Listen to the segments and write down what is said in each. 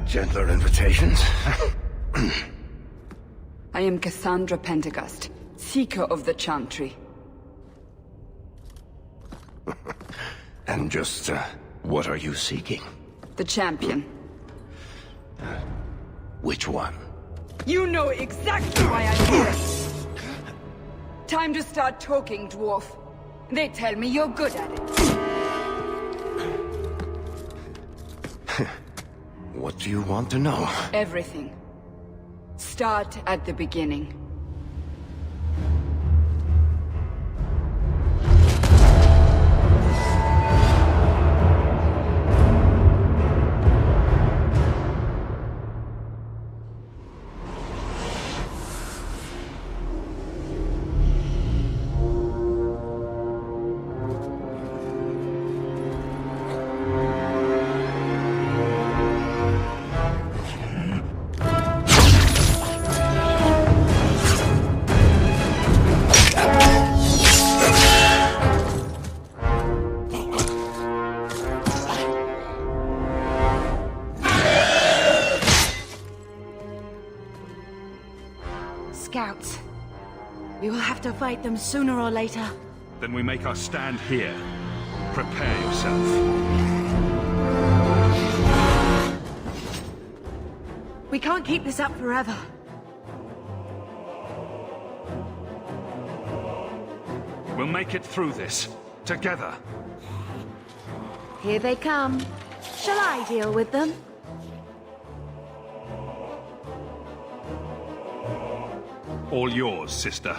Gentler invitations. I am Cassandra Pentecost, Seeker of the Chantry. And just, what are you seeking? The champion. Which one? You know exactly why I'm here! Time to start talking, dwarf. They tell me you're good at it. What do you want to know? Everything. Start at the beginning. Scouts. We will have to fight them sooner or later. Then we make our stand here. Prepare yourself. We can't keep this up forever. We'll make it through this. Together. Here they come. Shall I deal with them? All yours, sister.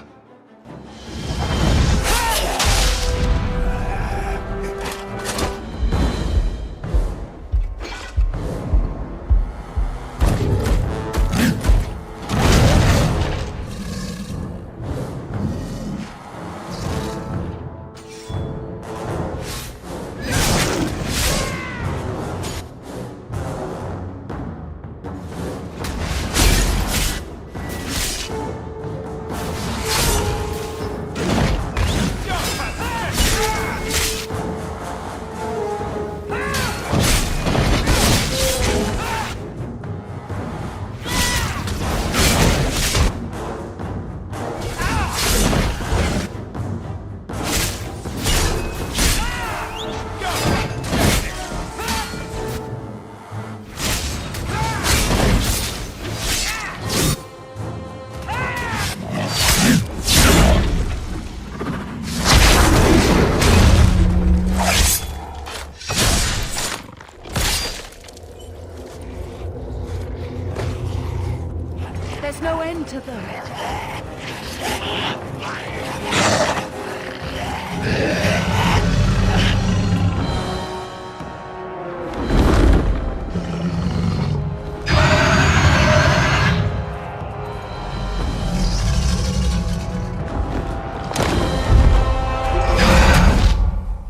There's no end to them.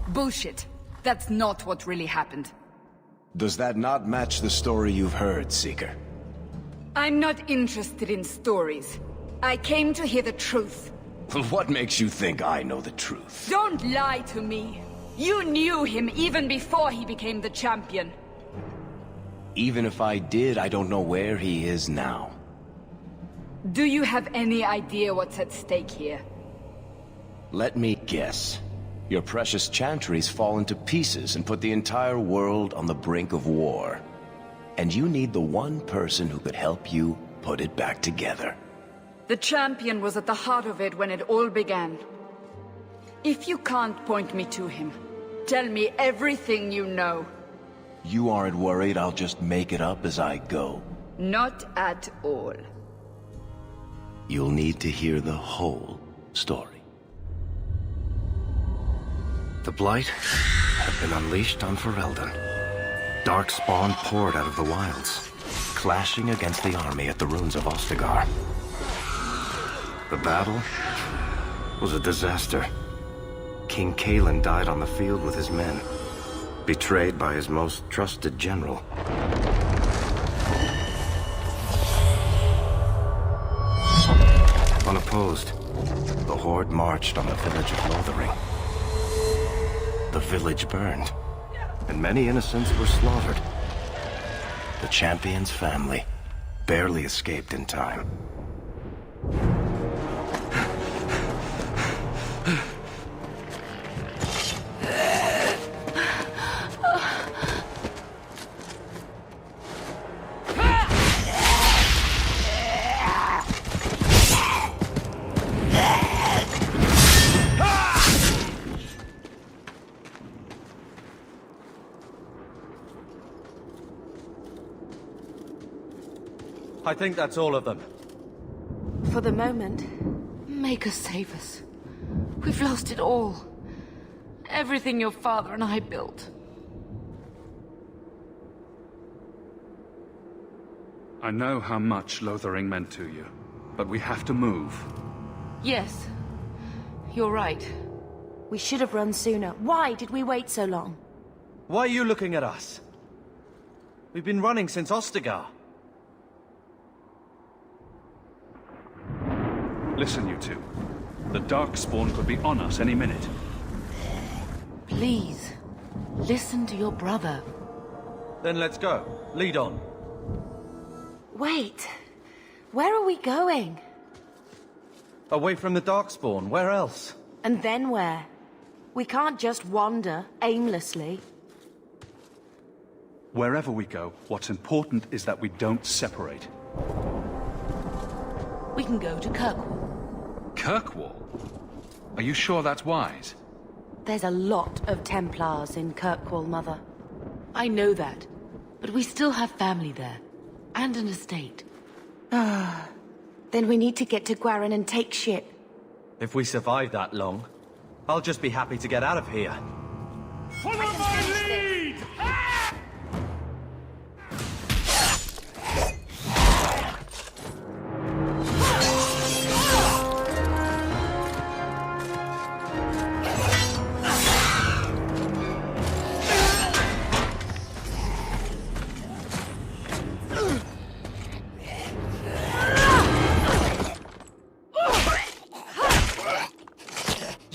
Bullshit. That's not what really happened. Does that not match the story you've heard, Seeker? I'm not interested in stories. I came to hear the truth. Well, what makes you think I know the truth? Don't lie to me. You knew him even before he became the champion. Even if I did, I don't know where he is now. Do you have any idea what's at stake here? Let me guess. Your precious chantry's fallen to pieces and put the entire world on the brink of war. And you need the one person who could help you put it back together. The champion was at the heart of it when it all began. If you can't point me to him, tell me everything you know. You aren't worried I'll just make it up as I go? Not at all. You'll need to hear the whole story. The Blight have been unleashed on Ferelden. Darkspawn poured out of the wilds, clashing against the army at the ruins of Ostagar. The battle was a disaster. King Cailan died on the field with his men, betrayed by his most trusted general. Unopposed, the Horde marched on the village of Lothering. The village burned, and many innocents were slaughtered. The champion's family barely escaped in time. I think that's all of them. For the moment, make us save us. We've lost it all. Everything your father and I built. I know how much Lothering meant to you, but we have to move. Yes, you're right. We should have run sooner. Why did we wait so long? Why are you looking at us? We've been running since Ostagar. Listen, you two. The Darkspawn could be on us any minute. Please, listen to your brother. Then let's go. Lead on. Wait, where are we going? Away from the Darkspawn, where else? And then where? We can't just wander aimlessly. Wherever we go, what's important is that we don't separate. We can go to Kirkwall. Kirkwall? Are you sure that's wise? There's a lot of Templars in Kirkwall, Mother. I know that, but we still have family there, and an estate. Then we need to get to Gwarin and take ship. If we survive that long, I'll just be happy to get out of here. Follow my lead!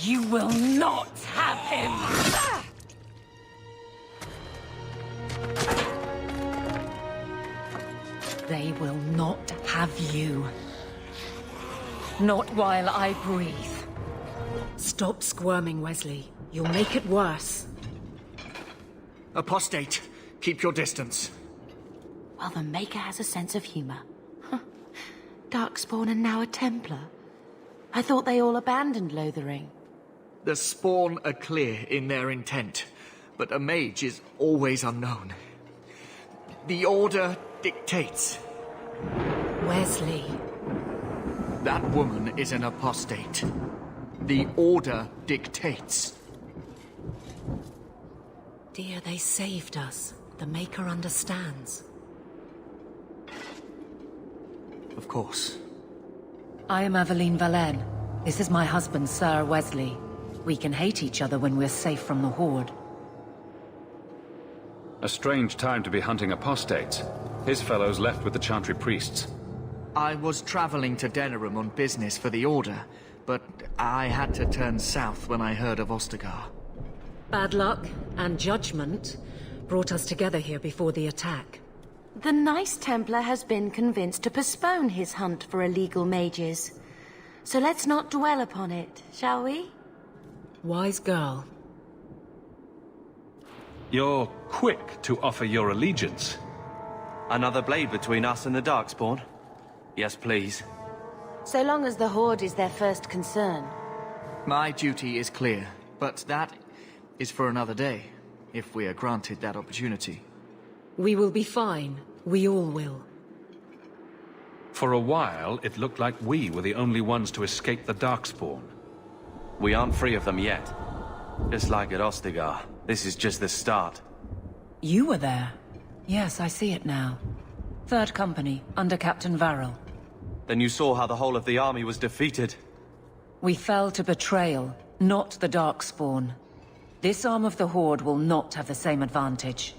You will not have him! They will not have you. Not while I breathe. Stop squirming, Wesley. You'll make it worse. Apostate, keep your distance. Well, the Maker has a sense of humor. Darkspawn and now a Templar. I thought they all abandoned Lothering. The Spawn are clear in their intent, but a mage is always unknown. The Order dictates. Wesley. That woman is an apostate. The Order dictates. Dear, they saved us. The Maker understands. Of course. I am Aveline Valenne. This is my husband, Sir Wesley. We can hate each other when we're safe from the Horde. A strange time to be hunting apostates. His fellows left with the Chantry priests. I was traveling to Denerim on business for the Order, but I had to turn south when I heard of Ostagar. Bad luck and judgment brought us together here before the attack. The nice Templar has been convinced to postpone his hunt for illegal mages. So let's not dwell upon it, shall we? Wise girl. You're quick to offer your allegiance. Another blade between us and the Darkspawn? Yes, please. So long as the Horde is their first concern. My duty is clear, but that is for another day, if we are granted that opportunity. We will be fine. We all will. For a while, it looked like we were the only ones to escape the Darkspawn. We aren't free of them yet. Just like at Ostagar, this is just the start. You were there. Yes, I see it now. Third Company, under Captain Varrel. Then you saw how the whole of the army was defeated. We fell to betrayal, not the Darkspawn. This arm of the Horde will not have the same advantage.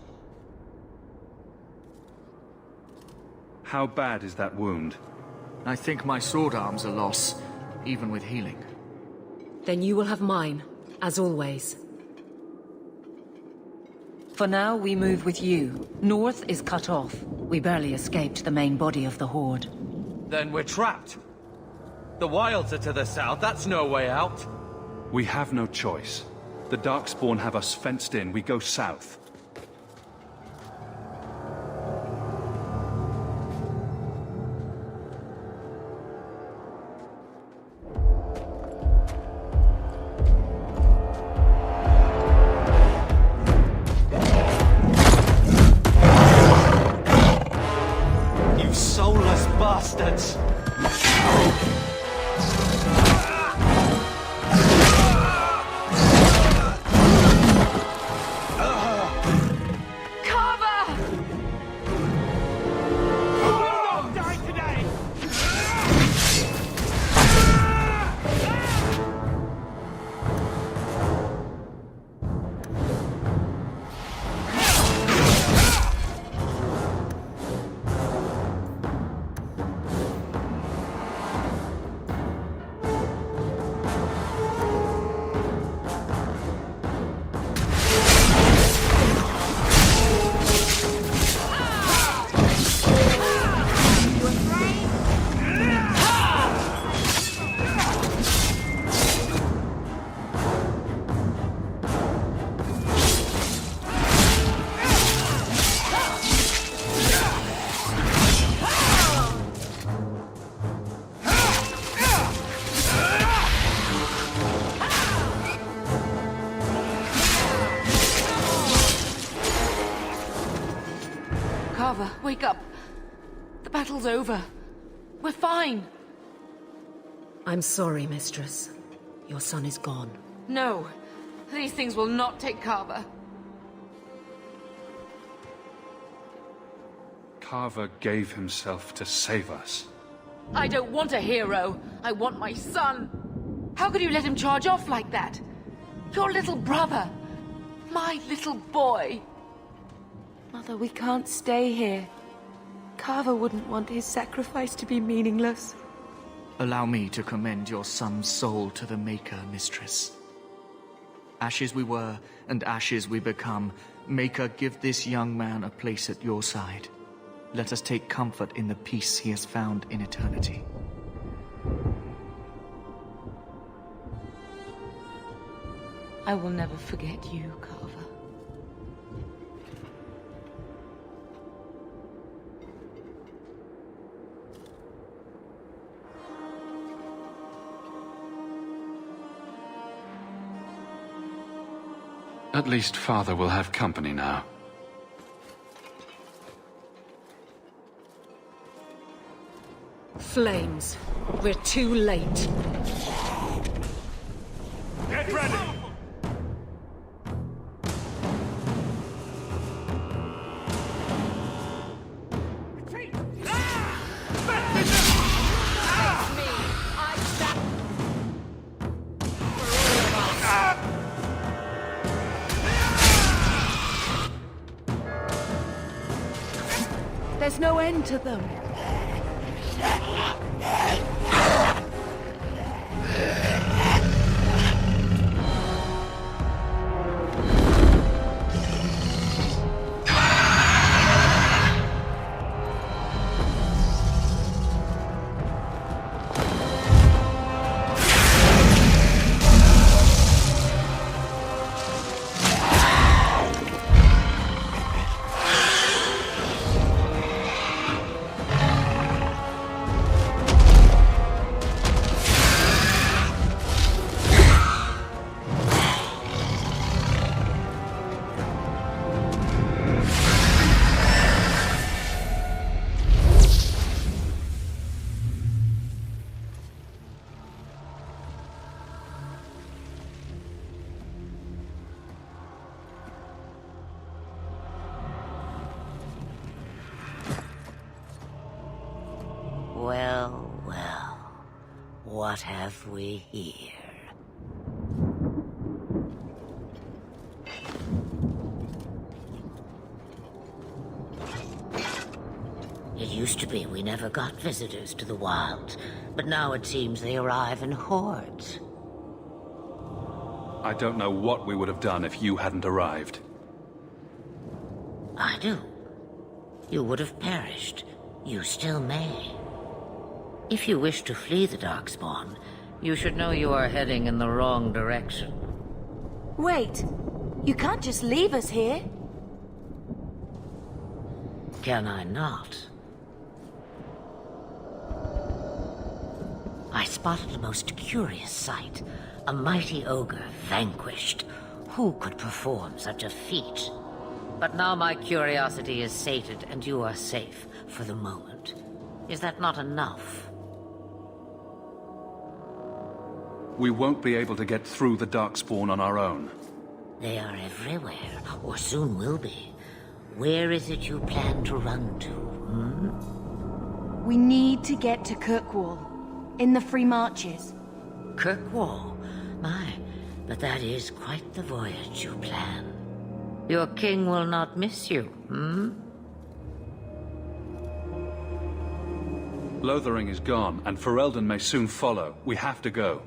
How bad is that wound? I think my sword arm's a loss, even with healing. Then you will have mine, as always. For now, we move with you. North is cut off. We barely escaped the main body of the Horde. Then we're trapped. The wilds are to the south, that's no way out. We have no choice. The Darkspawn have us fenced in. We go south. You soulless bastards! Carver, wake up. The battle's over. We're fine. I'm sorry, Mistress. Your son is gone. No, these things will not take Carver. Carver gave himself to save us. I don't want a hero. I want my son. How could you let him charge off like that? Your little brother. My little boy. Mother, we can't stay here. Carver wouldn't want his sacrifice to be meaningless. Allow me to commend your son's soul to the Maker, Mistress. Ashes we were, and ashes we become. Maker, give this young man a place at your side. Let us take comfort in the peace he has found in eternity. I will never forget you, Carver. At least Father will have company now. Flames. We're too late. Get ready! There's no end to them. Well, well. What have we here? It used to be we never got visitors to the wilds, but now it seems they arrive in hordes. I don't know what we would have done if you hadn't arrived. I do. you would have perished. You still may. If you wish to flee the Darkspawn, you should know you are heading in the wrong direction. Wait, you can't just leave us here. Can I not? I spotted a most curious sight. A mighty ogre vanquished. Who could perform such a feat? But now my curiosity is sated, and you are safe for the moment. Is that not enough? We won't be able to get through the Darkspawn on our own. They are everywhere, or soon will be. Where is it you plan to run to, hmm? We need to get to Kirkwall, in the Free Marches. Kirkwall? My, but that is quite the voyage you plan. Your king will not miss you, hmm? Lothering is gone, and Ferelden may soon follow. We have to go.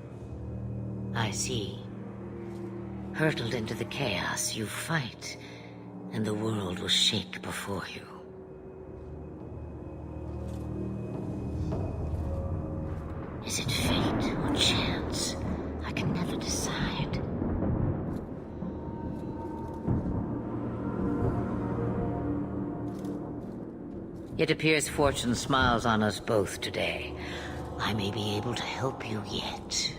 I see. Hurtled into the chaos, you fight, and the world will shake before you. Is it fate or chance? I can never decide. It appears fortune smiles on us both today. I may be able to help you yet.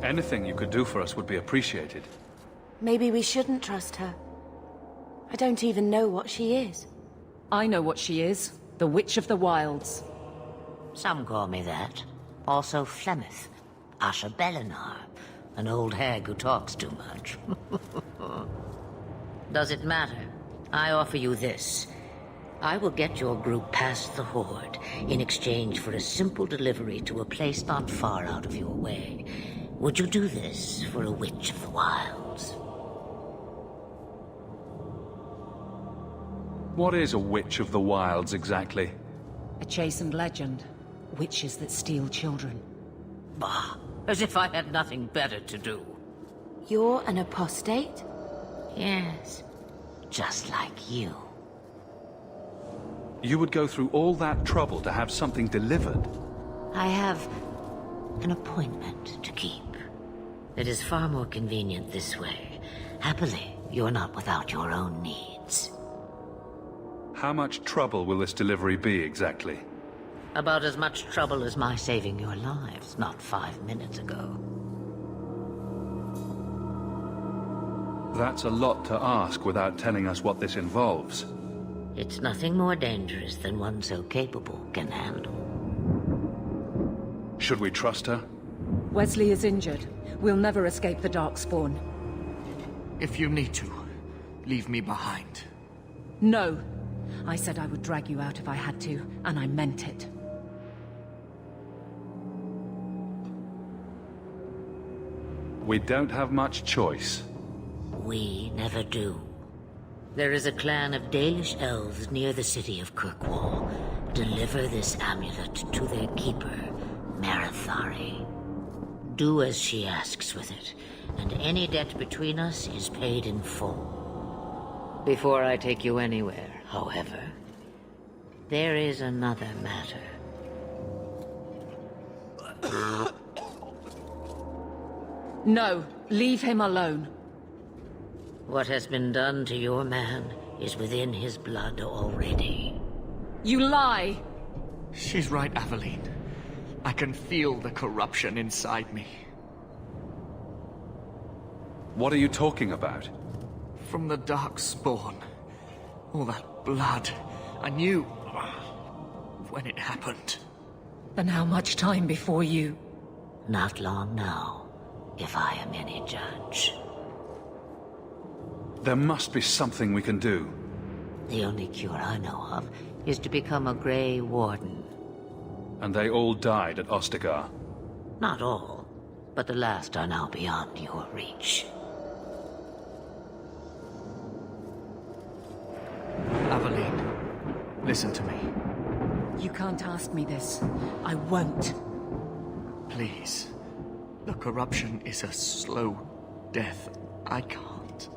Anything you could do for us would be appreciated. Maybe we shouldn't trust her. I don't even know what she is. I know what she is. The Witch of the Wilds. Some call me that. Also Flemeth, Asha Belinar, an old hag who talks too much. Does it matter? I offer you this. I will get your group past the Horde in exchange for a simple delivery to a place not far out of your way. Would you do this for a Witch of the Wilds? What is a Witch of the Wilds, exactly? A chastened legend. Witches that steal children. Bah, as if I had nothing better to do. You're an apostate? Yes, just like you. You would go through all that trouble to have something delivered? I have an appointment to keep. It is far more convenient this way. Happily, you're not without your own needs. How much trouble will this delivery be, exactly? About as much trouble as my saving your lives not 5 minutes ago. That's a lot to ask without telling us what this involves. It's nothing more dangerous than one so capable can handle. Should we trust her? Wesley is injured. We'll never escape the Darkspawn. If you need to, leave me behind. No. I said I would drag you out if I had to, and I meant it. We don't have much choice. We never do. There is a clan of Dalish elves near the city of Kirkwall. Deliver this amulet to their keeper, Marathari. Do as she asks with it, and any debt between us is paid in full. Before I take you anywhere, however, there is another matter. No, leave him alone. What has been done to your man is within his blood already. You lie! She's right, Aveline. I can feel the corruption inside me. What are you talking about? From the Darkspawn. All that blood. I knew when it happened. Then how much time before you? Not long now, if I am any judge. There must be something we can do. The only cure I know of is to become a Grey Warden. And they all died at Ostagar. Not all, but the last are now beyond your reach. Aveline, listen to me. You can't ask me this. I won't. Please. The corruption is a slow death. I can't.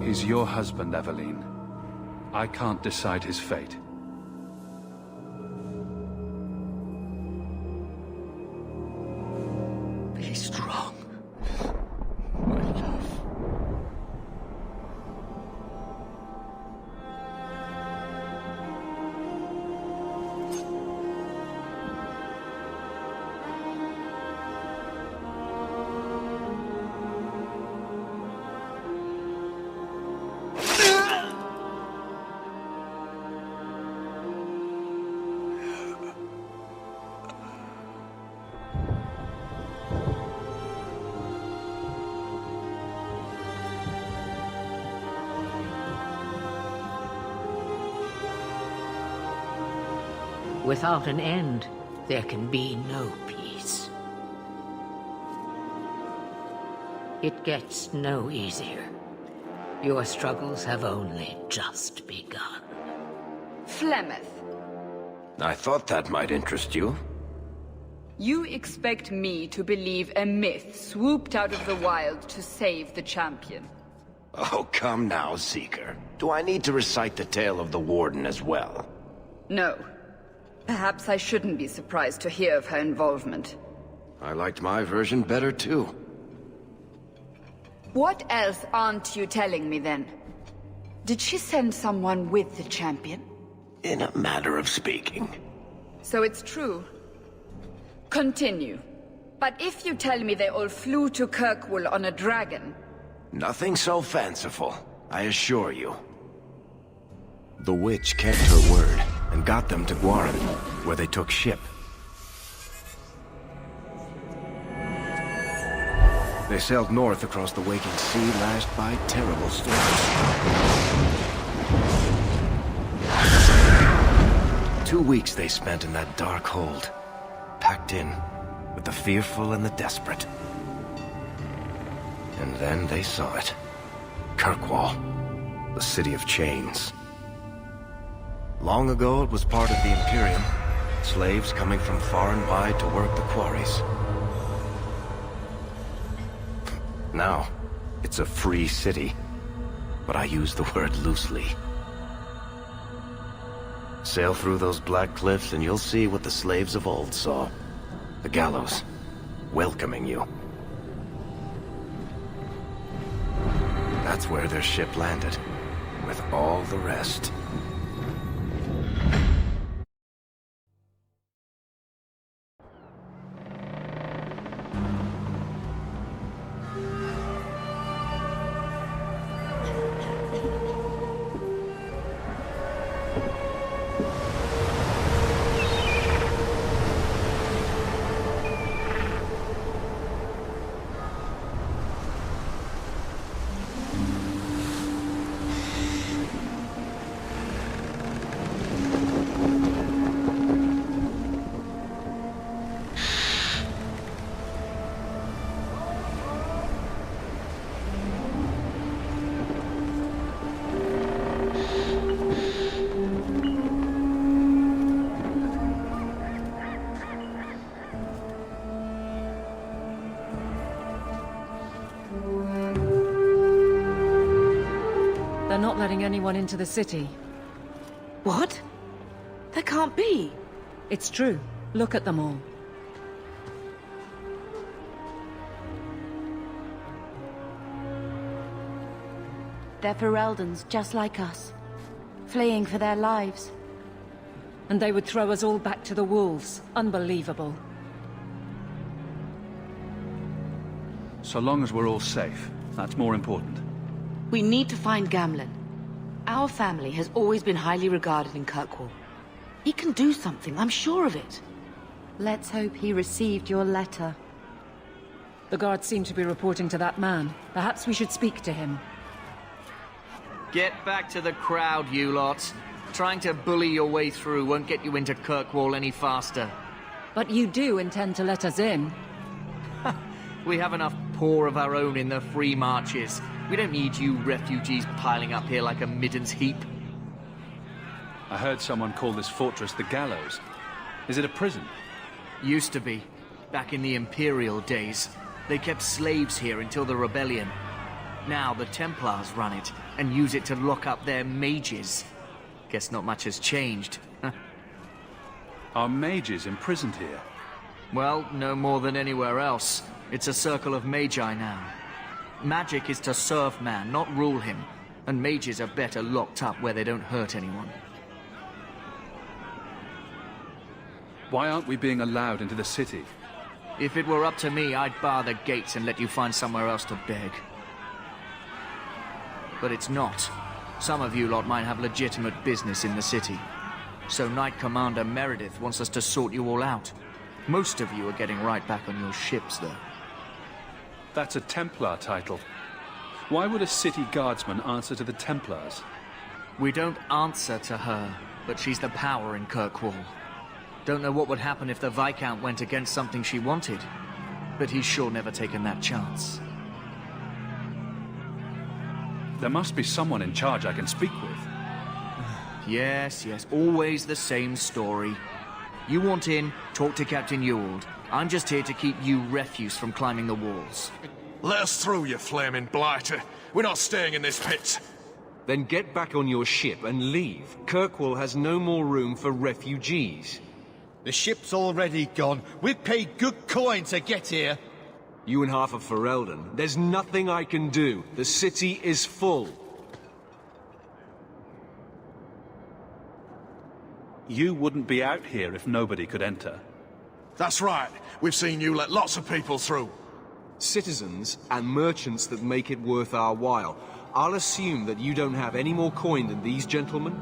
He's your husband, Eveline. I can't decide his fate. Be strong, my love. Without an end, there can be no peace. It gets no easier. Your struggles have only just begun. Flemeth, I thought that might interest you. you expect me to believe a myth swooped out of the wild to save the champion? Oh, come now, Seeker. Do I need to recite the tale of the Warden as well? No. Perhaps I shouldn't be surprised to hear of her involvement. I liked my version better, too. What else aren't you telling me, then? Did she send someone with the champion? In a manner of speaking. So it's true. Continue. But if you tell me they all flew to Kirkwall on a dragon... Nothing so fanciful, I assure you. The witch kept her word, and got them to Guaran, where they took ship. They sailed north across the waking sea, lashed by terrible storms. 2 weeks they spent in that dark hold, packed in with the fearful and the desperate. And then they saw it. Kirkwall, the city of chains. Long ago it was part of the Imperium, slaves coming from far and wide to work the quarries. Now, it's a free city, but I use the word loosely. Sail through those black cliffs and you'll see what the slaves of old saw. The gallows, welcoming you. That's where their ship landed, with all the rest. They're not letting anyone into the city. What? That can't be. It's true. Look at them all. They're Fereldans, just like us. Fleeing for their lives. And they would throw us all back to the wolves. Unbelievable. So long as we're all safe, that's more important. We need to find Gamlen. Our family has always been highly regarded in Kirkwall. He can do something, I'm sure of it. Let's hope he received your letter. The guards seem to be reporting to that man. Perhaps we should speak to him. Get back to the crowd, you lot. Trying to bully your way through won't get you into Kirkwall any faster. But you do intend to let us in. We have enough poor of our own in the free marches. We don't need you refugees piling up here like a middens heap. I heard someone call this fortress the Gallows. Is it a prison? Used to be. Back in the Imperial days. They kept slaves here until the rebellion. Now the Templars run it, and use it to lock up their mages. Guess not much has changed. Are mages imprisoned here? Well, no more than anywhere else. It's a circle of magi now. Magic is to serve man, not rule him. And mages are better locked up where they don't hurt anyone. Why aren't we being allowed into the city? If it were up to me, I'd bar the gates and let you find somewhere else to beg. But it's not. Some of you lot might have legitimate business in the city. So Knight Commander Meredith wants us to sort you all out. Most of you are getting right back on your ships, though. That's a Templar title. Why would a city guardsman answer to the Templars? We don't answer to her, but she's the power in Kirkwall. Don't know what would happen if the Viscount went against something she wanted, but he's sure never taken that chance. There must be someone in charge I can speak with. Yes, always the same story. You want in, talk to Captain Ewald. I'm just here to keep you refuse from climbing the walls. Let us through, you flaming blighter. We're not staying in this pit. Then get back on your ship and leave. Kirkwall has no more room for refugees. The ship's already gone. We've paid good coin to get here. You and half of Ferelden. There's nothing I can do. The city is full. You wouldn't be out here if nobody could enter. That's right. We've seen you let lots of people through. Citizens and merchants that make it worth our while. I'll assume that you don't have any more coin than these gentlemen.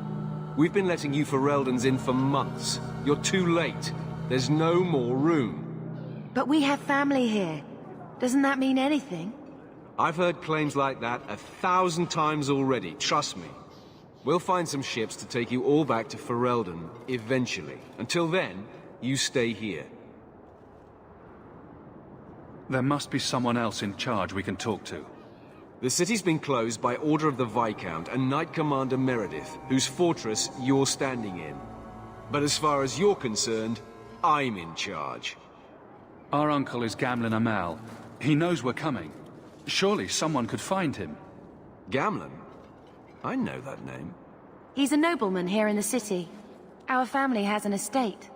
We've been letting you Fereldans in for months. You're too late. There's no more room. But we have family here. Doesn't that mean anything? I've heard claims like that 1,000 times already, trust me. We'll find some ships to take you all back to Ferelden, eventually. Until then, you stay here. There must be someone else in charge we can talk to. The city's been closed by order of the Viscount and Knight Commander Meredith, whose fortress you're standing in. But as far as you're concerned, I'm in charge. Our uncle is Gamlen Amal. He knows we're coming. Surely someone could find him. Gamlen? I know that name. He's a nobleman here in the city. Our family has an estate.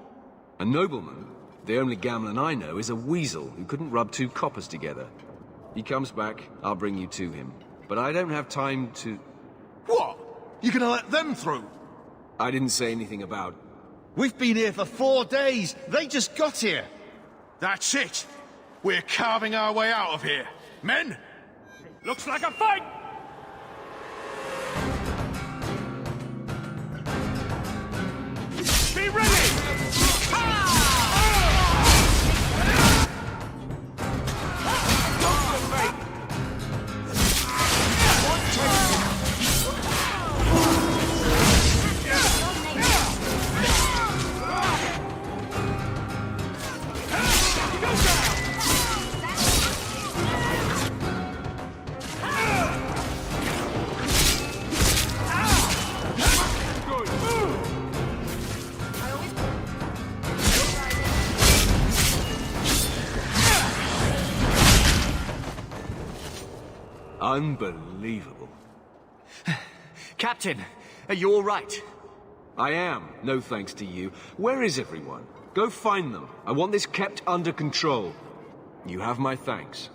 A nobleman? The only Gamlen I know is a weasel who couldn't rub 2 coppers together. He comes back, I'll bring you to him. But I don't have time to... What? You gonna let them through? I didn't say anything about... We've been here for 4 days. They just got here. That's it. We're carving our way out of here. Men? Looks like a fight! Be ready! Unbelievable. Captain, are you all right? I am, no thanks to you. Where is everyone? Go find them. I want this kept under control. You have my thanks.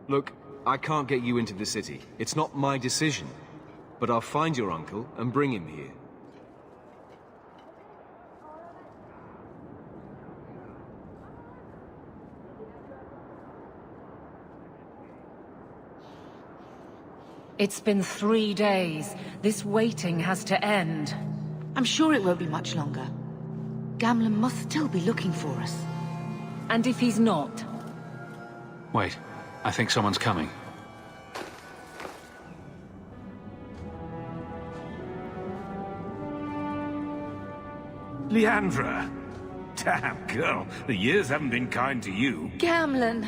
Look, I can't get you into the city. It's not my decision. But I'll find your uncle and bring him here. It's been 3 days. This waiting has to end. I'm sure it won't be much longer. Gamlen must still be looking for us. And if he's not? Wait, I think someone's coming. Leandra! Damn, girl, the years haven't been kind to you. Gamlen!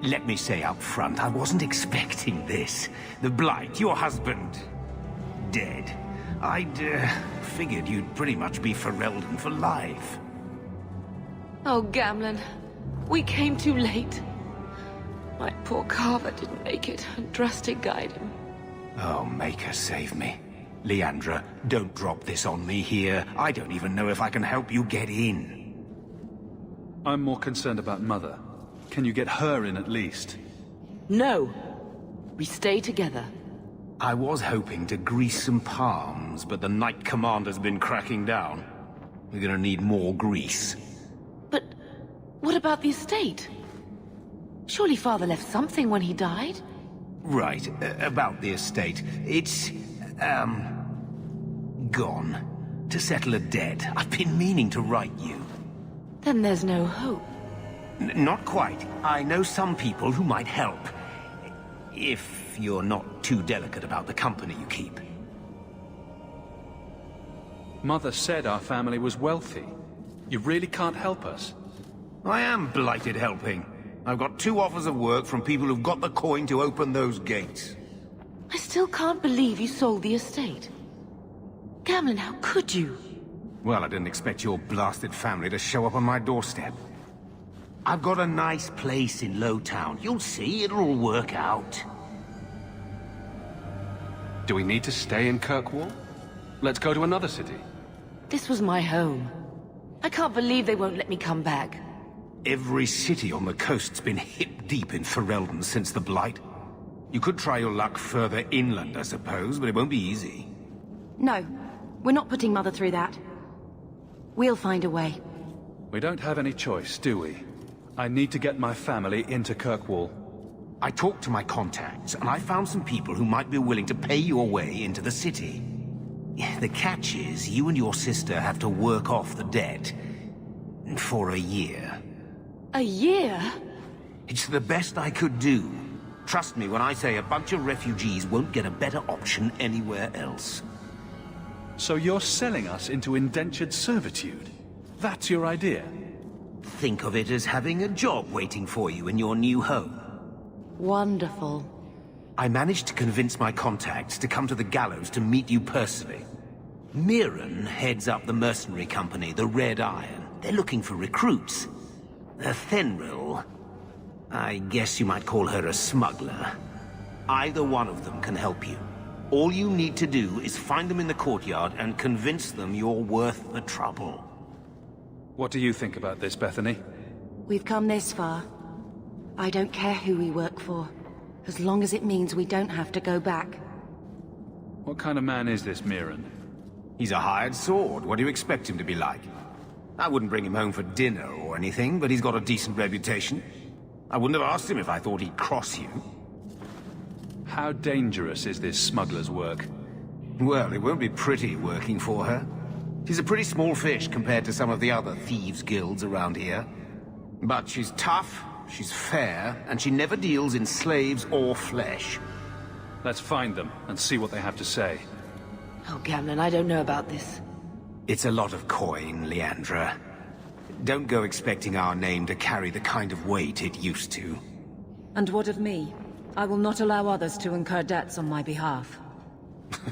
Let me say up front, I wasn't expecting this. The Blight, your husband, dead. I'd figured you'd pretty much be Ferelden for life. Oh, Gamlen. We came too late. My poor Carver didn't make it, and Drastic guide him. Oh, Maker, save me. Leandra, don't drop this on me here. I don't even know if I can help you get in. I'm more concerned about Mother. Can you get her in at least? No. We stay together. I was hoping to grease some palms, but the Knight Commander's been cracking down. We're gonna need more grease. But what about the estate? Surely Father left something when he died? Right, about the estate. It's, gone. To settle a debt. I've been meaning to write you. Then there's no hope. Not quite. I know some people who might help. If you're not too delicate about the company you keep. Mother said our family was wealthy. You really can't help us? I am blighted helping. I've got 2 offers of work from people who've got the coin to open those gates. I still can't believe you sold the estate. Gamlen, how could you? Well, I didn't expect your blasted family to show up on my doorstep. I've got a nice place in Lowtown. You'll see, it'll all work out. Do we need to stay in Kirkwall? Let's go to another city. This was my home. I can't believe they won't let me come back. Every city on the coast's been hip-deep in Ferelden since the Blight. You could try your luck further inland, I suppose, but it won't be easy. No, we're not putting Mother through that. We'll find a way. We don't have any choice, do we? I need to get my family into Kirkwall. I talked to my contacts, and I found some people who might be willing to pay your way into the city. The catch is, you and your sister have to work off the debt. For a year. A year? It's the best I could do. Trust me when I say a bunch of refugees won't get a better option anywhere else. So you're selling us into indentured servitude? That's your idea? Think of it as having a job waiting for you in your new home. Wonderful. I managed to convince my contacts to come to the gallows to meet you personally. Mirren heads up the mercenary company, the Red Iron. They're looking for recruits. Fenril, I guess you might call her a smuggler. Either one of them can help you. All you need to do is find them in the courtyard and convince them you're worth the trouble. What do you think about this, Bethany? We've come this far. I don't care who we work for, as long as it means we don't have to go back. What kind of man is this Mirren? He's a hired sword. What do you expect him to be like? I wouldn't bring him home for dinner or anything, but he's got a decent reputation. I wouldn't have asked him if I thought he'd cross you. How dangerous is this smuggler's work? Well, it won't be pretty working for her. She's a pretty small fish compared to some of the other thieves' guilds around here. But she's tough, she's fair, and she never deals in slaves or flesh. Let's find them and see what they have to say. Oh, Gamlen, I don't know about this. It's a lot of coin, Leandra. Don't go expecting our name to carry the kind of weight it used to. And what of me? I will not allow others to incur debts on my behalf.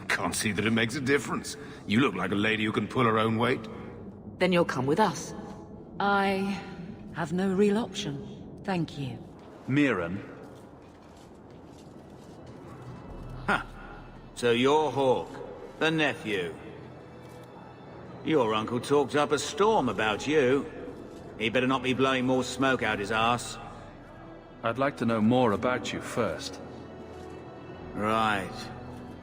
Can't see that it makes a difference. You look like a lady who can pull her own weight. Then you'll come with us. I have no real option. Thank you. Mirren? Huh. So you're Hawk, the nephew. Your uncle talked up a storm about you. He better not be blowing more smoke out his ass. I'd like to know more about you first. Right.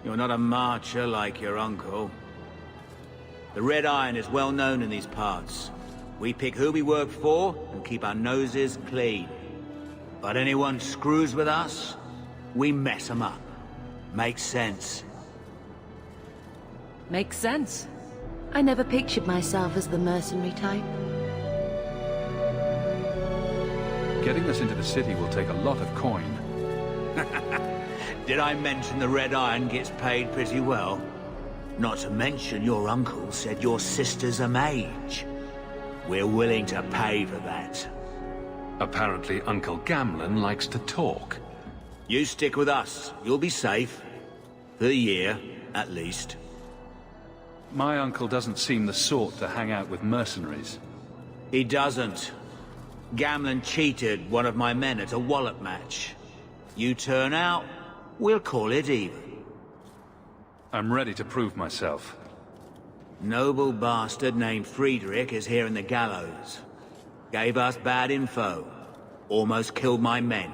You're not a marcher like your uncle. The Red Iron is well known in these parts. We pick who we work for and keep our noses clean. But anyone screws with us, we mess them up. Makes sense. Makes sense. I never pictured myself as the mercenary type. Getting us into the city will take a lot of coin. Did I mention the Red Iron gets paid pretty well? Not to mention your uncle said your sister's a mage. We're willing to pay for that. Apparently Uncle Gamlen likes to talk. You stick with us. You'll be safe. For a year, at least. My uncle doesn't seem the sort to hang out with mercenaries. He doesn't. Gamlen cheated one of my men at a wallet match. You turn out, we'll call it even. I'm ready to prove myself. Noble bastard named Friedrich is here in the gallows. Gave us bad info. Almost killed my men.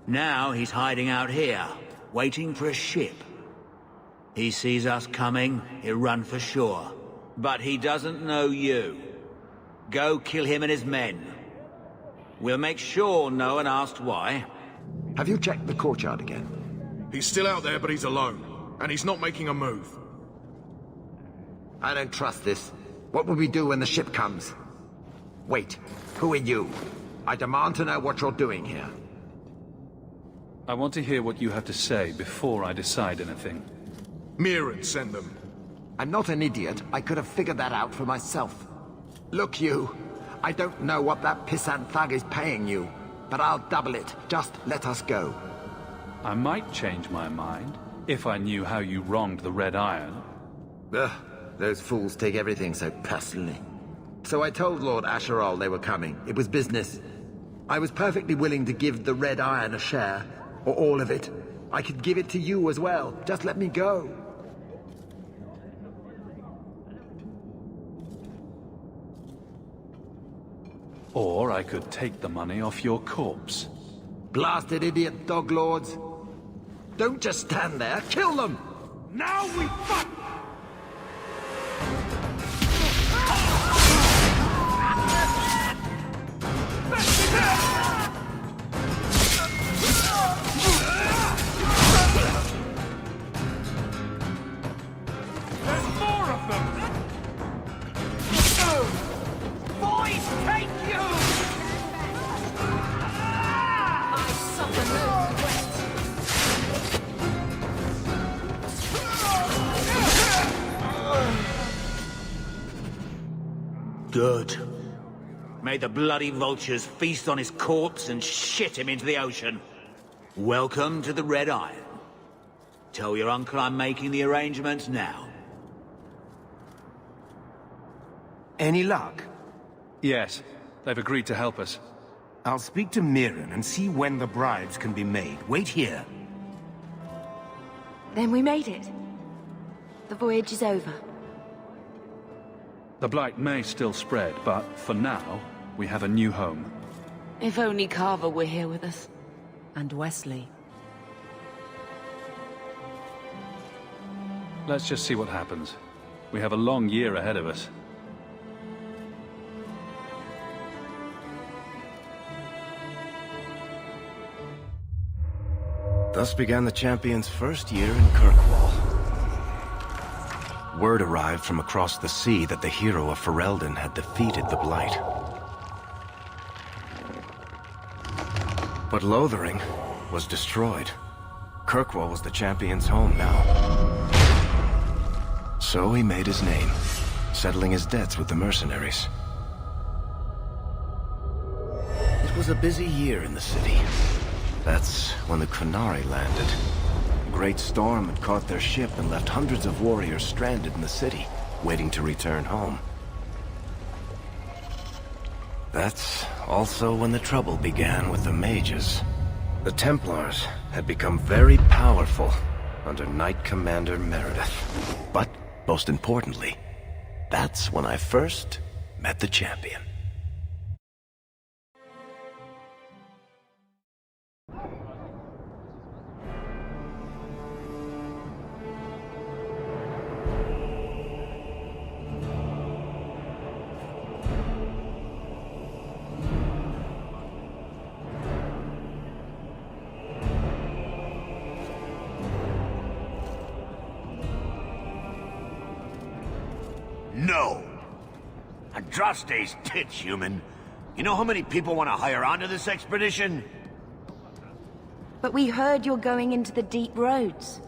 Now he's hiding out here, waiting for a ship. He sees us coming, he'll run for shore. But he doesn't know you. Go kill him and his men. We'll make sure no one asks why. Have you checked the courtyard again? He's still out there, but he's alone. And he's not making a move. I don't trust this. What will we do when the ship comes? Wait, who are you? I demand to know what you're doing here. I want to hear what you have to say before I decide anything. Mirren sent them. I'm not an idiot. I could have figured that out for myself. Look, you. I don't know what that pissant thug is paying you, but I'll double it. Just let us go. I might change my mind, if I knew how you wronged the Red Iron. Ugh, those fools take everything so personally. So I told Lord Asherall they were coming. It was business. I was perfectly willing to give the Red Iron a share, or all of it. I could give it to you as well. Just let me go. Or I could take the money off your corpse. Blasted idiot dog lords. Don't just stand there. Kill them! Now we fight! There's more of them! Boys, take you! I suffer no regret. Good. May the bloody vultures feast on his corpse and shit him into the ocean. Welcome to the Red Iron. Tell your uncle I'm making the arrangements now. Any luck? Yes, they've agreed to help us. I'll speak to Mirren and see when the bribes can be made. Wait here. Then we made it. The voyage is over. The blight may still spread, but for now, we have a new home. If only Carver were here with us. And Wesley. Let's just see what happens. We have a long year ahead of us. Thus began the champion's first year in Kirkwall. Word arrived from across the sea that the hero of Ferelden had defeated the Blight. But Lothering was destroyed. Kirkwall was the champion's home now. So he made his name, settling his debts with the mercenaries. It was a busy year in the city. That's when the Qunari landed. A great storm had caught their ship and left hundreds of warriors stranded in the city, waiting to return home. That's also when the trouble began with the mages. The Templars had become very powerful under Knight Commander Meredith. But, most importantly, that's when I first met the champion. No! Andraste's tits, human. You know how many people want to hire onto this expedition? But we heard you're going into the deep roads.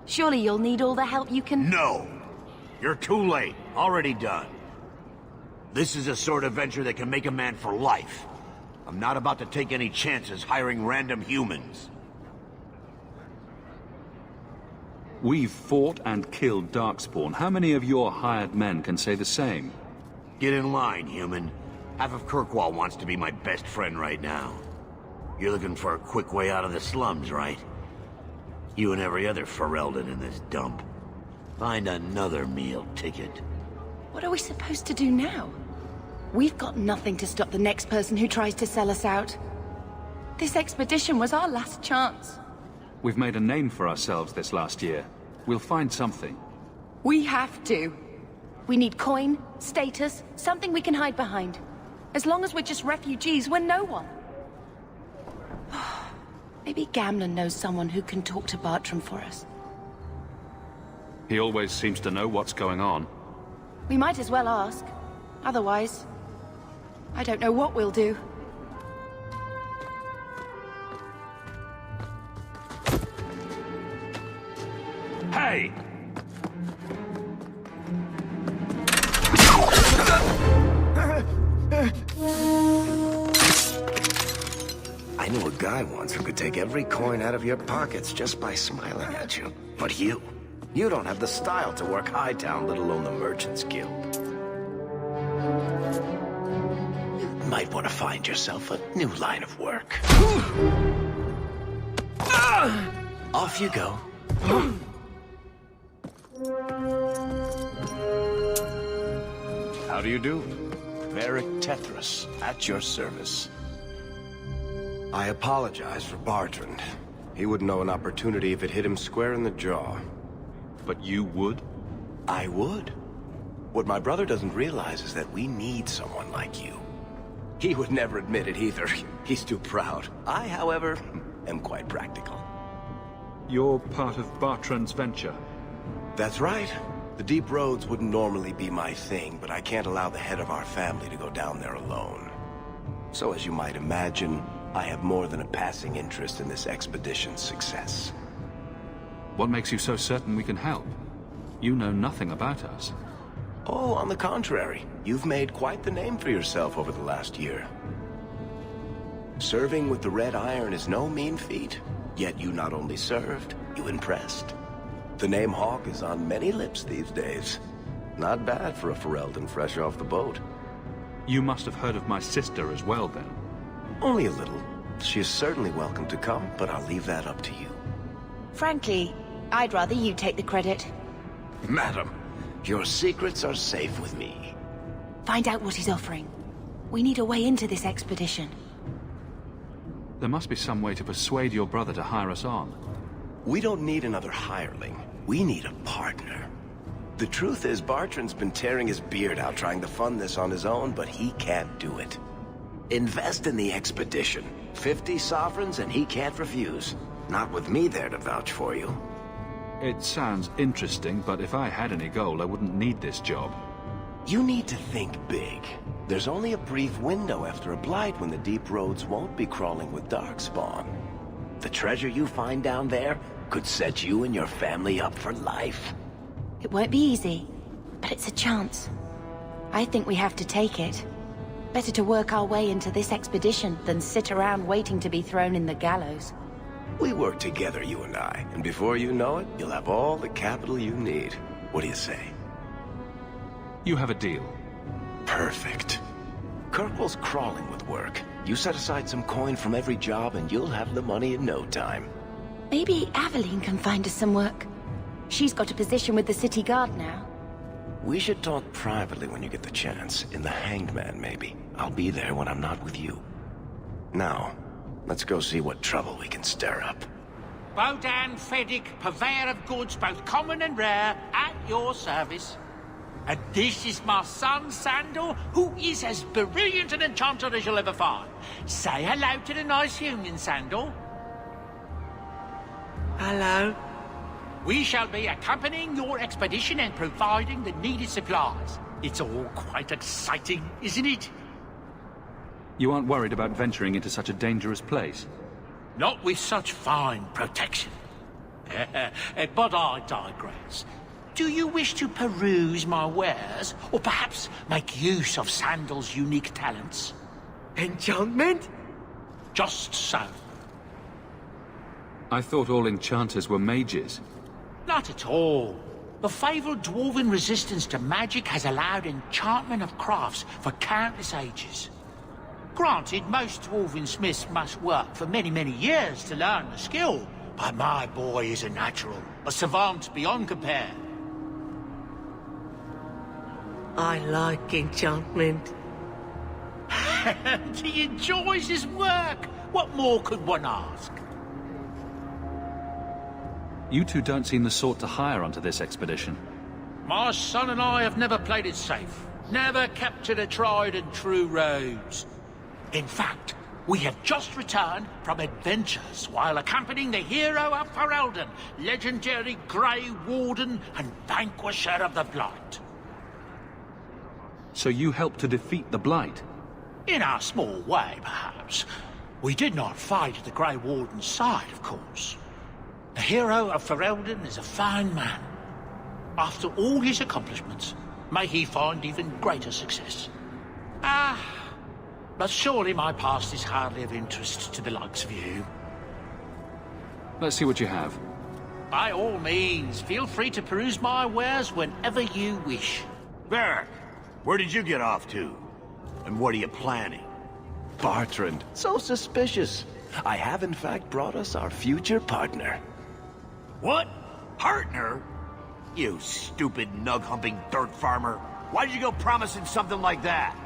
Surely you'll need all the help you can... No! You're too late. Already done. This is a sort of venture that can make a man for life. I'm not about to take any chances hiring random humans. We've fought and killed Darkspawn. How many of your hired men can say the same? Get in line, human. Half of Kirkwall wants to be my best friend right now. You're looking for a quick way out of the slums, right? You and every other Ferelden in this dump. Find another meal ticket. What are we supposed to do now? We've got nothing to stop the next person who tries to sell us out. This expedition was our last chance. We've made a name for ourselves this last year. We'll find something. We have to. We need coin, status, something we can hide behind. As long as we're just refugees, we're no one. Maybe Gamlen knows someone who can talk to Bartram for us. He always seems to know what's going on. We might as well ask. Otherwise, I don't know what we'll do. Hey! I knew a guy once who could take every coin out of your pockets just by smiling at you. But you don't have the style to work Hightown, let alone the Merchants Guild. You might want to find yourself a new line of work. Off you go. How do you do? Varric Tethras, at your service. I apologize for Bartrand. He wouldn't know an opportunity if it hit him square in the jaw. But you would? I would. What my brother doesn't realize is that we need someone like you. He would never admit it either. He's too proud. I, however, am quite practical. You're part of Bartrand's venture? That's right. The deep roads wouldn't normally be my thing, but I can't allow the head of our family to go down there alone. So as you might imagine, I have more than a passing interest in this expedition's success. What makes you so certain we can help? You know nothing about us. Oh, on the contrary. You've made quite the name for yourself over the last year. Serving with the Red Iron is no mean feat. Yet you not only served, you impressed. The name Hawk is on many lips these days. Not bad for a Ferelden fresh off the boat. You must have heard of my sister as well, then. Only a little. She is certainly welcome to come, but I'll leave that up to you. Frankly, I'd rather you take the credit. Madam, your secrets are safe with me. Find out what he's offering. We need a way into this expedition. There must be some way to persuade your brother to hire us on. We don't need another hireling. We need a partner. The truth is, Bartrand's been tearing his beard out trying to fund this on his own, but he can't do it. Invest in the expedition. 50 sovereigns and he can't refuse. Not with me there to vouch for you. It sounds interesting, but if I had any gold, I wouldn't need this job. You need to think big. There's only a brief window after a blight when the deep roads won't be crawling with darkspawn. The treasure you find down there could set you and your family up for life. It won't be easy, but it's a chance. I think we have to take it. Better to work our way into this expedition than sit around waiting to be thrown in the gallows. We work together, you and I, and before you know it, you'll have all the capital you need. What do you say? You have a deal. Perfect. Kirkwall's crawling with work. You set aside some coin from every job and you'll have the money in no time. Maybe Aveline can find us some work. She's got a position with the city guard now. We should talk privately when you get the chance. In the Hanged Man, maybe. I'll be there when I'm not with you. Now, let's go see what trouble we can stir up. Bodan Feddick, purveyor of goods both common and rare, at your service. And this is my son, Sandor, who is as brilliant an enchanter as you'll ever find. Say hello to the nice human, Sandor. Hello. We shall be accompanying your expedition and providing the needed supplies. It's all quite exciting, isn't it? You aren't worried about venturing into such a dangerous place? Not with such fine protection. But I digress. Do you wish to peruse my wares, or perhaps make use of Sandal's unique talents? Enchantment? Just so. I thought all enchanters were mages. Not at all. The fabled dwarven resistance to magic has allowed enchantment of crafts for countless ages. Granted, most dwarven smiths must work for many, many years to learn the skill, but my boy is a natural, a savant beyond compare. I like enchantment. He enjoys his work. What more could one ask? You two don't seem the sort to hire onto this expedition. My son and I have never played it safe. Never kept to the tried and true roads. In fact, we have just returned from adventures while accompanying the hero of Ferelden, legendary Grey Warden and vanquisher of the Blight. So you helped to defeat the Blight? In our small way, perhaps. We did not fight at the Grey Warden's side, of course. The hero of Ferelden is a fine man. After all his accomplishments, may he find even greater success. But surely my past is hardly of interest to the likes of you. Let's see what you have. By all means, feel free to peruse my wares whenever you wish. Varric, where did you get off to? And what are you planning? Bartrand, so suspicious. I have in fact brought us our future partner. What? Partner? You stupid nug-humping dirt farmer. Why'd you go promising something like that?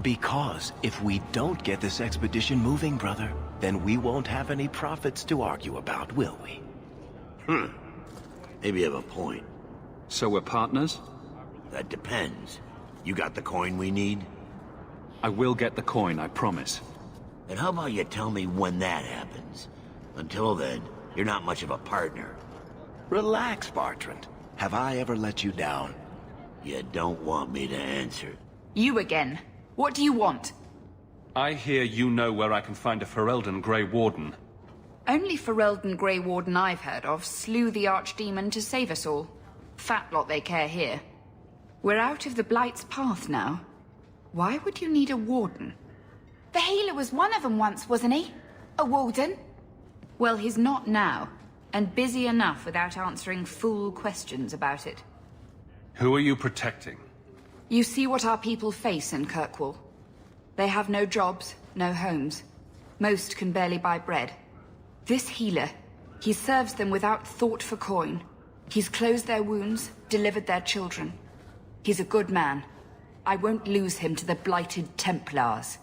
Because if we don't get this expedition moving, brother, then we won't have any profits to argue about, will we? Maybe you have a point. So we're partners? That depends. You got the coin we need? I will get the coin, I promise. Then how about you tell me when that happens? Until then, you're not much of a partner. Relax, Bartrand. Have I ever let you down? You don't want me to answer. You again. What do you want? I hear you know where I can find a Ferelden Grey Warden. Only Ferelden Grey Warden I've heard of slew the Archdemon to save us all. Fat lot they care here. We're out of the Blight's path now. Why would you need a warden? The healer was one of them once, wasn't he? A warden? Well, he's not now, and busy enough without answering fool questions about it. Who are you protecting? You see what our people face in Kirkwall. They have no jobs, no homes. Most can barely buy bread. This healer, he serves them without thought for coin. He's closed their wounds, delivered their children. He's a good man. I won't lose him to the blighted Templars.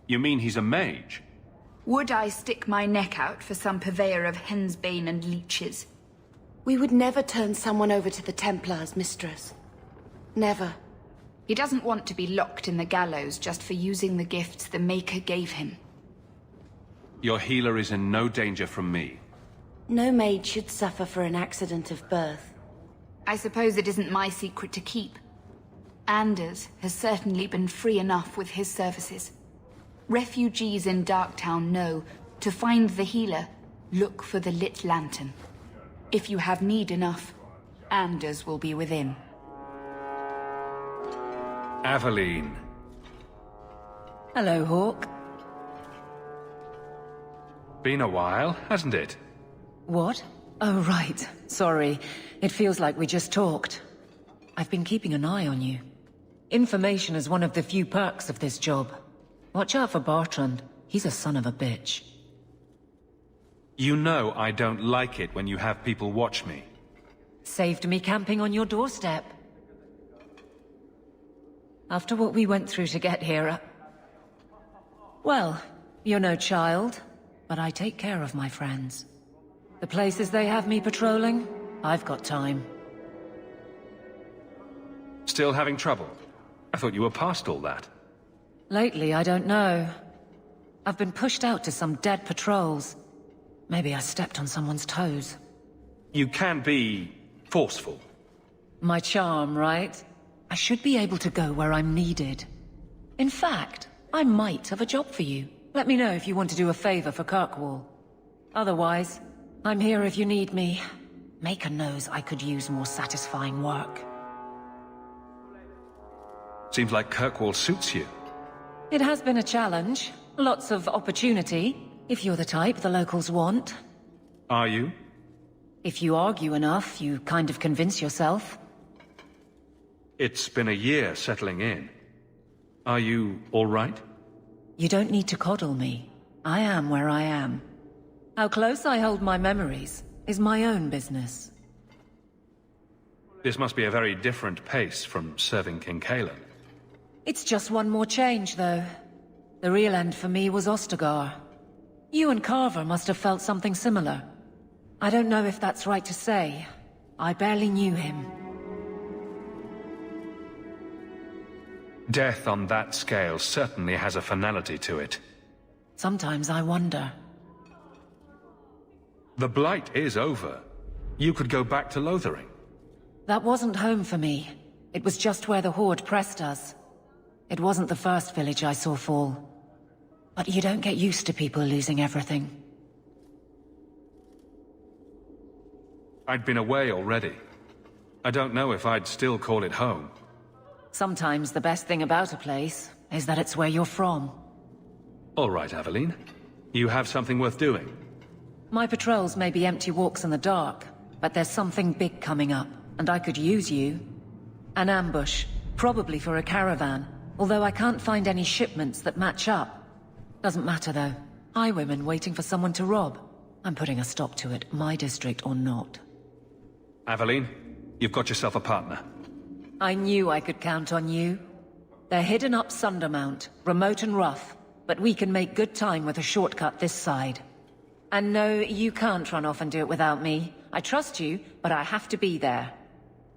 You mean he's a mage? Would I stick my neck out for some purveyor of hensbane and leeches? We would never turn someone over to the Templars, mistress. Never. He doesn't want to be locked in the gallows just for using the gifts the Maker gave him. Your healer is in no danger from me. No maid should suffer for an accident of birth. I suppose it isn't my secret to keep. Anders has certainly been free enough with his services. Refugees in Darktown know, to find the healer, look for the lit lantern. If you have need enough, Anders will be within. Aveline. Hello, Hawk. Been a while, hasn't it? What? Oh, right. Sorry. It feels like we just talked. I've been keeping an eye on you. Information is one of the few perks of this job. Watch out for Bartrand. He's a son of a bitch. You know I don't like it when you have people watch me. Saved me camping on your doorstep. After what we went through to get here, well, you're no child, but I take care of my friends. The places they have me patrolling, I've got time. Still having trouble? I thought you were past all that. Lately, I don't know. I've been pushed out to some dead patrols. Maybe I stepped on someone's toes. You can be forceful. My charm, right? I should be able to go where I'm needed. In fact, I might have a job for you. Let me know if you want to do a favor for Kirkwall. Otherwise, I'm here if you need me. Maker knows I could use more satisfying work. Seems like Kirkwall suits you. It has been a challenge. Lots of opportunity, if you're the type the locals want. Are you? If you argue enough, you kind of convince yourself. It's been a year settling in. Are you all right? You don't need to coddle me. I am where I am. How close I hold my memories is my own business. This must be a very different pace from serving King Cailan. It's just one more change, though. The real end for me was Ostagar. You and Carver must have felt something similar. I don't know if that's right to say. I barely knew him. Death on that scale certainly has a finality to it. Sometimes I wonder. The Blight is over. You could go back to Lothering. That wasn't home for me. It was just where the Horde pressed us. It wasn't the first village I saw fall. But you don't get used to people losing everything. I'd been away already. I don't know if I'd still call it home. Sometimes the best thing about a place is that it's where you're from. All right, Aveline. You have something worth doing. My patrols may be empty walks in the dark, but there's something big coming up, and I could use you. An ambush, probably for a caravan, although I can't find any shipments that match up. Doesn't matter though. Highwaymen waiting for someone to rob. I'm putting a stop to it, my district or not. Aveline, you've got yourself a partner. I knew I could count on you. They're hidden up Sundermount, remote and rough, but we can make good time with a shortcut this side. And no, you can't run off and do it without me. I trust you, but I have to be there.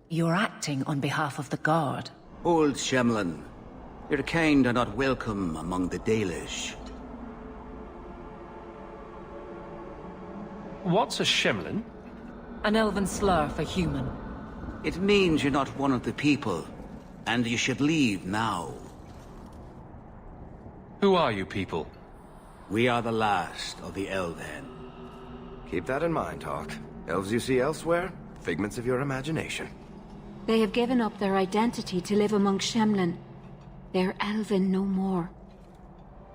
You're acting on behalf of the Guard. Old Shemlin, your kind are not welcome among the Dalish. What's a Shemlin? An elven slur for human. It means you're not one of the people, and you should leave now. Who are you people? We are the last of the Elven. Keep that in mind, Hawk. Elves you see elsewhere, figments of your imagination. They have given up their identity to live among Shemlin. They're Elven no more.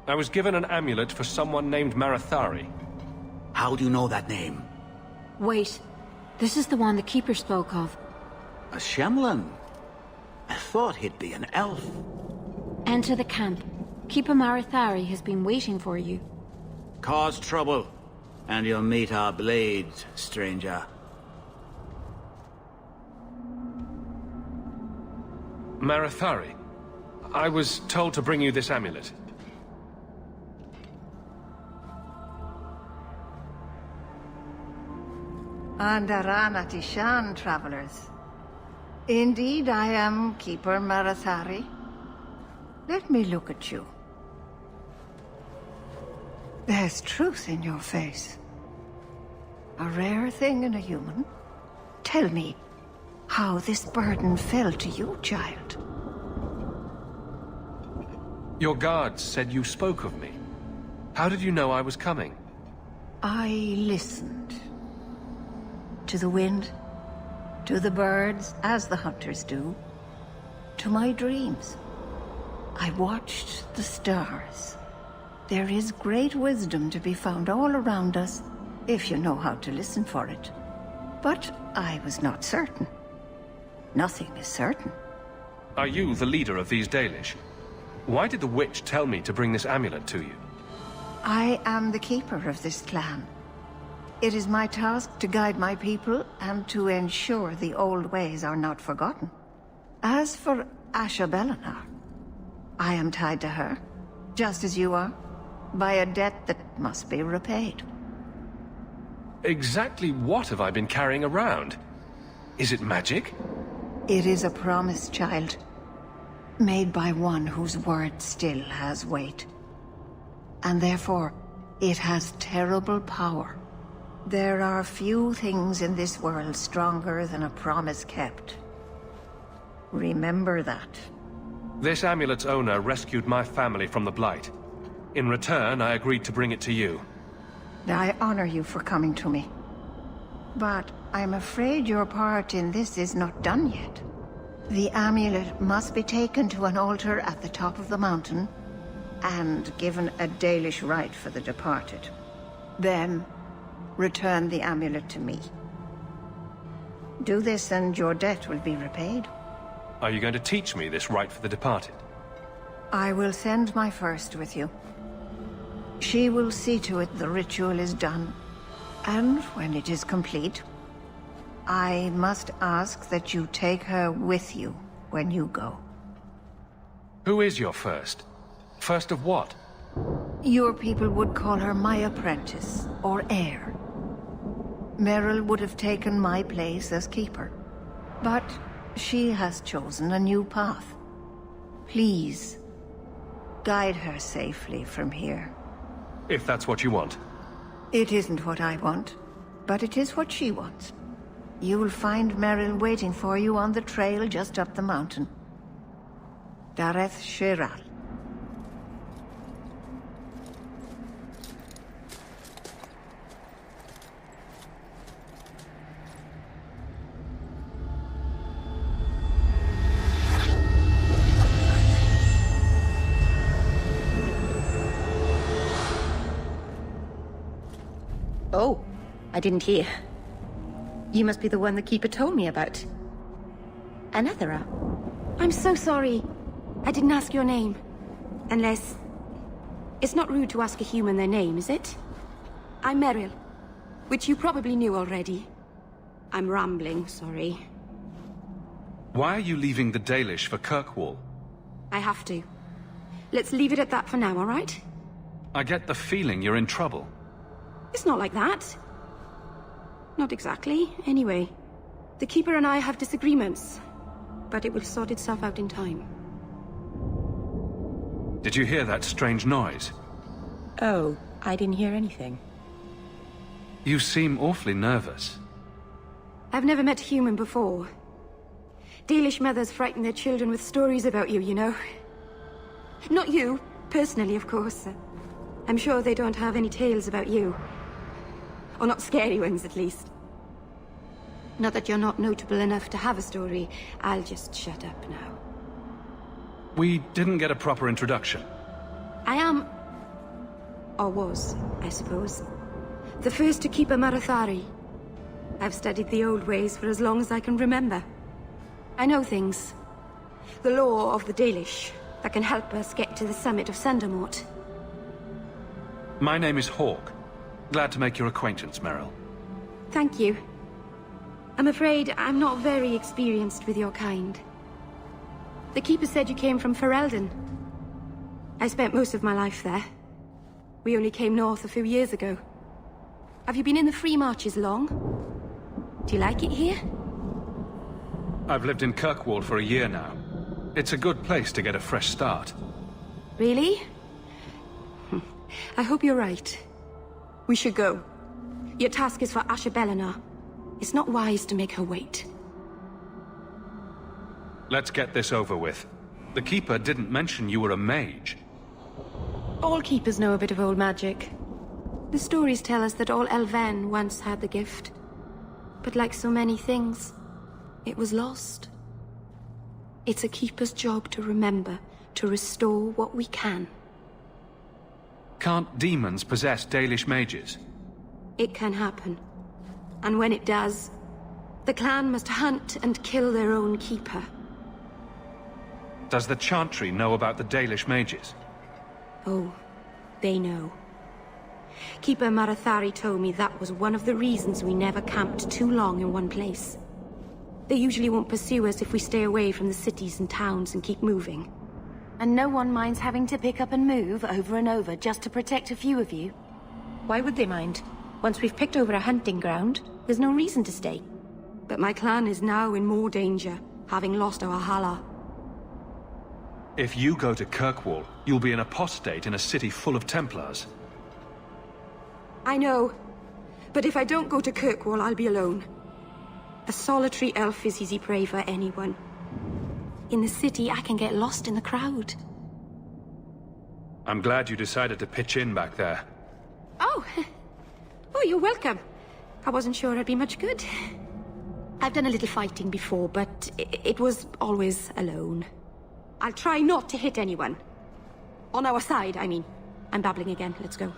I was given an amulet for someone named Marathari. How do you know that name? Wait. This is the one the Keeper spoke of. A Shemlin? I thought he'd be an elf. Enter the camp. Keeper Marathari has been waiting for you. Cause trouble, and you'll meet our blades, stranger. Marathari, I was told to bring you this amulet. Andaran Atishan, travelers. Indeed, I am Keeper Marathari. Let me look at you. There's truth in your face. A rare thing in a human. Tell me how this burden fell to you, child. Your guards said you spoke of me. How did you know I was coming? I listened. To the wind, to the birds, as the hunters do, to my dreams. I watched the stars. There is great wisdom to be found all around us, if you know how to listen for it. But I was not certain. Nothing is certain. Are you the leader of these Dalish? Why did the witch tell me to bring this amulet to you? I am the keeper of this clan. It is my task to guide my people and to ensure the old ways are not forgotten. As for Asha Belenar, I am tied to her, just as you are, by a debt that must be repaid. Exactly what have I been carrying around? Is it magic? It is a promise, child, made by one whose word still has weight. And therefore, it has terrible power. There are few things in this world stronger than a promise kept. Remember that. This amulet's owner rescued my family from the Blight. In return, I agreed to bring it to you. I honor you for coming to me. But I'm afraid your part in this is not done yet. The amulet must be taken to an altar at the top of the mountain and given a Dalish rite for the departed. Then, return the amulet to me. Do this and your debt will be repaid. Are you going to teach me this rite for the departed? I will send my first with you. She will see to it the ritual is done. And when it is complete, I must ask that you take her with you when you go. Who is your first? First of what? Your people would call her my apprentice, or heir. Meryl would have taken my place as keeper. But she has chosen a new path. Please, guide her safely from here. If that's what you want. It isn't what I want, but it is what she wants. You will find Meryl waiting for you on the trail just up the mountain. Dareth Shiral. Oh, I didn't hear. You must be the one the Keeper told me about. Anathara. I'm so sorry. I didn't ask your name. Unless... It's not rude to ask a human their name, is it? I'm Meryl, which you probably knew already. I'm rambling, sorry. Why are you leaving the Dalish for Kirkwall? I have to. Let's leave it at that for now, all right? I get the feeling you're in trouble. It's not like that. Not exactly, anyway. The Keeper and I have disagreements, but it will sort itself out in time. Did you hear that strange noise? Oh, I didn't hear anything. You seem awfully nervous. I've never met a human before. Dalish mothers frighten their children with stories about you, you know. Not you, personally, of course. I'm sure they don't have any tales about you. Or not scary ones, at least. Not that you're not notable enough to have a story. I'll just shut up now. We didn't get a proper introduction. I am... or was, I suppose. The first to keep a Marathari. I've studied the old ways for as long as I can remember. I know things. The law of the Dalish that can help us get to the summit of Sundermort. My name is Hawk. Glad to make your acquaintance, Meryl. Thank you. I'm afraid I'm not very experienced with your kind. The Keeper said you came from Ferelden. I spent most of my life there. We only came north a few years ago. Have you been in the Free Marches long? Do you like it here? I've lived in Kirkwall for a year now. It's a good place to get a fresh start. Really? I hope you're right. We should go. Your task is for Asher Bellinar. It's not wise to make her wait. Let's get this over with. The Keeper didn't mention you were a mage. All Keepers know a bit of old magic. The stories tell us that all Elven once had the gift. But like so many things, it was lost. It's a Keeper's job to remember, to restore what we can. Can't demons possess Dalish mages? It can happen. And when it does, the clan must hunt and kill their own Keeper. Does the Chantry know about the Dalish mages? Oh, they know. Keeper Marathari told me that was one of the reasons we never camped too long in one place. They usually won't pursue us if we stay away from the cities and towns and keep moving. And no one minds having to pick up and move over and over just to protect a few of you. Why would they mind? Once we've picked over a hunting ground, there's no reason to stay. But my clan is now in more danger, having lost our Hala. If you go to Kirkwall, you'll be an apostate in a city full of Templars. I know. But if I don't go to Kirkwall, I'll be alone. A solitary elf is easy prey for anyone. In the city, I can get lost in the crowd. I'm glad you decided to pitch in back there. Oh! Oh, you're welcome. I wasn't sure I'd be much good. I've done a little fighting before, but it was always alone. I'll try not to hit anyone. On our side, I mean. I'm babbling again. Let's go.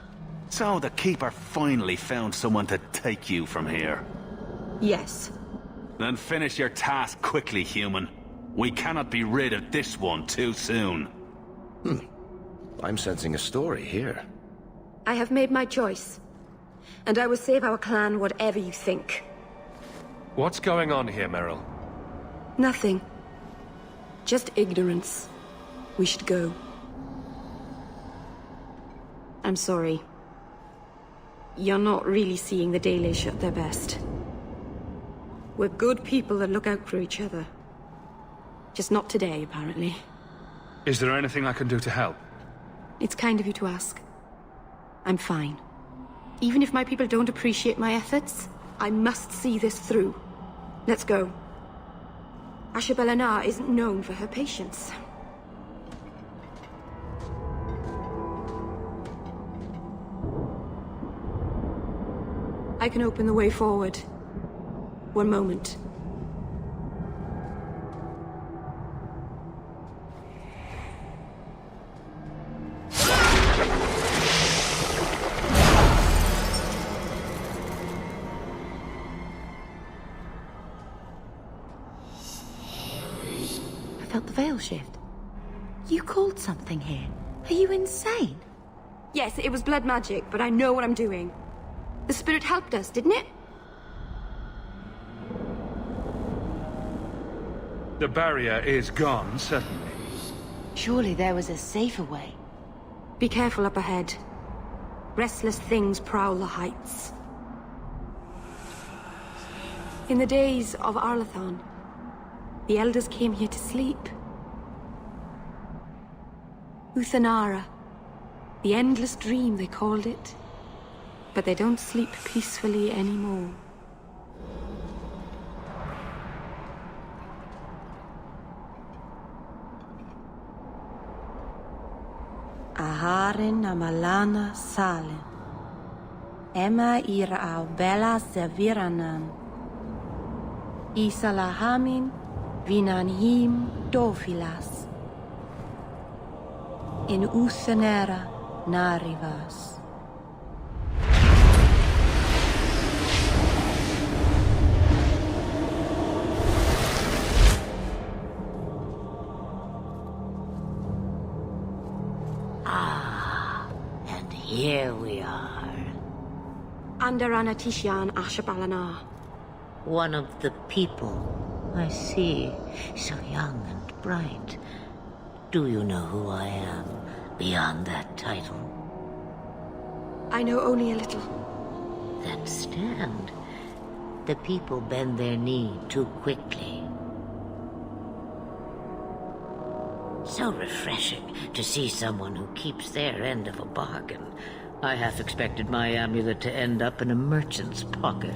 So the Keeper finally found someone to take you from here. Yes. Then finish your task quickly, human. We cannot be rid of this one too soon. I'm sensing a story here. I have made my choice. And I will save our clan whatever you think. What's going on here, Meryl? Nothing. Just ignorance. We should go. I'm sorry. You're not really seeing the Dalish at their best. We're good people that look out for each other. Just not today, apparently. Is there anything I can do to help? It's kind of you to ask. I'm fine. Even if my people don't appreciate my efforts, I must see this through. Let's go. Asha Belenar isn't known for her patience. I can open the way forward. One moment. I felt the veil shift. You called something here. Are you insane? Yes, it was blood magic, but I know what I'm doing. The spirit helped us, didn't it? The barrier is gone, certainly. Surely there was a safer way. Be careful up ahead. Restless things prowl the heights. In the days of Arlathon, the elders came here to sleep. Uthanara. The endless dream, they called it. But they don't sleep peacefully anymore. Aharin amalana salen. Emma ira au bella serviranan. Isalahamin vinanhim dofilas. In Uthanera narivas. Here we are. Andarana Tishan Asha Belenar. One of the people. I see. So young and bright. Do you know who I am, beyond that title? I know only a little. Then stand. The people bend their knee too quickly. So refreshing to see someone who keeps their end of a bargain. I half expected my amulet to end up in a merchant's pocket.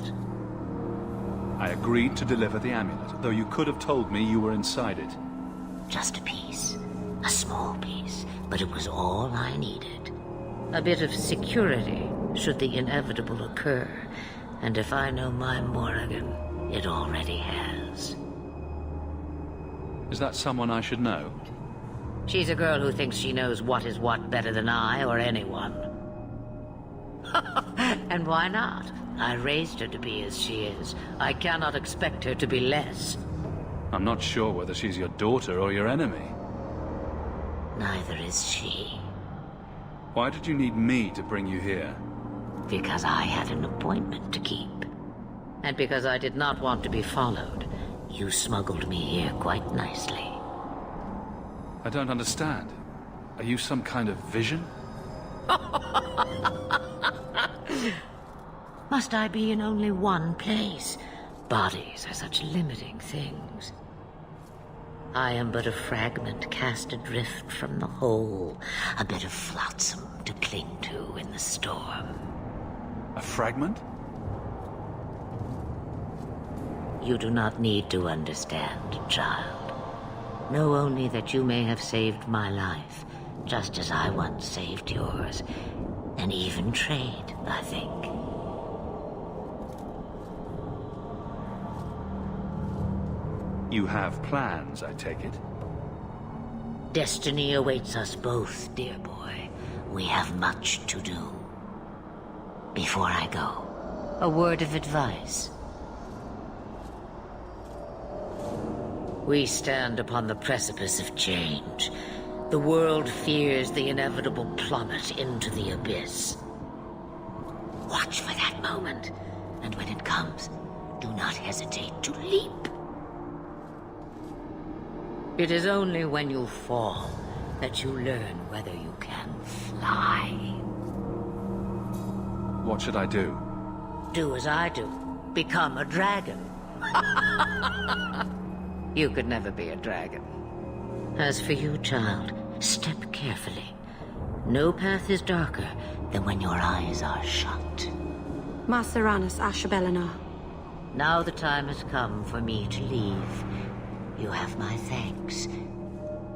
I agreed to deliver the amulet, though you could have told me you were inside it. Just a piece. A small piece, but it was all I needed. A bit of security, should the inevitable occur. And if I know my Morrigan, it already has. Is that someone I should know? She's a girl who thinks she knows what is what better than I or anyone. And why not? I raised her to be as she is. I cannot expect her to be less. I'm not sure whether she's your daughter or your enemy. Neither is she. Why did you need me to bring you here? Because I had an appointment to keep. And because I did not want to be followed, you smuggled me here quite nicely. I don't understand. Are you some kind of vision? Must I be in only one place? Bodies are such limiting things. I am but a fragment cast adrift from the whole, a bit of flotsam to cling to in the storm. A fragment? You do not need to understand, child. Know only that you may have saved my life, just as I once saved yours. And even trade, I think. You have plans, I take it? Destiny awaits us both, dear boy. We have much to do. Before I go, a word of advice. We stand upon the precipice of change. The world fears the inevitable plummet into the abyss. Watch for that moment, and when it comes, do not hesitate to leap. It is only when you fall that you learn whether you can fly. What should I do? Do as I do. Become a dragon. You could never be a dragon. As for you, child, step carefully. No path is darker than when your eyes are shut. Maceranus Ashbelenar. Now the time has come for me to leave. You have my thanks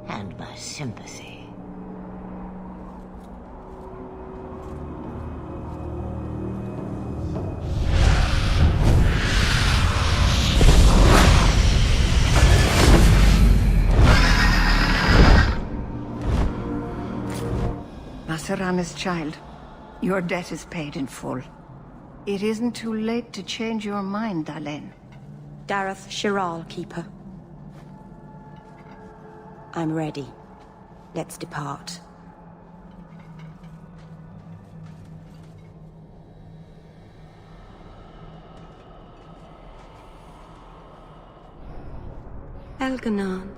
and my sympathy. Maceranus, child, your debt is paid in full. It isn't too late to change your mind, Dalen. Dareth Shiral, Keeper. I'm ready. Let's depart. Elganon.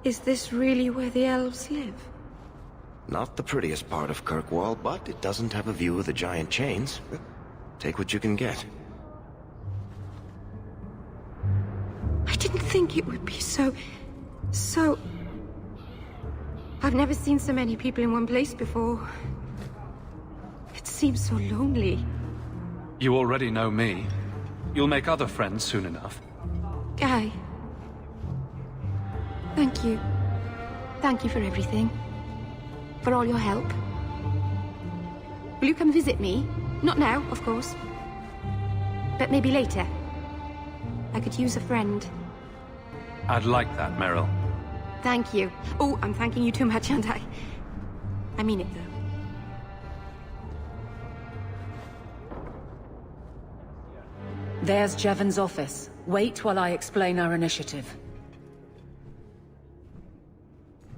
Is this really where the elves live? Not the prettiest part of Kirkwall, but it doesn't have a view of the giant chains. Take what you can get. I didn't think it would be so... I've never seen so many people in one place before. It seems so lonely. You already know me. You'll make other friends soon enough. Guy. Thank you. Thank you for everything. For all your help. Will you come visit me? Not now, of course. But maybe later. I could use a friend. I'd like that, Meryl. Thank you. Oh, I'm thanking you too much, aren't I? I mean it, though. There's Jevon's office. Wait while I explain our initiative.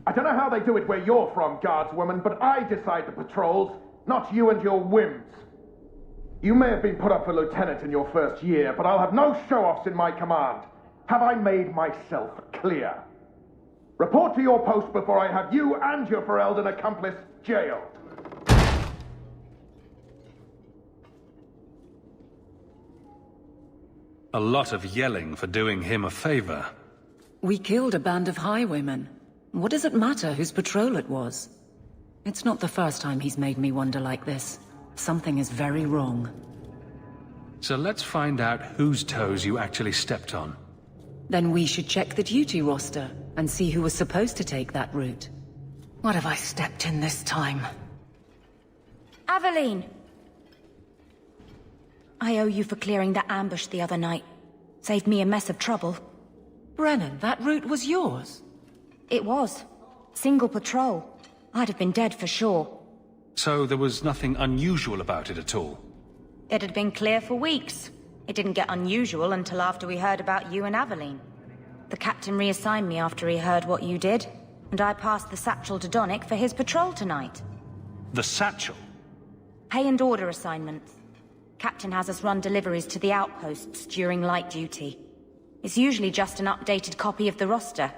I don't know how they do it where you're from, guardswoman, but I decide the patrols, not you and your whims. You may have been put up for lieutenant in your first year, but I'll have no show-offs in my command. Have I made myself clear? Report to your post before I have you and your Ferelden accomplice jailed. A lot of yelling for doing him a favor. We killed a band of highwaymen. What does it matter whose patrol it was? It's not the first time he's made me wonder like this. Something is very wrong. So let's find out whose toes you actually stepped on. Then we should check the duty roster and see who was supposed to take that route. What have I stepped in this time? Aveline! I owe you for clearing that ambush the other night. Saved me a mess of trouble. Brennan, that route was yours? It was. Single patrol. I'd have been dead for sure. So there was nothing unusual about it at all? It had been clear for weeks. It didn't get unusual until after we heard about you and Aveline. The captain reassigned me after he heard what you did, and I passed the satchel to Donnic for his patrol tonight. The satchel? Pay and order assignments. Captain has us run deliveries to the outposts during light duty. It's usually just an updated copy of the roster.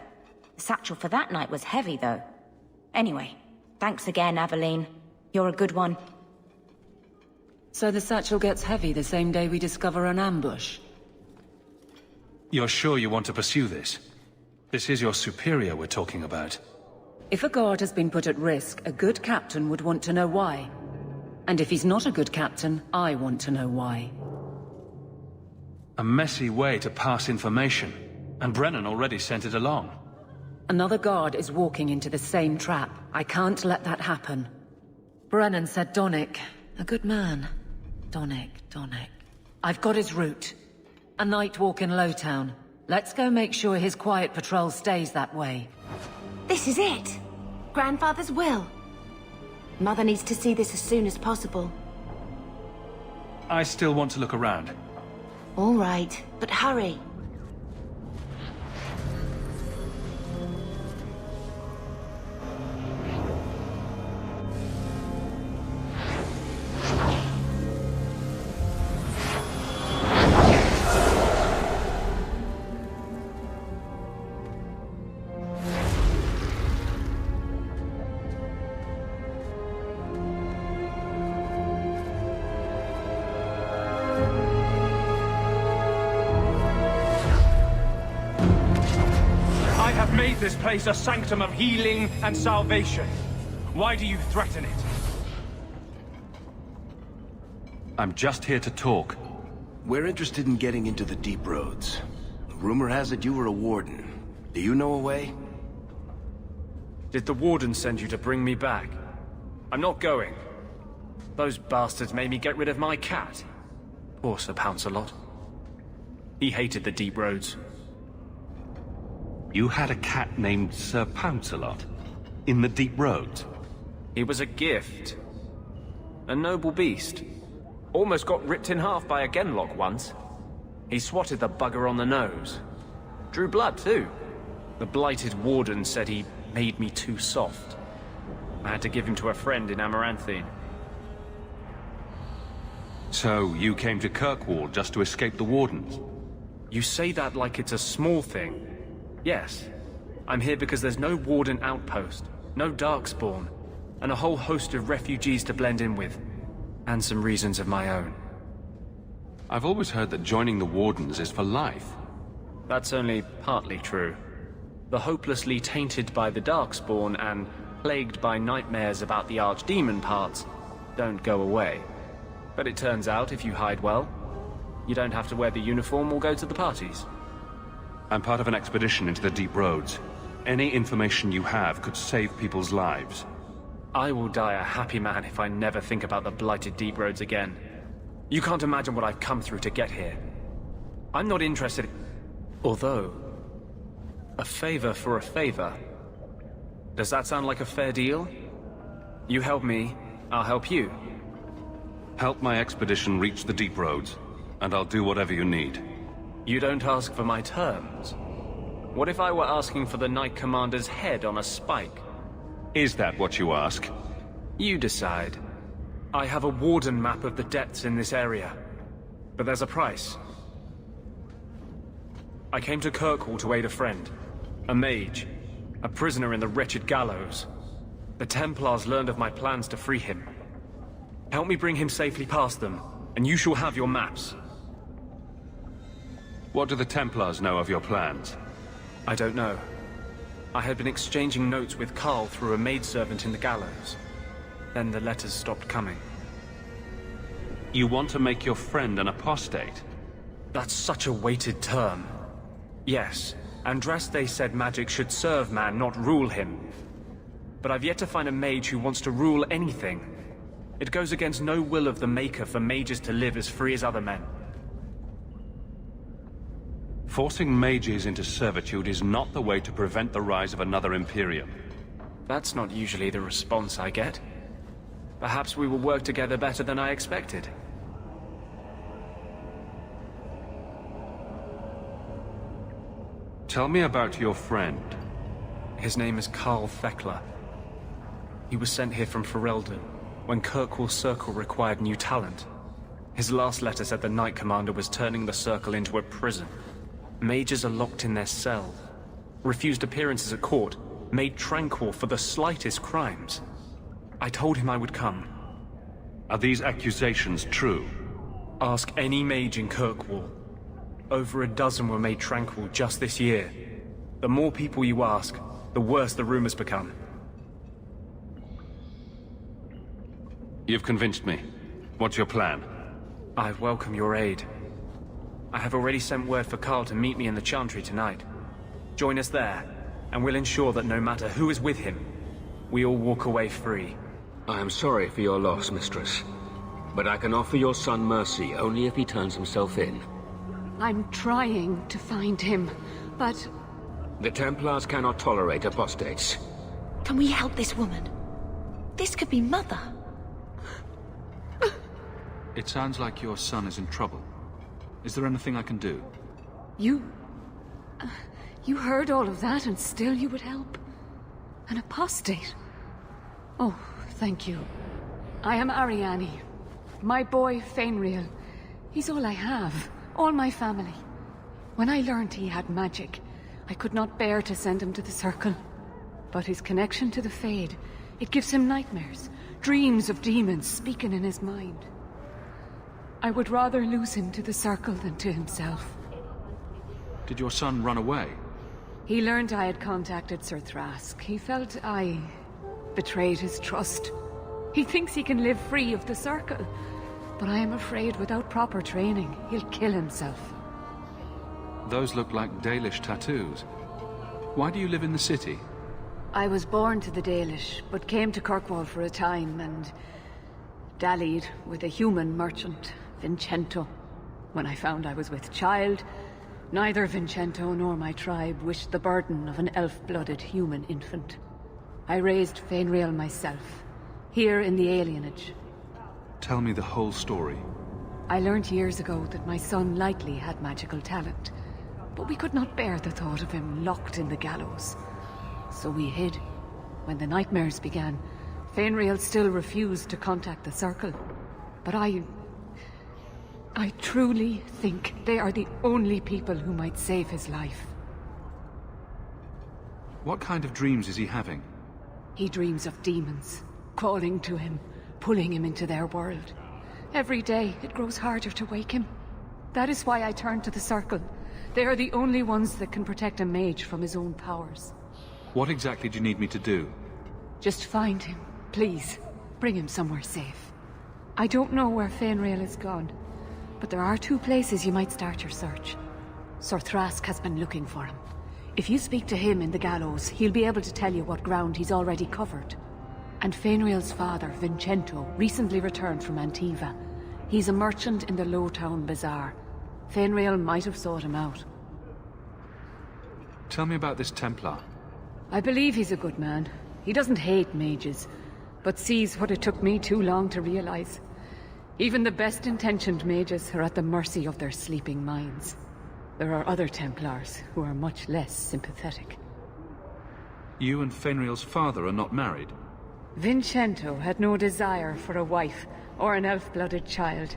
The satchel for that night was heavy, though. Anyway, thanks again, Aveline. You're a good one. So the satchel gets heavy the same day we discover an ambush? You're sure you want to pursue this? This is your superior we're talking about. If a guard has been put at risk, a good captain would want to know why. And if he's not a good captain, I want to know why. A messy way to pass information, and Brennan already sent it along. Another guard is walking into the same trap. I can't let that happen. Brennan said Donnic. A good man. Donnic. I've got his route. A night walk in Lowtown. Let's go make sure his quiet patrol stays that way. This is it! Grandfather's will. Mother needs to see this as soon as possible. I still want to look around. All right, but hurry. Made this place a sanctum of healing and salvation. Why do you threaten it? I'm just here to talk. We're interested in getting into the deep roads. Rumor has it you were a warden. Do you know a way? Did the warden send you to bring me back? I'm not going. Those bastards made me get rid of my cat. Poor Sir Pouncelot. He hated the deep roads. You had a cat named Sir Pouncelot? In the deep roads? He was a gift. A noble beast. Almost got ripped in half by a Genlock once. He swatted the bugger on the nose. Drew blood, too. The blighted warden said he made me too soft. I had to give him to a friend in Amaranthine. So, you came to Kirkwall just to escape the wardens? You say that like it's a small thing. Yes. I'm here because there's no warden outpost, no darkspawn, and a whole host of refugees to blend in with. And some reasons of my own. I've always heard that joining the wardens is for life. That's only partly true. The hopelessly tainted by the darkspawn and plagued by nightmares about the archdemon parts don't go away. But it turns out if you hide well, you don't have to wear the uniform or go to the parties. I'm part of an expedition into the deep roads. Any information you have could save people's lives. I will die a happy man if I never think about the blighted deep roads again. You can't imagine what I've come through to get here. I'm not interested... Although... a favor for a favor. Does that sound like a fair deal? You help me, I'll help you. Help my expedition reach the deep roads, and I'll do whatever you need. You don't ask for my terms. What if I were asking for the Knight Commander's head on a spike? Is that what you ask? You decide. I have a warden map of the depths in this area. But there's a price. I came to Kirkwall to aid a friend. A mage. A prisoner in the wretched gallows. The Templars learned of my plans to free him. Help me bring him safely past them, and you shall have your maps. What do the Templars know of your plans? I don't know. I had been exchanging notes with Carl through a maidservant in the gallows. Then the letters stopped coming. You want to make your friend an apostate? That's such a weighted term. Yes, Andraste said magic should serve man, not rule him. But I've yet to find a mage who wants to rule anything. It goes against no will of the Maker for mages to live as free as other men. Forcing mages into servitude is not the way to prevent the rise of another Imperium. That's not usually the response I get. Perhaps we will work together better than I expected. Tell me about your friend. His name is Carl Thekla. He was sent here from Ferelden, when Kirkwall Circle required new talent. His last letter said the Knight Commander was turning the Circle into a prison. Mages are locked in their cells, refused appearances at court, made tranquil for the slightest crimes. I told him I would come. Are these accusations true? Ask any mage in Kirkwall. Over a dozen were made tranquil just this year. The more people you ask, the worse the rumors become. You've convinced me. What's your plan? I welcome your aid. I have already sent word for Carl to meet me in the Chantry tonight. Join us there, and we'll ensure that no matter who is with him, we all walk away free. I am sorry for your loss, Mistress. But I can offer your son mercy only if he turns himself in. I'm trying to find him, but... The Templars cannot tolerate apostates. Can we help this woman? This could be Mother. It sounds like your son is in trouble. Is there anything I can do? You heard all of that and still you would help? An apostate? Oh, thank you. I am Ariane. My boy, Fainriel. He's all I have. All my family. When I learned he had magic, I could not bear to send him to the Circle. But his connection to the Fade, it gives him nightmares. Dreams of demons speaking in his mind. I would rather lose him to the Circle than to himself. Did your son run away? He learned I had contacted Sir Thrask. He felt I betrayed his trust. He thinks he can live free of the Circle. But I am afraid without proper training, he'll kill himself. Those look like Dalish tattoos. Why do you live in the city? I was born to the Dalish, but came to Kirkwall for a time and dallied with a human merchant, Vincento. When I found I was with child, neither Vincento nor my tribe wished the burden of an elf-blooded human infant. I raised Fainriel myself, here in the alienage. Tell me the whole story. I learned years ago that my son likely had magical talent, but we could not bear the thought of him locked in the gallows. So we hid. When the nightmares began, Fainriel still refused to contact the Circle. But I truly think they are the only people who might save his life. What kind of dreams is he having? He dreams of demons, calling to him, pulling him into their world. Every day, it grows harder to wake him. That is why I turned to the Circle. They are the only ones that can protect a mage from his own powers. What exactly do you need me to do? Just find him, please. Bring him somewhere safe. I don't know where Fainriel is gone, but there are 2 places you might start your search. Sir Thrask has been looking for him. If you speak to him in the gallows, he'll be able to tell you what ground he's already covered. And Fainriel's father, Vincento, recently returned from Antiva. He's a merchant in the Lowtown Bazaar. Fainriel might have sought him out. Tell me about this Templar. I believe he's a good man. He doesn't hate mages, but sees what it took me too long to realize. Even the best-intentioned mages are at the mercy of their sleeping minds. There are other Templars who are much less sympathetic. You and Fainriel's father are not married? Vincento had no desire for a wife or an elf-blooded child.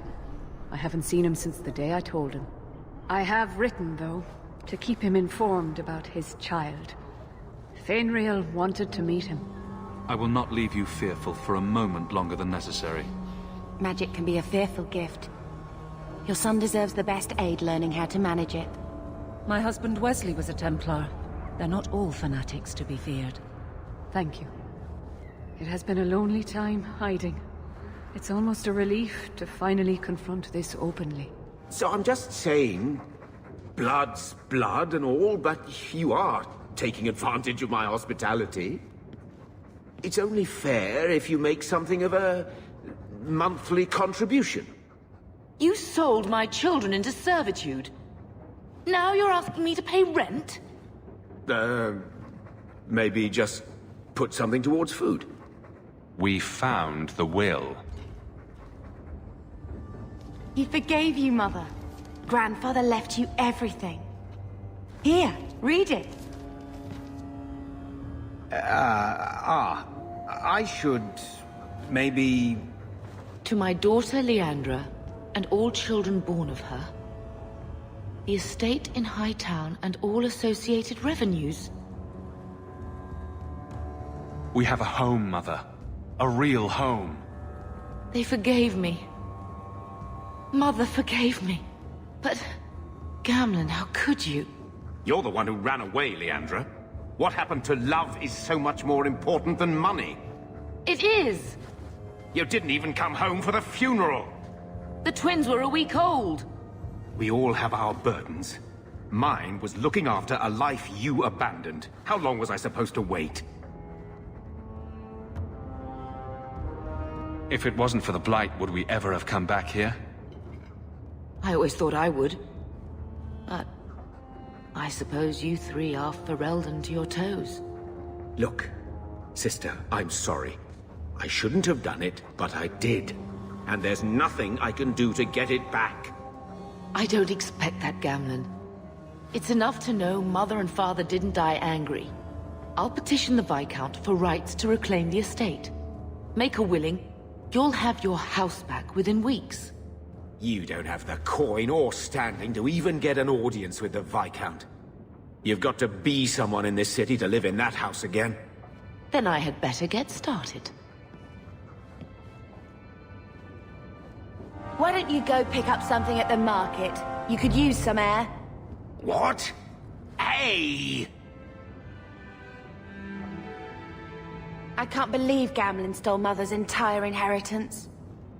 I haven't seen him since the day I told him. I have written, though, to keep him informed about his child. Fainriel wanted to meet him. I will not leave you fearful for a moment longer than necessary. Magic can be a fearful gift. Your son deserves the best aid learning how to manage it. My husband Wesley was a Templar. They're not all fanatics to be feared. Thank you. It has been a lonely time hiding. It's almost a relief to finally confront this openly. So I'm just saying, blood's blood and all, but you are taking advantage of my hospitality. It's only fair if you make something of a monthly contribution. You sold my children into servitude. Now you're asking me to pay rent? Maybe just put something towards food. We found the will. He forgave you, Mother. Grandfather left you everything. Here, read it. I should maybe... To my daughter Leandra, and all children born of her, the estate in Hightown and all associated revenues. We have a home, Mother. A real home. They forgave me. Mother forgave me. But, Gamlen, how could you? You're the one who ran away, Leandra. What happened to love is so much more important than money. It is! You didn't even come home for the funeral. The twins were a week old. We all have our burdens. Mine was looking after a life you abandoned. How long was I supposed to wait? If it wasn't for the Blight, would we ever have come back here? I always thought I would. But I suppose you 3 are Ferelden to your toes. Look, sister, I'm sorry. I shouldn't have done it, but I did. And there's nothing I can do to get it back. I don't expect that, Gamlen. It's enough to know Mother and Father didn't die angry. I'll petition the Viscount for rights to reclaim the estate. Make her willing, you'll have your house back within weeks. You don't have the coin or standing to even get an audience with the Viscount. You've got to be someone in this city to live in that house again. Then I had better get started. Why don't you go pick up something at the market? You could use some air. What? Hey! I can't believe Gamlen stole Mother's entire inheritance.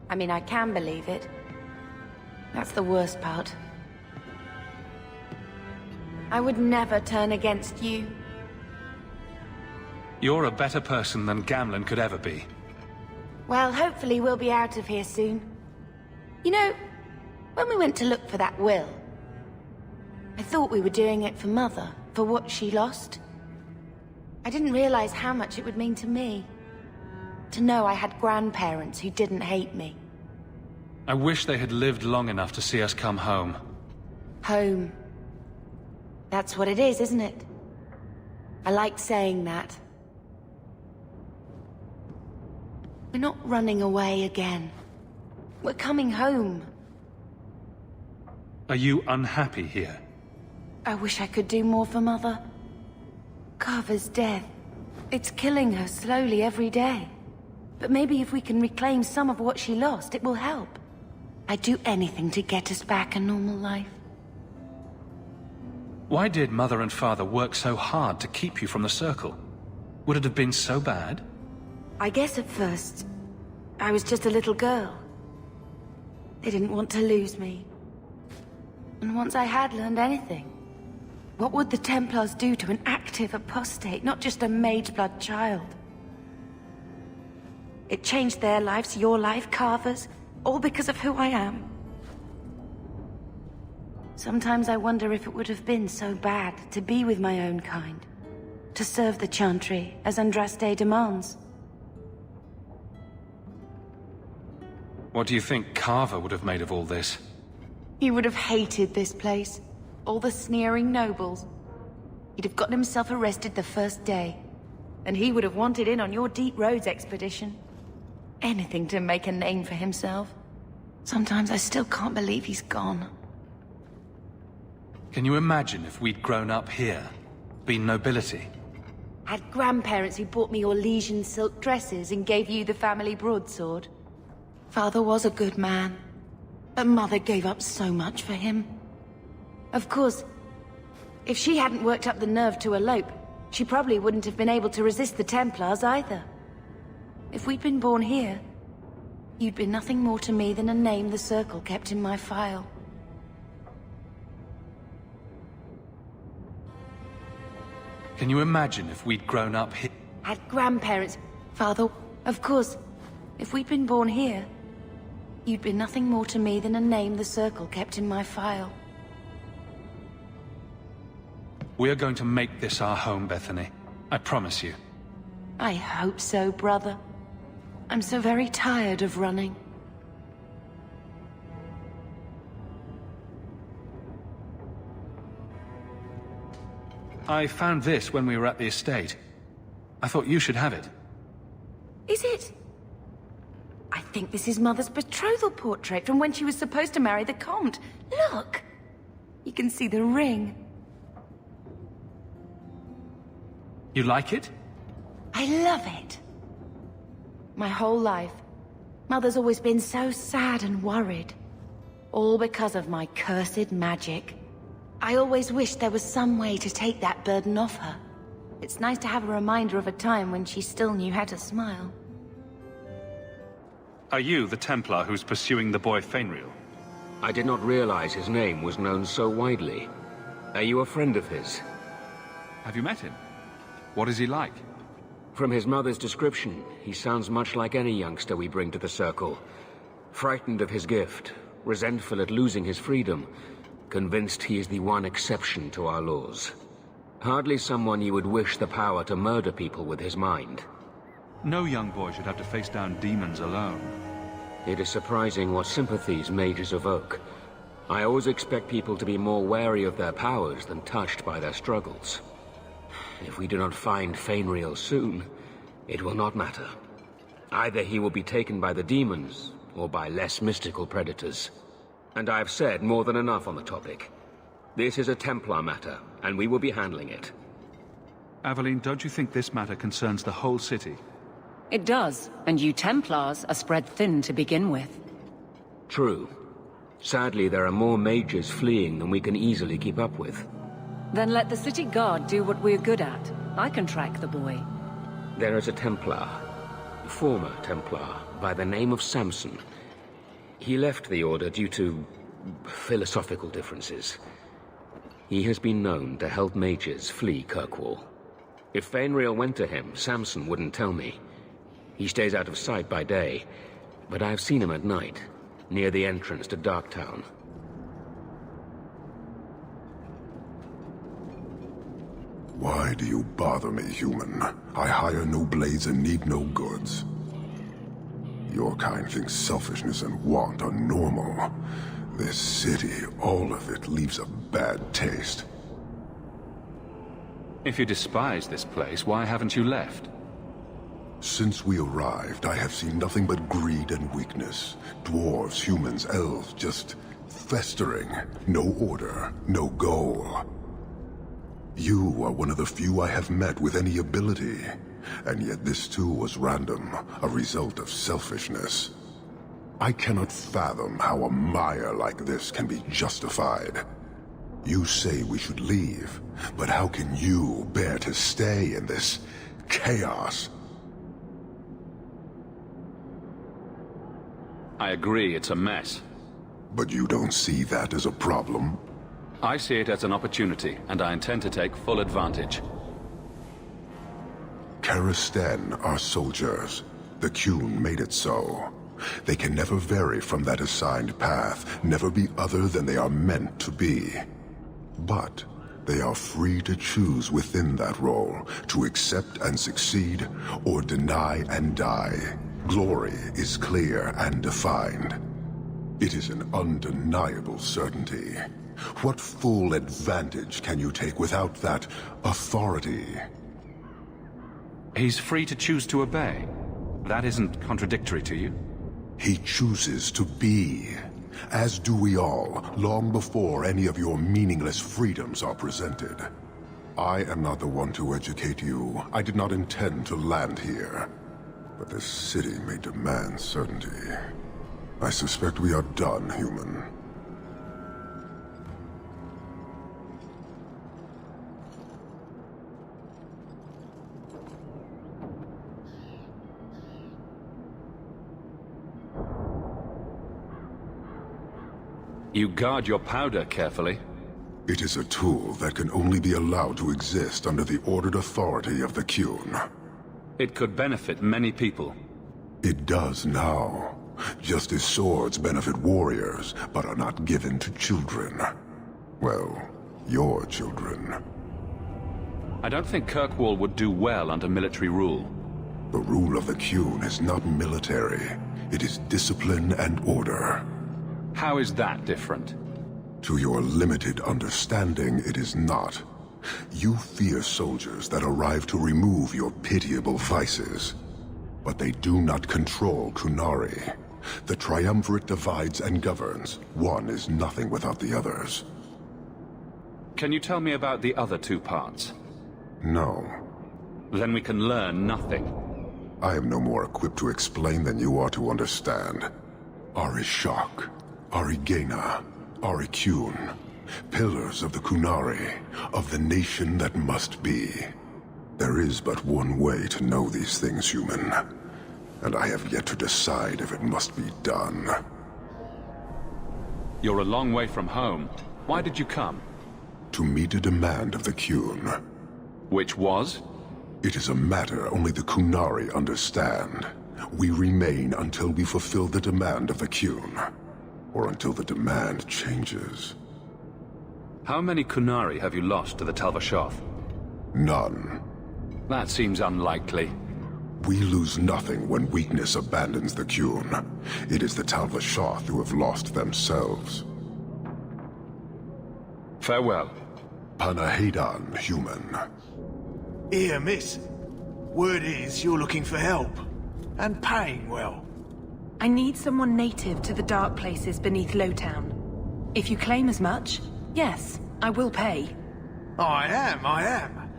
I mean, I can believe it. That's the worst part. I would never turn against you. You're a better person than Gamlen could ever be. Well, hopefully we'll be out of here soon. You know, when we went to look for that will, I thought we were doing it for Mother, for what she lost. I didn't realize how much it would mean to me. To know I had grandparents who didn't hate me. I wish they had lived long enough to see us come home. Home. That's what it is, isn't it? I like saying that. We're not running away again. We're coming home. Are you unhappy here? I wish I could do more for Mother. Carver's death. It's killing her slowly every day. But maybe if we can reclaim some of what she lost, it will help. I'd do anything to get us back a normal life. Why did Mother and Father work so hard to keep you from the Circle? Would it have been so bad? I guess at first, I was just a little girl. They didn't want to lose me. And once I had learned anything, what would the Templars do to an active apostate, not just a mageblood child? It changed their lives, your life, Carver's, all because of who I am. Sometimes I wonder if it would have been so bad to be with my own kind, to serve the Chantry as Andraste demands. What do you think Carver would have made of all this? He would have hated this place. All the sneering nobles. He'd have gotten himself arrested the first day. And he would have wanted in on your Deep Roads expedition. Anything to make a name for himself. Sometimes I still can't believe he's gone. Can you imagine if we'd grown up here? Been nobility? Had grandparents who bought me Orlesian silk dresses and gave you the family broadsword. Father was a good man. But Mother gave up so much for him. Of course, if she hadn't worked up the nerve to elope, she probably wouldn't have been able to resist the Templars either. If we'd been born here, you'd been nothing more to me than a name the Circle kept in my file. Can you imagine if we'd grown up here? Had grandparents, Father, of course, if we'd been born here, you'd been nothing more to me than a name the Circle kept in my file. We're going to make this our home, Bethany. I promise you. I hope so, brother. I'm so very tired of running. I found this when we were at the estate. I thought you should have it. Is it? I think this is Mother's betrothal portrait from when she was supposed to marry the Comte. Look! You can see the ring. You like it? I love it. My whole life, Mother's always been so sad and worried. All because of my cursed magic. I always wished there was some way to take that burden off her. It's nice to have a reminder of a time when she still knew how to smile. Are you the Templar who's pursuing the boy Fenrir? I did not realize his name was known so widely. Are you a friend of his? Have you met him? What is he like? From his mother's description, he sounds much like any youngster we bring to the Circle. Frightened of his gift, resentful at losing his freedom, convinced he is the one exception to our laws. Hardly someone you would wish the power to murder people with his mind. No young boy should have to face down demons alone. It is surprising what sympathies mages evoke. I always expect people to be more wary of their powers than touched by their struggles. If we do not find Fainriel soon, it will not matter. Either he will be taken by the demons, or by less mystical predators. And I have said more than enough on the topic. This is a Templar matter, and we will be handling it. Aveline, don't you think this matter concerns the whole city? It does, and you Templars are spread thin to begin with. True. Sadly, there are more mages fleeing than we can easily keep up with. Then let the city guard do what we're good at. I can track the boy. There is a Templar, former Templar, by the name of Samson. He left the Order due to philosophical differences. He has been known to help mages flee Kirkwall. If Fainriel went to him, Samson wouldn't tell me. He stays out of sight by day, but I've seen him at night, near the entrance to Darktown. Why do you bother me, human? I hire no blades and need no goods. Your kind thinks selfishness and want are normal. This city, all of it, leaves a bad taste. If you despise this place, why haven't you left? Since we arrived, I have seen nothing but greed and weakness. Dwarves, humans, elves, just festering. No order, no goal. You are one of the few I have met with any ability. And yet this too was random, a result of selfishness. I cannot fathom how a mire like this can be justified. You say we should leave, but how can you bear to stay in this chaos? I agree, it's a mess. But you don't see that as a problem? I see it as an opportunity, and I intend to take full advantage. Karisten are soldiers. The Qun made it so. They can never vary from that assigned path, never be other than they are meant to be. But they are free to choose within that role, to accept and succeed, or deny and die. Glory is clear and defined. It is an undeniable certainty. What full advantage can you take without that authority? He's free to choose to obey. That isn't contradictory to you? He chooses to be, as do we all, long before any of your meaningless freedoms are presented. I am not the one to educate you. I did not intend to land here. But this city may demand certainty. I suspect we are done, human. You guard your powder carefully. It is a tool that can only be allowed to exist under the ordered authority of the Qun. It could benefit many people. It does now. Just as swords benefit warriors, but are not given to children. Well, your children. I don't think Kirkwall would do well under military rule. The rule of the Qun is not military. It is discipline and order. How is that different? To your limited understanding, it is not. You fear soldiers that arrive to remove your pitiable vices. But they do not control Qunari. The Triumvirate divides and governs. One is nothing without the others. Can you tell me about the other two parts? No. Then we can learn nothing. I am no more equipped to explain than you are to understand. Arishok, Arigena, Ariqun, pillars of the Qunari, of the nation that must be. There is but one way to know these things, human, and I have yet to decide if it must be done. You're a long way from home. Why did you come? To meet a demand of the Qun. Which was? It is a matter only the Qunari understand. We remain until we fulfill the demand of the Qun. Or until the demand changes. How many Qunari have you lost to the Talvashoth? None. That seems unlikely. We lose nothing when weakness abandons the Qun. It is the Talvashoth who have lost themselves. Farewell. Panahedan, human. Here, miss. Word is you're looking for help. And paying well. I need someone native to the dark places beneath Lowtown. If you claim as much, yes, I will pay. I am.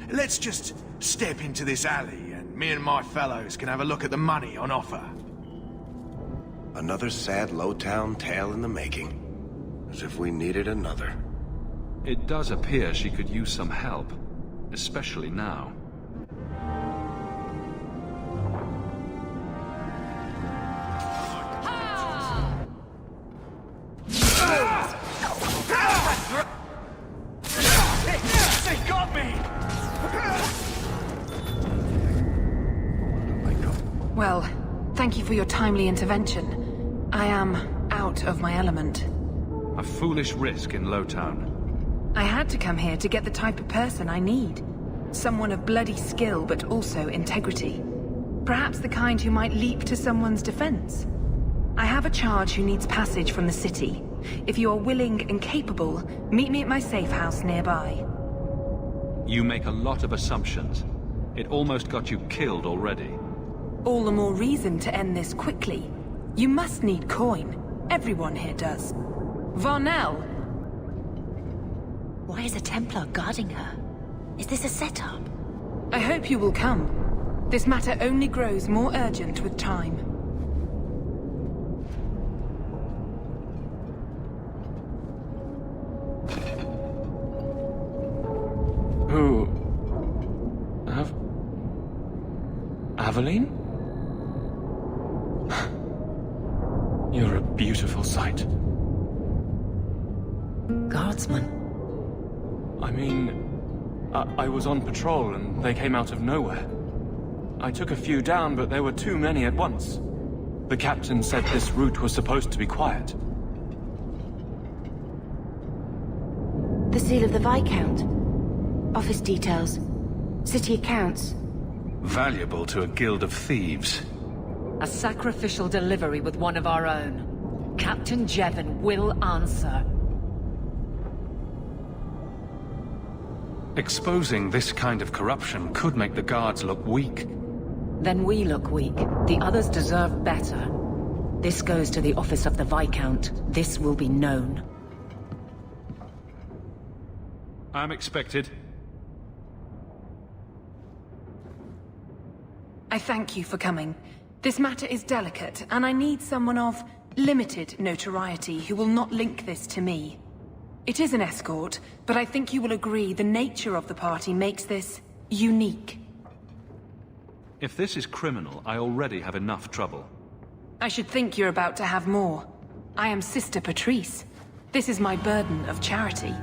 Let's just step into this alley and me and my fellows can have a look at the money on offer. Another sad Lowtown tale in the making. As if we needed another. It does appear she could use some help, especially now. They got me! Well, thank you for your timely intervention. I am out of my element. A foolish risk in Lowtown. I had to come here to get the type of person I need. Someone of bloody skill, but also integrity. Perhaps the kind who might leap to someone's defense. I have a charge who needs passage from the city. If you are willing and capable, meet me at my safe house nearby. You make a lot of assumptions. It almost got you killed already. All the more reason to end this quickly. You must need coin. Everyone here does. Varnell! Why is a Templar guarding her? Is this a setup? I hope you will come. This matter only grows more urgent with time. Who? Aveline? You're a beautiful sight. Guardsman. I mean, I was on patrol and they came out of nowhere. I took a few down, but there were too many at once. The captain said this route was supposed to be quiet. The seal of the Viscount. Office details. City accounts. Valuable to a guild of thieves. A sacrificial delivery with one of our own. Captain Jevon will answer. Exposing this kind of corruption could make the guards look weak. Then we look weak. The others deserve better. This goes to the office of the Viscount. This will be known. I'm expected. I thank you for coming. This matter is delicate, and I need someone of limited notoriety who will not link this to me. It is an escort, but I think you will agree the nature of the party makes this unique. If this is criminal, I already have enough trouble. I should think you're about to have more. I am Sister Patrice. This is my burden of charity.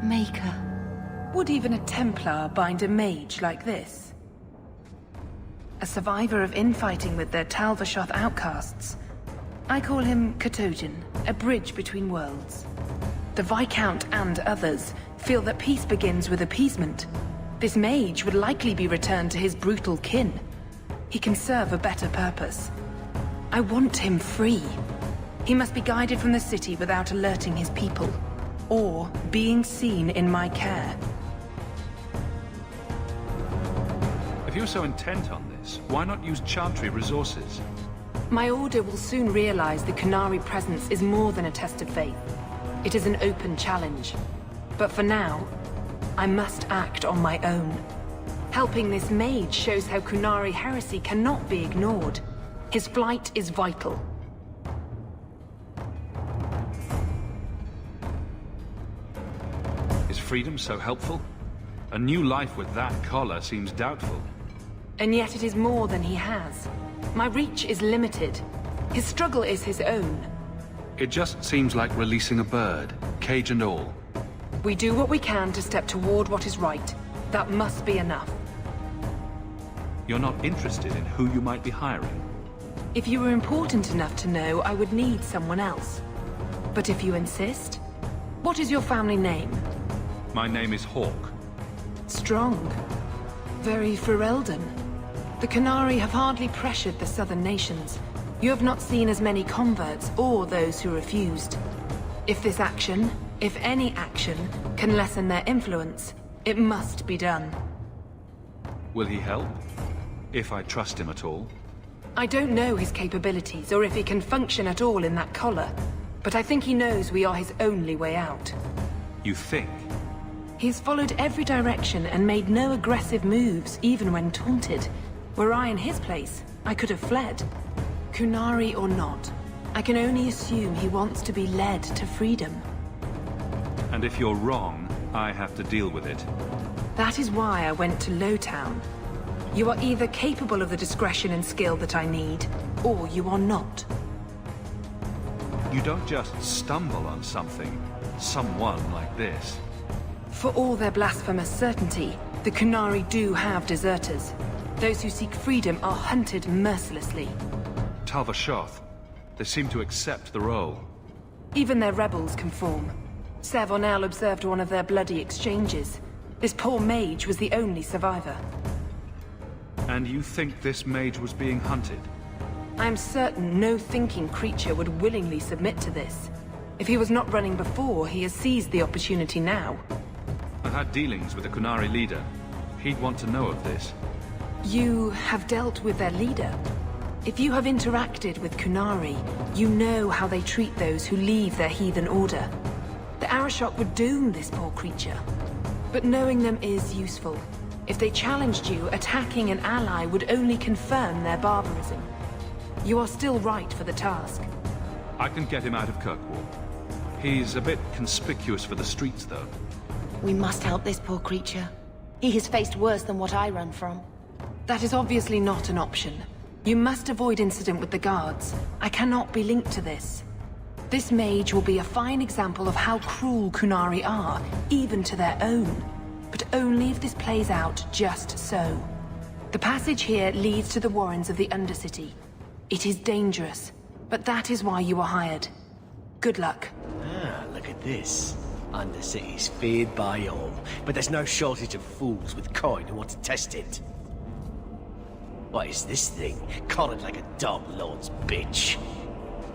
Maker. Would even a Templar bind a mage like this? A survivor of infighting with their Talvashoth outcasts. I call him Katojan, a bridge between worlds. The Viscount and others feel that peace begins with appeasement. This mage would likely be returned to his brutal kin. He can serve a better purpose. I want him free. He must be guided from the city without alerting his people, or being seen in my care. If you're so intent on this, why not use Chantry resources? My order will soon realize the Qunari presence is more than a test of faith. It is an open challenge. But for now, I must act on my own. Helping this mage shows how Qunari heresy cannot be ignored. His flight is vital. Is freedom so helpful? A new life with that collar seems doubtful. And yet it is more than he has. My reach is limited. His struggle is his own. It just seems like releasing a bird, cage and all. We do what we can to step toward what is right. That must be enough. You're not interested in who you might be hiring? If you were important enough to know, I would need someone else. But if you insist... What is your family name? My name is Hawk. Strong. Very Ferelden. The Qunari have hardly pressured the southern nations. You have not seen as many converts or those who refused. If this action, If any action can lessen their influence, it must be done. Will he help? If I trust him at all? I don't know his capabilities, or if he can function at all in that collar, but I think he knows we are his only way out. You think? He's followed every direction and made no aggressive moves, even when taunted. Were I in his place, I could have fled. Kunari or not, I can only assume he wants to be led to freedom. And if you're wrong, I have to deal with it. That is why I went to Lowtown. You are either capable of the discretion and skill that I need, or you are not. You don't just stumble on someone like this. For all their blasphemous certainty, the Kunari do have deserters. Those who seek freedom are hunted mercilessly. Talvashoth, they seem to accept the role. Even their rebels conform. Savonel observed one of their bloody exchanges. This poor mage was the only survivor. And you think this mage was being hunted? I am certain no thinking creature would willingly submit to this. If he was not running before, he has seized the opportunity now. I've had dealings with the Kunari leader. He'd want to know of this. You have dealt with their leader? If you have interacted with Kunari, you know how they treat those who leave their heathen order. The Arashok would doom this poor creature. But knowing them is useful. If they challenged you, attacking an ally would only confirm their barbarism. You are still right for the task. I can get him out of Kirkwall. He's a bit conspicuous for the streets, though. We must help this poor creature. He has faced worse than what I run from. That is obviously not an option. You must avoid incident with the guards. I cannot be linked to this. This mage will be a fine example of how cruel Kunari are, even to their own. But only if this plays out just so. The passage here leads to the warrens of the Undercity. It is dangerous, but that is why you were hired. Good luck. Ah, look at this. Undercity's feared by all, but there's no shortage of fools with coin who want to test it. What is this thing? Collared like a dog lord's bitch.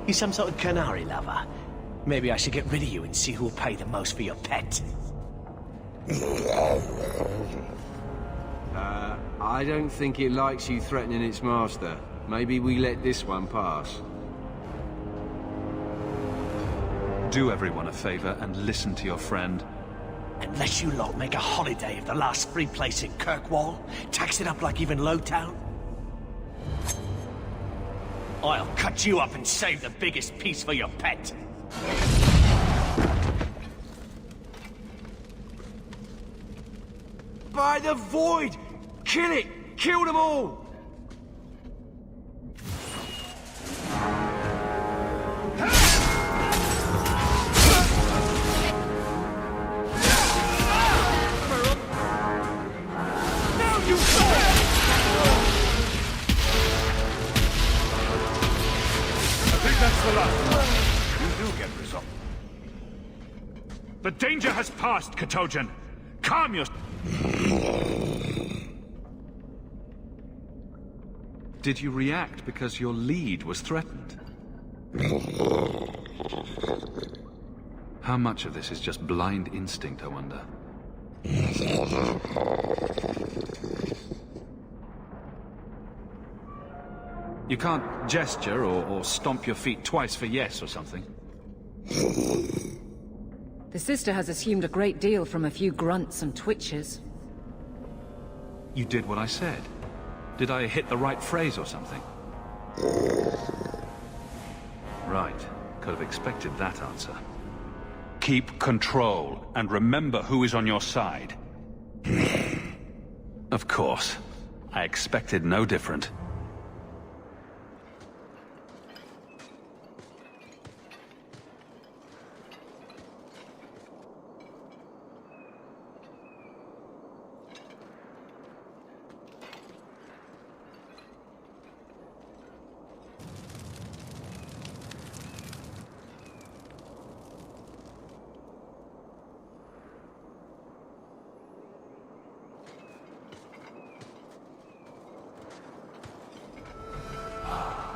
You some sort of Kunari lover? Maybe I should get rid of you and see who will pay the most for your pet. I don't think it likes you threatening its master. Maybe we let this one pass. Do everyone a favor and listen to your friend. Unless you lot make a holiday of the last free place in Kirkwall, tax it up like even Lowtown, I'll cut you up and save the biggest piece for your pet. By the void! Kill it! Kill them all! That's the last one. You do get resolved. The danger has passed, Katojan. Calm your... Did you react because your lead was threatened? How much of this is just blind instinct, I wonder? You can't gesture or stomp your feet twice for yes or something. The sister has assumed a great deal from a few grunts and twitches. You did what I said. Did I hit the right phrase or something? Right. Could have expected that answer. Keep control, and remember who is on your side. Of course. I expected no different.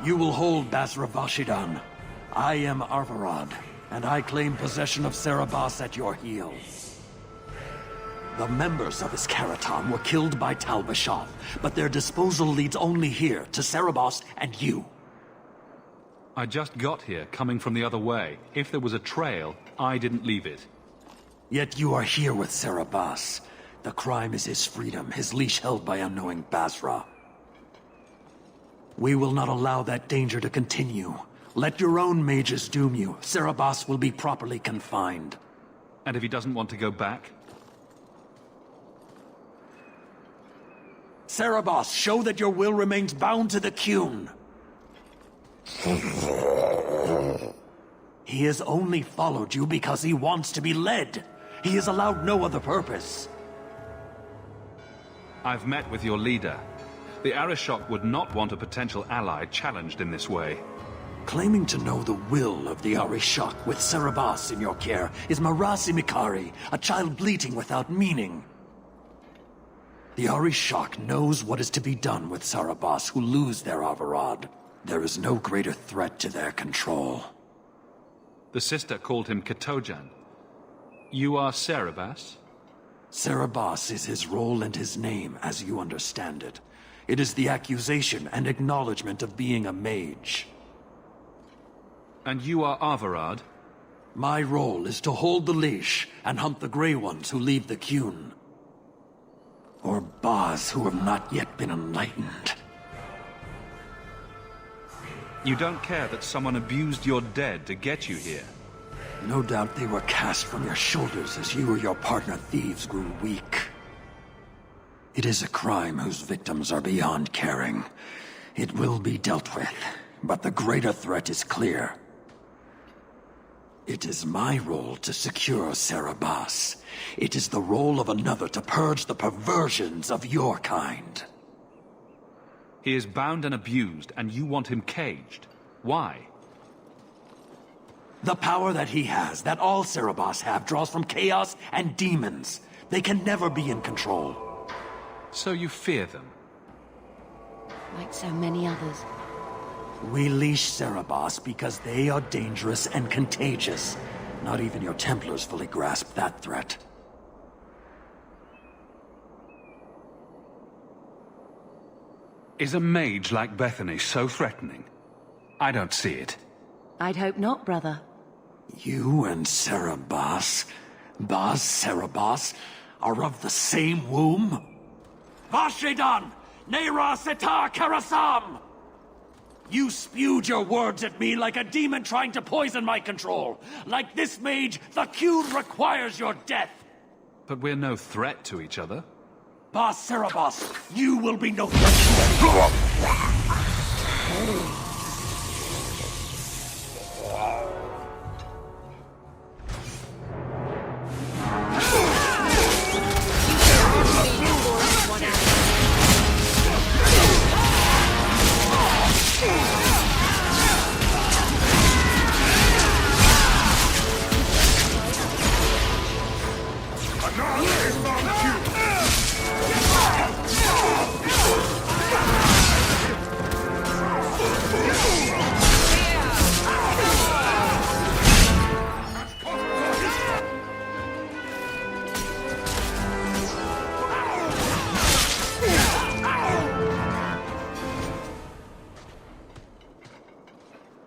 You will hold Basra Vashidan. I am Arvarad. and I claim possession of Cerebos at your heel. The members of Iskaraton were killed by Tal Bashar, but their disposal leads only here, to Cerebos and you. I just got here, coming from the other way. If there was a trail, I didn't leave it. Yet you are here with Cerebos. The crime is his freedom, his leash held by unknowing Basra. We will not allow that danger to continue. Let your own mages doom you. Cerebos will be properly confined. And if he doesn't want to go back? Cerebos, show that your will remains bound to the Qun. He has only followed you because he wants to be led. He has allowed no other purpose. I've met with your leader. The Arishok would not want a potential ally challenged in this way. Claiming to know the will of the Arishok with Cerebos in your care is Marasi Mikari, a child bleating without meaning. The Arishok knows what is to be done with Cerebos who lose their Avarad. There is no greater threat to their control. The sister called him Katojan. You are Cerebos? Cerebos is his role and his name, as you understand it. It is the accusation and acknowledgement of being a mage. And you are Avarad? My role is to hold the leash and hunt the Grey Ones who leave the Qun. Or Baz who have not yet been enlightened. You don't care that someone abused your dead to get you here? No doubt they were cast from your shoulders as you or your partner thieves grew weak. It is a crime whose victims are beyond caring. It will be dealt with, but the greater threat is clear. It is my role to secure Cerebos. It is the role of another to purge the perversions of your kind. He is bound and abused, and you want him caged. Why? The power that he has, that all Cerebos have, draws from chaos and demons. They can never be in control. So you fear them? Like so many others. We leash Cerebos because they are dangerous and contagious. Not even your Templars fully grasp that threat. Is a mage like Bethany so threatening? I don't see it. I'd hope not, brother. You and Cerebos, Baz Cerebos, are of the same womb? Vashidan! Neira Setar Karasam! You spewed your words at me like a demon trying to poison my control. Like this mage, the Qun requires your death. But we're no threat to each other. Baz Cerebos, you will be no threat to anyone.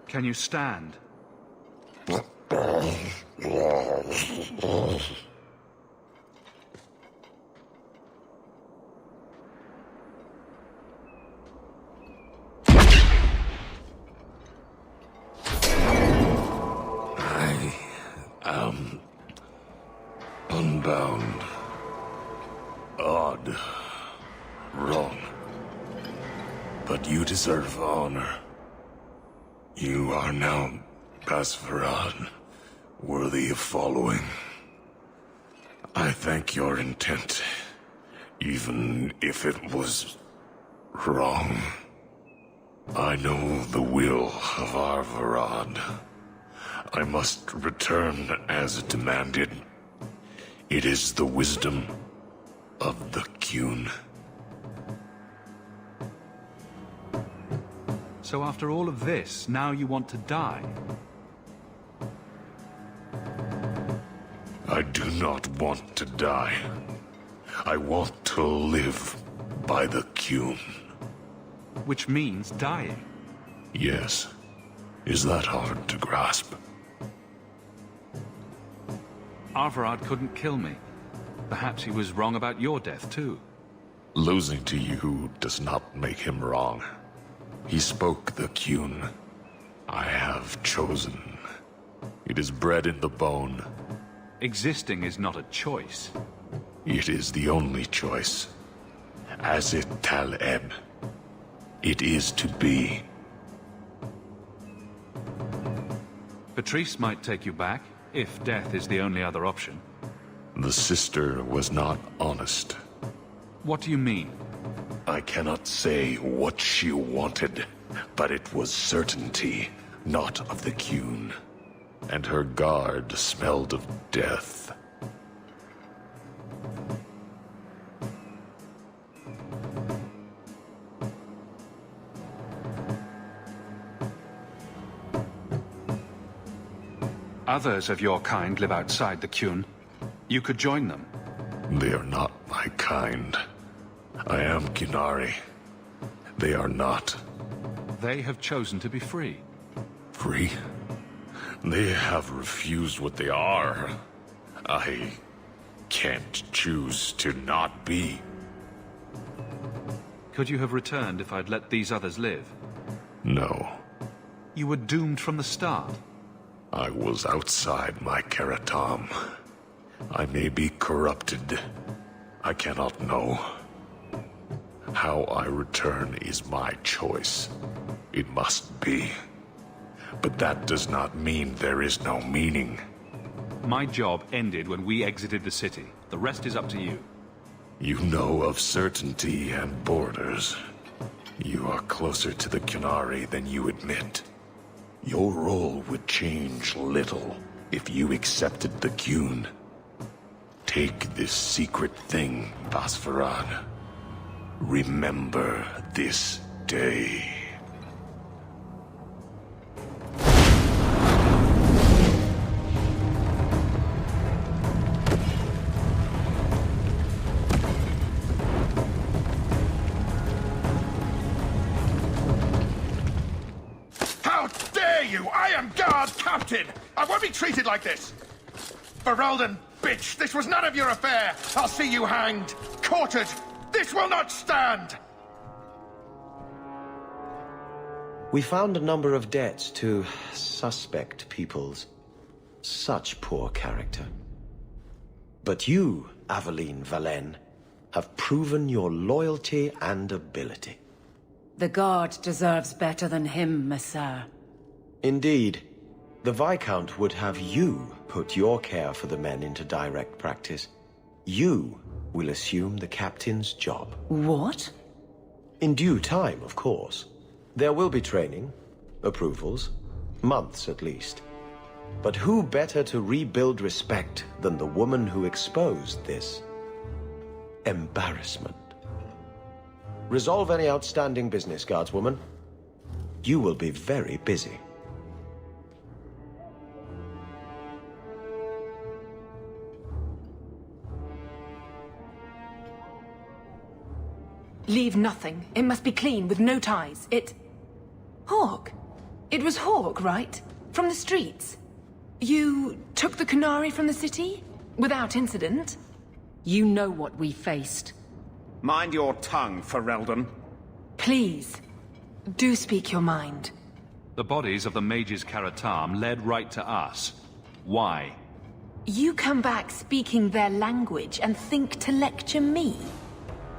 Can you stand? I am unbound. Odd. Wrong. But you deserve honor. You are now Basvarad, worthy of following. I thank your intent, even if it was wrong. I know the will of Arvarad. I must return as demanded. It is the wisdom of the Qun. So after all of this, now you want to die? not want to die. I want to live by the Qun. Which means dying. Yes. Is that hard to grasp? Arvarad couldn't kill me. Perhaps he was wrong about your death, too. Losing to you does not make him wrong. He spoke the Qun. I have chosen. It is bred in the bone. Existing is not a choice. It is the only choice. As it Taleb. It is to be. Patrice might take you back, if death is the only other option. The sister was not honest. What do you mean? I cannot say what she wanted, but it was certainty, not of the Qun. And her guard smelled of death. Others of your kind live outside the Qun. You could join them. They are not my kind. I am Qunari. They are not. They have chosen to be free. Free? They have refused what they are. I can't choose to not be. Could you have returned if I'd let these others live? No. You were doomed from the start. I was outside my Karatam. I may be corrupted. I cannot know. How I return is my choice. It must be. But that does not mean there is no meaning. My job ended when we exited the city. The rest is up to you. You know of certainty and borders. You are closer to the Qunari than you admit. Your role would change little if you accepted the Qun. Take this secret thing, Basfarad. Remember this day. How dare you! I am guard captain! I won't be treated like this! Ferelden, bitch! This was none of your affair! I'll see you hanged! Quartered! This will not stand! We found a number of debts to suspect peoples. Such poor character. But you, Aveline Valen, have proven your loyalty and ability. The Guard deserves better than him, Messire. Indeed. The Viscount would have you put your care for the men into direct practice. You will assume the captain's job. What? In due time, of course. There will be training, approvals, months at least. But who better to rebuild respect than the woman who exposed this embarrassment? Resolve any outstanding business, guardswoman. You will be very busy. Leave nothing. It must be clean, with no ties. Hawk. It was Hawk, right? From the streets. You took the Qunari from the city? Without incident? You know what we faced. Mind your tongue, Ferelden. Please, do speak your mind. The bodies of the mages Karatam led right to us. Why? You come back speaking their language and think to lecture me?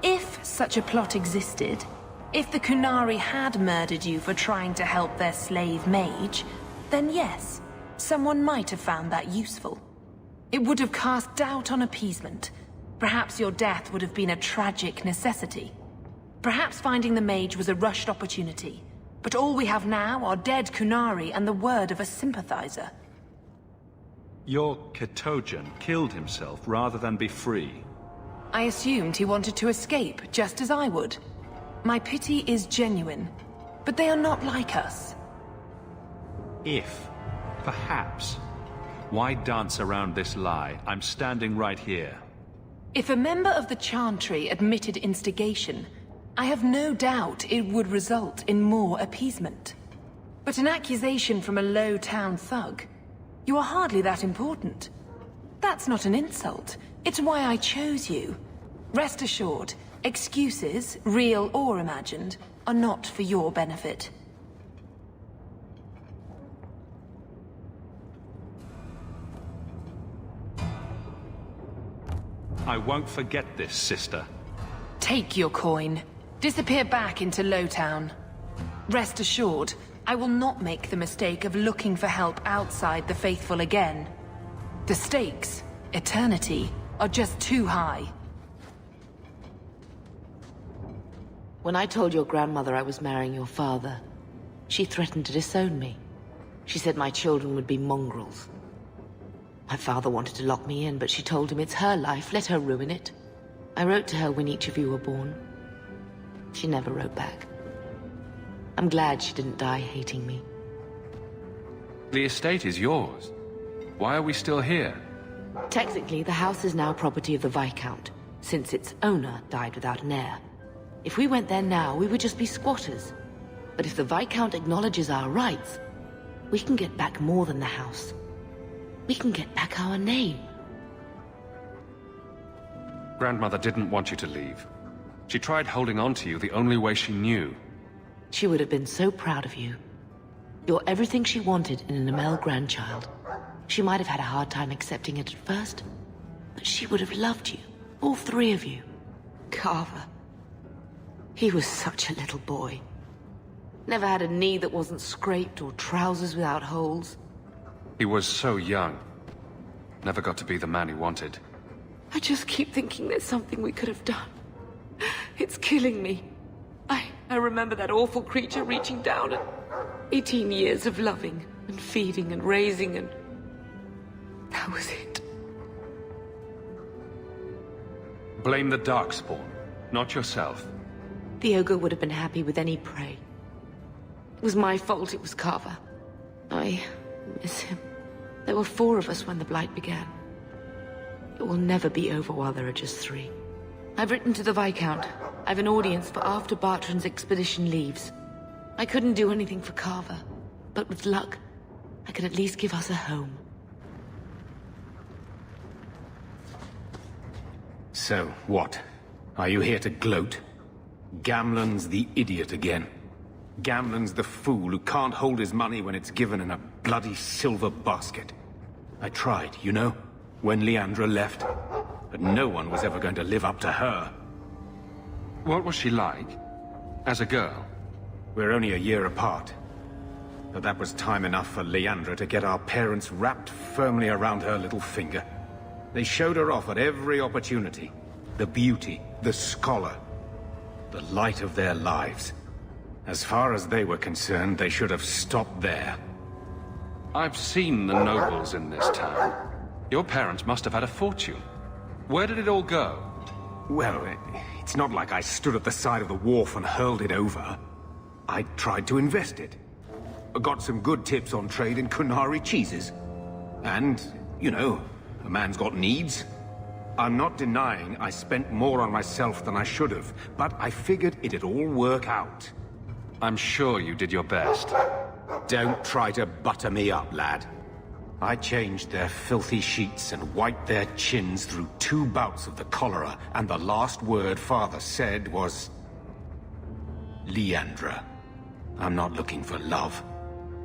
If such a plot existed, if the Qunari had murdered you for trying to help their slave mage, then yes, someone might have found that useful. It would have cast doubt on appeasement. Perhaps your death would have been a tragic necessity. Perhaps finding the mage was a rushed opportunity. But all we have now are dead Qunari and the word of a sympathizer. Your Ketojan killed himself rather than be free. I assumed he wanted to escape, just as I would. My pity is genuine, but they are not like us. If, perhaps. Why dance around this lie? I'm standing right here. If a member of the Chantry admitted instigation, I have no doubt it would result in more appeasement. But an accusation from a low-town thug? You are hardly that important. That's not an insult. It's why I chose you. Rest assured, excuses, real or imagined, are not for your benefit. I won't forget this, sister. Take your coin. Disappear back into Lowtown. Rest assured, I will not make the mistake of looking for help outside the Faithful again. The stakes, eternity, are just too high. When I told your grandmother I was marrying your father, she threatened to disown me. She said my children would be mongrels. My father wanted to lock me in, but she told him it's her life, let her ruin it. I wrote to her when each of you were born. She never wrote back. I'm glad she didn't die hating me. The estate is yours. Why are we still here? Technically, the house is now property of the Viscount, since its owner died without an heir. If we went there now, we would just be squatters. But if the Viscount acknowledges our rights, we can get back more than the house. We can get back our name. Grandmother didn't want you to leave. She tried holding on to you the only way she knew. She would have been so proud of you. You're everything she wanted in an Amel grandchild. She might have had a hard time accepting it at first, but she would have loved you, all three of you. Carver. He was such a little boy. Never had a knee that wasn't scraped or trousers without holes. He was so young. Never got to be the man he wanted. I just keep thinking there's something we could have done. It's killing me. I remember that awful creature reaching down and 18 years of loving and feeding and raising and... that was it. Blame the Darkspawn, not yourself. The ogre would have been happy with any prey. It was my fault it was Carver. I miss him. There were 4 of us when the Blight began. It will never be over while there are just 3. I've written to the Viscount. I've an audience for after Bartrand's expedition leaves. I couldn't do anything for Carver, but with luck, I could at least give us a home. So, what? Are you here to gloat? Gamlen's the idiot again. Gamlen's the fool who can't hold his money when it's given in a bloody silver basket. I tried, you know, when Leandra left. But no one was ever going to live up to her. What was she like? As a girl? We're only a year apart. But that was time enough for Leandra to get our parents wrapped firmly around her little finger. They showed her off at every opportunity. The beauty, the scholar, the light of their lives. As far as they were concerned, they should have stopped there. I've seen the nobles in this town. Your parents must have had a fortune. Where did it all go? Well, it's not like I stood at the side of the wharf and hurled it over. I tried to invest it. I got some good tips on trade in Kunari cheeses. And, you know, a man's got needs. I'm not denying I spent more on myself than I should have, but I figured it'd all work out. I'm sure you did your best. Don't try to butter me up, lad. I changed their filthy sheets and wiped their chins through 2 bouts of the cholera, and the last word Father said was... Leandra. I'm not looking for love,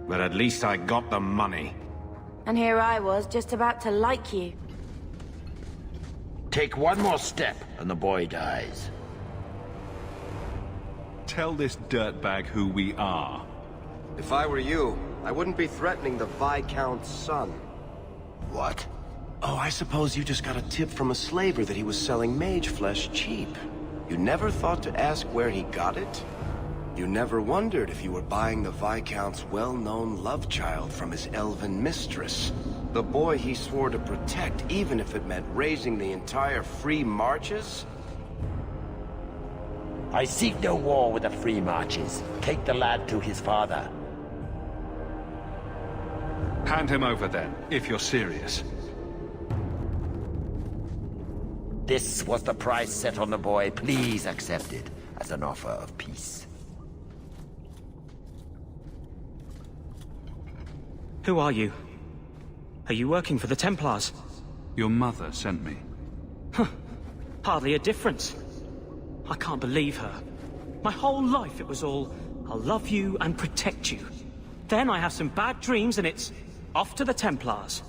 but at least I got the money. And here I was, just about to like you. Take one more step, and the boy dies. Tell this dirtbag who we are. If I were you, I wouldn't be threatening the Viscount's son. What? Oh, I suppose you just got a tip from a slaver that he was selling mage flesh cheap. You never thought to ask where he got it? You never wondered if you were buying the Viscount's well-known love child from his elven mistress. The boy he swore to protect, even if it meant raising the entire Free Marches? I seek no war with the Free Marches. Take the lad to his father. Hand him over then, if you're serious. This was the price set on the boy. Please accept it as an offer of peace. Who are you? Are you working for the Templars? Your mother sent me. Hardly a difference. I can't believe her. My whole life it was all, I'll love you and protect you. Then I have some bad dreams and it's off to the Templars.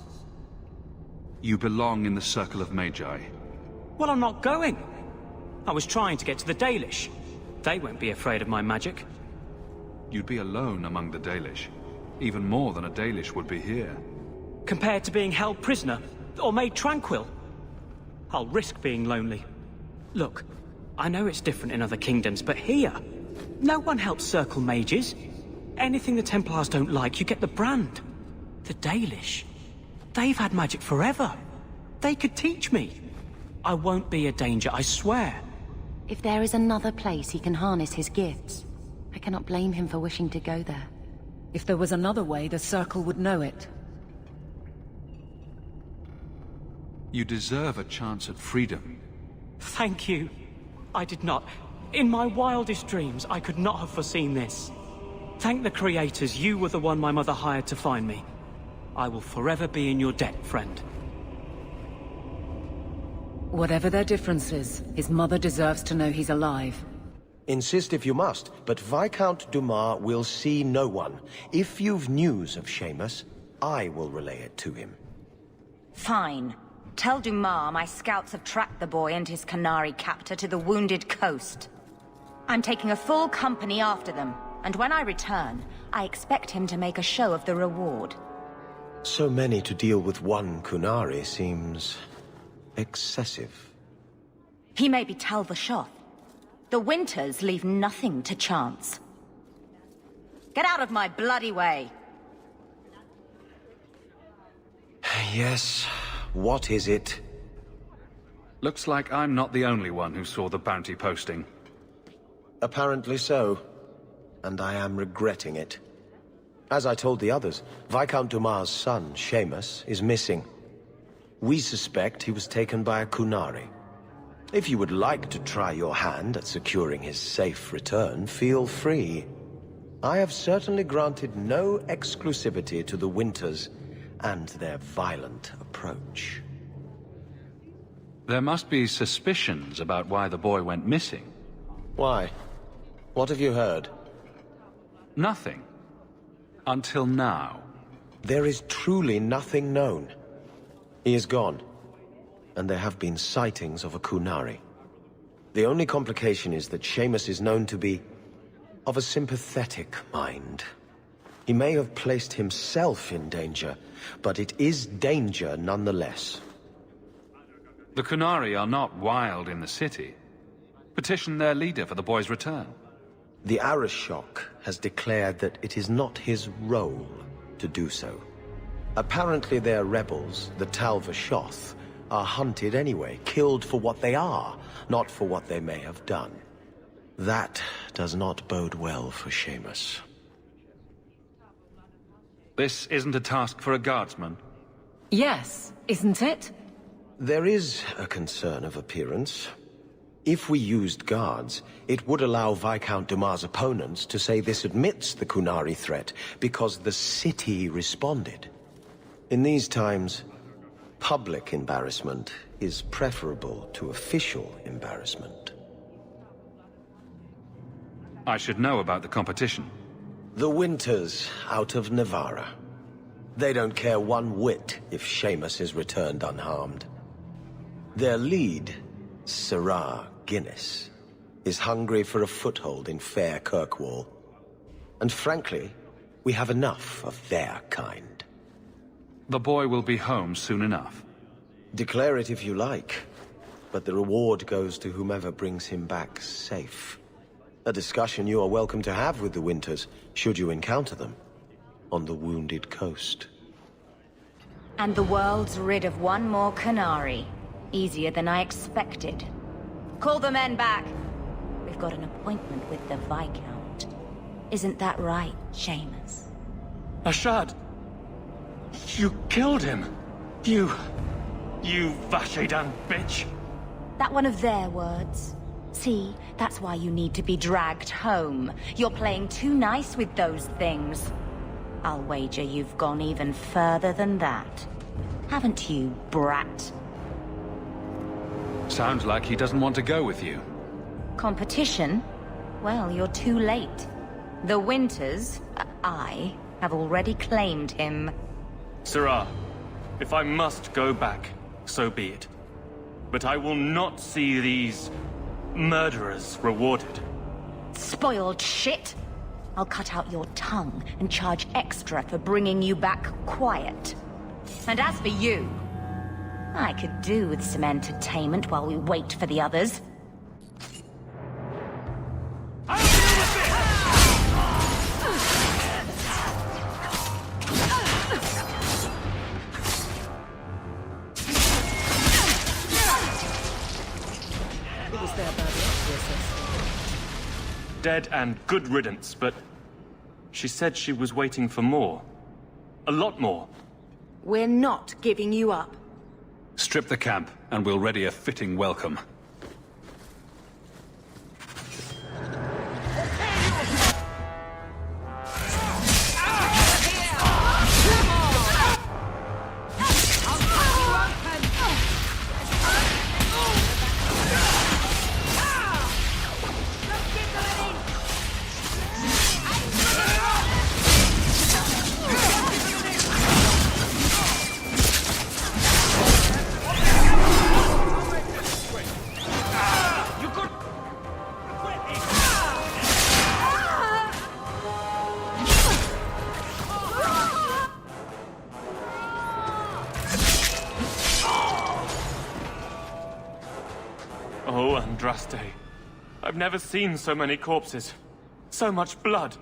You belong in the Circle of Magi. Well, I'm not going. I was trying to get to the Dalish. They won't be afraid of my magic. You'd be alone among the Dalish. Even more than a Dalish would be here. Compared to being held prisoner, or made tranquil, I'll risk being lonely. Look, I know it's different in other kingdoms, but here, no one helps Circle mages. Anything the Templars don't like, you get the brand. The Dalish, they've had magic forever. They could teach me. I won't be a danger, I swear. If there is another place he can harness his gifts, I cannot blame him for wishing to go there. If there was another way, the Circle would know it. You deserve a chance at freedom. Thank you. I did not. In my wildest dreams, I could not have foreseen this. Thank the creators, you were the one my mother hired to find me. I will forever be in your debt, friend. Whatever their differences, his mother deserves to know he's alive. Insist if you must, but Viscount Dumas will see no one. If you've news of Seamus, I will relay it to him. Fine. Tell Dumas my scouts have tracked the boy and his Qunari captor to the Wounded Coast. I'm taking a full company after them, and when I return, I expect him to make a show of the reward. So many to deal with one Qunari seems excessive. He may be Tal Vashoth. The Winters leave nothing to chance. Get out of my bloody way! Yes, what is it? Looks like I'm not the only one who saw the bounty posting. Apparently so, and I am regretting it. As I told the others, Viscount Dumas' son, Seamus, is missing. We suspect he was taken by a Qunari. If you would like to try your hand at securing his safe return, feel free. I have certainly granted no exclusivity to the Winters and their violent approach. There must be suspicions about why the boy went missing. Why? What have you heard? Nothing. Until now. There is truly nothing known. He is gone, and there have been sightings of a Qunari. The only complication is that Seamus is known to be of a sympathetic mind. He may have placed himself in danger, but it is danger nonetheless. The Qunari are not wild in the city. Petition their leader for the boy's return. The Arishok has declared that it is not his role to do so. Apparently their rebels, the Tal Vashoth, are hunted anyway, killed for what they are, not for what they may have done. That does not bode well for Seamus. This isn't a task for a guardsman. Yes, isn't it? There is a concern of appearance. If we used guards, it would allow Viscount Dumas' opponents to say this admits the Qunari threat, because the city responded. In these times, public embarrassment is preferable to official embarrassment. I should know about the competition. The Winters out of Navarra. They don't care one whit if Seamus is returned unharmed. Their lead, Sirrah Guinness, is hungry for a foothold in fair Kirkwall. And frankly, we have enough of their kind. The boy will be home soon enough. Declare it if you like, but the reward goes to whomever brings him back safe. A discussion you are welcome to have with the Winters, should you encounter them, on the Wounded Coast. And the world's rid of one more Qunari. Easier than I expected. Call the men back. We've got an appointment with the Viscount. Isn't that right, Seamus? Ashad! You killed him! You Vashedan bitch! That one of their words. See, that's why you need to be dragged home. You're playing too nice with those things. I'll wager you've gone even further than that. Haven't you, brat? Sounds like he doesn't want to go with you. Competition? Well, you're too late. The Winters, I, have already claimed him. Sirrah, if I must go back, so be it. But I will not see these murderers rewarded. Spoiled shit! I'll cut out your tongue and charge extra for bringing you back quiet. And as for you, I could do with some entertainment while we wait for the others. Dead and good riddance, but she said she was waiting for more. A lot more. We're not giving you up. Strip the camp, and we'll ready a fitting welcome. Oh, Andraste. I've never seen so many corpses. So much blood.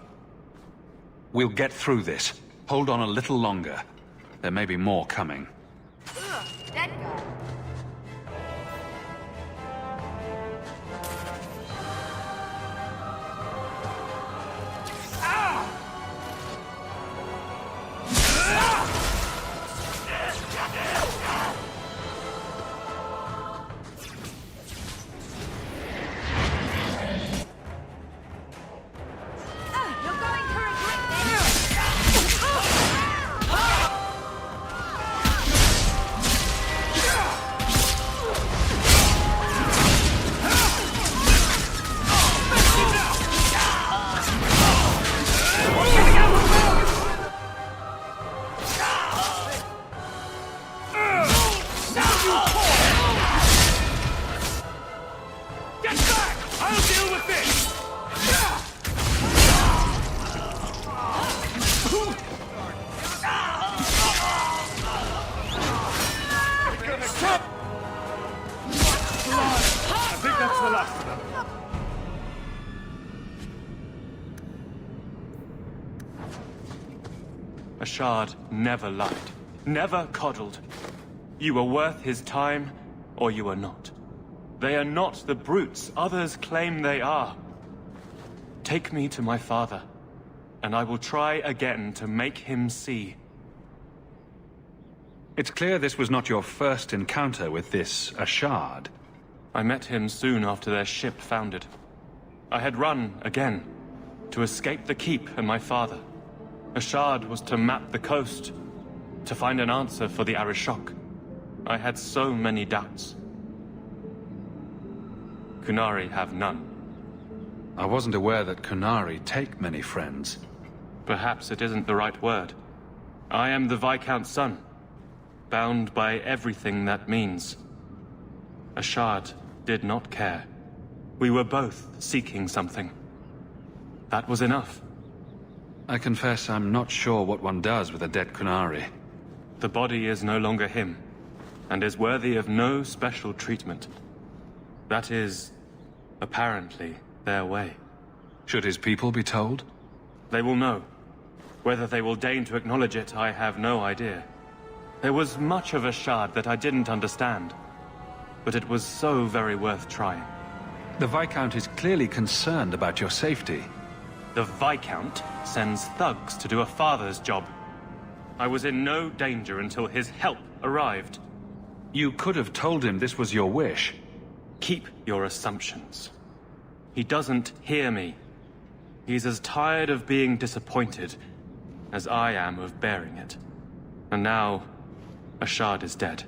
We'll get through this. Hold on a little longer. There may be more coming. Dead guy. Ashard never lied, never coddled. You were worth his time, or you are not. They are not the brutes others claim they are. Take me to my father, and I will try again to make him see. It's clear this was not your first encounter with this Ashard. I met him soon after their ship foundered. I had run again, to escape the keep and my father. Ashard was to map the coast, to find an answer for the Arishok. I had so many doubts. Kunari have none. I wasn't aware that Kunari take many friends. Perhaps it isn't the right word. I am the Viscount's son, bound by everything that means. Ashard did not care. We were both seeking something. That was enough. I confess I'm not sure what one does with a dead Kunari. The body is no longer him, and is worthy of no special treatment. That is, apparently, their way. Should his people be told? They will know. Whether they will deign to acknowledge it, I have no idea. There was much of Ashard that I didn't understand, but it was so very worth trying. The Viscount is clearly concerned about your safety. The Viscount sends thugs to do a father's job. I was in no danger until his help arrived. You could have told him this was your wish. Keep your assumptions. He doesn't hear me. He's as tired of being disappointed as I am of bearing it. And now, Ashad is dead.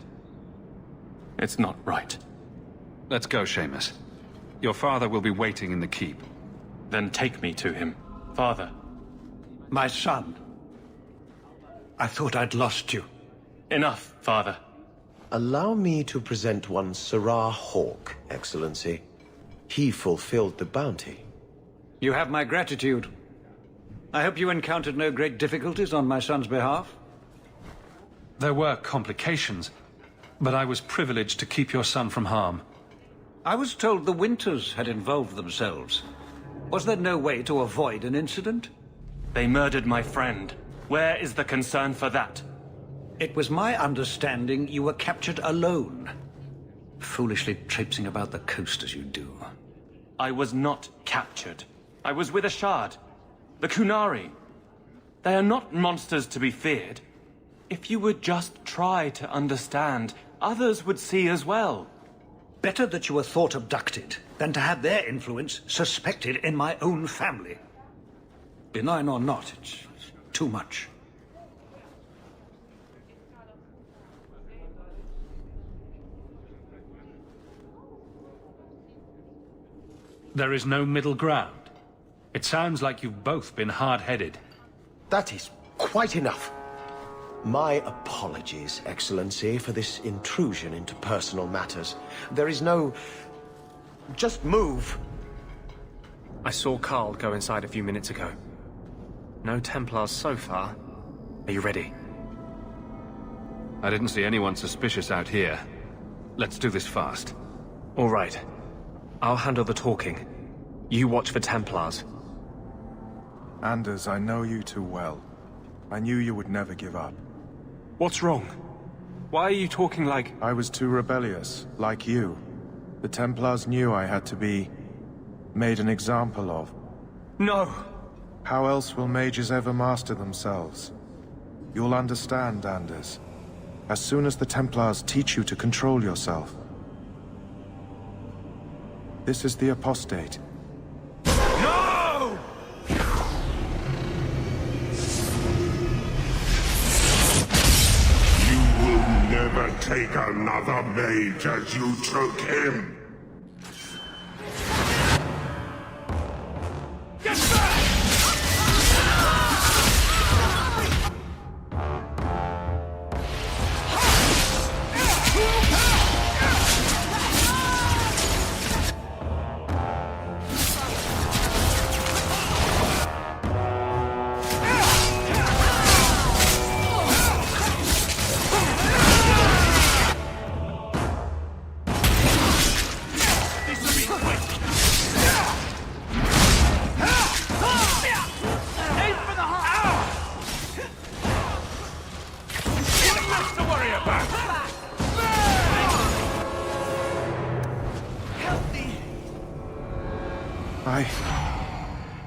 It's not right. Let's go, Seamus. Your father will be waiting in the keep. Then take me to him. Father. My son. I thought I'd lost you. Enough, Father. Allow me to present one Sarah Hawke, Excellency. He fulfilled the bounty. You have my gratitude. I hope you encountered no great difficulties on my son's behalf. There were complications, but I was privileged to keep your son from harm. I was told the Winters had involved themselves. Was there no way to avoid an incident? They murdered my friend. Where is the concern for that? It was my understanding you were captured alone. Foolishly traipsing about the coast as you do. I was not captured. I was with Ashad. The Kunari. They are not monsters to be feared. If you would just try to understand, others would see as well. Better that you were thought abducted than to have their influence suspected in my own family. Benign or not, it's too much. There is no middle ground. It sounds like you've both been hard-headed. That is quite enough. My apologies, Excellency, for this intrusion into personal matters. There is no... Just move. I saw Carl go inside a few minutes ago. No Templars so far. Are you ready? I didn't see anyone suspicious out here. Let's do this fast. All right. I'll handle the talking. You watch for Templars. Anders, I know you too well. I knew you would never give up. What's wrong? Why are you talking like... I was too rebellious, like you. The Templars knew I had to be... made an example of. No! How else will mages ever master themselves? You'll understand, Anders. As soon as the Templars teach you to control yourself. This is the apostate. No! You will never take another mage as you took him. Get back!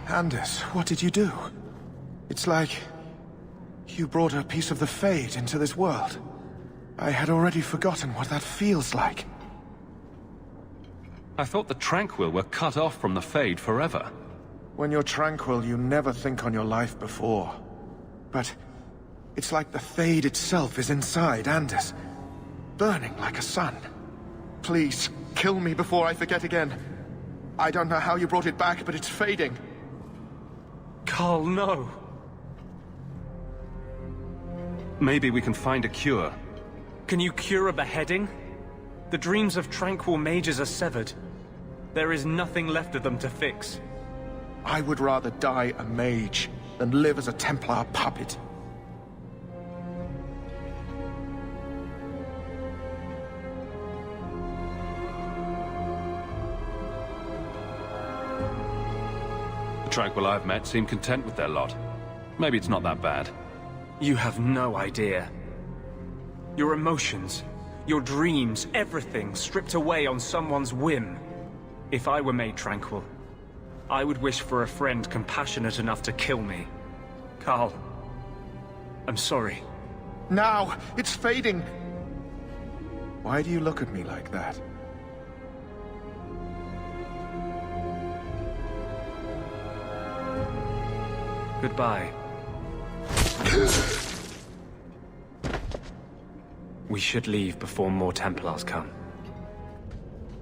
Anders, what did you do? It's like... you brought a piece of the Fade into this world. I had already forgotten what that feels like. I thought the Tranquil were cut off from the Fade forever. When you're tranquil, you never think on your life before. But... it's like the Fade itself is inside Anders. Burning like a sun. Please, kill me before I forget again. I don't know how you brought it back, but it's fading. Carl, no! Maybe we can find a cure. Can you cure a beheading? The dreams of tranquil mages are severed. There is nothing left of them to fix. I would rather die a mage than live as a Templar puppet. The Tranquil I've met seem content with their lot. Maybe it's not that bad. You have no idea. Your emotions, your dreams, everything stripped away on someone's whim. If I were made tranquil, I would wish for a friend compassionate enough to kill me. Carl, I'm sorry. Now, it's fading. Why do you look at me like that? Goodbye. We should leave before more Templars come.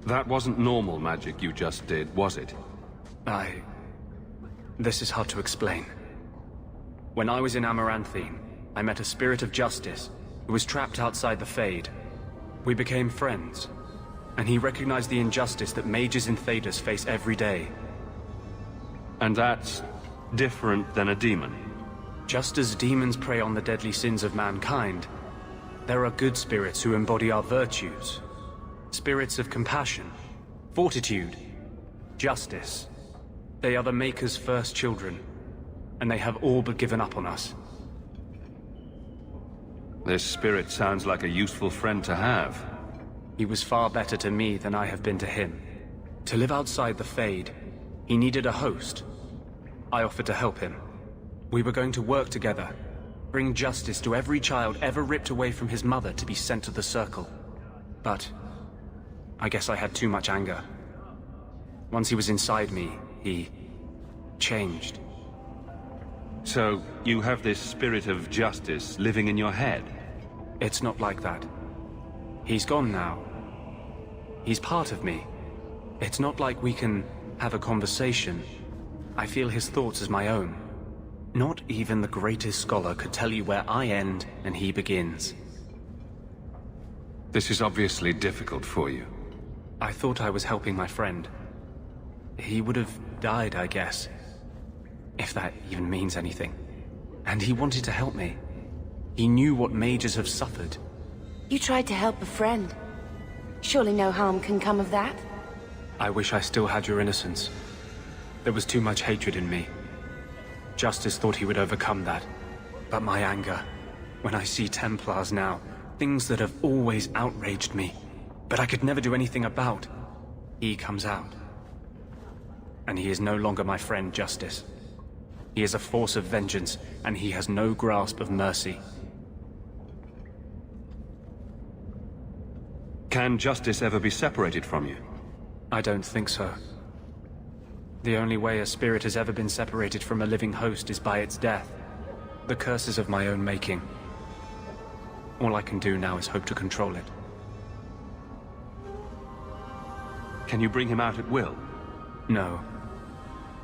That wasn't normal magic you just did, was it? This is hard to explain. When I was in Amaranthine, I met a spirit of justice who was trapped outside the Fade. We became friends, and he recognized the injustice that mages in Thedas face every day. And that's different than a demon? Just as demons prey on the deadly sins of mankind, there are good spirits who embody our virtues. Spirits of compassion, fortitude, justice. They are the Maker's first children, and they have all but given up on us. This spirit sounds like a useful friend to have. He was far better to me than I have been to him. To live outside the Fade, he needed a host. I offered to help him. We were going to work together, bring justice to every child ever ripped away from his mother to be sent to the Circle. But I guess I had too much anger. Once he was inside me, he changed. So, you have this spirit of justice living in your head? It's not like that. He's gone now. He's part of me. It's not like we can have a conversation. I feel his thoughts as my own. Not even the greatest scholar could tell you where I end and he begins. This is obviously difficult for you. I thought I was helping my friend. He would have died, I guess. If that even means anything. And he wanted to help me. He knew what mages have suffered. You tried to help a friend. Surely no harm can come of that? I wish I still had your innocence. There was too much hatred in me. Justice thought he would overcome that. But my anger, when I see Templars now, things that have always outraged me, but I could never do anything about, he comes out. And he is no longer my friend, Justice. He is a force of vengeance, and he has no grasp of mercy. Can justice ever be separated from you? I don't think so. The only way a spirit has ever been separated from a living host is by its death. The curse is of my own making. All I can do now is hope to control it. Can you bring him out at will? No.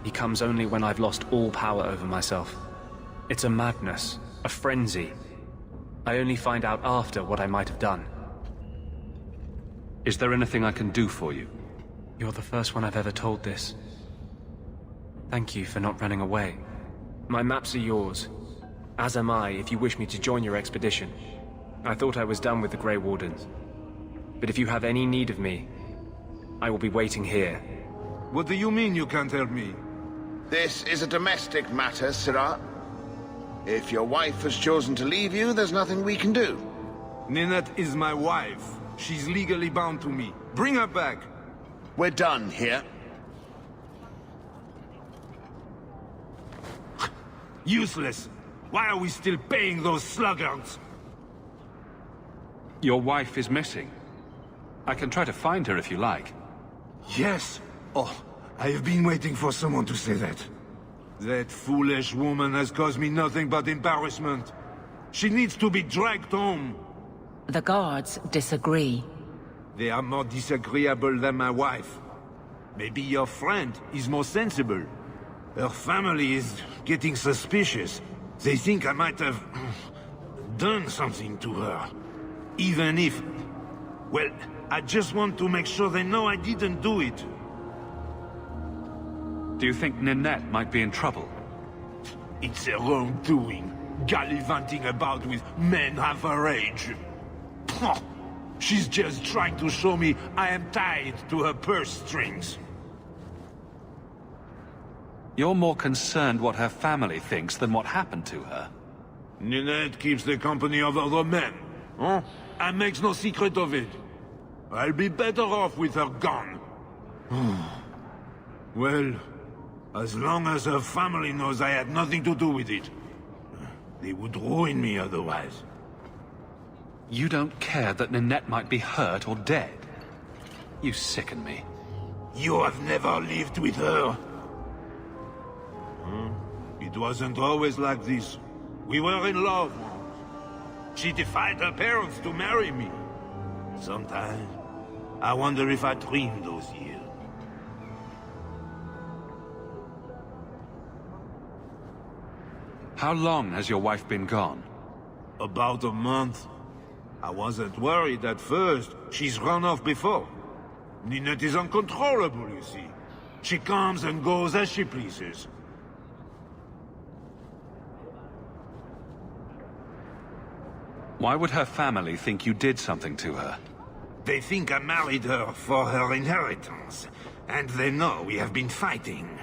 He comes only when I've lost all power over myself. It's a madness, a frenzy. I only find out after what I might have done. Is there anything I can do for you? You're the first one I've ever told this. Thank you for not running away. My maps are yours. As am I, if you wish me to join your expedition. I thought I was done with the Grey Wardens. But if you have any need of me, I will be waiting here. What do you mean you can't help me? This is a domestic matter, Sirrah. If your wife has chosen to leave you, there's nothing we can do. Ninette is my wife. She's legally bound to me. Bring her back. We're done here. Useless. Why are we still paying those sluggards? Your wife is missing. I can try to find her if you like. Yes. Oh, I have been waiting for someone to say that. That foolish woman has caused me nothing but embarrassment. She needs to be dragged home. The guards disagree. They are more disagreeable than my wife. Maybe your friend is more sensible. Her family is getting suspicious. They think I might have done something to her. Even if... Well, I just want to make sure they know I didn't do it. Do you think Ninette might be in trouble? It's her own doing, gallivanting about with men half her age. She's just trying to show me I am tied to her purse strings. You're more concerned what her family thinks than what happened to her. Ninette keeps the company of other men, huh? And makes no secret of it. I'll be better off with her gone. Well, as long as her family knows I had nothing to do with it. They would ruin me otherwise. You don't care that Ninette might be hurt or dead? You sicken me. You have never lived with her. It wasn't always like this. We were in love. She defied her parents to marry me. Sometimes, I wonder if I dreamed those years. How long has your wife been gone? About a month. I wasn't worried at first. She's run off before. Ninette is uncontrollable, you see. She comes and goes as she pleases. Why would her family think you did something to her? They think I married her for her inheritance, and they know we have been fighting.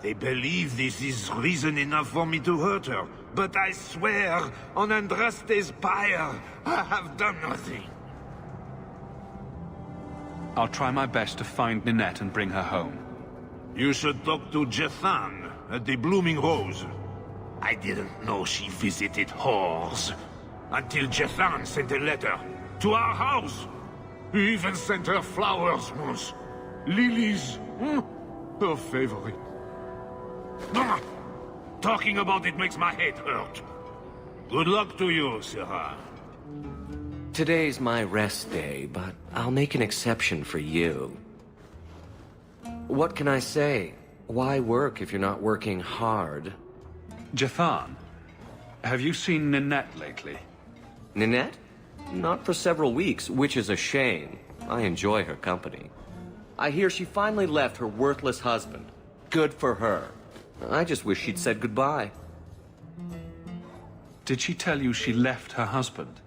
They believe this is reason enough for me to hurt her, but I swear, on Andraste's pyre, I have done nothing. I'll try my best to find Ninette and bring her home. You should talk to Jethan at the Blooming Rose. I didn't know she visited whores. Until Jethan sent a letter to our house. He even sent her flowers once. Lilies. Her favorite. Talking about it makes my head hurt. Good luck to you, Sarah. Today's my rest day, but I'll make an exception for you. What can I say? Why work if you're not working hard? Jethan, have you seen Ninette lately? Ninette? Not for several weeks, which is a shame. I enjoy her company. I hear she finally left her worthless husband. Good for her. I just wish she'd said goodbye. Did she tell you she left her husband?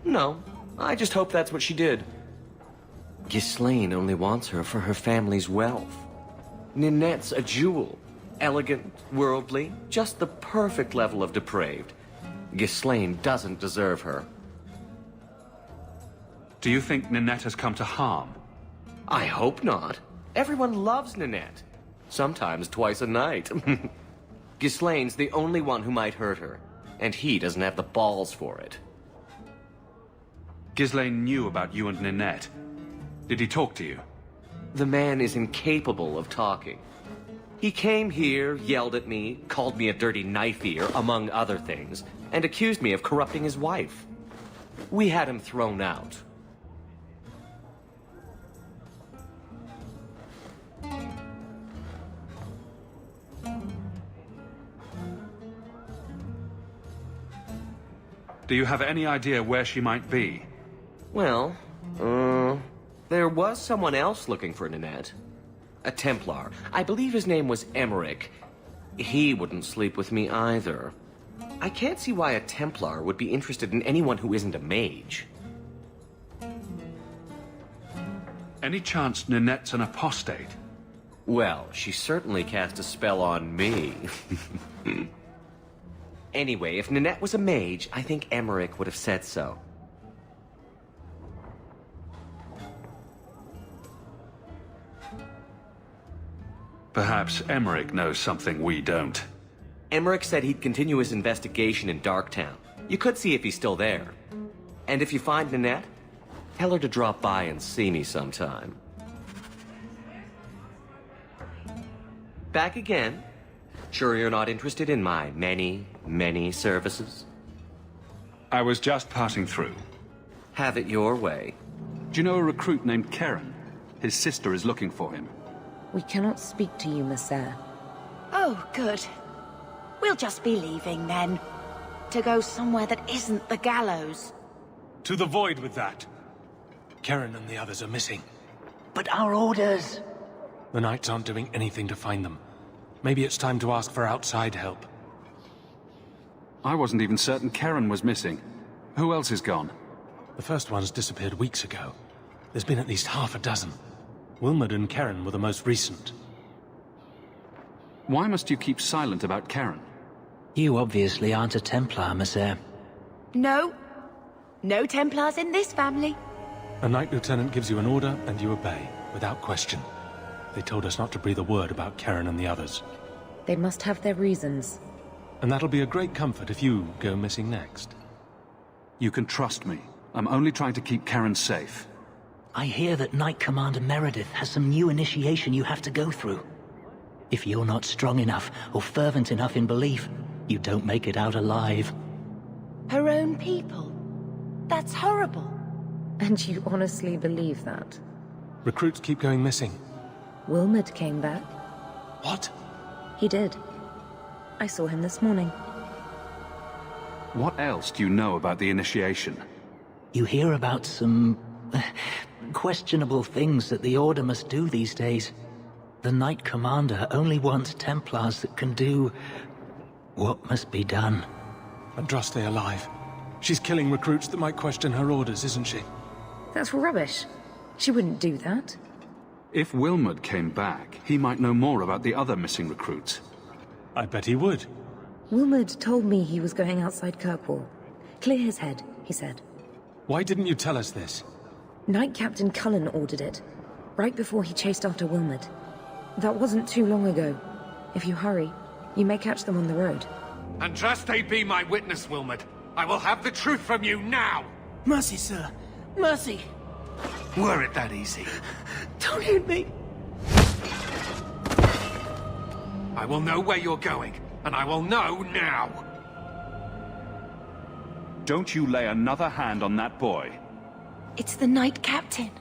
No, I just hope that's what she did. Ghislaine only wants her for her family's wealth. Ninette's a jewel. Elegant, worldly, just the perfect level of depraved. Ghislaine doesn't deserve her. Do you think Ninette has come to harm? I hope not. Everyone loves Ninette. Sometimes twice a night. Ghislaine's the only one who might hurt her, and he doesn't have the balls for it. Ghislaine knew about you and Ninette. Did he talk to you? The man is incapable of talking. He came here, yelled at me, called me a dirty knife-ear, among other things, and accused me of corrupting his wife. We had him thrown out. Do you have any idea where she might be? Well, there was someone else looking for Ninette. A Templar. I believe his name was Emmerich. He wouldn't sleep with me either. I can't see why a Templar would be interested in anyone who isn't a mage. Any chance Ninette's an apostate? Well, she certainly cast a spell on me. Anyway, if Ninette was a mage, I think Emmerich would have said so. Perhaps Emmerich knows something we don't. Emmerich said he'd continue his investigation in Darktown. You could see if he's still there. And if you find Ninette, tell her to drop by and see me sometime. Back again? Sure you're not interested in my many, many services? I was just passing through. Have it your way. Do you know a recruit named Keren? His sister is looking for him. We cannot speak to you, Messer. Oh, good. We'll just be leaving then. To go somewhere that isn't the gallows. To the void with that. Keren and the others are missing. But our orders... The Knights aren't doing anything to find them. Maybe it's time to ask for outside help. I wasn't even certain Keren was missing. Who else is gone? The first ones disappeared weeks ago. There's been at least half a dozen. Wilmot and Keren were the most recent. Why must you keep silent about Keren? You obviously aren't a Templar, Messer. No. No Templars in this family. A Knight Lieutenant gives you an order, and you obey, without question. They told us not to breathe a word about Keren and the others. They must have their reasons. And that'll be a great comfort if you go missing next. You can trust me. I'm only trying to keep Karen safe. I hear that Knight Commander Meredith has some new initiation you have to go through. If you're not strong enough or fervent enough in belief, you don't make it out alive. Her own people? That's horrible. And you honestly believe that? Recruits keep going missing. Wilmot came back. What? He did. I saw him this morning. What else do you know about the initiation? You hear about some questionable things that the Order must do these days. The Knight Commander only wants Templars that can do what must be done. Andraste alive. She's killing recruits that might question her orders, isn't she? That's rubbish. She wouldn't do that. If Wilmot came back, he might know more about the other missing recruits. I bet he would. Wilmot told me he was going outside Kirkwall. Clear his head, he said. Why didn't you tell us this? Knight Captain Cullen ordered it, right before he chased after Wilmot. That wasn't too long ago. If you hurry, you may catch them on the road. Andraste be my witness, Wilmot. I will have the truth from you now! Mercy, sir. Mercy. Were it that easy? Don't hit me. I will know where you're going, and I will know now! Don't you lay another hand on that boy. It's the Knight Captain.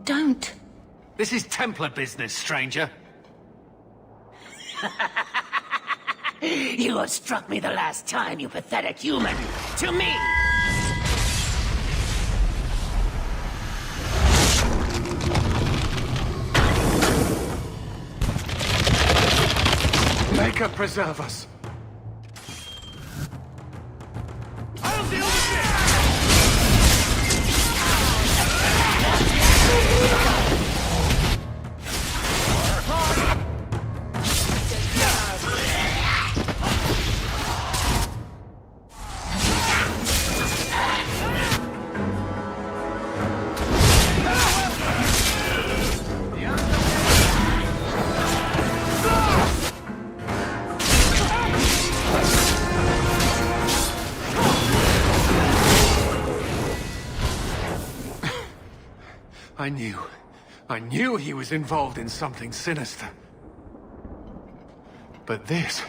Don't. This is Templar business, stranger. You outstruck me the last time, you pathetic human. To me! Maker preserve us. I'll deal with this! I knew he was involved in something sinister. But this...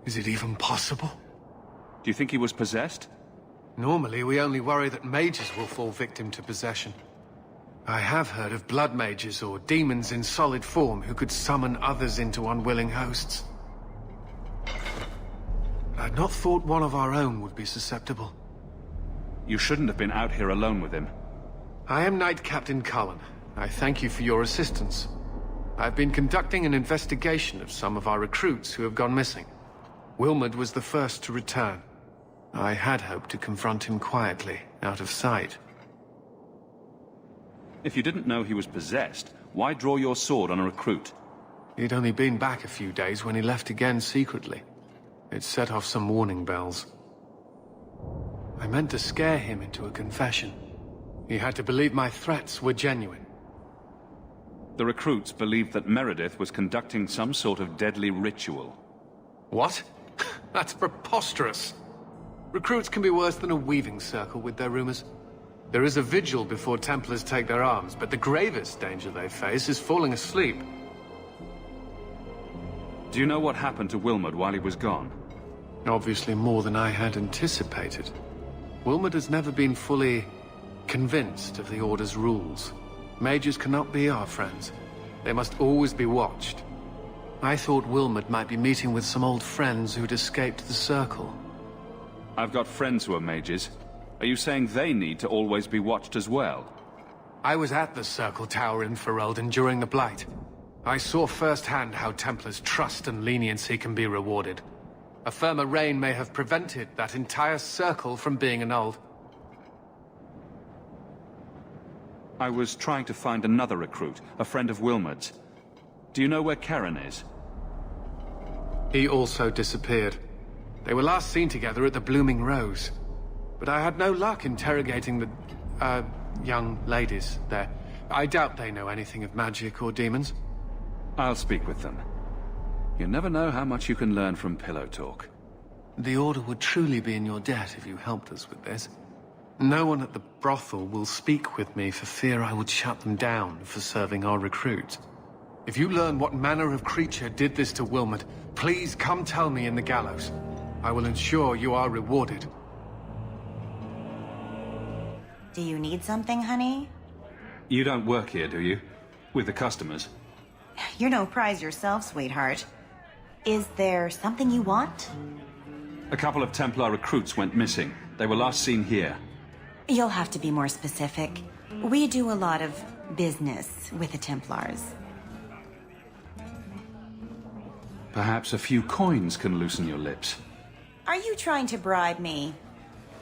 is it even possible? Do you think he was possessed? Normally, we only worry that mages will fall victim to possession. I have heard of blood mages or demons in solid form who could summon others into unwilling hosts. I'd not thought one of our own would be susceptible. You shouldn't have been out here alone with him. I am Knight Captain Cullen. I thank you for your assistance. I've been conducting an investigation of some of our recruits who have gone missing. Wilmot was the first to return. I had hoped to confront him quietly, out of sight. If you didn't know he was possessed, why draw your sword on a recruit? He'd only been back a few days when he left again secretly. It set off some warning bells. I meant to scare him into a confession. He had to believe my threats were genuine. The recruits believed that Meredith was conducting some sort of deadly ritual. What? That's preposterous. Recruits can be worse than a weaving circle with their rumors. There is a vigil before Templars take their arms, but the gravest danger they face is falling asleep. Do you know what happened to Wilmot while he was gone? Obviously more than I had anticipated. Wilmot has never been fully convinced of the Order's rules. Mages cannot be our friends. They must always be watched. I thought Wilmot might be meeting with some old friends who'd escaped the Circle. I've got friends who are mages. Are you saying they need to always be watched as well? I was at the Circle Tower in Ferelden during the Blight. I saw firsthand how Templars' trust and leniency can be rewarded. A firmer reign may have prevented that entire circle from being annulled. I was trying to find another recruit, a friend of Wilmot's. Do you know where Karen is? He also disappeared. They were last seen together at the Blooming Rose. But I had no luck interrogating the, young ladies there. I doubt they know anything of magic or demons. I'll speak with them. You never know how much you can learn from pillow talk. The Order would truly be in your debt if you helped us with this. No one at the brothel will speak with me for fear I would shut them down for serving our recruits. If you learn what manner of creature did this to Wilmot, please come tell me in the gallows. I will ensure you are rewarded. Do you need something, honey? You don't work here, do you? With the customers? You're no prize yourself, sweetheart. Is there something you want? A couple of Templar recruits went missing. They were last seen here. You'll have to be more specific. We do a lot of business with the Templars. Perhaps a few coins can loosen your lips. Are you trying to bribe me?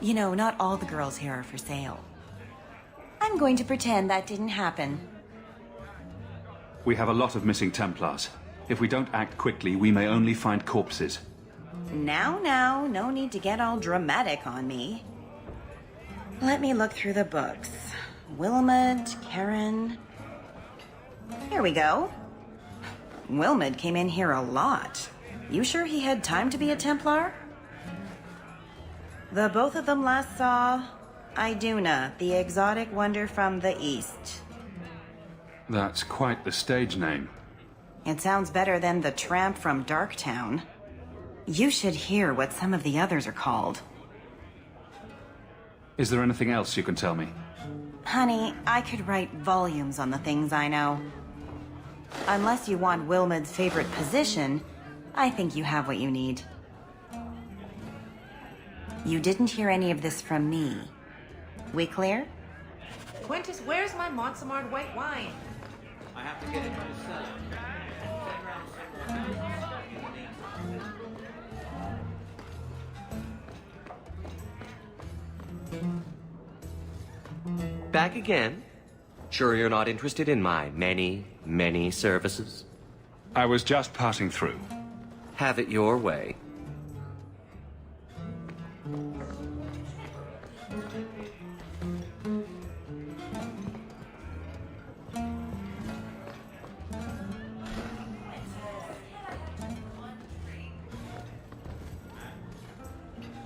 You know, not all the girls here are for sale. I'm going to pretend that didn't happen. We have a lot of missing Templars. If we don't act quickly, we may only find corpses. Now, no need to get all dramatic on me. Let me look through the books. Wilmot, Karen... Here we go. Wilmot came in here a lot. You sure he had time to be a Templar? The both of them last saw Iduna, the exotic wonder from the east. That's quite the stage name. It sounds better than the tramp from Darktown. You should hear what some of the others are called. Is there anything else you can tell me? Honey, I could write volumes on the things I know. Unless you want Wilmot's favorite position, I think you have what you need. You didn't hear any of this from me. We clear? Quintus, where's my Montsemart white wine? I have to get it from the cellar. Back again? Sure you're not interested in my many, many services? I was just passing through. Have it your way.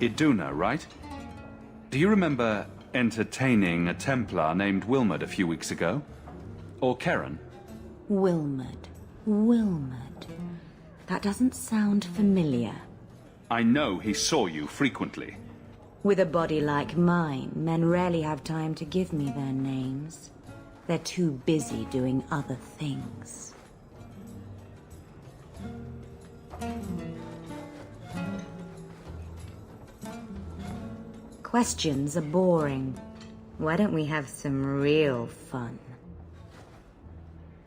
Iduna, right? Do you remember entertaining a Templar named Wilmot a few weeks ago? Or Karen? Wilmot. That doesn't sound familiar. I know he saw you frequently. With a body like mine, men rarely have time to give me their names. They're too busy doing other things. Questions are boring. Why don't we have some real fun?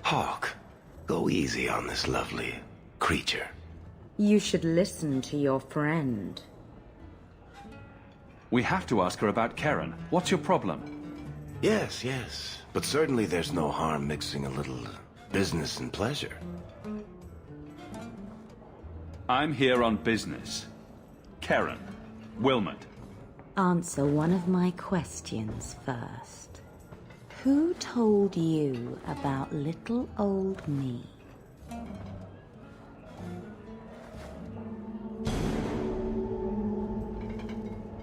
Hawk, go easy on this lovely creature. You should listen to your friend. We have to ask her about Karen. What's your problem? Yes. But certainly there's no harm mixing a little business and pleasure. I'm here on business. Karen. Wilmot. Answer one of my questions first. Who told you about little old me?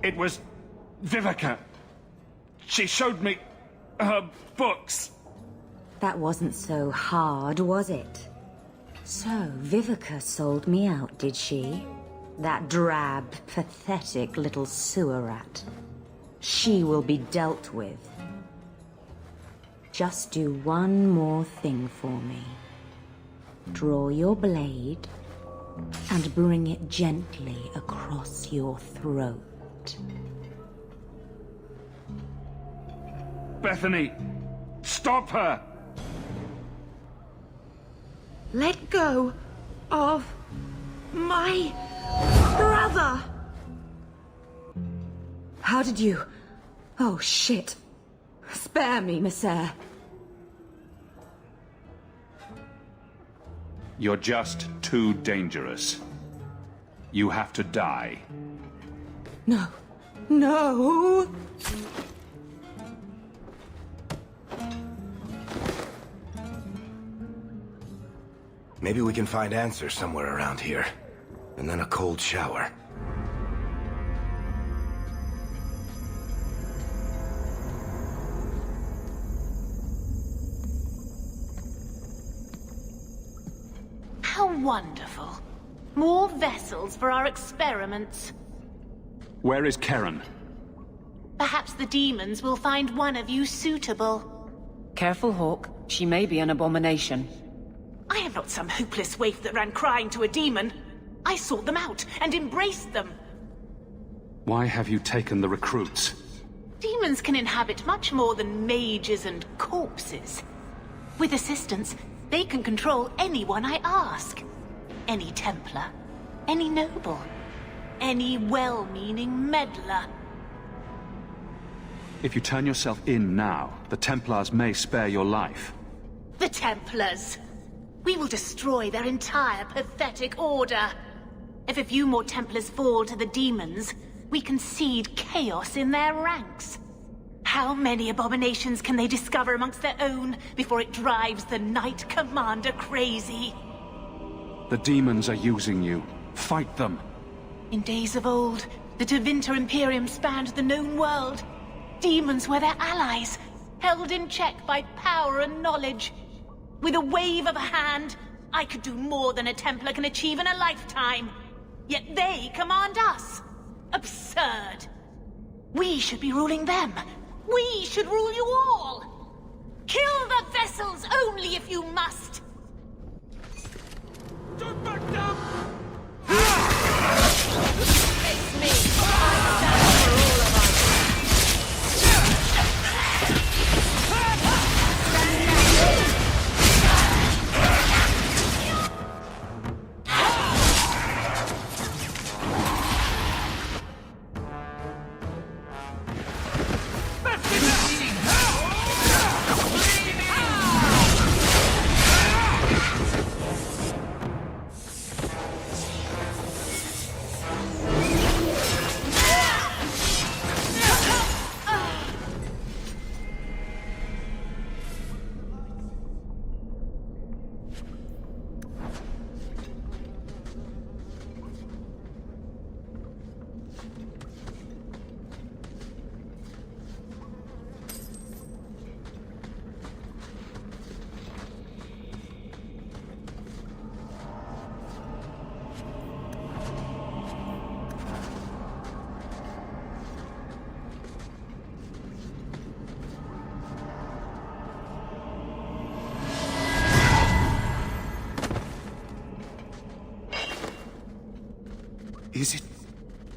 It was Vivica. She showed me her books. That wasn't so hard, was it? So, Vivica sold me out, did she? That drab, pathetic little sewer rat. She will be dealt with. Just do one more thing for me. Draw your blade and bring it gently across your throat. Bethany, stop her! Let go of my brother! How did you... Oh, shit. Spare me, Messer. You're just too dangerous. You have to die. No. No! Maybe we can find answers somewhere around here. And then a cold shower. wonderful. More vessels for our experiments. Where is Karen? Perhaps the demons will find one of you suitable. Careful, Hawk. She may be an abomination. I am not some hopeless waif that ran crying to a demon. I sought them out and embraced them. Why have you taken the recruits? Demons can inhabit much more than mages and corpses. With assistance, they can control anyone I ask. Any Templar, any noble, any well-meaning meddler. If you turn yourself in now, the Templars may spare your life. The Templars! We will destroy their entire pathetic order. If a few more Templars fall to the demons, we can seed chaos in their ranks. How many abominations can they discover amongst their own before it drives the Knight Commander crazy? The demons are using you. Fight them. In days of old, the Tevinter Imperium spanned the known world. Demons were their allies, held in check by power and knowledge. With a wave of a hand, I could do more than a Templar can achieve in a lifetime. Yet they command us. Absurd. We should be ruling them. We should rule you all. Kill the vessels only if you must. Don't back down! Face me. I stand for all of us.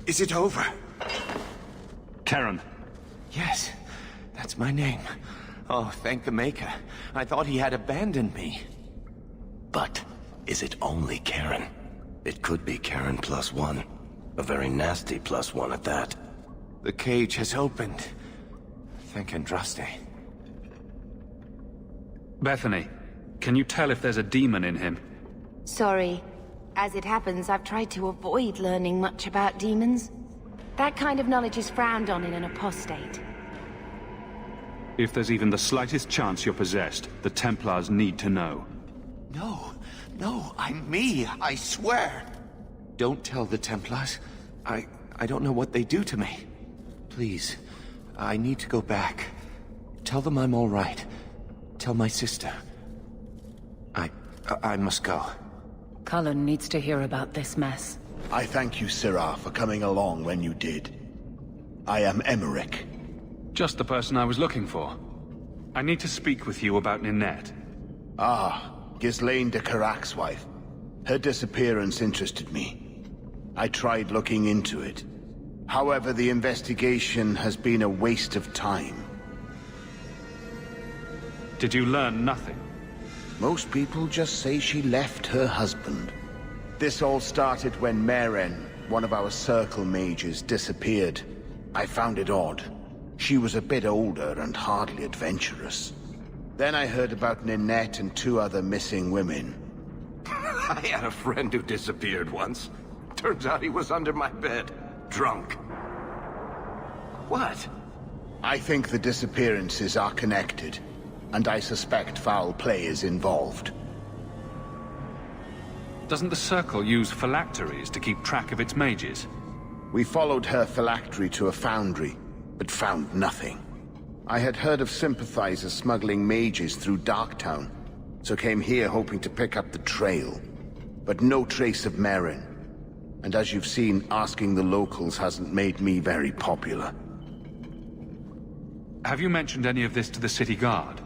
Is it over? Karen. Yes, that's my name. Oh, thank the Maker. I thought he had abandoned me. But is it only Karen? It could be Karen +1. A very nasty +1 at that. The cage has opened. Thank Andraste. Bethany, can you tell if there's a demon in him? Sorry. As it happens, I've tried to avoid learning much about demons. That kind of knowledge is frowned on in an apostate. If there's even the slightest chance you're possessed, the Templars need to know. No, I'm me, I swear. Don't tell the Templars. I don't know what they do to me. Please, I need to go back. Tell them I'm all right. Tell my sister. I must go. Cullen needs to hear about this mess. I thank you, Sirrah, for coming along when you did. I am Emmerich. Just the person I was looking for. I need to speak with you about Ninette. Ah, Ghislaine de Carac's wife. Her disappearance interested me. I tried looking into it. However, the investigation has been a waste of time. Did you learn nothing? Most people just say she left her husband. This all started when Meren, one of our Circle mages, disappeared. I found it odd. She was a bit older and hardly adventurous. Then I heard about Ninette and 2 other missing women. I had a friend who disappeared once. Turns out he was under my bed, drunk. What? I think the disappearances are connected, and I suspect foul play is involved. Doesn't the Circle use phylacteries to keep track of its mages? We followed her phylactery to a foundry, but found nothing. I had heard of sympathizers smuggling mages through Darktown, so came here hoping to pick up the trail. but no trace of Merrin. And as you've seen, asking the locals hasn't made me very popular. Have you mentioned any of this to the city guard?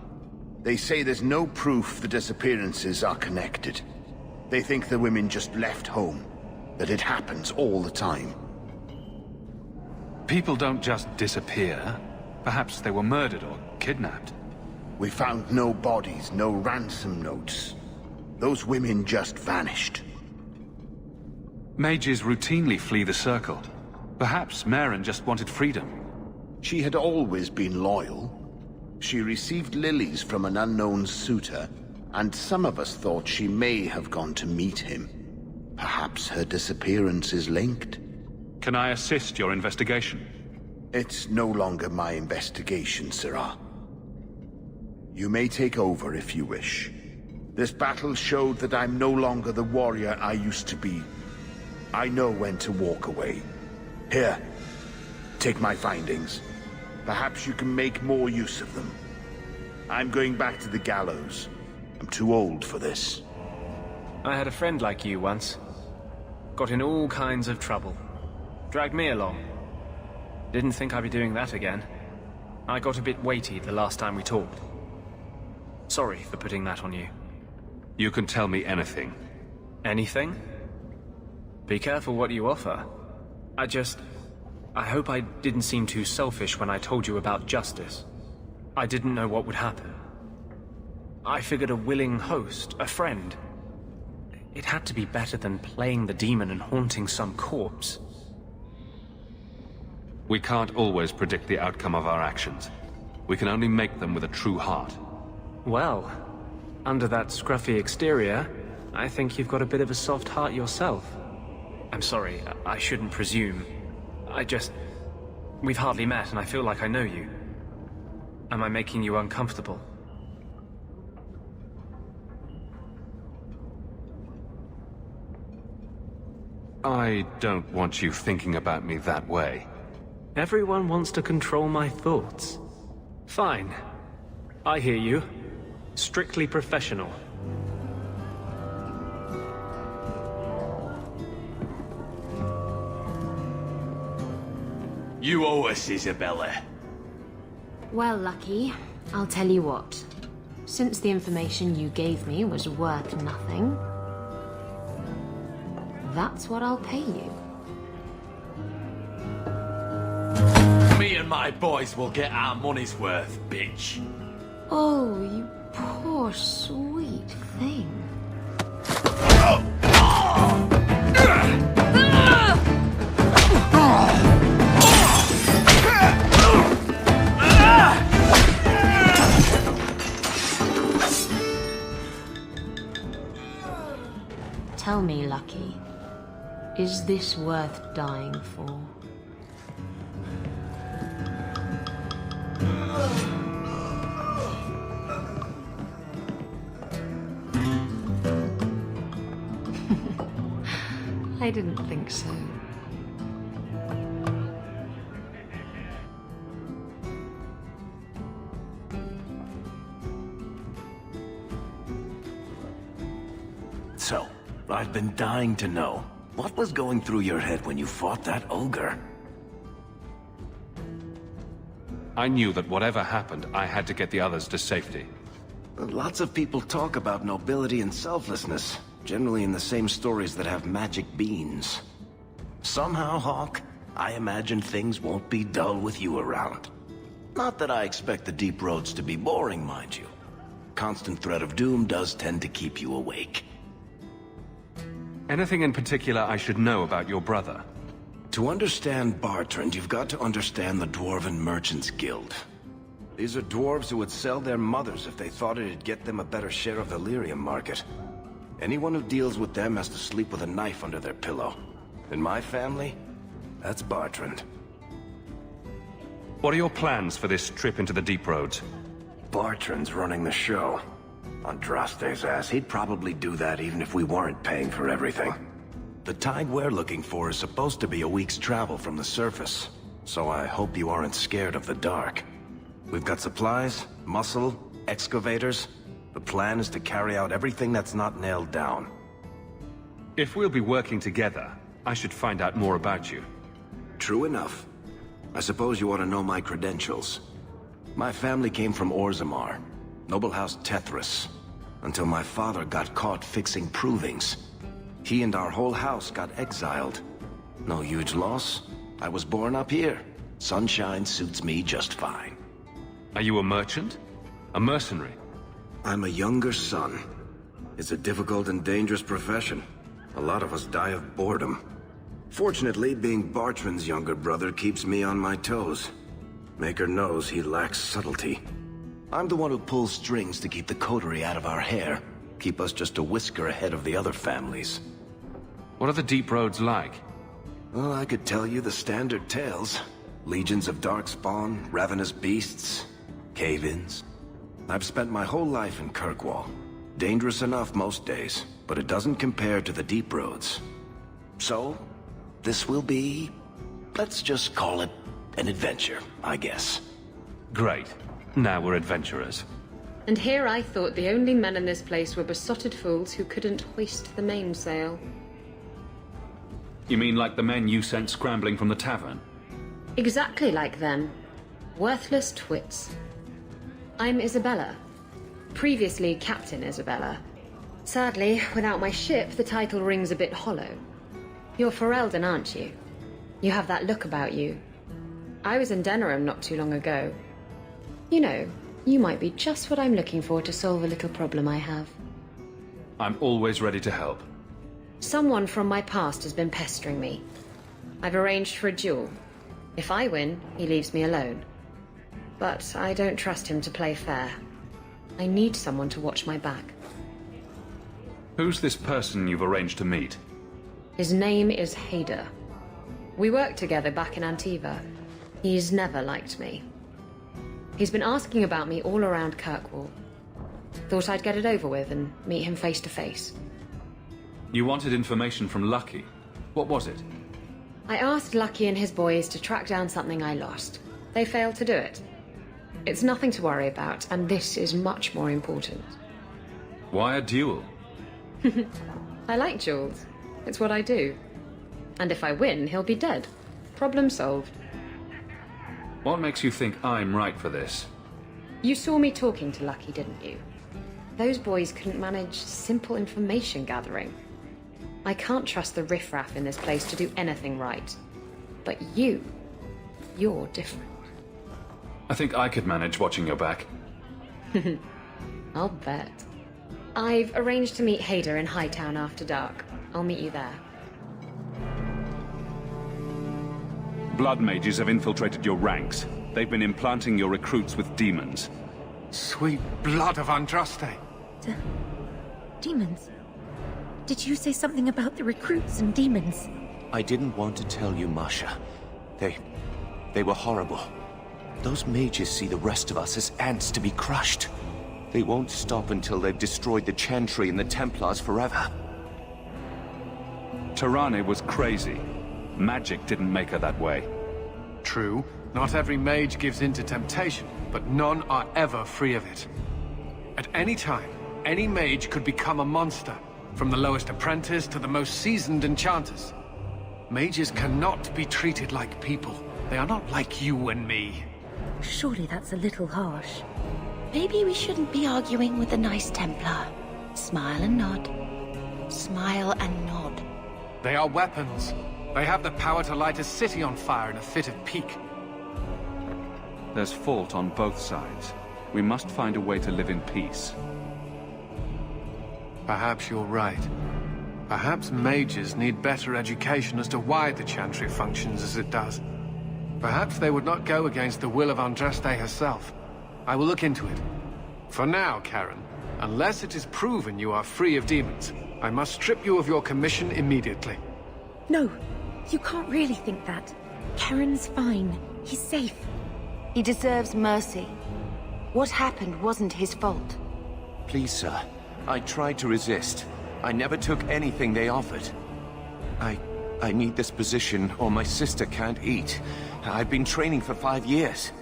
They say there's no proof the disappearances are connected. They think the women just left home, that it happens all the time. People don't just disappear. Perhaps they were murdered or kidnapped. We found no bodies, no ransom notes. Those women just vanished. Mages routinely flee the Circle. Perhaps Merrin just wanted freedom. She had always been loyal. She received lilies from an unknown suitor, and some of us thought she may have gone to meet him. Perhaps her disappearance is linked. Can I assist your investigation? It's no longer my investigation, Sirrah. You may take over if you wish. This battle showed that I'm no longer the warrior I used to be. I know when to walk away. Here, take my findings. Perhaps you can make more use of them. I'm going back to the gallows. I'm too old for this. I had a friend like you once. Got in all kinds of trouble. Dragged me along. Didn't think I'd be doing that again. I got a bit weighty the last time we talked. Sorry for putting that on you. You can tell me anything. Anything? Be careful what you offer. I hope I didn't seem too selfish when I told you about justice. I didn't know what would happen. I figured a willing host, a friend. It had to be better than playing the demon and haunting some corpse. We can't always predict the outcome of our actions. We can only make them with a true heart. Well, under that scruffy exterior, I think you've got a bit of a soft heart yourself. I'm sorry, I shouldn't presume. We've hardly met and I feel like I know you. Am I making you uncomfortable? I don't want you thinking about me that way. Everyone wants to control my thoughts. Fine. I hear you. Strictly professional. You owe us, Isabella. Well, Lucky, I'll tell you what. Since the information you gave me was worth nothing, that's what I'll pay you. Me and my boys will get our money's worth, bitch. Oh, you poor sweet thing. Tell me, Lucky, is this worth dying for? I didn't think so. So, I've been dying to know. What was going through your head when you fought that ogre? I knew that whatever happened, I had to get the others to safety. Lots of people talk about nobility and selflessness, generally in the same stories that have magic beans. Somehow, Hawk, I imagine things won't be dull with you around. Not that I expect the deep roads to be boring, mind you. Constant threat of doom does tend to keep you awake. Anything in particular I should know about your brother? To understand Bartrand, you've got to understand the Dwarven Merchants Guild. These are dwarves who would sell their mothers if they thought it'd get them a better share of the lyrium market. Anyone who deals with them has to sleep with a knife under their pillow. In my family, that's Bartrand. What are your plans for this trip into the deep roads? Bartrand's running the show. Andraste's ass, he'd probably do that even if we weren't paying for everything. The tide we're looking for is supposed to be a week's travel from the surface, so I hope you aren't scared of the dark. We've got supplies, muscle, excavators. The plan is to carry out everything that's not nailed down. If we'll be working together, I should find out more about you. True enough. I suppose you ought to know my credentials. My family came from Orzammar, noble house Tethras, until my father got caught fixing provings. He and our whole house got exiled. No huge loss. I was born up here. Sunshine suits me just fine. Are you a merchant? A mercenary? I'm a younger son. It's a difficult and dangerous profession. A lot of us die of boredom. Fortunately, being Bartman's younger brother keeps me on my toes. Maker knows he lacks subtlety. I'm the one who pulls strings to keep the coterie out of our hair. Keep us just a whisker ahead of the other families. What are the deep roads like? Well, I could tell you the standard tales. Legions of darkspawn, ravenous beasts, cave-ins. I've spent my whole life in Kirkwall. Dangerous enough most days, but it doesn't compare to the deep roads. So, this will be... let's just call it an adventure, I guess. Great. Now we're adventurers. And here I thought the only men in this place were besotted fools who couldn't hoist the mainsail. You mean like the men you sent scrambling from the tavern? Exactly like them. Worthless twits. I'm Isabella. Previously Captain Isabella. Sadly, without my ship, the title rings a bit hollow. You're Ferelden, aren't you? You have that look about you. I was in Denerim not too long ago. You know, you might be just what I'm looking for to solve a little problem I have. I'm always ready to help. Someone from my past has been pestering me. I've arranged for a duel. If I win, he leaves me alone. But I don't trust him to play fair. I need someone to watch my back. Who's this person you've arranged to meet? His name is Hader. We worked together back in Antiva. He's never liked me. He's been asking about me all around Kirkwall. Thought I'd get it over with and meet him face to face. You wanted information from Lucky. What was it? I asked Lucky and his boys to track down something I lost. They failed to do it. It's nothing to worry about, and this is much more important. Why a duel? I like duels. It's what I do. And if I win, he'll be dead. Problem solved. What makes you think I'm right for this? You saw me talking to Lucky, didn't you? Those boys couldn't manage simple information gathering. I can't trust the riffraff in this place to do anything right. But you're different. I think I could manage watching your back. I'll bet. I've arranged to meet Hader in Hightown after dark. I'll meet you there. Blood mages have infiltrated your ranks. They've been implanting your recruits with demons. Sweet blood of Andraste. Demons? Did you say something about the recruits and demons? I didn't want to tell you, Masha. They were horrible. Those mages see the rest of us as ants to be crushed. They won't stop until they've destroyed the Chantry and the Templars forever. Tirane was crazy. Magic didn't make her that way. True, not every mage gives in to temptation, but none are ever free of it. At any time, any mage could become a monster, from the lowest apprentice to the most seasoned enchanters. Mages cannot be treated like people. They are not like you and me. Surely that's a little harsh. Maybe we shouldn't be arguing with the nice Templar. Smile and nod. Smile and nod. They are weapons. They have the power to light a city on fire in a fit of pique. There's fault on both sides. We must find a way to live in peace. Perhaps you're right. Perhaps mages need better education as to why the Chantry functions as it does. Perhaps they would not go against the will of Andraste herself. I will look into it. For now, Karen, unless it is proven you are free of demons, I must strip you of your commission immediately. No, you can't really think that. Karen's fine. He's safe. He deserves mercy. What happened wasn't his fault. Please, sir. I tried to resist. I never took anything they offered. I need this position, or my sister can't eat. I've been training for 5 years.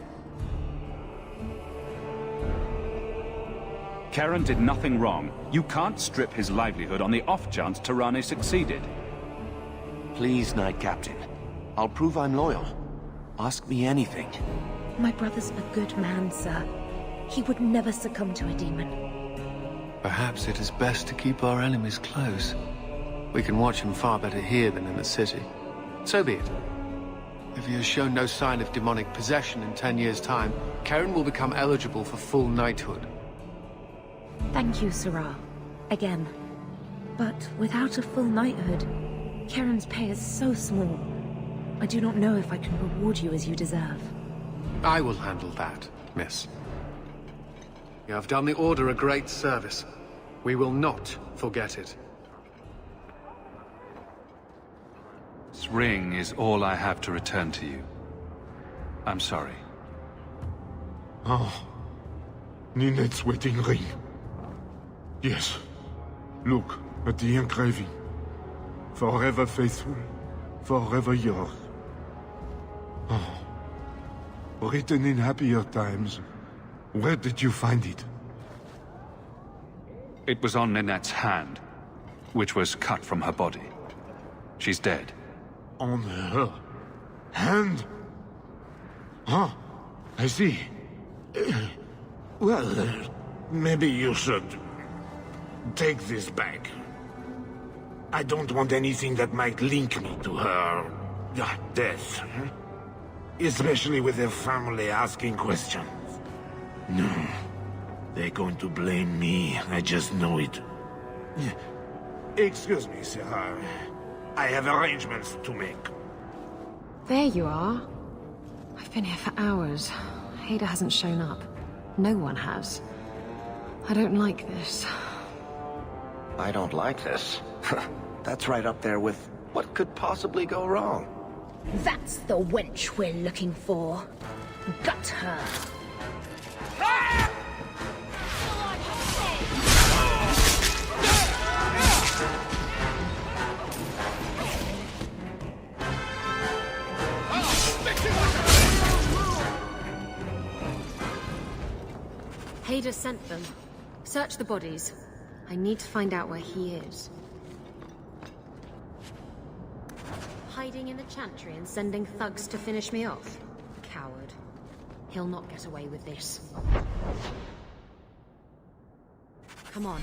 Karen did nothing wrong. You can't strip his livelihood on the off chance Tirane succeeded. Please, Knight Captain. I'll prove I'm loyal. Ask me anything. My brother's a good man, sir. He would never succumb to a demon. Perhaps it is best to keep our enemies close. We can watch him far better here than in the city. So be it. If he has shown no sign of demonic possession in 10 years' time, Karen will become eligible for full knighthood. Thank you, Sirrah. Again. But without a full knighthood, Karen's pay is so small. I do not know if I can reward you as you deserve. I will handle that, miss. You have done the Order a great service. We will not forget it. This ring is all I have to return to you. I'm sorry. Oh. Ninette's wedding ring. Yes. Look at the engraving. Forever faithful, forever yours. Oh. Written in happier times. Where did you find it? It was on Ninette's hand, which was cut from her body. She's dead. On her hand? Huh, I see. Well, maybe you should take this back. I don't want anything that might link me to her death. Especially with her family asking questions. No, they're going to blame me. I just know it. Excuse me, sir. I have arrangements to make. There you are. I've been here for hours. Hader hasn't shown up. No one has. I don't like this. I don't like this. That's right up there with what could possibly go wrong. That's the wench we're looking for. Gut her. Hader sent them. Search the bodies. I need to find out where he is. Hiding in the chantry and sending thugs to finish me off? Coward. He'll not get away with this. Come on.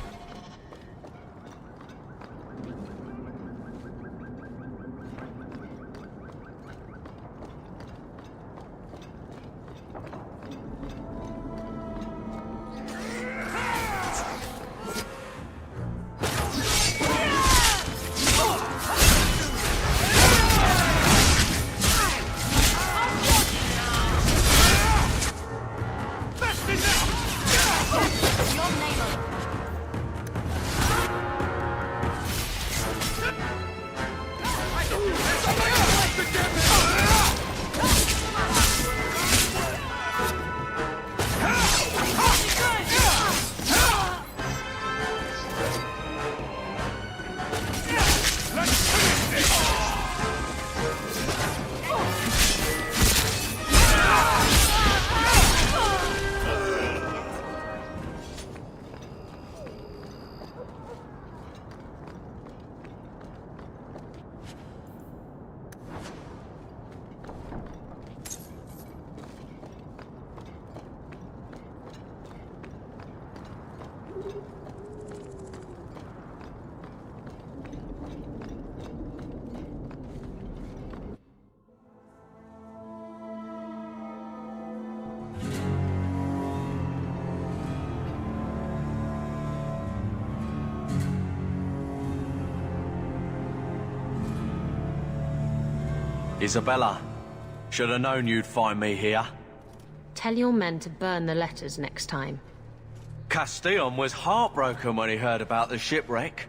Isabella, should have known you'd find me here. Tell your men to burn the letters next time. Castillon was heartbroken when he heard about the shipwreck.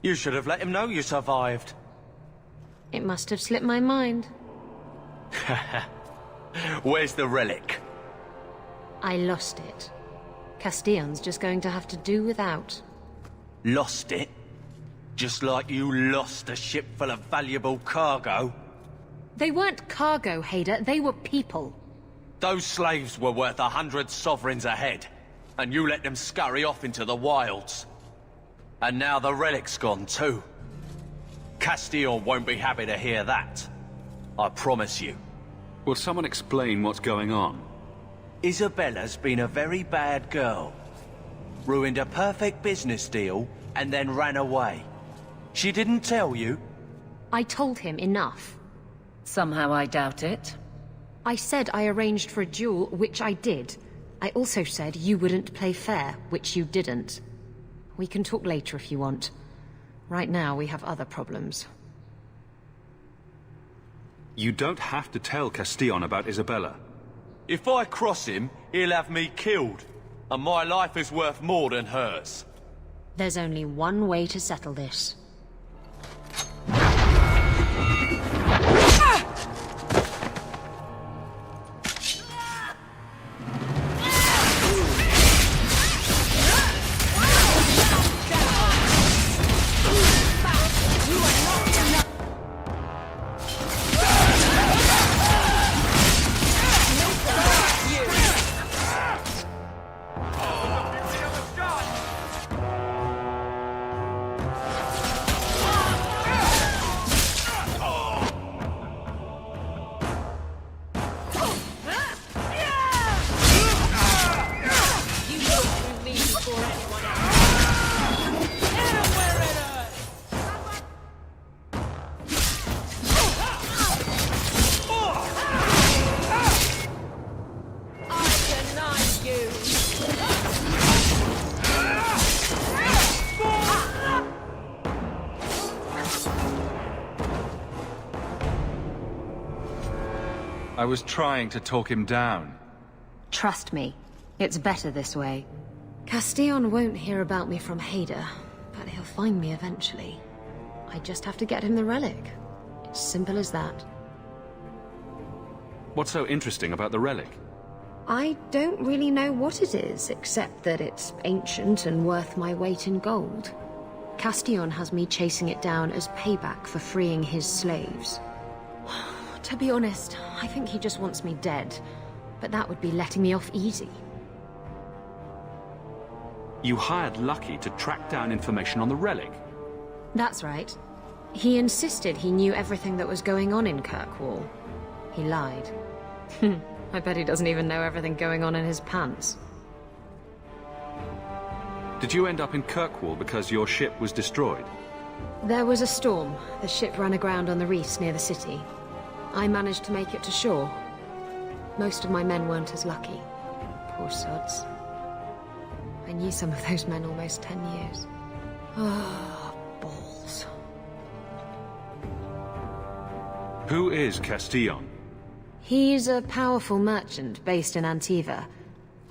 You should have let him know you survived. It must have slipped my mind. Where's the relic? I lost it. Castillon's just going to have to do without. Lost it? Just like you lost a ship full of valuable cargo? They weren't cargo, Hader. They were people. Those slaves were worth 100 sovereigns a head. and you let them scurry off into the wilds. And now the relic's gone too. Castillon won't be happy to hear that. I promise you. Will someone explain what's going on? Isabella's been a very bad girl. Ruined a perfect business deal and then ran away. She didn't tell you? I told him enough. Somehow I doubt it. I said I arranged for a duel, which I did. I also said you wouldn't play fair, which you didn't. We can talk later if you want. Right now, we have other problems. You don't have to tell Castillon about Isabella. If I cross him, he'll have me killed. And my life is worth more than hers. There's only one way to settle this. I was trying to talk him down. Trust me, it's better this way. Castillon won't hear about me from Hader, but he'll find me eventually. I just have to get him the relic. It's simple as that. What's so interesting about the relic? I don't really know what it is, except that it's ancient and worth my weight in gold. Castillon has me chasing it down as payback for freeing his slaves. To be honest, I think he just wants me dead, but that would be letting me off easy. You hired Lucky to track down information on the relic? That's right. He insisted he knew everything that was going on in Kirkwall. He lied. I bet he doesn't even know everything going on in his pants. Did you end up in Kirkwall because your ship was destroyed? There was a storm. The ship ran aground on the reefs near the city. I managed to make it to shore. Most of my men weren't as lucky. Poor sods. I knew some of those men almost 10 years. Ah, balls. Who is Castillon? He's a powerful merchant based in Antiva.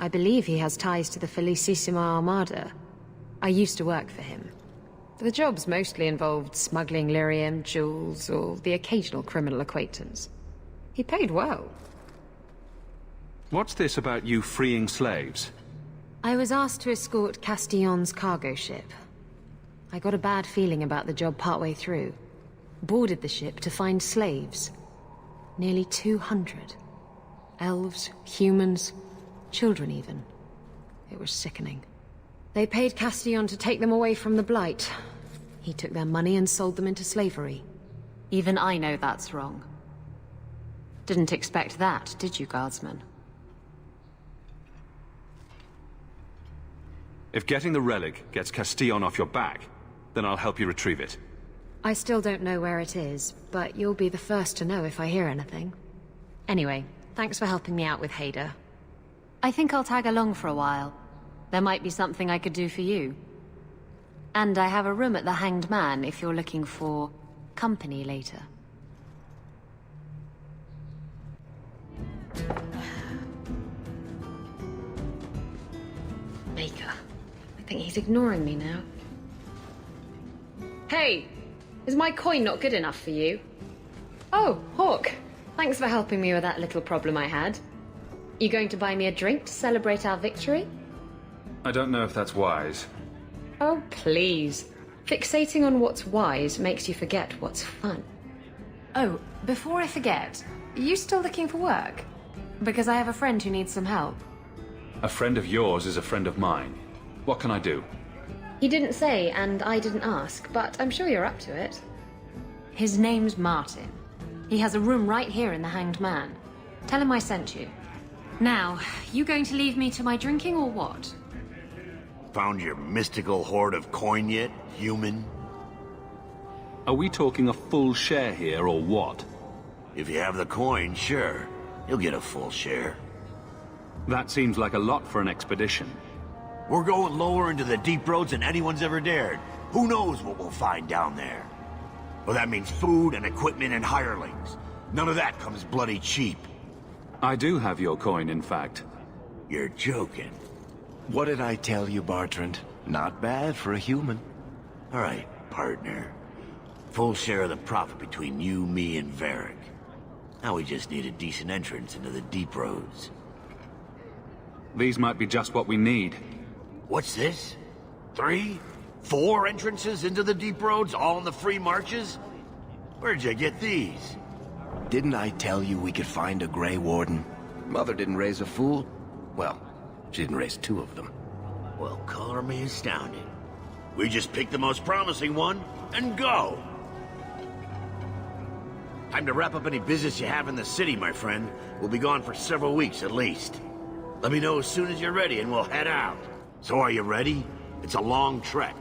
I believe he has ties to the Felicissima Armada. I used to work for him. The jobs mostly involved smuggling lyrium, jewels, or the occasional criminal acquaintance. He paid well. What's this about you freeing slaves? I was asked to escort Castillon's cargo ship. I got a bad feeling about the job partway through. Boarded the ship to find slaves. Nearly 200. Elves, humans, children even. It was sickening. They paid Castillon to take them away from the Blight. He took their money and sold them into slavery. Even I know that's wrong. Didn't expect that, did you, Guardsman? If getting the relic gets Castillon off your back, then I'll help you retrieve it. I still don't know where it is, but you'll be the first to know if I hear anything. Anyway, thanks for helping me out with Hader. I think I'll tag along for a while. There might be something I could do for you. And I have a room at the Hanged Man if you're looking for company later. Maker. I think he's ignoring me now. Hey! Is my coin not good enough for you? Oh, Hawk. Thanks for helping me with that little problem I had. You going to buy me a drink to celebrate our victory? I don't know if that's wise. Oh, please. Fixating on what's wise makes you forget what's fun. Oh, before I forget, are you still looking for work? Because I have a friend who needs some help. A friend of yours is a friend of mine. What can I do? He didn't say, and I didn't ask, but I'm sure you're up to it. His name's Martin. He has a room right here in the Hanged Man. Tell him I sent you. Now, you going to leave me to my drinking or what? Found your mystical hoard of coin yet, human? Are we talking a full share here, or what? If you have the coin, sure. You'll get a full share. That seems like a lot for an expedition. We're going lower into the deep roads than anyone's ever dared. Who knows what we'll find down there? Well, that means food and equipment and hirelings. None of that comes bloody cheap. I do have your coin, in fact. You're joking. What did I tell you, Bartrand? Not bad for a human. All right, partner. Full share of the profit between you, me, and Varric. Now we just need a decent entrance into the deep roads. These might be just what we need. What's this? 3? 4 entrances into the deep roads, all in the free marches? Where'd you get these? Didn't I tell you we could find a Grey Warden? Mother didn't raise a fool. Well, she didn't raise 2 of them. Well, color me astounded. We just pick the most promising one, and go! Time to wrap up any business you have in the city, my friend. We'll be gone for several weeks at least. Let me know as soon as you're ready and we'll head out. So are you ready? It's a long trek.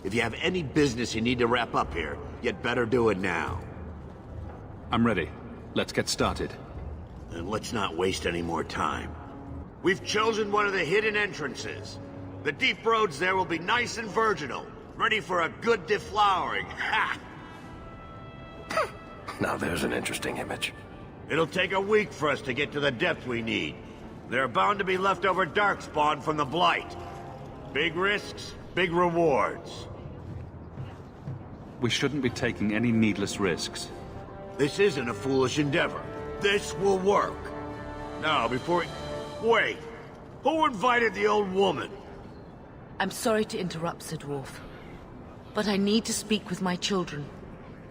If you have any business you need to wrap up here, you'd better do it now. I'm ready. Let's get started. And let's not waste any more time. We've chosen one of the hidden entrances. The deep roads there will be nice and virginal, ready for a good deflowering. Ha! Now there's an interesting image. It'll take a week for us to get to the depth we need. There are bound to be leftover darkspawn from the Blight. Big risks, big rewards. We shouldn't be taking any needless risks. This isn't a foolish endeavor. This will work. Now, before... Wait! Who invited the old woman? I'm sorry to interrupt, Sir Dwarf, but I need to speak with my children.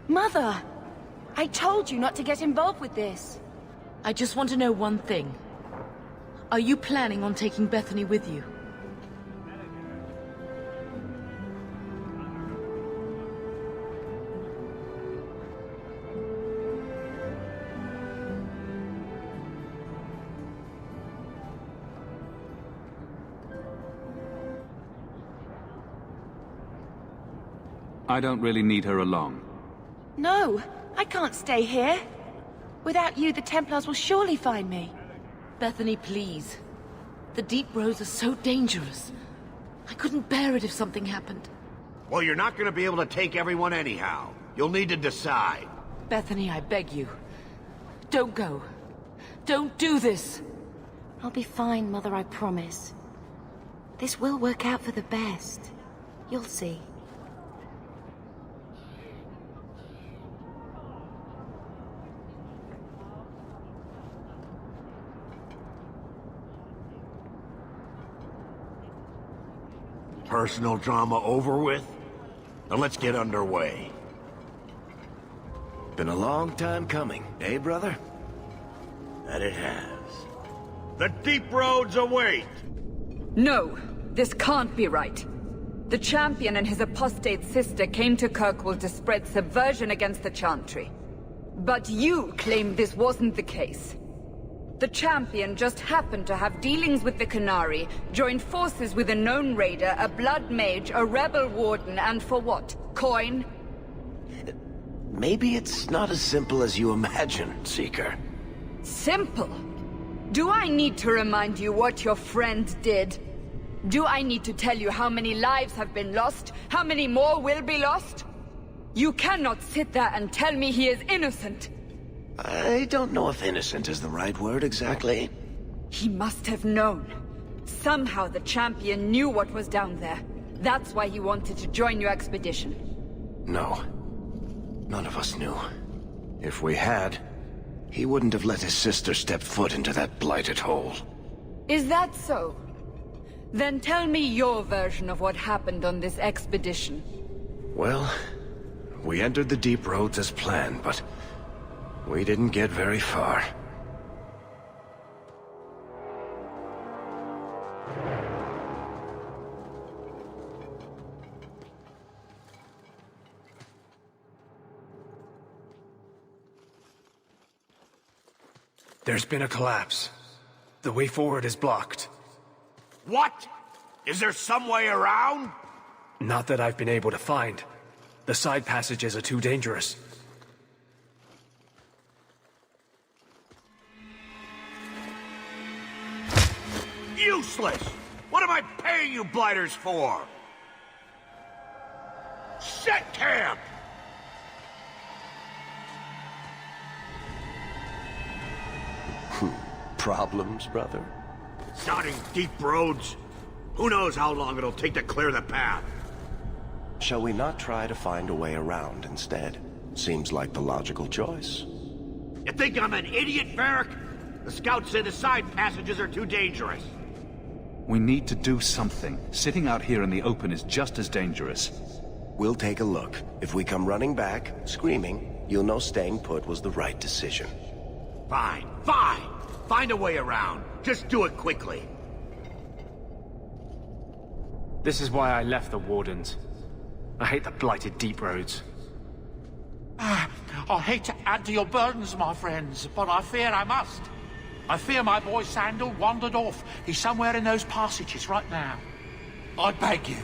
Mother! I told you not to get involved with this. I just want to know one thing. Are you planning on taking Bethany with you? I don't really need her along. No, I can't stay here. Without you, the Templars will surely find me. Bethany, please. The deep roads are so dangerous. I couldn't bear it if something happened. Well, you're not going to be able to take everyone anyhow. You'll need to decide. Bethany, I beg you. Don't go. Don't do this. I'll be fine, Mother, I promise. This will work out for the best. You'll see. Personal drama over with? Now let's get underway. Been a long time coming, eh, brother? That it has. The deep roads await! No, this can't be right. The champion and his apostate sister came to Kirkwall to spread subversion against the Chantry. But you claim this wasn't the case. The champion just happened to have dealings with the Canary, joined forces with a known raider, a blood mage, a rebel warden, and for what? Coin? Maybe it's not as simple as you imagine, Seeker. Simple? Do I need to remind you what your friend did? Do I need to tell you how many lives have been lost? How many more will be lost? You cannot sit there and tell me he is innocent. I don't know if innocent is the right word exactly. He must have known. Somehow the champion knew what was down there. That's why he wanted to join your expedition. No. None of us knew. If we had, he wouldn't have let his sister step foot into that blighted hole. Is that so? Then tell me your version of what happened on this expedition. Well, we entered the deep roads as planned, but we didn't get very far. There's been a collapse. The way forward is blocked. What? Is there some way around? Not that I've been able to find. The side passages are too dangerous. Useless! What am I paying you blighters for? Set camp! Problems, brother? Sodding deep roads. Who knows how long it'll take to clear the path? Shall we not try to find a way around instead? Seems like the logical choice. You think I'm an idiot, Varric? The scouts say the side passages are too dangerous. We need to do something. Sitting out here in the open is just as dangerous. We'll take a look. If we come running back, screaming, you'll know staying put was the right decision. Fine, fine! Find a way around. Just do it quickly. This is why I left the Wardens. I hate the blighted deep roads. I hate to add to your burdens, my friends, but I fear I must. I fear my boy Sandal wandered off. He's somewhere in those passages right now. I beg you,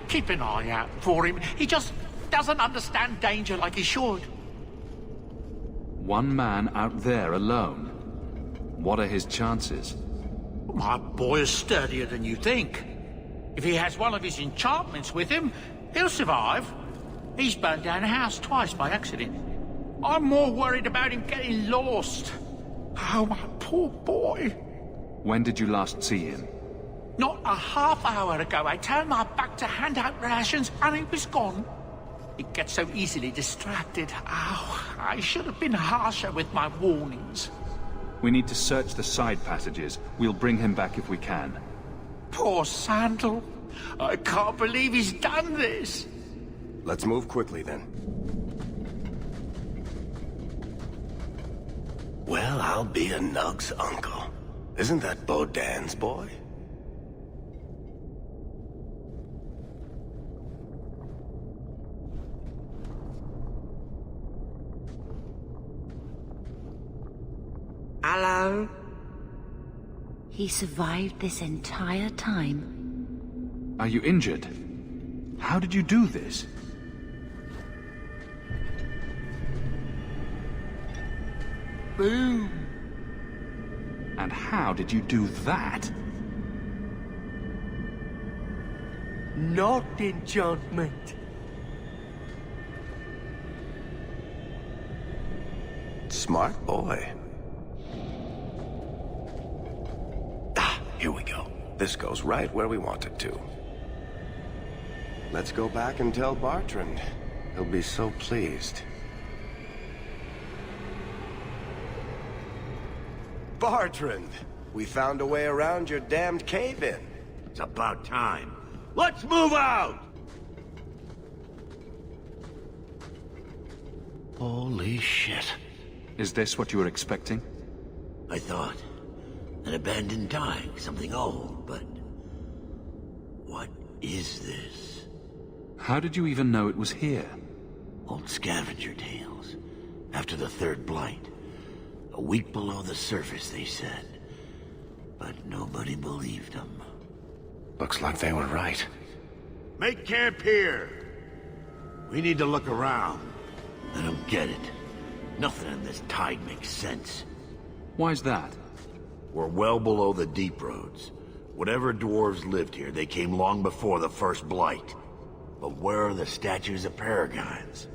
keep an eye out for him. He just doesn't understand danger like he should. One man out there alone. What are his chances? My boy is sturdier than you think. If he has one of his enchantments with him, he'll survive. He's burned down a house twice by accident. I'm more worried about him getting lost. Oh, my poor boy. When did you last see him? Not a half hour ago. I turned my back to hand out rations and he was gone. He gets so easily distracted. Oh, I should have been harsher with my warnings. We need to search the side passages. We'll bring him back if we can. Poor Sandal. I can't believe he's done this. Let's move quickly, then. Well, I'll be a Nug's uncle. Isn't that Bodan's boy? Hello? He survived this entire time. Are you injured? How did you do this? Boom. And how did you do that? Not enchantment. Smart boy. Here we go. This goes right where we want it to. Let's go back and tell Bartrand. He'll be so pleased. Bartrand! We found a way around your damned cave-in. It's about time. Let's move out! Holy shit. Is this what you were expecting? I thought. An abandoned dike, something old, but... what is this? How did you even know it was here? Old scavenger tales. After the third blight. A week below the surface, they said. But nobody believed them. Looks like they were right. Make camp here! We need to look around. I don't get it. Nothing in this tide makes sense. Why's that? We're well below the deep roads. Whatever dwarves lived here, they came long before the first blight. But where are the statues of paragons?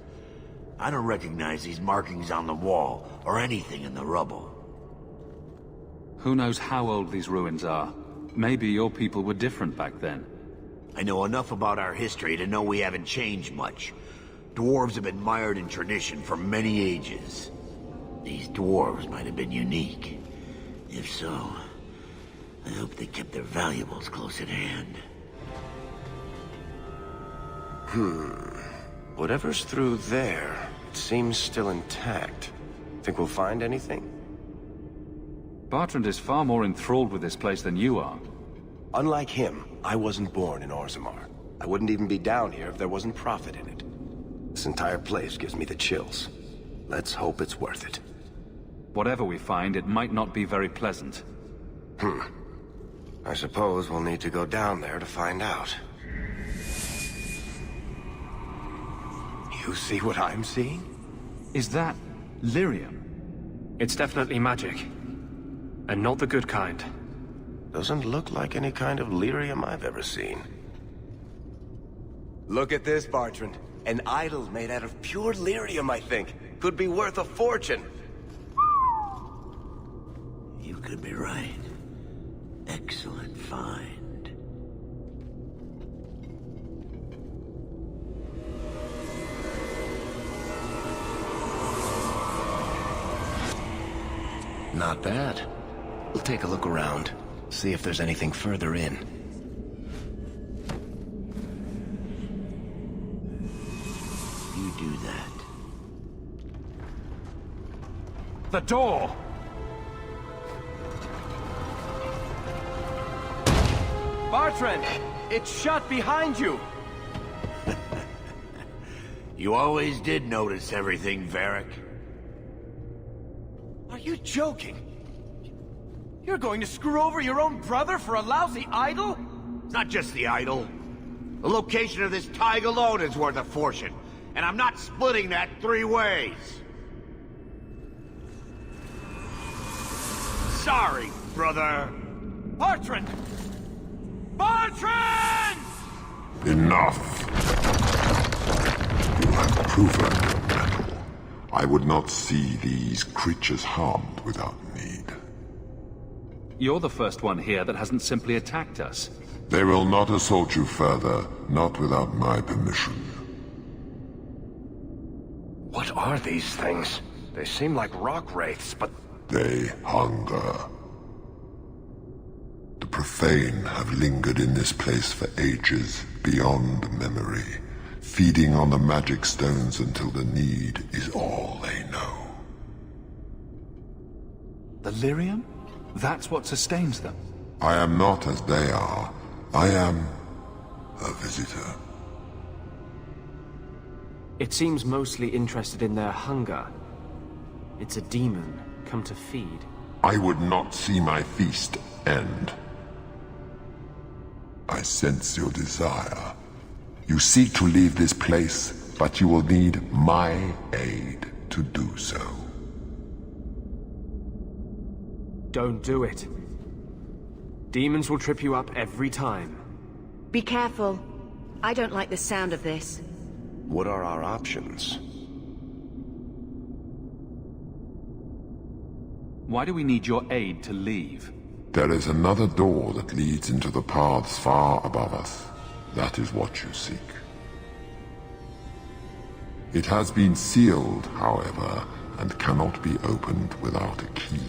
I don't recognize these markings on the wall, or anything in the rubble. Who knows how old these ruins are? Maybe your people were different back then. I know enough about our history to know we haven't changed much. Dwarves have been mired in tradition for many ages. These dwarves might have been unique. If so, I hope they kept their valuables close at hand. Whatever's through there, it seems still intact. Think we'll find anything? Bartrand is far more enthralled with this place than you are. Unlike him, I wasn't born in Orzammar. I wouldn't even be down here if there wasn't profit in it. This entire place gives me the chills. Let's hope it's worth it. Whatever we find, it might not be very pleasant. I suppose we'll need to go down there to find out. You see what I'm seeing? Is that lyrium? It's definitely magic. And not the good kind. Doesn't look like any kind of lyrium I've ever seen. Look at this, Bartrand. An idol made out of pure lyrium, I think. Could be worth a fortune. You could be right. Excellent find. Not bad. We'll take a look around. See if there's anything further in. You do that. The door! Bartrand! It's shut behind you! You always did notice everything, Varric. Are you joking? You're going to screw over your own brother for a lousy idol? It's not just the idol. The location of this tag alone is worth a fortune, and I'm not splitting that 3 ways. Sorry, brother. Bartrand! Bartrand! Enough! You have proven your mettle. I would not see these creatures harmed without need. You're the first one here that hasn't simply attacked us. They will not assault you further, not without my permission. What are these things? They seem like rock wraiths, but... They hunger. The profane have lingered in this place for ages, beyond memory, feeding on the magic stones until the need is all they know. The lyrium? That's what sustains them. I am not as they are. I am a visitor. It seems mostly interested in their hunger. It's a demon come to feed. I would not see my feast end. I sense your desire. You seek to leave this place, but you will need my aid to do so. Don't do it. Demons will trip you up every time. Be careful. I don't like the sound of this. What are our options? Why do we need your aid to leave? There is another door that leads into the paths far above us. That is what you seek. It has been sealed, however, and cannot be opened without a key.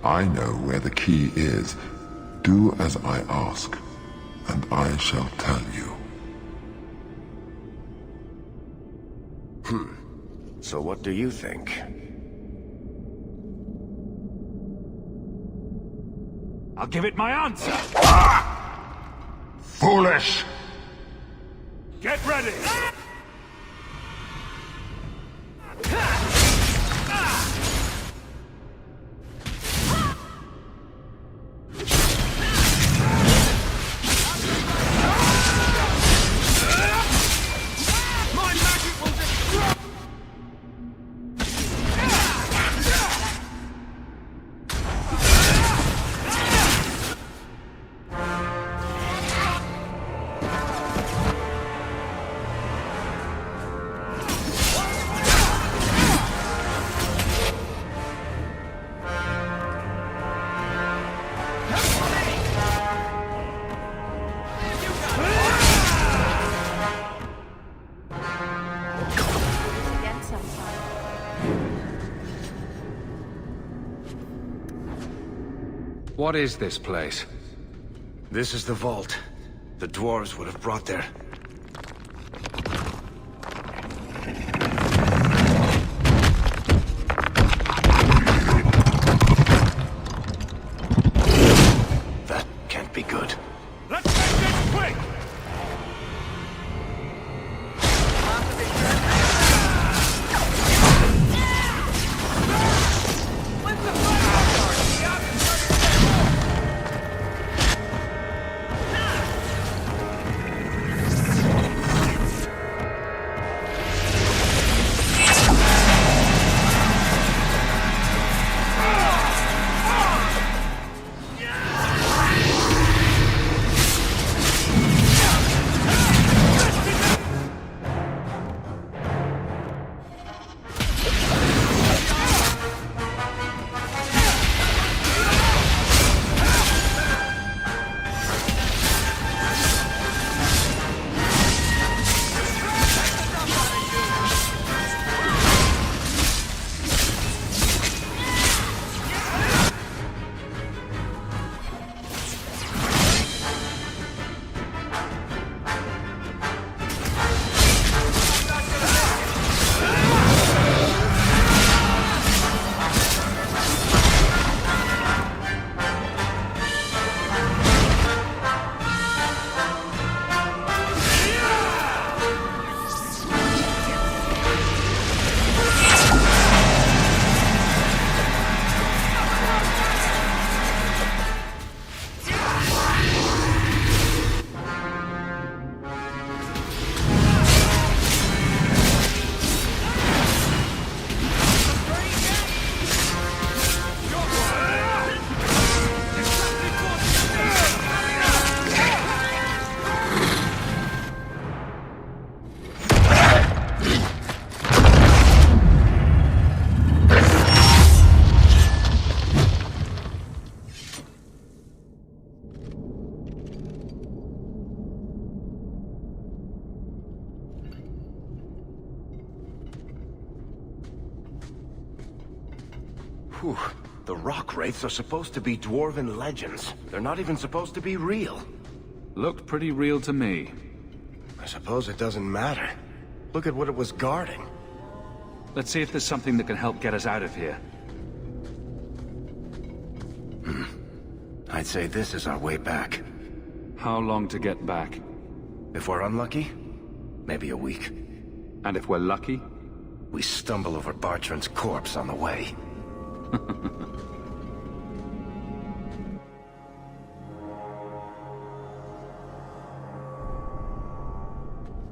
I know where the key is. Do as I ask, and I shall tell you. So what do you think? I'll give it my answer! Foolish! Get ready! What is this place? This is the vault. The dwarves would have brought their... be good. Let's make this quick! Whew. The rock wraiths are supposed to be dwarven legends. They're not even supposed to be real. Looked pretty real to me. I suppose it doesn't matter. Look at what it was guarding. Let's see if there's something that can help get us out of here. I'd say this is our way back. How long to get back? If we're unlucky, maybe a week. And if we're lucky? We stumble over Bartrand's corpse on the way.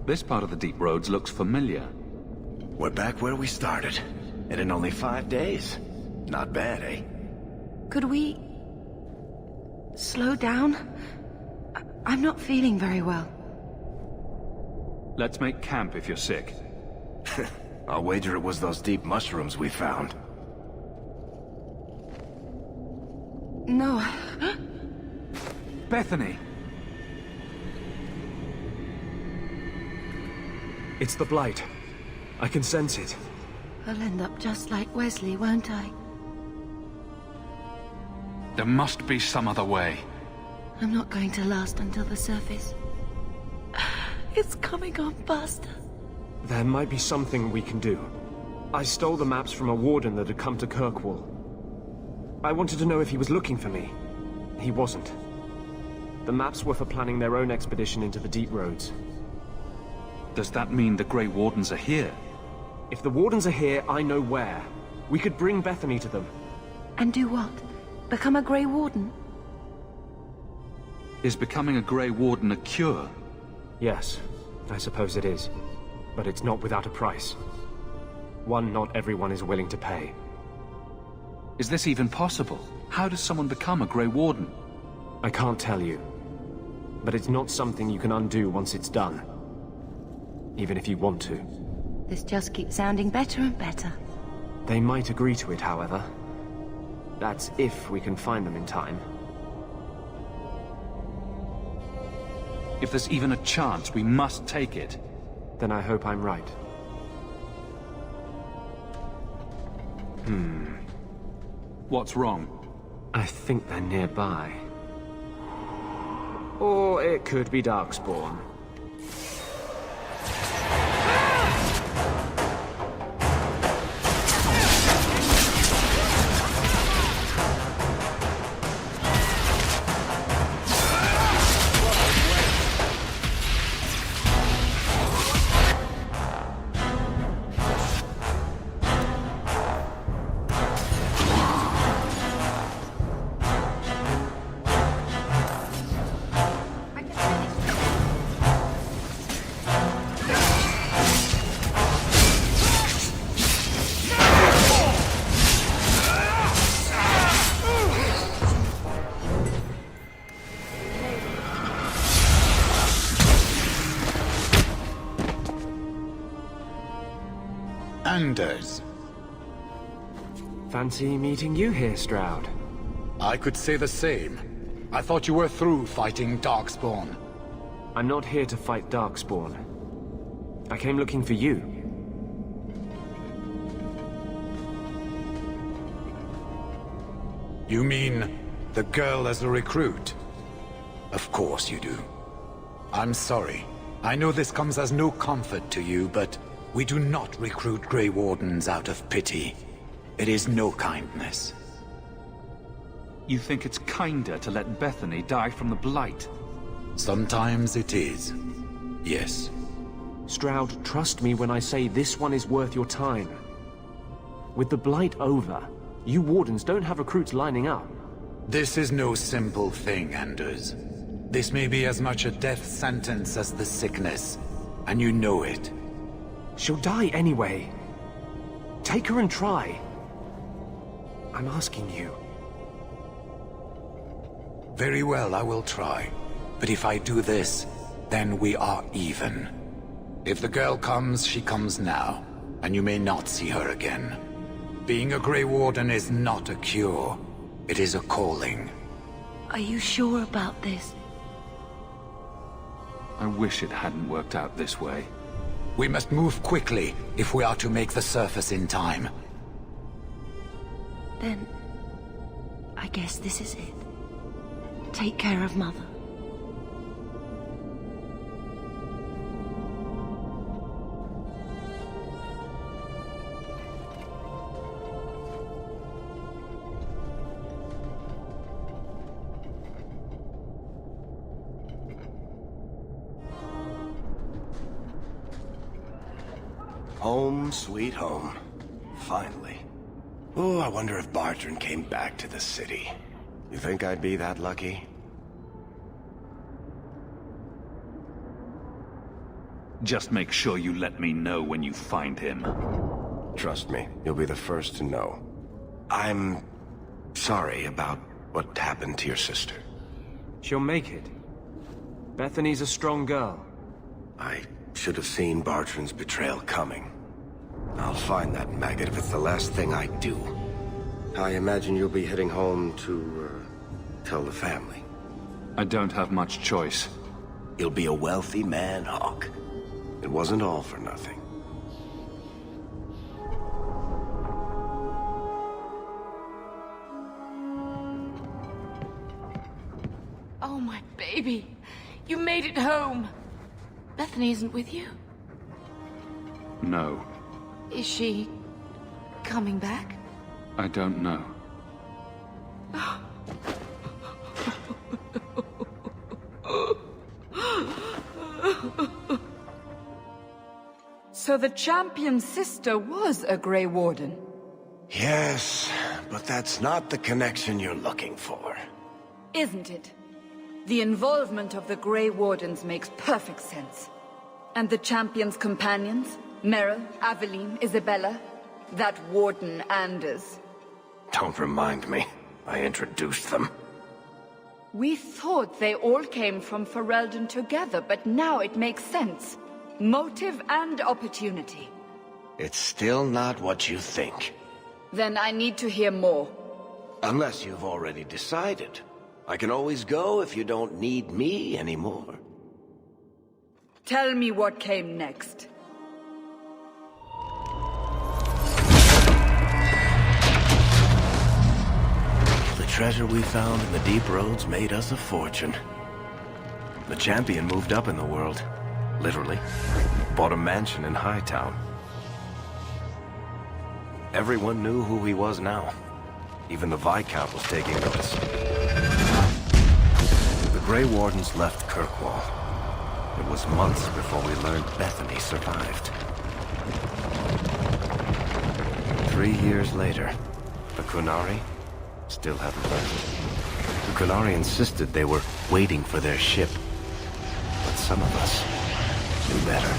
This part of the deep roads looks familiar. We're back where we started. And in only 5 days. Not bad, eh? Could we... slow down? I'm not feeling very well. Let's make camp if you're sick. I'll wager it was those deep mushrooms we found. No. Bethany! It's the Blight. I can sense it. I'll end up just like Wesley, won't I? There must be some other way. I'm not going to last until the surface. It's coming on faster. There might be something we can do. I stole the maps from a warden that had come to Kirkwall. I wanted to know if he was looking for me. He wasn't. The maps were for planning their own expedition into the deep roads. Does that mean the Grey Wardens are here? If the Wardens are here, I know where. We could bring Bethany to them. And do what? Become a Grey Warden? Is becoming a Grey Warden a cure? Yes, I suppose it is. But it's not without a price. One not everyone is willing to pay. Is this even possible? How does someone become a Grey Warden? I can't tell you. But it's not something you can undo once it's done. Even if you want to. This just keeps sounding better and better. They might agree to it, however. That's if we can find them in time. If there's even a chance, we must take it. Then I hope I'm right. What's wrong? I think they're nearby. Or it could be Darkspawn. Anders. Fancy meeting you here, Stroud. I could say the same. I thought you were through fighting Darkspawn. I'm not here to fight Darkspawn. I came looking for you. You mean the girl as a recruit? Of course you do. I'm sorry. I know this comes as no comfort to you, but we do not recruit Grey Wardens out of pity. It is no kindness. You think it's kinder to let Bethany die from the Blight? Sometimes it is. Yes. Stroud, trust me when I say this one is worth your time. With the Blight over, you Wardens don't have recruits lining up. This is no simple thing, Anders. This may be as much a death sentence as the sickness, and you know it. She'll die anyway. Take her and try. I'm asking you. Very well, I will try. But if I do this, then we are even. If the girl comes, she comes now, and you may not see her again. Being a Grey Warden is not a cure. It is a calling. Are you sure about this? I wish it hadn't worked out this way. We must move quickly if we are to make the surface in time. Then, I guess this is it. Take care of Mother. Home, sweet home. Finally. Oh, I wonder if Bartrand came back to the city. You think I'd be that lucky? Just make sure you let me know when you find him. Trust me, you'll be the first to know. I'm sorry about what happened to your sister. She'll make it. Bethany's a strong girl. I should have seen Bartrand's betrayal coming. I'll find that maggot if it's the last thing I do. I imagine you'll be heading home to, tell the family. I don't have much choice. You'll be a wealthy man, Hawk. It wasn't all for nothing. Oh, my baby. You made it home. Bethany isn't with you? No, Is she coming back? I don't know. So the champion's sister was a Grey Warden? Yes, but that's not the connection you're looking for. Isn't it? The involvement of the Grey Wardens makes perfect sense. And the champion's companions? Merrill, Aveline, Isabella? That Warden Anders? Don't remind me. I introduced them. We thought they all came from Ferelden together, but now it makes sense. Motive and opportunity. It's still not what you think. Then I need to hear more. Unless you've already decided. I can always go if you don't need me anymore. Tell me what came next. The treasure we found in the deep roads made us a fortune. The champion moved up in the world. Literally. Bought a mansion in Hightown. Everyone knew who he was now. Even the Viscount was taking notice. The Grey Wardens left Kirkwall. It was months before we learned Bethany survived. 3 years later, the Qunari still haven't left. The Qunari insisted they were waiting for their ship. But some of us knew better.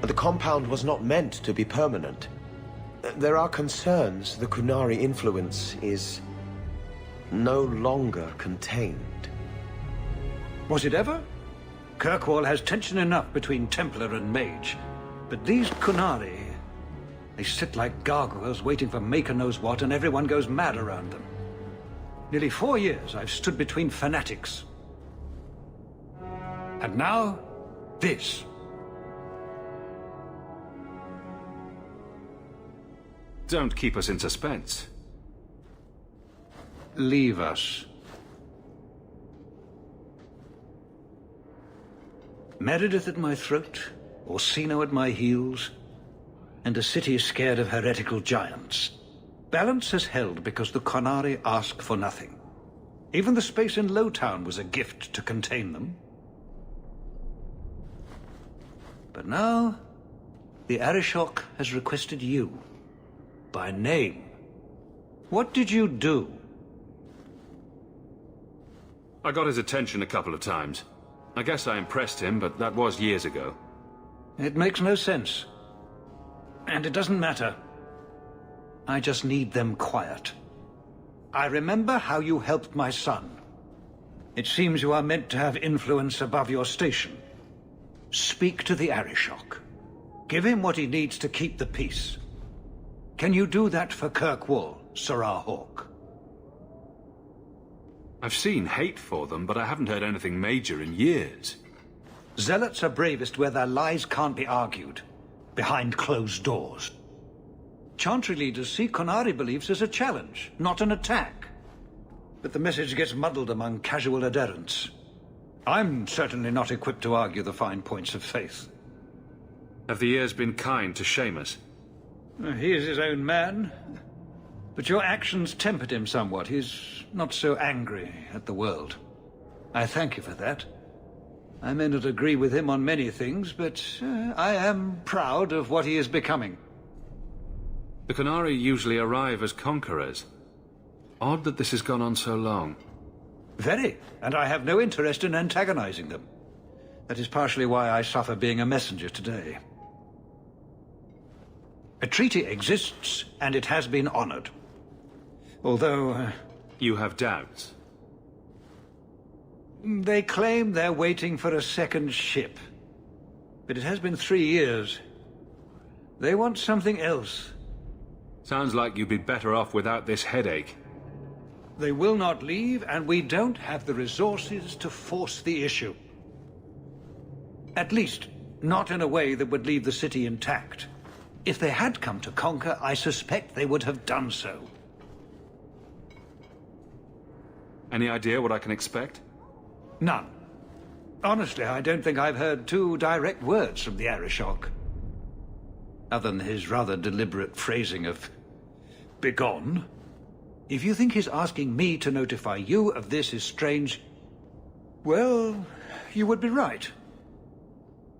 The compound was not meant to be permanent. There are concerns the Qunari influence is no longer contained. Was it ever? Kirkwall has tension enough between Templar and Mage. But these Qunari, they sit like gargoyles waiting for Maker knows what, and everyone goes mad around them. Nearly 4 years I've stood between fanatics. And now, this. Don't keep us in suspense. Leave us. Meredith at my throat, Orsino at my heels, and a city scared of heretical giants. Balance has held because the Qunari ask for nothing. Even the space in Lowtown was a gift to contain them. But now, the Arishok has requested you. By name. What did you do? I got his attention a couple of times. I guess I impressed him, but that was years ago. It makes no sense. And it doesn't matter. I just need them quiet. I remember how you helped my son. It seems you are meant to have influence above your station. Speak to the Arishok. Give him what he needs to keep the peace. Can you do that for Kirkwall, Sirrah Hawke? I've seen hate for them, but I haven't heard anything major in years. Zealots are bravest where their lies can't be argued, behind closed doors. Chantry leaders see Qunari beliefs as a challenge, not an attack. But the message gets muddled among casual adherents. I'm certainly not equipped to argue the fine points of faith. Have the years been kind to Seamus? He is his own man. But your actions tempered him somewhat. He's not so angry at the world. I thank you for that. I may not agree with him on many things, but I am proud of what he is becoming. The Qunari usually arrive as conquerors. Odd that this has gone on so long. Very, and I have no interest in antagonizing them. That is partially why I suffer being a messenger today. A treaty exists, and it has been honored. Although... You have doubts? They claim they're waiting for a second ship. But it has been 3 years. They want something else. Sounds like you'd be better off without this headache. They will not leave, and we don't have the resources to force the issue. At least, not in a way that would leave the city intact. If they had come to conquer, I suspect they would have done so. Any idea what I can expect? None. Honestly, I don't think I've heard 2 direct words from the Arishok. Other than his rather deliberate phrasing of... begone. If you think his asking me to notify you of this is strange, well, you would be right.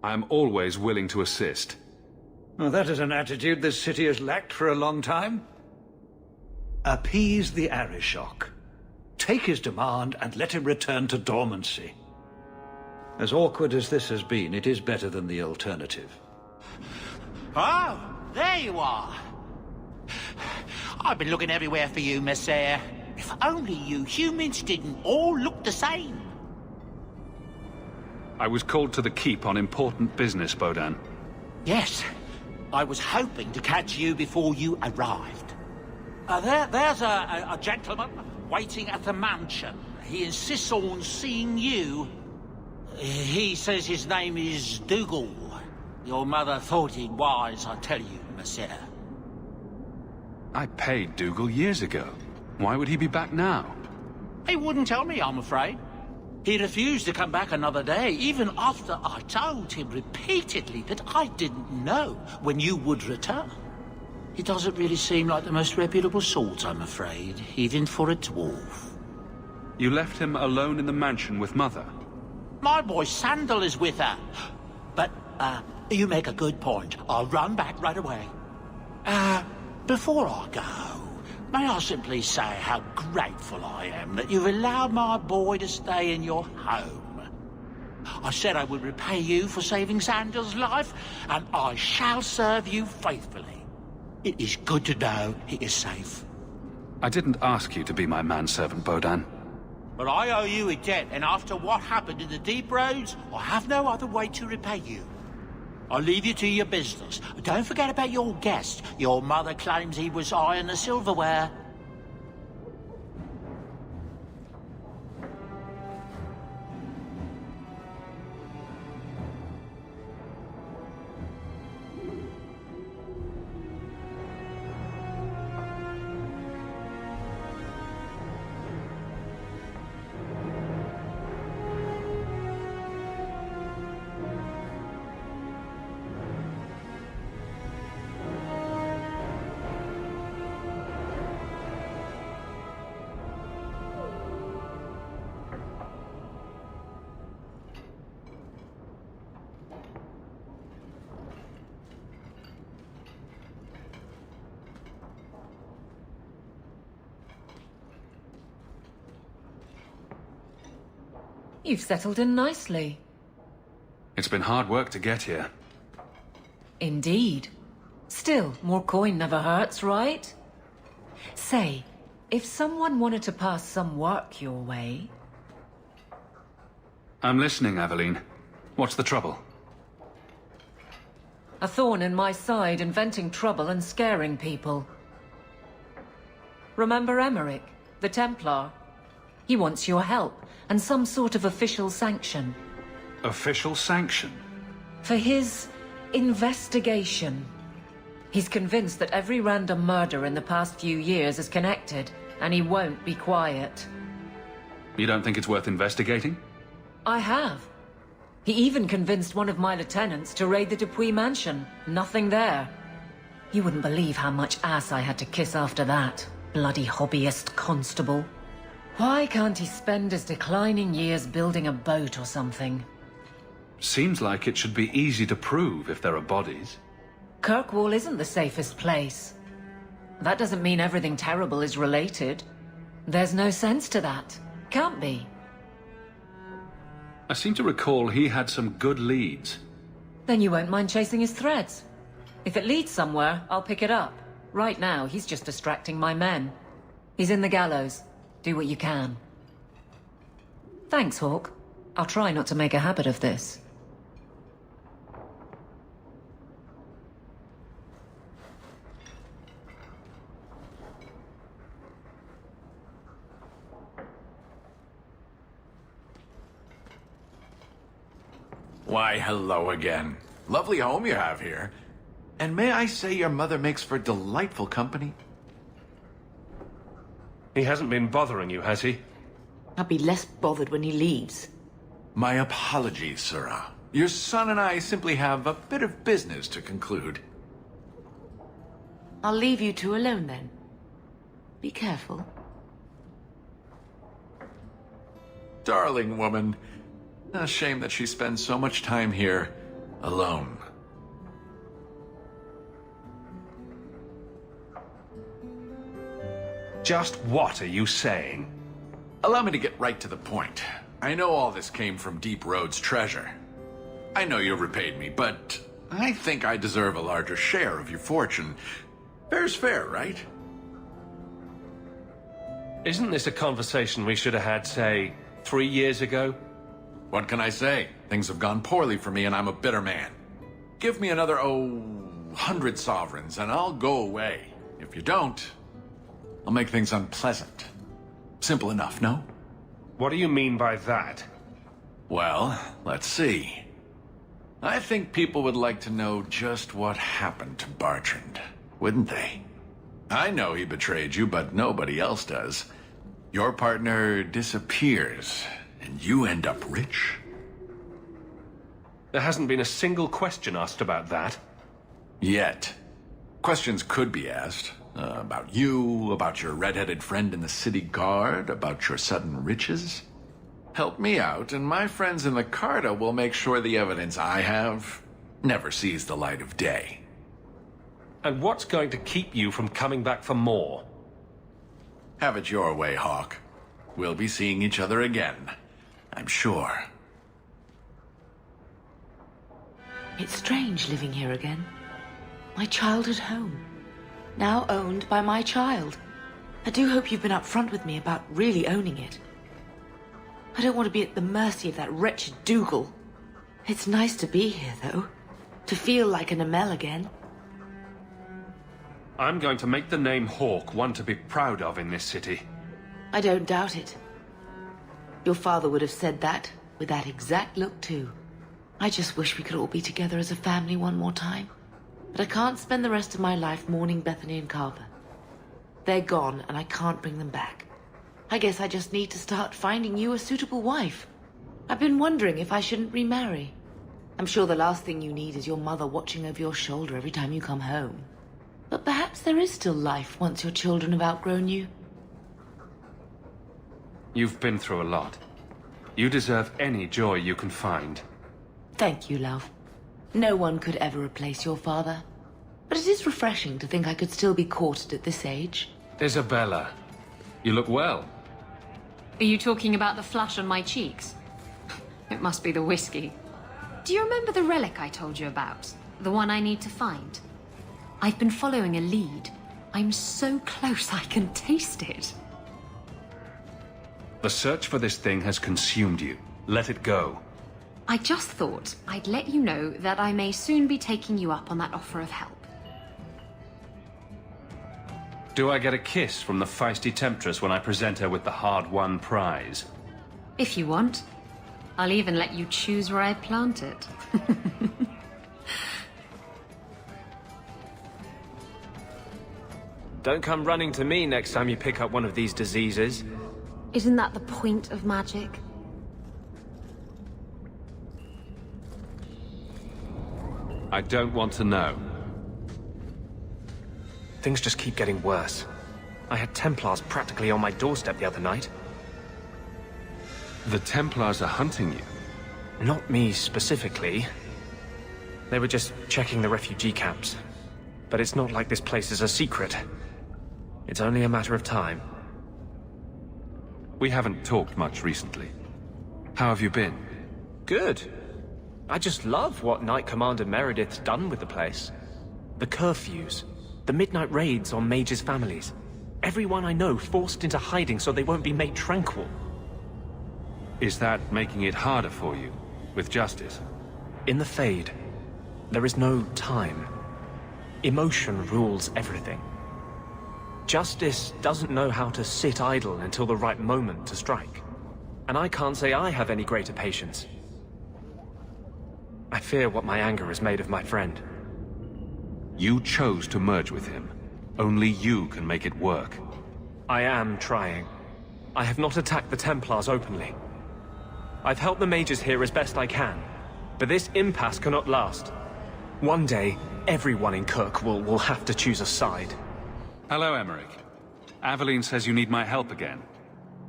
I am always willing to assist. Well, that is an attitude this city has lacked for a long time. Appease the Arishok. Take his demand and let him return to dormancy. As awkward as this has been, it is better than the alternative. Oh, there you are. I've been looking everywhere for you, Messiah. If only you humans didn't all look the same. I was called to the keep on important business, Bodan. Yes. I was hoping to catch you before you arrived. There's a gentleman waiting at the mansion. He insists on seeing you. He says his name is Dougal. Your mother thought it wise, I tell you, Monsieur. I paid Dougal years ago. Why would he be back now? He wouldn't tell me, I'm afraid. He refused to come back another day, even after I told him repeatedly that I didn't know when you would return. He doesn't really seem like the most reputable sort, I'm afraid, even for a dwarf. You left him alone in the mansion with Mother? My boy Sandal is with her. But, you make a good point. I'll run back right away. Before I go, may I simply say how grateful I am that you've allowed my boy to stay in your home. I said I would repay you for saving Sandal's life, and I shall serve you faithfully. It is good to know he is safe. I didn't ask you to be my manservant, Bodan. But I owe you a debt, and after what happened in the Deep Roads, I have no other way to repay you. I'll leave you to your business. Don't forget about your guest. Your mother claims he was eyeing the silverware. You've settled in nicely. It's been hard work to get here. Indeed. Still, more coin never hurts, right? Say, if someone wanted to pass some work your way... I'm listening, Aveline. What's the trouble? A thorn in my side, inventing trouble and scaring people. Remember Emmerich, the Templar? He wants your help, and some sort of official sanction. Official sanction? For his investigation. He's convinced that every random murder in the past few years is connected, and he won't be quiet. You don't think it's worth investigating? I have. He even convinced one of my lieutenants to raid the Dupuis mansion. Nothing there. You wouldn't believe how much ass I had to kiss after that. Bloody hobbyist constable. Why can't he spend his declining years building a boat or something? Seems like it should be easy to prove if there are bodies. Kirkwall isn't the safest place. That doesn't mean everything terrible is related. There's no sense to that. Can't be. I seem to recall he had some good leads. Then you won't mind chasing his threads. If it leads somewhere, I'll pick it up. Right now, he's just distracting my men. He's in the gallows. Do what you can. Thanks, Hawk. I'll try not to make a habit of this. Why, hello again. Lovely home you have here. And may I say your mother makes for delightful company? He hasn't been bothering you, has he? I'll be less bothered when he leaves. My apologies, Sirrah. Your son and I simply have a bit of business to conclude. I'll leave you two alone then. Be careful. Darling woman. A shame that she spends so much time here alone. Just what are you saying? Allow me to get right to the point. I know all this came from Deep Road's treasure. I know you repaid me, but I think I deserve a larger share of your fortune. Fair's fair, right? Isn't this a conversation we should have had, say, 3 years ago? What can I say? Things have gone poorly for me and I'm a bitter man. Give me another, 100 sovereigns and I'll go away. If you don't, I'll make things unpleasant. Simple enough, no? What do you mean by that? Well, let's see. I think people would like to know just what happened to Bertrand, wouldn't they? I know he betrayed you, but nobody else does. Your partner disappears, and you end up rich. There hasn't been a single question asked about that. Yet. Questions could be asked. About you, about your red-headed friend in the city guard, about your sudden riches. Help me out, and my friends in the Carta will make sure the evidence I have never sees the light of day. And what's going to keep you from coming back for more? Have it your way, Hawk. We'll be seeing each other again, I'm sure. It's strange living here again. My childhood home. Now owned by my child. I do hope you've been upfront with me about really owning it. I don't want to be at the mercy of that wretched Dougal. It's nice to be here, though. To feel like an Amel again. I'm going to make the name Hawke one to be proud of in this city. I don't doubt it. Your father would have said that, with that exact look, too. I just wish we could all be together as a family one more time. But I can't spend the rest of my life mourning Bethany and Carver. They're gone, and I can't bring them back. I guess I just need to start finding you a suitable wife. I've been wondering if I shouldn't remarry. I'm sure the last thing you need is your mother watching over your shoulder every time you come home. But perhaps there is still life once your children have outgrown you. You've been through a lot. You deserve any joy you can find. Thank you, love. No one could ever replace your father. But it is refreshing to think I could still be courted at this age. Isabella, you look well. Are you talking about the flush on my cheeks? It must be the whiskey. Do you remember the relic I told you about? The one I need to find? I've been following a lead. I'm so close I can taste it. The search for this thing has consumed you. Let it go. I just thought I'd let you know that I may soon be taking you up on that offer of help. Do I get a kiss from the feisty temptress when I present her with the hard-won prize? If you want. I'll even let you choose where I plant it. Don't come running to me next time you pick up one of these diseases. Isn't that the point of magic? I don't want to know. Things just keep getting worse. I had Templars practically on my doorstep the other night. The Templars are hunting you? Not me specifically. They were just checking the refugee camps. But it's not like this place is a secret. It's only a matter of time. We haven't talked much recently. How have you been? Good. I just love what Knight Commander Meredith's done with the place. The curfews, the midnight raids on mages' families. Everyone I know forced into hiding so they won't be made tranquil. Is that making it harder for you, with justice? In the Fade, there is no time. Emotion rules everything. Justice doesn't know how to sit idle until the right moment to strike. And I can't say I have any greater patience. I fear what my anger has made of my friend. You chose to merge with him. Only you can make it work. I am trying. I have not attacked the Templars openly. I've helped the mages here as best I can, but this impasse cannot last. One day, everyone in Kirkwall will have to choose a side. Hello, Emmerich. Aveline says you need my help again.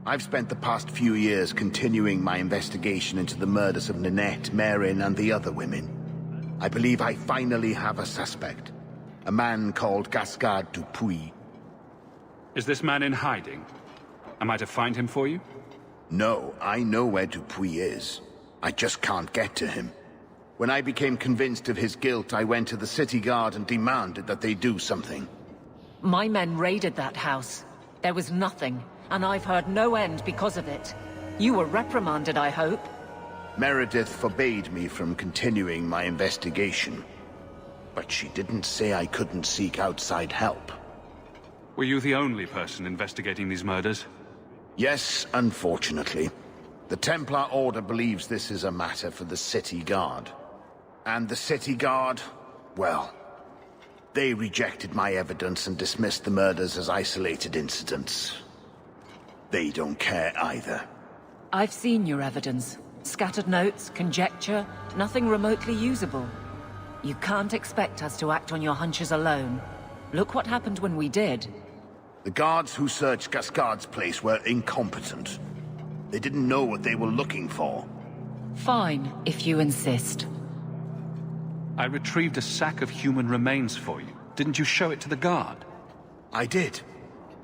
I've spent the past few years continuing my investigation into the murders of Ninette, Marin, and the other women. I believe I finally have a suspect. A man called Gascard Dupuis. Is this man in hiding? Am I to find him for you? No, I know where Dupuis is. I just can't get to him. When I became convinced of his guilt, I went to the city guard and demanded that they do something. My men raided that house. There was nothing, and I've heard no end because of it. You were reprimanded, I hope? Meredith forbade me from continuing my investigation. But she didn't say I couldn't seek outside help. Were you the only person investigating these murders? Yes, unfortunately. The Templar Order believes this is a matter for the City Guard. And the City Guard, well, they rejected my evidence and dismissed the murders as isolated incidents. They don't care either. I've seen your evidence. Scattered notes, conjecture, nothing remotely usable. You can't expect us to act on your hunches alone. Look what happened when we did. The guards who searched Gascard's place were incompetent. They didn't know what they were looking for. Fine, if you insist. I retrieved a sack of human remains for you. Didn't you show it to the guard? I did.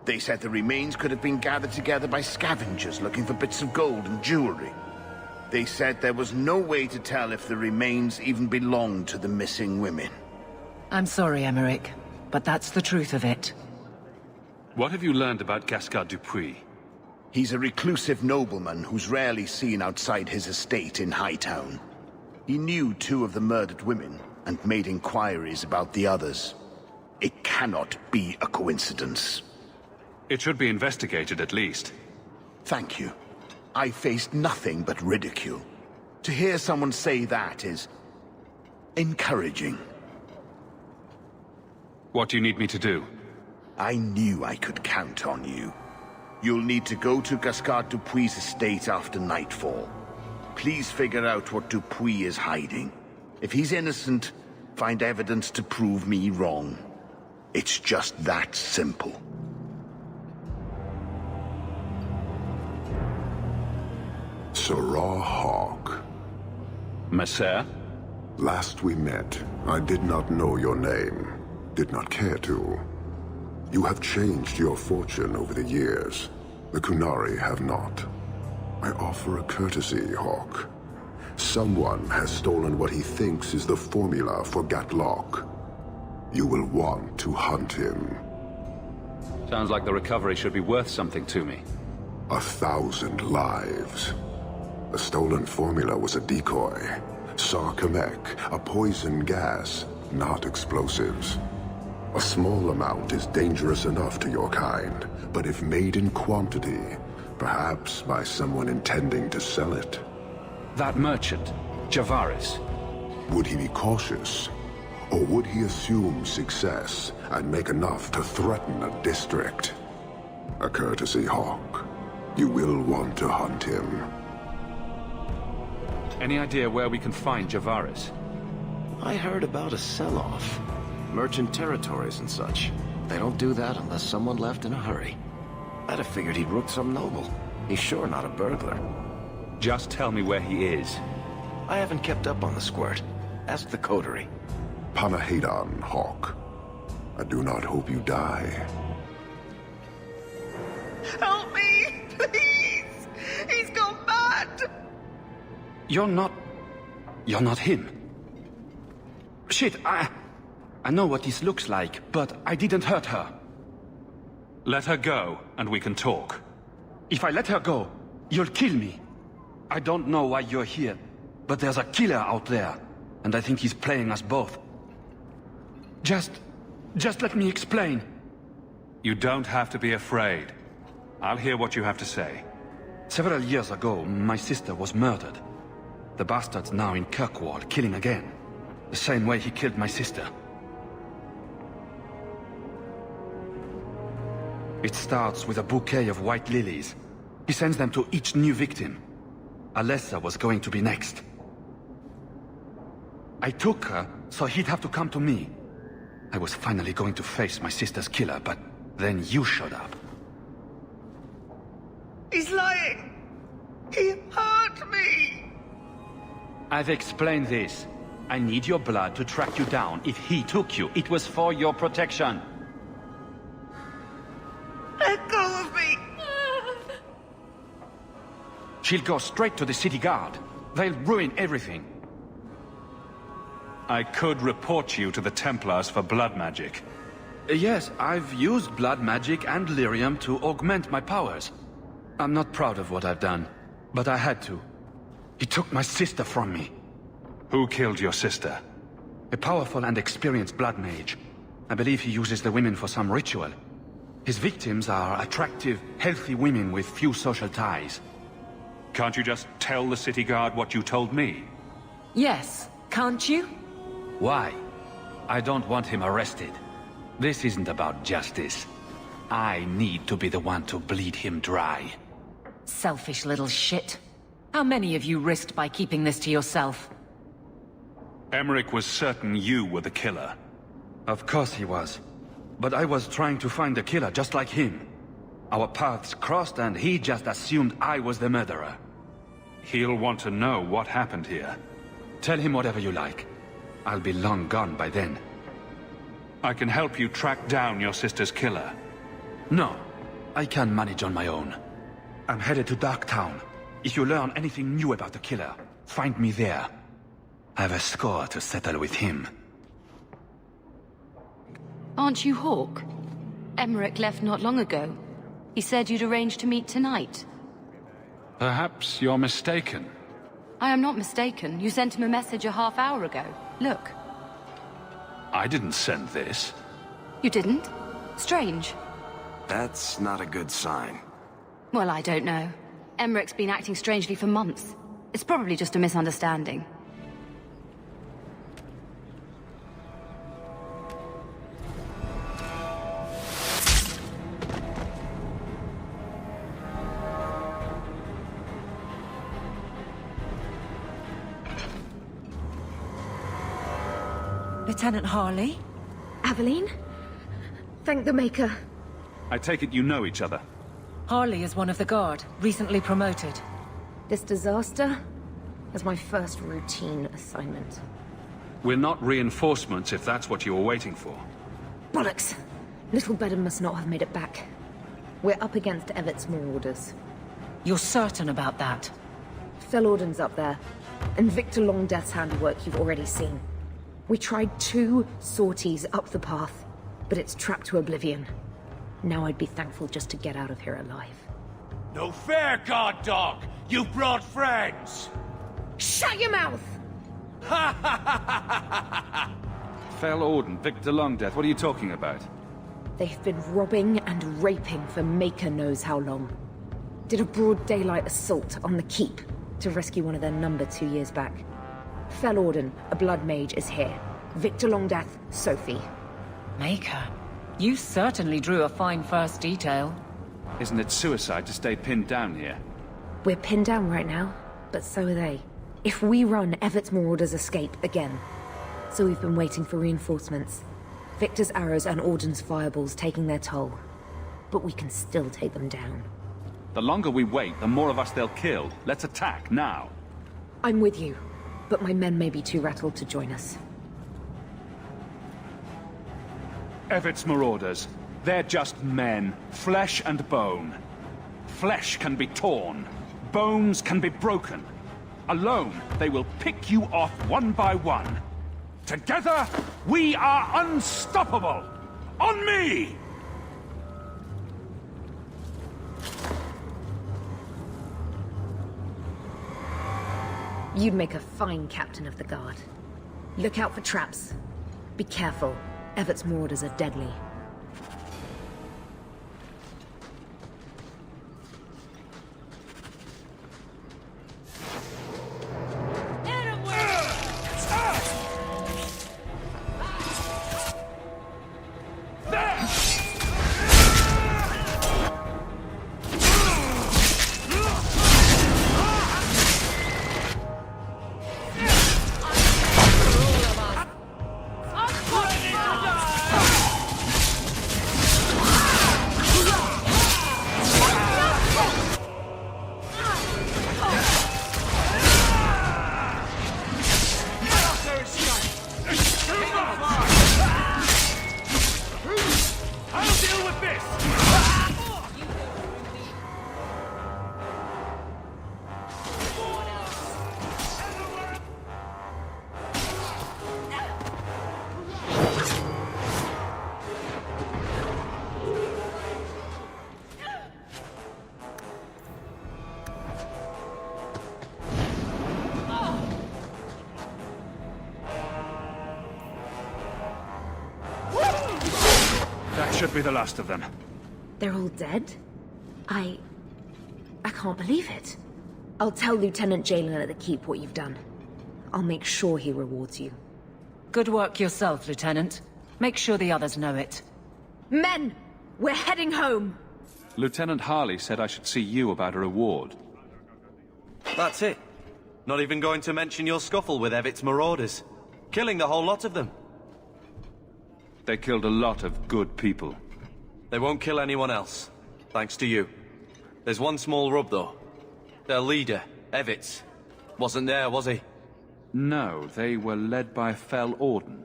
They said the remains could have been gathered together by scavengers looking for bits of gold and jewelry. They said there was no way to tell if the remains even belonged to the missing women. I'm sorry, Emmerich, but that's the truth of it. What have you learned about Gascard Dupuis? He's a reclusive nobleman who's rarely seen outside his estate in Hightown. He knew 2 of the murdered women and made inquiries about the others. It cannot be a coincidence. It should be investigated at least. Thank you. I faced nothing but ridicule. To hear someone say that is encouraging. What do you need me to do? I knew I could count on you. You'll need to go to Gascard Dupuis' estate after nightfall. Please figure out what Dupuis is hiding. If he's innocent, find evidence to prove me wrong. It's just that simple. Sirrah Hawk. Messer? Last we met, I did not know your name. Did not care to. You have changed your fortune over the years. The Kunari have not. I offer a courtesy, Hawk. Someone has stolen what he thinks is the formula for Gatlock. You will want to hunt him. Sounds like the recovery should be worth something to me. 1,000 lives. The stolen formula was a decoy. Sarkamek, a poison gas, not explosives. A small amount is dangerous enough to your kind, but if made in quantity, perhaps by someone intending to sell it. That merchant, Javaris. Would he be cautious? Or would he assume success and make enough to threaten a district? A courtesy, Hawk. You will want to hunt him. Any idea where we can find Javaris? I heard about a sell-off. Merchant territories and such. They don't do that unless someone left in a hurry. I'd have figured he'd rooked some noble. He's sure not a burglar. Just tell me where he is. I haven't kept up on the squirt. Ask the coterie. Panahedon, Hawk. I do not hope you die. Help me, please! He's gone mad! You're not him. Shit, I know what this looks like, but I didn't hurt her. Let her go, and we can talk. If I let her go, you'll kill me. I don't know why you're here, but there's a killer out there, and I think he's playing us both. Just let me explain. You don't have to be afraid. I'll hear what you have to say. Several years ago, my sister was murdered. The bastard's now in Kirkwall, killing again. The same way he killed my sister. It starts with a bouquet of white lilies. He sends them to each new victim. Alessa was going to be next. I took her, so he'd have to come to me. I was finally going to face my sister's killer, but then you showed up. He's lying! He hurt me! I've explained this. I need your blood to track you down. If he took you, it was for your protection. Let go of me! She'll go straight to the city guard. They'll ruin everything. I could report you to the Templars for blood magic. Yes, I've used blood magic and lyrium to augment my powers. I'm not proud of what I've done, but I had to. He took my sister from me. Who killed your sister? A powerful and experienced blood mage. I believe he uses the women for some ritual. His victims are attractive, healthy women with few social ties. Can't you just tell the city guard what you told me? Yes, can't you? Why? I don't want him arrested. This isn't about justice. I need to be the one to bleed him dry. Selfish little shit. How many of you risked by keeping this to yourself? Emmerich was certain you were the killer. Of course he was. But I was trying to find the killer just like him. Our paths crossed and he just assumed I was the murderer. He'll want to know what happened here. Tell him whatever you like. I'll be long gone by then. I can help you track down your sister's killer. No, I can manage on my own. I'm headed to Darktown. If you learn anything new about the killer, find me there. I have a score to settle with him. Aren't you Hawk? Emmerich left not long ago. He said you'd arranged to meet tonight. Perhaps you're mistaken. I am not mistaken. You sent him a message a half hour ago. Look. I didn't send this. You didn't? Strange. That's not a good sign. Well, I don't know. Emmerich's been acting strangely for months. It's probably just a misunderstanding. Lieutenant Harley? Aveline? Thank the Maker. I take it you know each other. Harley is one of the Guard, recently promoted. This disaster is my first routine assignment. We're not reinforcements if that's what you were waiting for. Bollocks! Little Bedham must not have made it back. We're up against Everett's marauders. You're certain about that? Fellorden's up there, and Victor Longdeath's handiwork you've already seen. We tried 2 sorties up the path, but it's trapped to oblivion. Now I'd be thankful just to get out of here alive. No fair, guard dog! You brought friends! Shut your mouth! Fellorden, Victor Longdeath, what are you talking about? They've been robbing and raping for Maker knows how long. Did a broad daylight assault on the keep to rescue one of their number 2 years back. Fellorden, a blood mage, is here. Victor Longdeath, Sophie. Maker, you certainly drew a fine first detail. Isn't it suicide to stay pinned down here? We're pinned down right now, but so are they. If we run, Everett's marauders escape again. So we've been waiting for reinforcements. Victor's arrows and Auden's fireballs taking their toll. But we can still take them down. The longer we wait, the more of us they'll kill. Let's attack, now. I'm with you, but my men may be too rattled to join us. Everett's marauders. They're just men, flesh and bone. Flesh can be torn. Bones can be broken. Alone, they will pick you off one by one. Together, we are unstoppable! On me! You'd make a fine captain of the guard. Look out for traps. Be careful. Everett's marauders are deadly. Should be the last of them. They're all dead? I can't believe it. I'll tell Lieutenant Jalen at the Keep what you've done. I'll make sure he rewards you. Good work yourself, Lieutenant. Make sure the others know it. Men! We're heading home! Lieutenant Harley said I should see you about a reward. That's it. Not even going to mention your scuffle with Everett's marauders. Killing the whole lot of them. They killed a lot of good people. They won't kill anyone else, thanks to you. There's one small rub, though. Their leader, Everett, wasn't there, was he? No, they were led by Fellorden.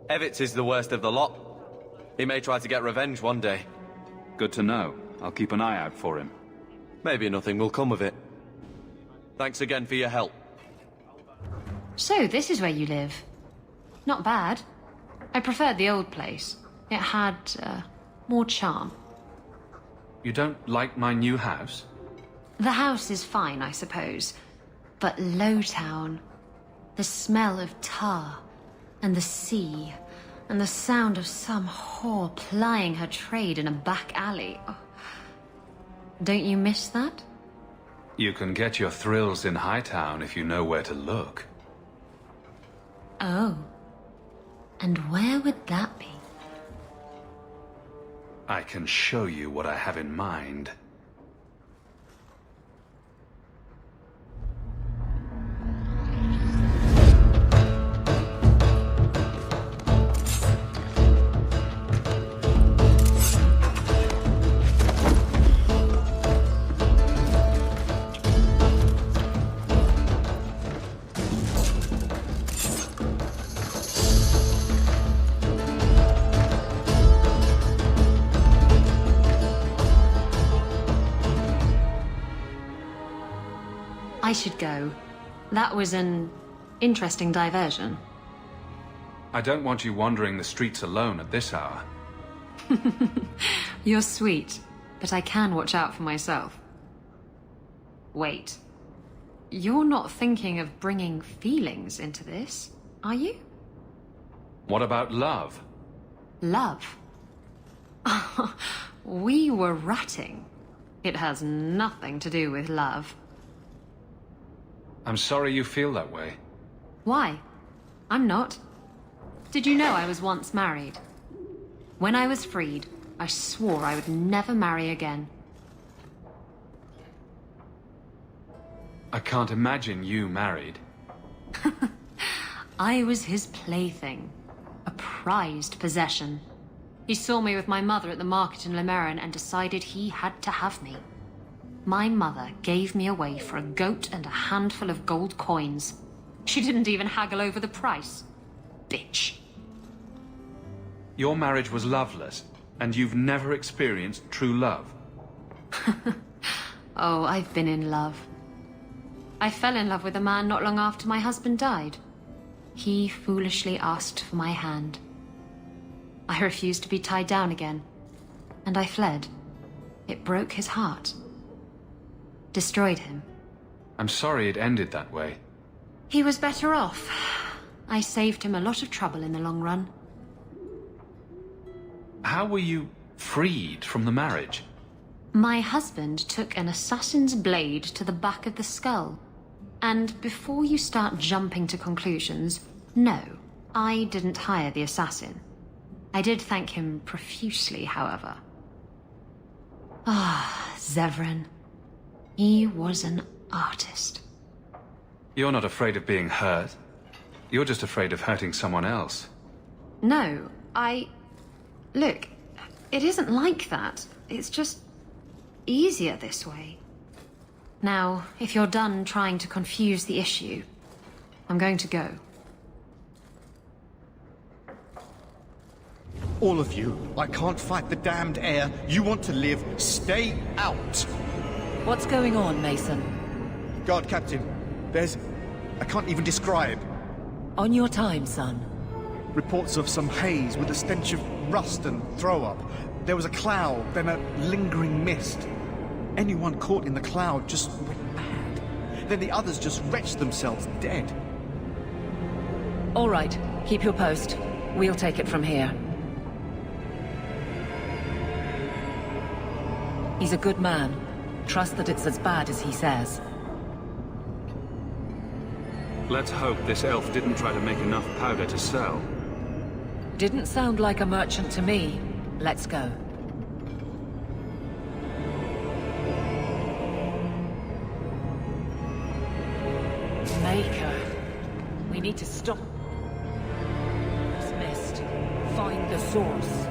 Everett is the worst of the lot. He may try to get revenge one day. Good to know. I'll keep an eye out for him. Maybe nothing will come of it. Thanks again for your help. So, this is where you live. Not bad. I preferred the old place. It had, more charm. You don't like my new house? The house is fine, I suppose. But Lowtown... the smell of tar, and the sea, and the sound of some whore plying her trade in a back alley. Oh. Don't you miss that? You can get your thrills in Hightown if you know where to look. Oh. And where would that be? I can show you what I have in mind. I should go. That was an interesting diversion. I don't want you wandering the streets alone at this hour. You're sweet, but I can watch out for myself. Wait. You're not thinking of bringing feelings into this, are you? What about love? Love? We were ratting. It has nothing to do with love. I'm sorry you feel that way. Why? I'm not. Did you know I was once married? When I was freed, I swore I would never marry again. I can't imagine you married. I was his plaything. A prized possession. He saw me with my mother at the market in Lemerin and decided he had to have me. My mother gave me away for a goat and a handful of gold coins. She didn't even haggle over the price. Bitch. Your marriage was loveless, and you've never experienced true love. Oh, I've been in love. I fell in love with a man not long after my husband died. He foolishly asked for my hand. I refused to be tied down again, and I fled. It broke his heart. Destroyed him. I'm sorry it ended that way. He was better off. I saved him a lot of trouble in the long run. How were you freed from the marriage? My husband took an assassin's blade to the back of the skull. And before you start jumping to conclusions, no, I didn't hire the assassin. I did thank him profusely, however. Ah, Zevran. He was an artist. You're not afraid of being hurt. You're just afraid of hurting someone else. No, Look, it isn't like that. It's just easier this way. Now, if you're done trying to confuse the issue, I'm going to go. All of you, I can't fight the damned air. You want to live, stay out. What's going on, Mason? Guard Captain, I can't even describe. On your time, son. Reports of some haze with a stench of rust and throw-up. There was a cloud, then a lingering mist. Anyone caught in the cloud just went mad. Then the others just wretched themselves dead. All right, keep your post. We'll take it from here. He's a good man. Trust that it's as bad as he says. Let's hope this elf didn't try to make enough powder to sell. Didn't sound like a merchant to me. Let's go. Maker. We need to stop this mist. Find the source.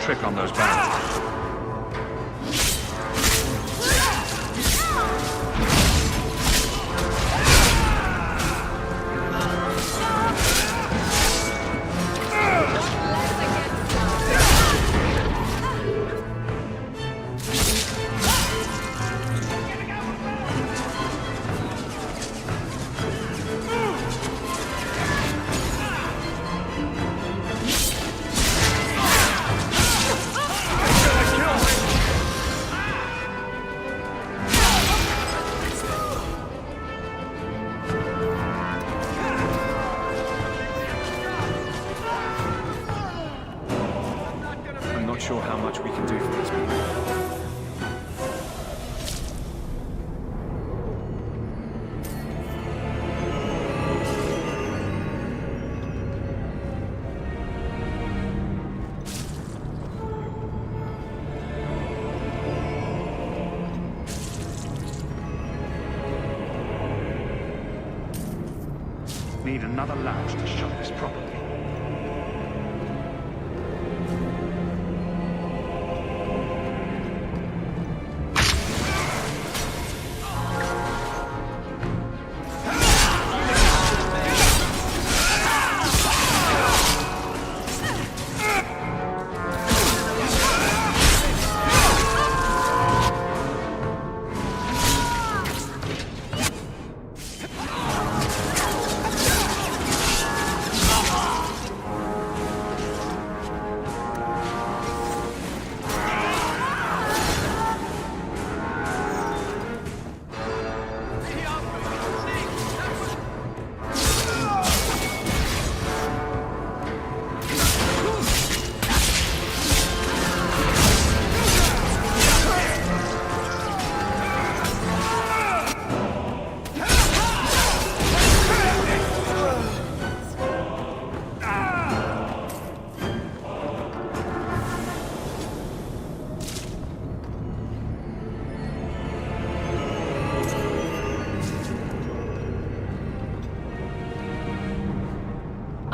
trick on those barrels. Sure how much we can do for these people. Need another latch to shut this properly.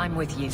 I'm with you.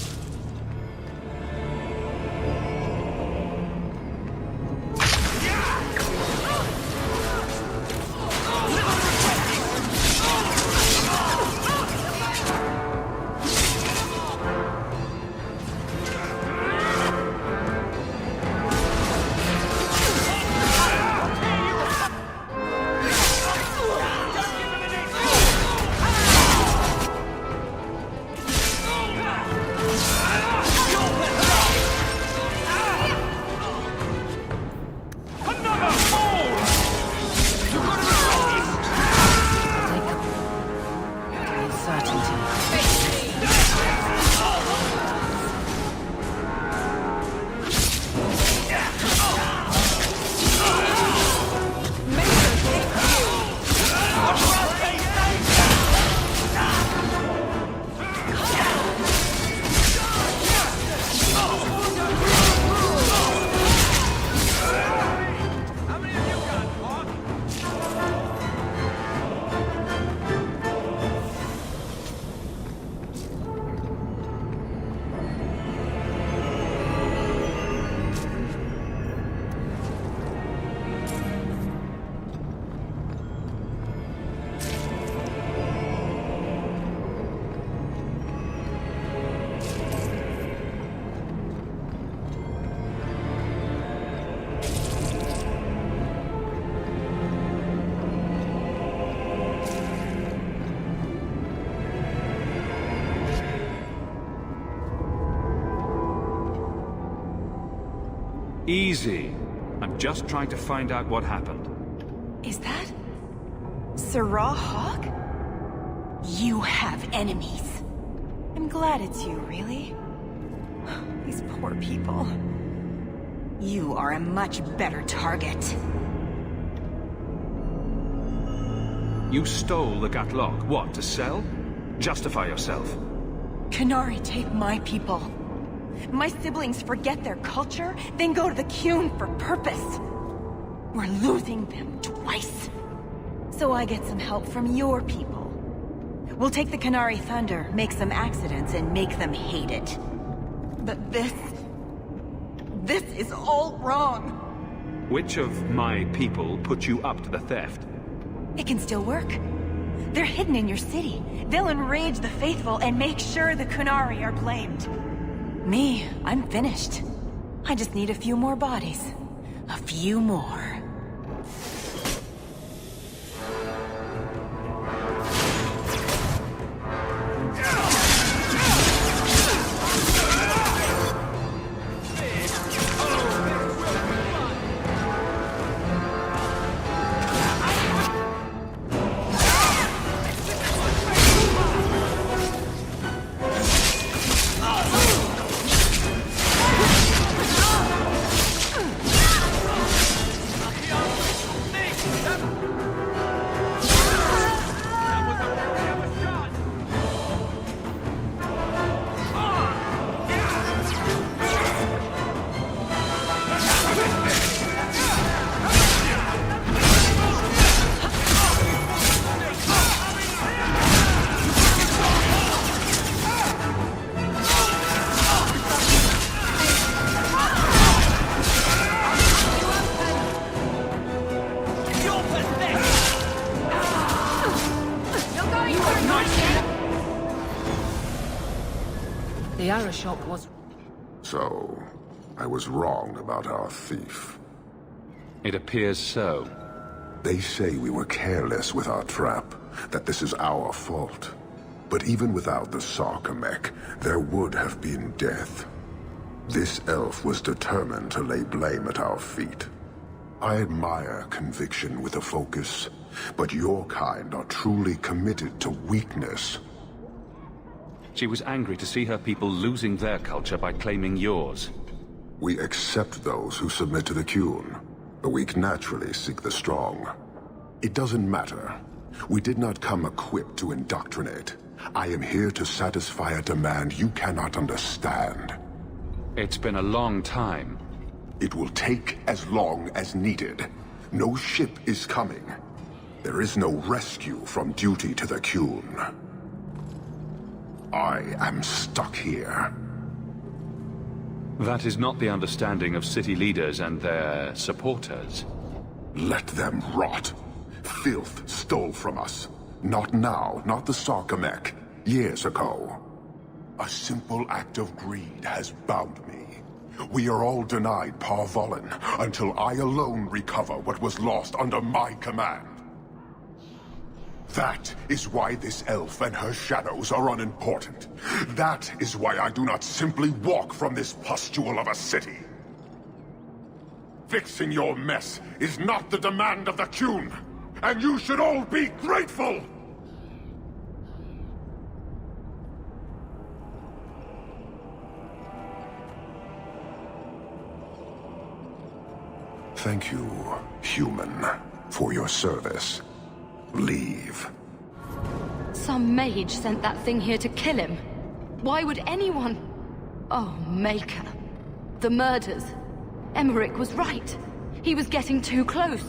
Easy. I'm just trying to find out what happened. Is that Sirrah Hawk? You have enemies. I'm glad it's you, really. These poor people. You are a much better target. You stole the Gatlok. What, to sell? Justify yourself. Qunari take my people. My siblings forget their culture, then go to the Qun for purpose. We're losing them twice. So I get some help from your people. We'll take the Qunari Thunder, make some accidents, and make them hate it. But this... This is all wrong. Which of my people put you up to the theft? It can still work. They're hidden in your city. They'll enrage the faithful and make sure the Kunari are blamed. Me, I'm finished. I just need a few more bodies. A few more. The arrow shot was... So, I was wrong about our thief. It appears so. They say we were careless with our trap, that this is our fault. But even without the Sarkamek, there would have been death. This elf was determined to lay blame at our feet. I admire conviction with a focus, but your kind are truly committed to weakness. She was angry to see her people losing their culture by claiming yours. We accept those who submit to the Qun. The weak naturally seek the strong. It doesn't matter. We did not come equipped to indoctrinate. I am here to satisfy a demand you cannot understand. It's been a long time. It will take as long as needed. No ship is coming. There is no rescue from duty to the Qun. I am stuck here. That is not the understanding of city leaders and their supporters. Let them rot. Filth stole from us. Not now, not the Sarkamek. Years ago. A simple act of greed has bound me. We are all denied Parvolin until I alone recover what was lost under my command. That is why this elf and her shadows are unimportant. That is why I do not simply walk from this pustule of a city. Fixing your mess is not the demand of the Qun, and you should all be grateful! Thank you, human, for your service. Leave. Some mage sent that thing here to kill him. Why would anyone... Oh, Maker. The murders. Emmerich was right. He was getting too close.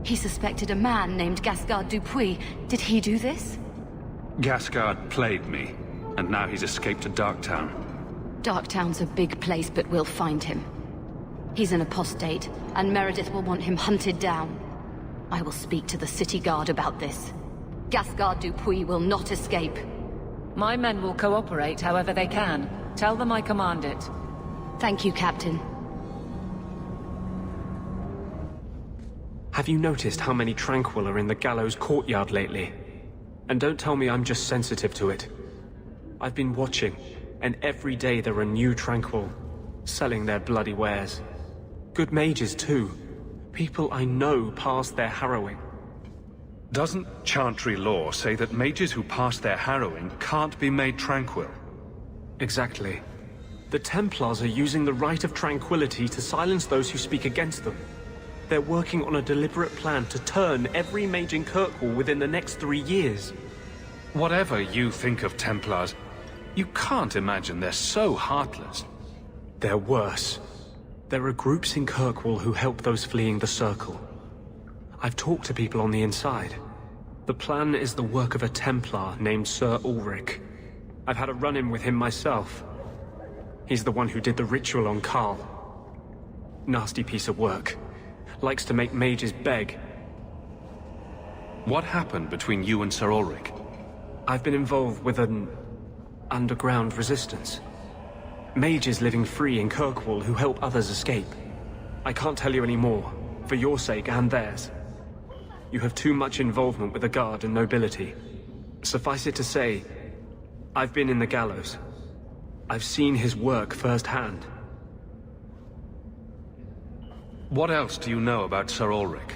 He suspected a man named Gascard Dupuis. Did he do this? Gascard played me, and now he's escaped to Darktown. Darktown's a big place, but we'll find him. He's an apostate, and Meredith will want him hunted down. I will speak to the city guard about this. Gascard Dupuis will not escape. My men will cooperate however they can. Tell them I command it. Thank you, Captain. Have you noticed how many Tranquil are in the gallows courtyard lately? And don't tell me I'm just sensitive to it. I've been watching, and every day there are new Tranquil, selling their bloody wares. Good mages, too. People I know pass their harrowing. Doesn't Chantry law say that mages who pass their harrowing can't be made tranquil? Exactly. The Templars are using the right of tranquility to silence those who speak against them. They're working on a deliberate plan to turn every mage in Kirkwall within the next 3 years. Whatever you think of Templars, you can't imagine they're so heartless. They're worse. There are groups in Kirkwall who help those fleeing the Circle. I've talked to people on the inside. The plan is the work of a Templar named Sir Ulrich. I've had a run-in with him myself. He's the one who did the ritual on Karl. Nasty piece of work. Likes to make mages beg. What happened between you and Sir Ulrich? I've been involved with an underground resistance. Mages living free in Kirkwall who help others escape. I can't tell you any more, for your sake and theirs. You have too much involvement with the Guard and nobility. Suffice it to say, I've been in the gallows. I've seen his work firsthand. What else do you know about Sir Ulrich?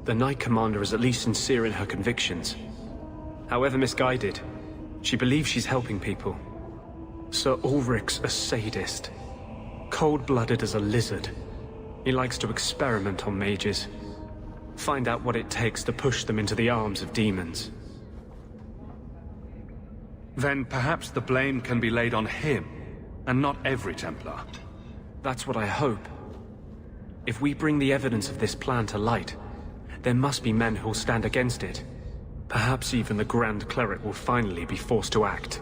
The Knight Commander is at least sincere in her convictions. However misguided, she believes she's helping people. Sir Ulrich's a sadist. Cold-blooded as a lizard. He likes to experiment on mages. Find out what it takes to push them into the arms of demons. Then perhaps the blame can be laid on him, and not every Templar. That's what I hope. If we bring the evidence of this plan to light, there must be men who'll stand against it. Perhaps even the Grand Cleric will finally be forced to act.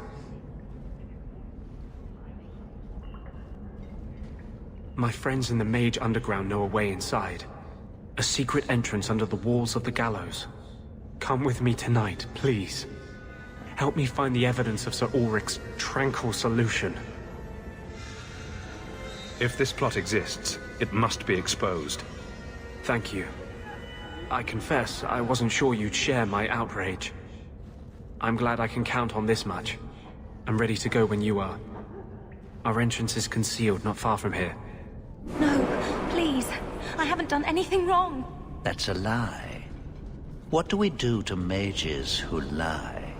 My friends in the Mage Underground know a way inside. A secret entrance under the walls of the gallows. Come with me tonight, please. Help me find the evidence of Sir Ulrich's tranquil solution. If this plot exists, it must be exposed. Thank you. I confess, I wasn't sure you'd share my outrage. I'm glad I can count on this much. I'm ready to go when you are. Our entrance is concealed not far from here. No, please. I haven't done anything wrong. That's a lie. What do we do to mages who lie?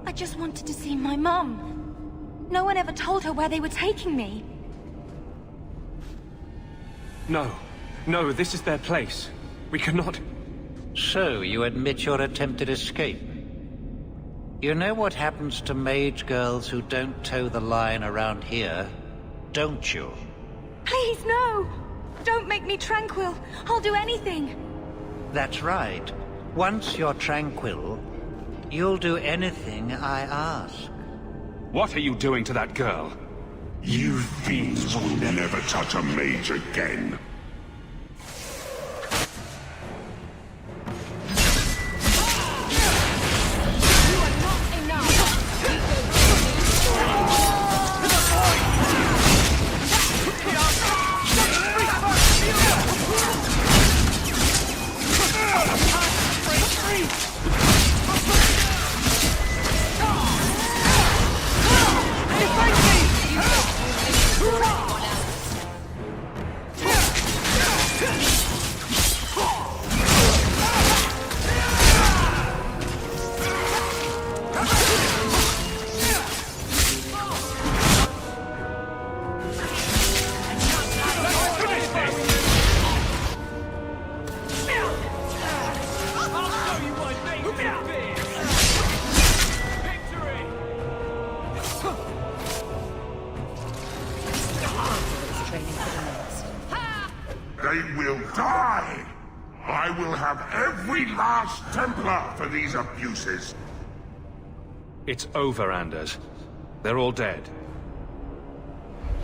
I just wanted to see my mum. No one ever told her where they were taking me. No, this is their place. We cannot... So, you admit your attempted escape? You know what happens to mage girls who don't toe the line around here, don't you? Please, no! Don't make me tranquil. I'll do anything. That's right. Once you're tranquil, you'll do anything I ask. What are you doing to that girl? You fiends will never touch a mage again. They will die! I will have every last Templar for these abuses! It's over, Anders. They're all dead.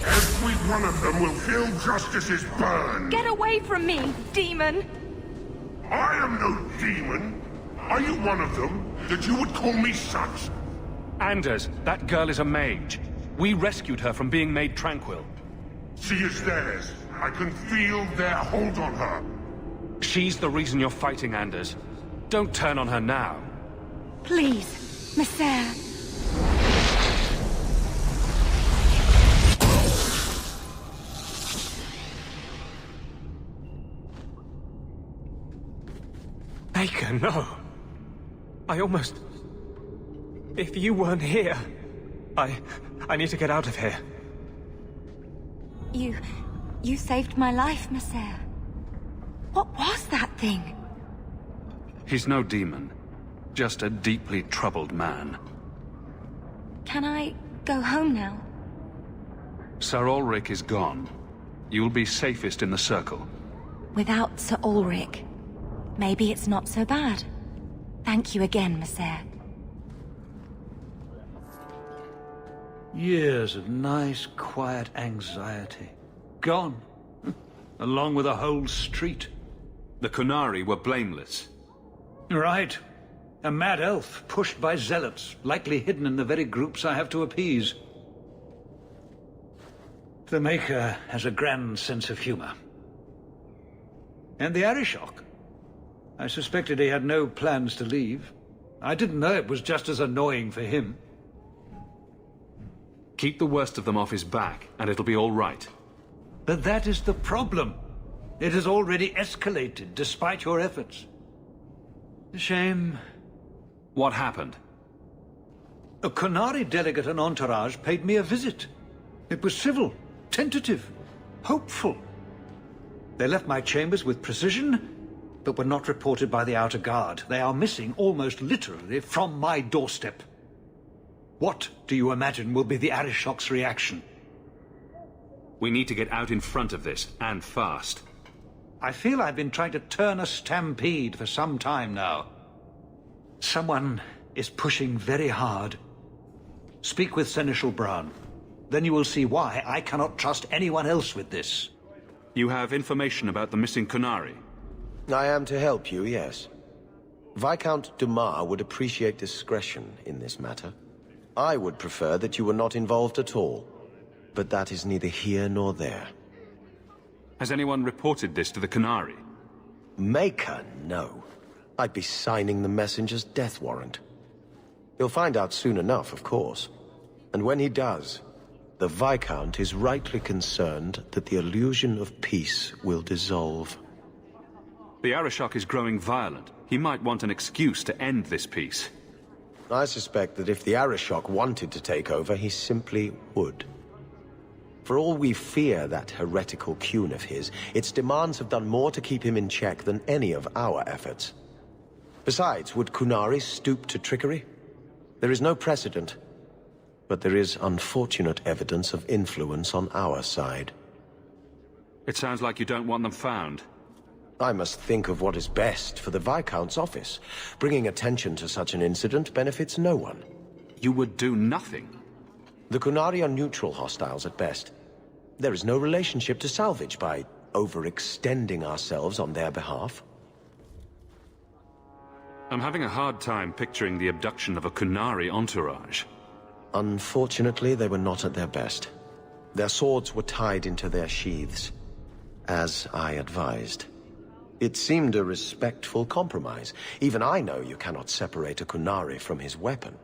Every one of them will feel justice's burn! Get away from me, demon! I am no demon! Are you one of them, that you would call me such? Anders, that girl is a mage. We rescued her from being made tranquil. She is theirs. I can feel their hold on her. She's the reason you're fighting, Anders. Don't turn on her now. Please, Messer. Baker, no. I almost... If you weren't here... I need to get out of here. You saved my life, Messer. What was that thing? He's no demon. Just a deeply troubled man. Can I go home now? Sir Ulrich is gone. You'll be safest in the Circle. Without Sir Ulrich, maybe it's not so bad. Thank you again, Messer. Years of nice, quiet anxiety. Gone. along with a whole street. The Kunari were blameless. Right. A mad elf pushed by zealots, likely hidden in the very groups I have to appease. The Maker has a grand sense of humor. And the Arishok. I suspected he had no plans to leave. I didn't know it was just as annoying for him. Keep the worst of them off his back, and it'll be all right. But that is the problem. It has already escalated, despite your efforts. A shame. What happened? A Kunari delegate and entourage paid me a visit. It was civil, tentative, hopeful. They left my chambers with precision, but were not reported by the outer guard. They are missing almost literally from my doorstep. What do you imagine will be the Arishok's reaction? We need to get out in front of this, and fast. I feel I've been trying to turn a stampede for some time now. Someone is pushing very hard. Speak with Seneschal Bran. Then you will see why I cannot trust anyone else with this. You have information about the missing Kunari? I am to help you, yes. Viscount Dumas would appreciate discretion in this matter. I would prefer that you were not involved at all. But that is neither here nor there. Has anyone reported this to the Kunari? Maker, no. I'd be signing the messenger's death warrant. He'll find out soon enough, of course. And when he does, the Viscount is rightly concerned that the illusion of peace will dissolve. The Arishok is growing violent. He might want an excuse to end this peace. I suspect that if the Arishok wanted to take over, he simply would. For all we fear that heretical Qun of his, its demands have done more to keep him in check than any of our efforts. Besides, would Kunari stoop to trickery? There is no precedent, but there is unfortunate evidence of influence on our side. It sounds like you don't want them found. I must think of what is best for the Viscount's office. Bringing attention to such an incident benefits no one. You would do nothing? The Kunari are neutral hostiles at best. There is no relationship to salvage by overextending ourselves on their behalf. I'm having a hard time picturing the abduction of a Kunari entourage. Unfortunately, they were not at their best. Their swords were tied into their sheaths, as I advised. It seemed a respectful compromise. Even I know you cannot separate a Kunari from his weapon.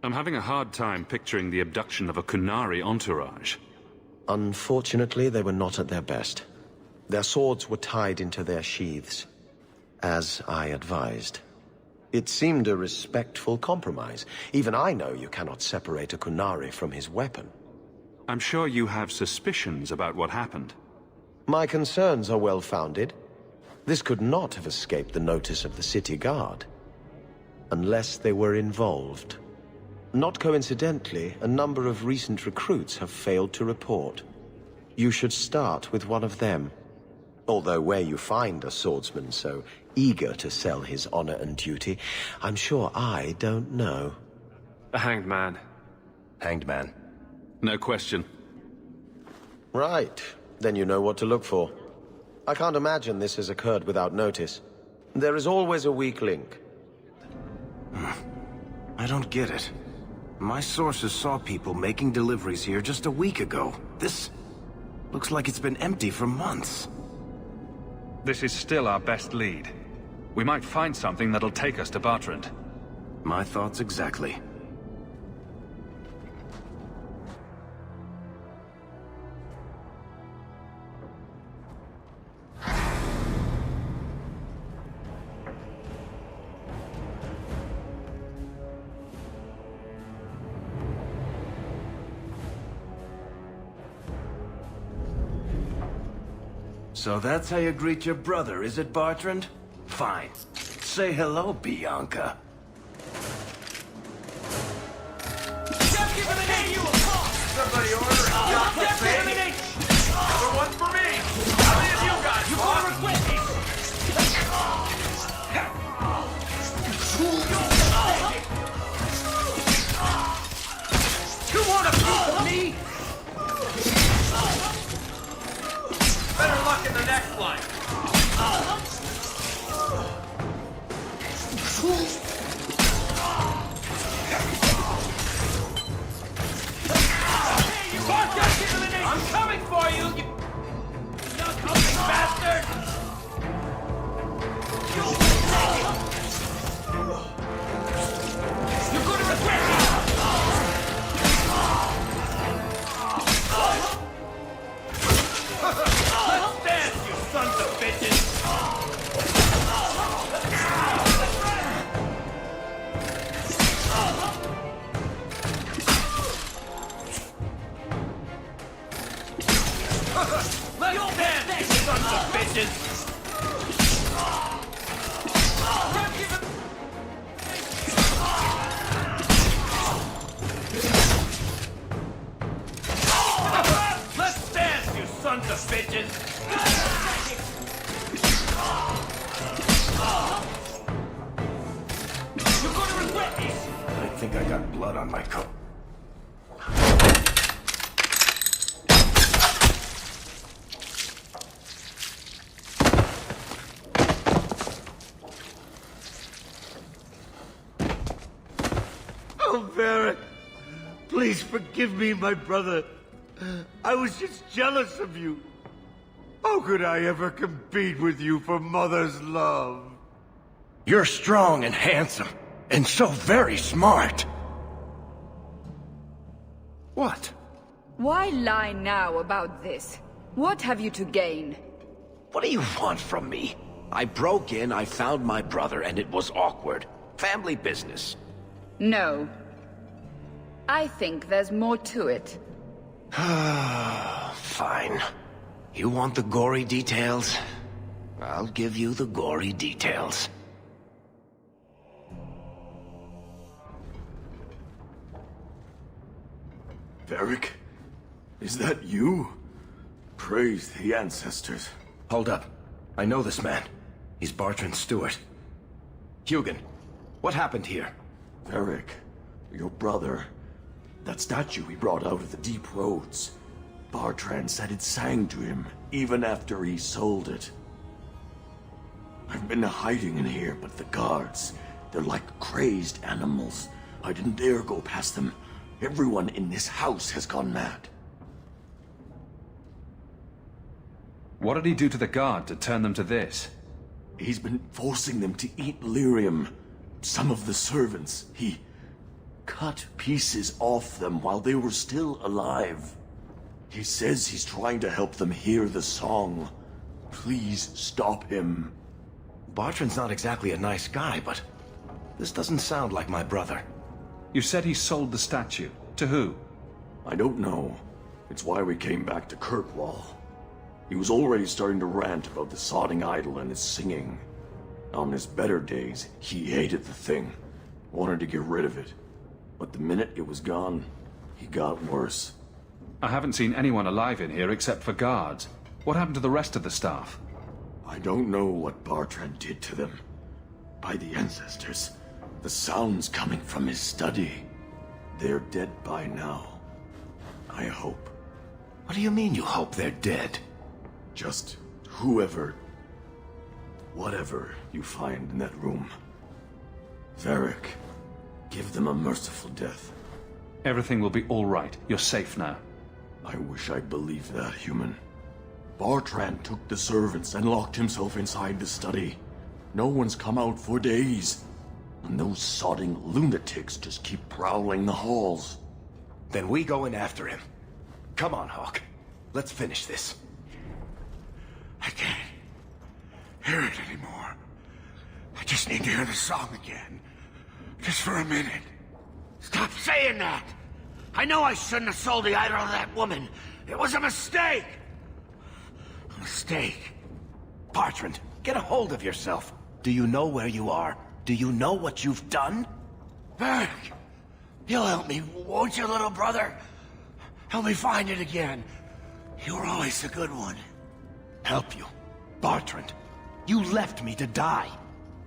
I'm having a hard time picturing the abduction of a Kunari entourage. Unfortunately, they were not at their best. Their swords were tied into their sheaths, as I advised. It seemed a respectful compromise. Even I know you cannot separate a Kunari from his weapon. I'm sure you have suspicions about what happened. My concerns are well-founded. This could not have escaped the notice of the city guard. Unless they were involved. Not coincidentally, a number of recent recruits have failed to report. You should start with one of them. Although where you find a swordsman so eager to sell his honor and duty, I'm sure I don't know. The Hanged Man. Hanged Man. No question. Right. Then you know what to look for. I can't imagine this has occurred without notice. There is always a weak link. I don't get it. My sources saw people making deliveries here just a week ago. This looks like it's been empty for months. This is still our best lead. We might find something that'll take us to Bertrand. My thoughts exactly. So that's how you greet your brother, is it, Bertrand? Fine. Say hello, Bianca. Somebody order a shot to say. Another one for me. How many of you guys want? You want a piece of me? I'm coming for you, you not-coming bastard! You're gonna regret it! Let's dance, you sons of bitches! Let's dance, you sons of bitches! Let's dance, you sons of bitches! You're gonna regret this! I think I got blood on my coat. Oh, Varric! Please forgive me, my brother. I was just jealous of you. How could I ever compete with you for Mother's love? You're strong and handsome, and so very smart. What? Why lie now about this? What have you to gain? What do you want from me? I broke in, I found my brother, and it was awkward. Family business. No. I think there's more to it. Fine. You want the gory details? I'll give you the gory details. Varric? Is that you? Praise the ancestors. Hold up. I know this man. He's Bartrand Stewart. Hugin, what happened here? Varric, your brother. That statue he brought out of the deep roads. Bartrand said it sang to him, even after he sold it. I've been hiding in here, but the guards, they're like crazed animals. I didn't dare go past them. Everyone in this house has gone mad. What did he do to the guard to turn them to this? He's been forcing them to eat lyrium. Some of the servants, he cut pieces off them while they were still alive. He says he's trying to help them hear the song. Please stop him. Bartrand's not exactly a nice guy, but this doesn't sound like my brother. You said he sold the statue. To who? I don't know. It's why we came back to Kirkwall. He was already starting to rant about the sodding idol and his singing. On his better days, he hated the thing. Wanted to get rid of it. But the minute it was gone, he got worse. I haven't seen anyone alive in here except for guards. What happened to the rest of the staff? I don't know what Bartrand did to them. By the ancestors, the sounds coming from his study. They're dead by now. I hope. What do you mean you hope they're dead? Just whoever, whatever you find in that room. Varric, give them a merciful death. Everything will be all right. You're safe now. I wish I believed that, human. Bartrand took the servants and locked himself inside the study. No one's come out for days. And those sodding lunatics just keep prowling the halls. Then we go in after him. Come on, Hawk. Let's finish this. I can't hear it anymore. I just need to hear the song again. Just for a minute. Stop saying that! I know I shouldn't have sold the idol to that woman. It was a mistake! A mistake. Bartrand, get a hold of yourself. Do you know where you are? Do you know what you've done? Varric, you'll help me, won't you, little brother? Help me find it again. You were always a good one. Help you? Bartrand, you left me to die.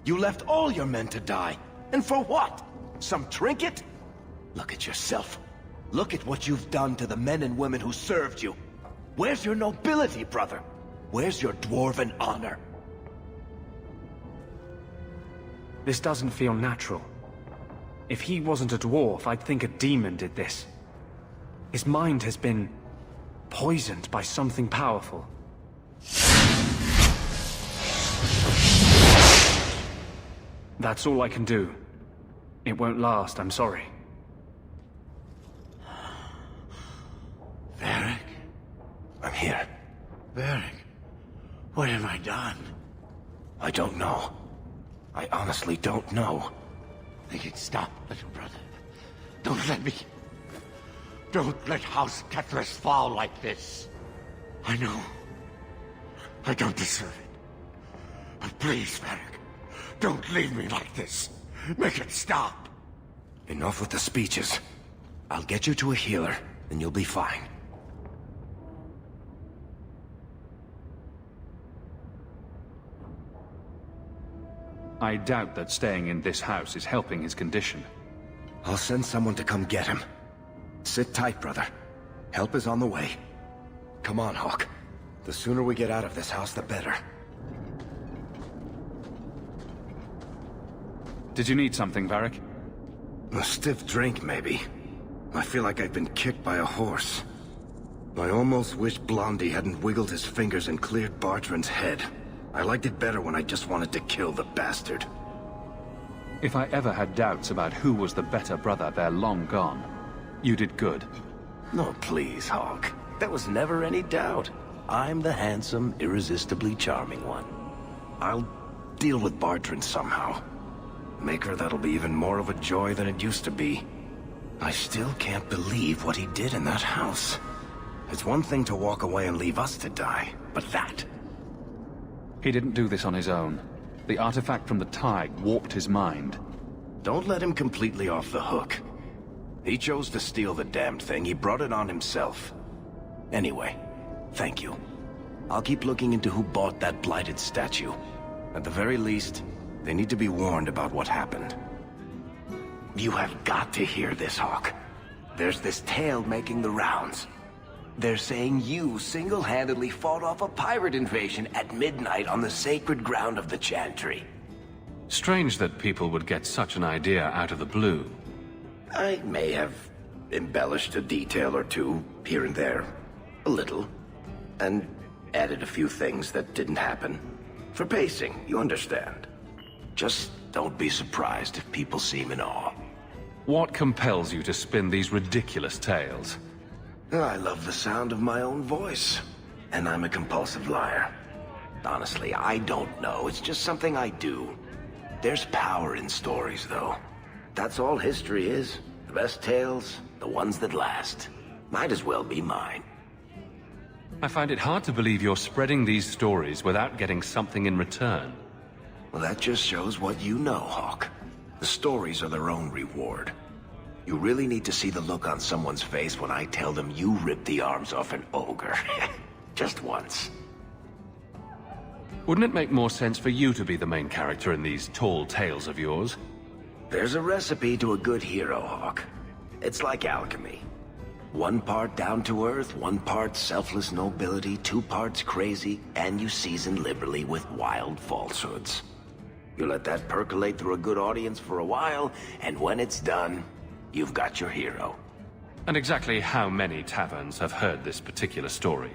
You left all your men to die. And for what? Some trinket? Look at yourself. Look at what you've done to the men and women who served you. Where's your nobility, brother? Where's your dwarven honor? This doesn't feel natural. If he wasn't a dwarf, I'd think a demon did this. His mind has been poisoned by something powerful. That's all I can do. It won't last, I'm sorry. Varric? I'm here. Varric, what have I done? I don't know. I honestly don't know. Make it stop, little brother. Don't let me... Don't let House Kethless fall like this. I know. I don't deserve it. But please, Varric, don't leave me like this. Make it stop. Enough with the speeches. I'll get you to a healer, and you'll be fine. I doubt that staying in this house is helping his condition. I'll send someone to come get him. Sit tight, brother. Help is on the way. Come on, Hawk. The sooner we get out of this house, the better. Did you need something, Varric? A stiff drink, maybe. I feel like I've been kicked by a horse. I almost wish Blondie hadn't wiggled his fingers and cleared Bartrand's head. I liked it better when I just wanted to kill the bastard. If I ever had doubts about who was the better brother, they're long gone. You did good. No, please, Hawk. There was never any doubt. I'm the handsome, irresistibly charming one. I'll deal with Bartrand somehow. Make her that'll be even more of a joy than it used to be. I still can't believe what he did in that house. It's one thing to walk away and leave us to die, but that... He didn't do this on his own. The artifact from the tide warped his mind. Don't let him completely off the hook. He chose to steal the damned thing. He brought it on himself. Anyway, thank you. I'll keep looking into who bought that blighted statue. At the very least, they need to be warned about what happened. You have got to hear this, Hawk. There's this tale making the rounds. They're saying you single-handedly fought off a pirate invasion at midnight on the sacred ground of the Chantry. Strange that people would get such an idea out of the blue. I may have embellished a detail or two, here and there. A little. And added a few things that didn't happen. For pacing, you understand. Just don't be surprised if people seem in awe. What compels you to spin these ridiculous tales? I love the sound of my own voice. And I'm a compulsive liar. Honestly, I don't know. It's just something I do. There's power in stories, though. That's all history is. The best tales, the ones that last. Might as well be mine. I find it hard to believe you're spreading these stories without getting something in return. Well, that just shows what you know, Hawk. The stories are their own reward. You really need to see the look on someone's face when I tell them you ripped the arms off an ogre. Just once. Wouldn't it make more sense for you to be the main character in these tall tales of yours? There's a recipe to a good hero, Hawk. It's like alchemy. 1 part down to earth, 1 part selfless nobility, 2 parts crazy, and you season liberally with wild falsehoods. You let that percolate through a good audience for a while, and when it's done, you've got your hero. And exactly how many taverns have heard this particular story?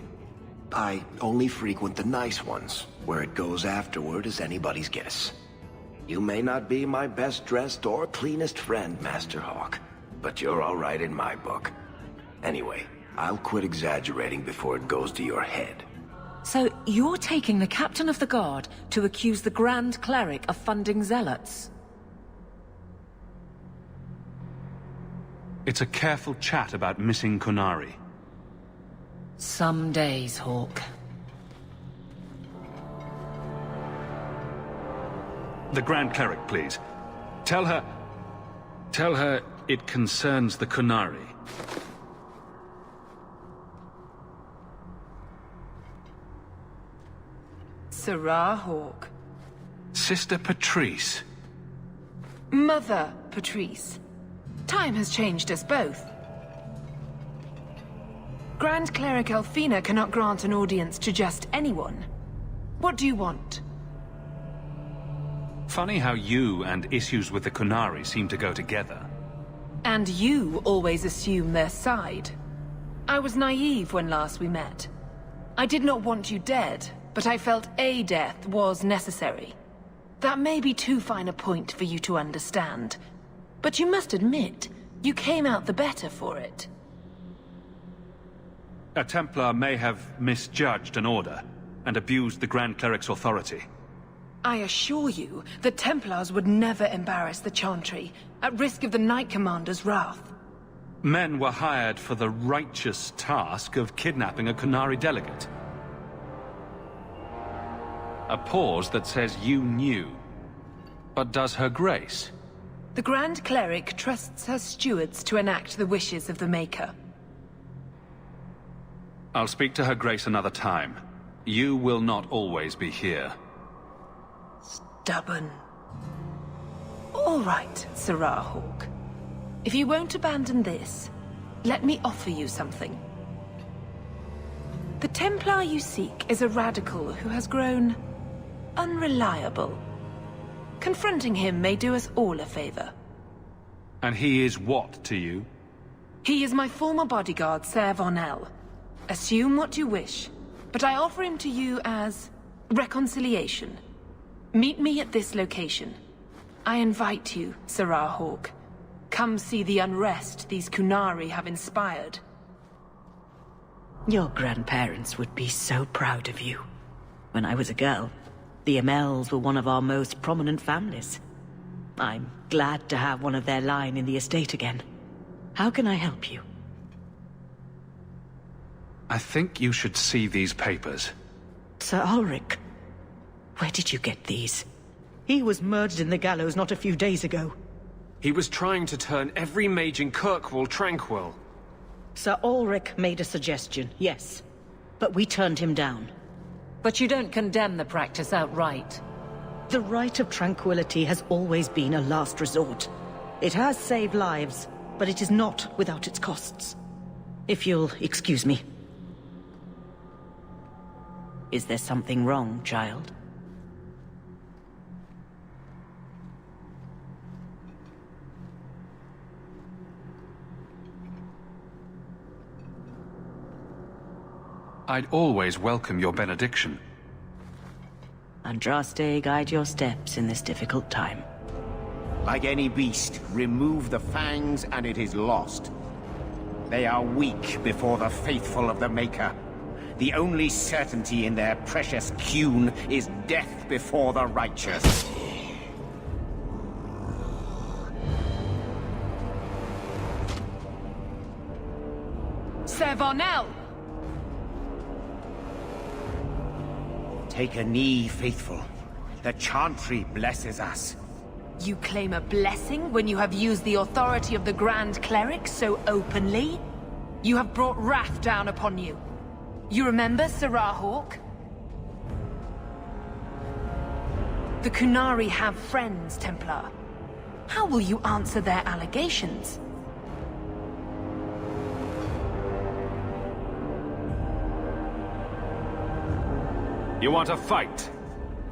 I only frequent the nice ones. Where it goes afterward is anybody's guess. You may not be my best dressed or cleanest friend, Master Hawk, but you're all right in my book. Anyway, I'll quit exaggerating before it goes to your head. So you're taking the captain of the guard to accuse the Grand Cleric of funding zealots? It's a careful chat about missing Kunari. Some days, Hawk. The Grand Cleric, please. Tell her it concerns the Kunari. Sarah Hawk. Sister Patrice. Mother Patrice. Time has changed us both. Grand Cleric Elfina cannot grant an audience to just anyone. What do you want? Funny how you and issues with the Kunari seem to go together. And you always assume their side. I was naive when last we met. I did not want you dead, but I felt a death was necessary. That may be too fine a point for you to understand, but you must admit, you came out the better for it. A Templar may have misjudged an order and abused the Grand Cleric's authority. I assure you, the Templars would never embarrass the Chantry, at risk of the Knight Commander's wrath. Men were hired for the righteous task of kidnapping a Kunari delegate. A pause that says you knew. But does Her Grace? The Grand Cleric trusts her stewards to enact the wishes of the Maker. I'll speak to Her Grace another time. You will not always be here. Stubborn. All right, Sirrah Hawk. If you won't abandon this, let me offer you something. The Templar you seek is a radical who has grown unreliable. Confronting him may do us all a favor. And he is what to you? He is my former bodyguard, Ser Vonel. Assume what you wish, but I offer him to you as reconciliation. Meet me at this location. I invite you, Sirrah Hawk. Come see the unrest these Kunari have inspired. Your grandparents would be so proud of you. When I was a girl, the Amels were one of our most prominent families. I'm glad to have one of their line in the estate again. How can I help you? I think you should see these papers. Sir Ulrich, where did you get these? He was murdered in the gallows not a few days ago. He was trying to turn every mage in Kirkwall tranquil. Sir Ulrich made a suggestion, yes. But we turned him down. But you don't condemn the practice outright. The right of tranquility has always been a last resort. It has saved lives, but it is not without its costs. If you'll excuse me. Is there something wrong, child? I'd always welcome your benediction. Andraste, guide your steps in this difficult time. Like any beast, remove the fangs and it is lost. They are weak before the faithful of the Maker. The only certainty in their precious Qun is death before the righteous. Ser Vonel! Take a knee, faithful. The Chantry blesses us. You claim a blessing when you have used the authority of the Grand Cleric so openly? You have brought wrath down upon you. You remember, Sirrah Hawk? The Kunari have friends, Templar. How will you answer their allegations? You want a fight?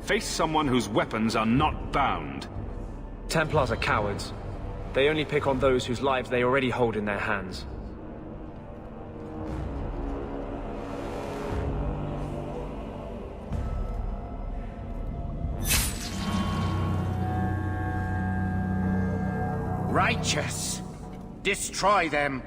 Face someone whose weapons are not bound. Templars are cowards. They only pick on those whose lives they already hold in their hands. Righteous! Destroy them!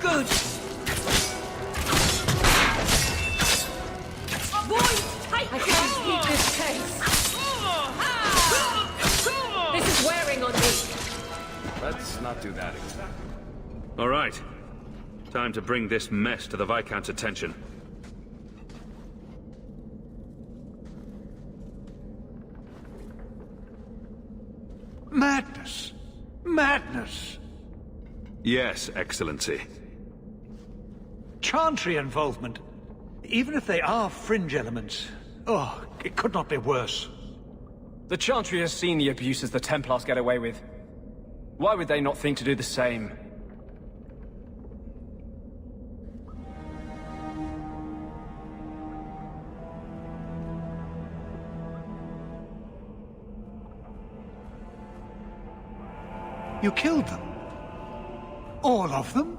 good! Boys, take I can't keep this pace. This is wearing on me. Let's not do that again. All right. Time to bring this mess to the Viscount's attention. Madness! Madness! Yes, Excellency. Chantry involvement. Even if they are fringe elements. Oh, it could not be worse. The Chantry has seen the abuses the Templars get away with. Why would they not think to do the same? You killed them? All of them?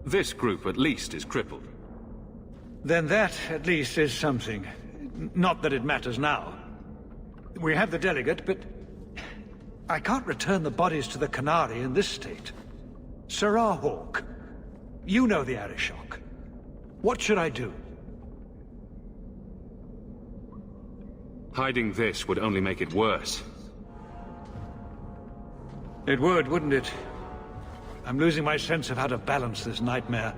This group, at least, is crippled. Then that, at least, is something. Not that it matters now. We have the delegate, but I can't return the bodies to the Canary in this state. Sirrah Hawk, you know the Arishok. What should I do? Hiding this would only make it worse. It would, wouldn't it? I'm losing my sense of how to balance this nightmare.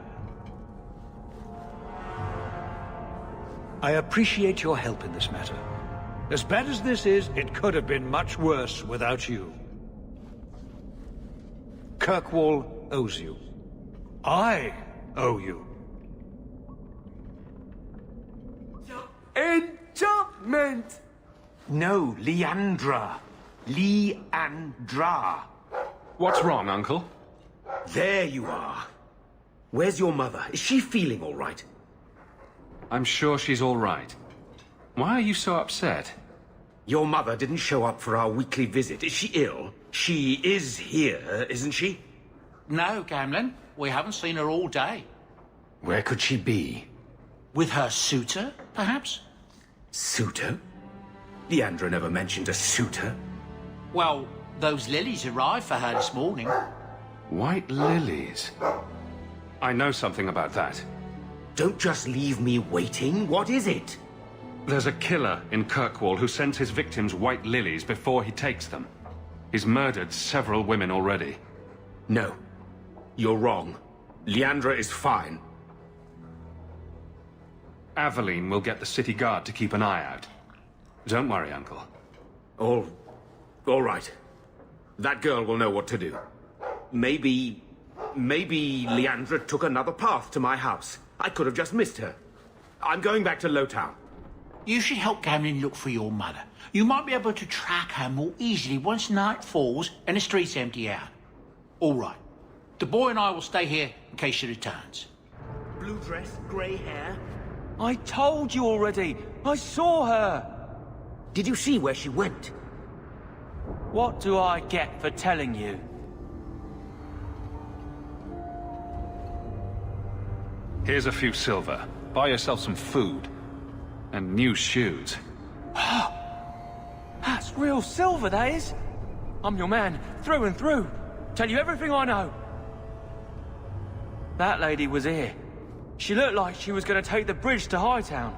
I appreciate your help in this matter. As bad as this is, it could have been much worse without you. Kirkwall owes you. I owe you. Enchantment! No, Leandra. Leandra. What's wrong, Uncle? There you are. Where's your mother? Is she feeling all right? I'm sure she's all right. Why are you so upset? Your mother didn't show up for our weekly visit. Is she ill? She is here, isn't she? No, Gamlin. We haven't seen her all day. Where could she be? With her suitor, perhaps? Suitor? Leandra never mentioned a suitor. Well, those lilies arrived for her this morning. White lilies? I know something about that. Don't just leave me waiting. What is it? There's a killer in Kirkwall who sends his victims white lilies before he takes them. He's murdered several women already. No. You're wrong. Leandra is fine. Aveline will get the city guard to keep an eye out. Don't worry, Uncle. All right. That girl will know what to do. Maybe Leandra took another path to my house. I could have just missed her. I'm going back to Lowtown. You should help Gamlin look for your mother. You might be able to track her more easily once night falls and the streets empty out. All right. The boy and I will stay here in case she returns. Blue dress, grey hair. I told you already. I saw her. Did you see where she went? What do I get for telling you? Here's a few silver. Buy yourself some food. And new shoes. That's real silver, that is. I'm your man, through and through. Tell you everything I know. That lady was here. She looked like she was going to take the bridge to Hightown.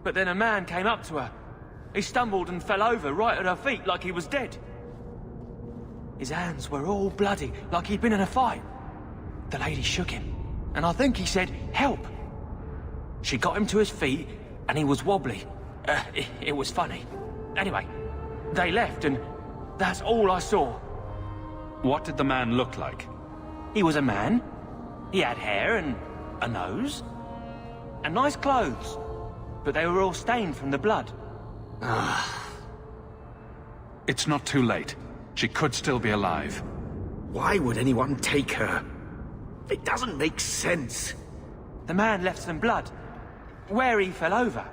But then a man came up to her. He stumbled and fell over right at her feet like he was dead. His hands were all bloody, like he'd been in a fight. The lady shook him, and I think he said, "Help." She got him to his feet, and he was wobbly. It was funny. Anyway, they left, and that's all I saw. What did the man look like? He was a man. He had hair and a nose. And nice clothes. But they were all stained from the blood. It's not too late. She could still be alive. Why would anyone take her? It doesn't make sense. The man left some blood. Where he fell over.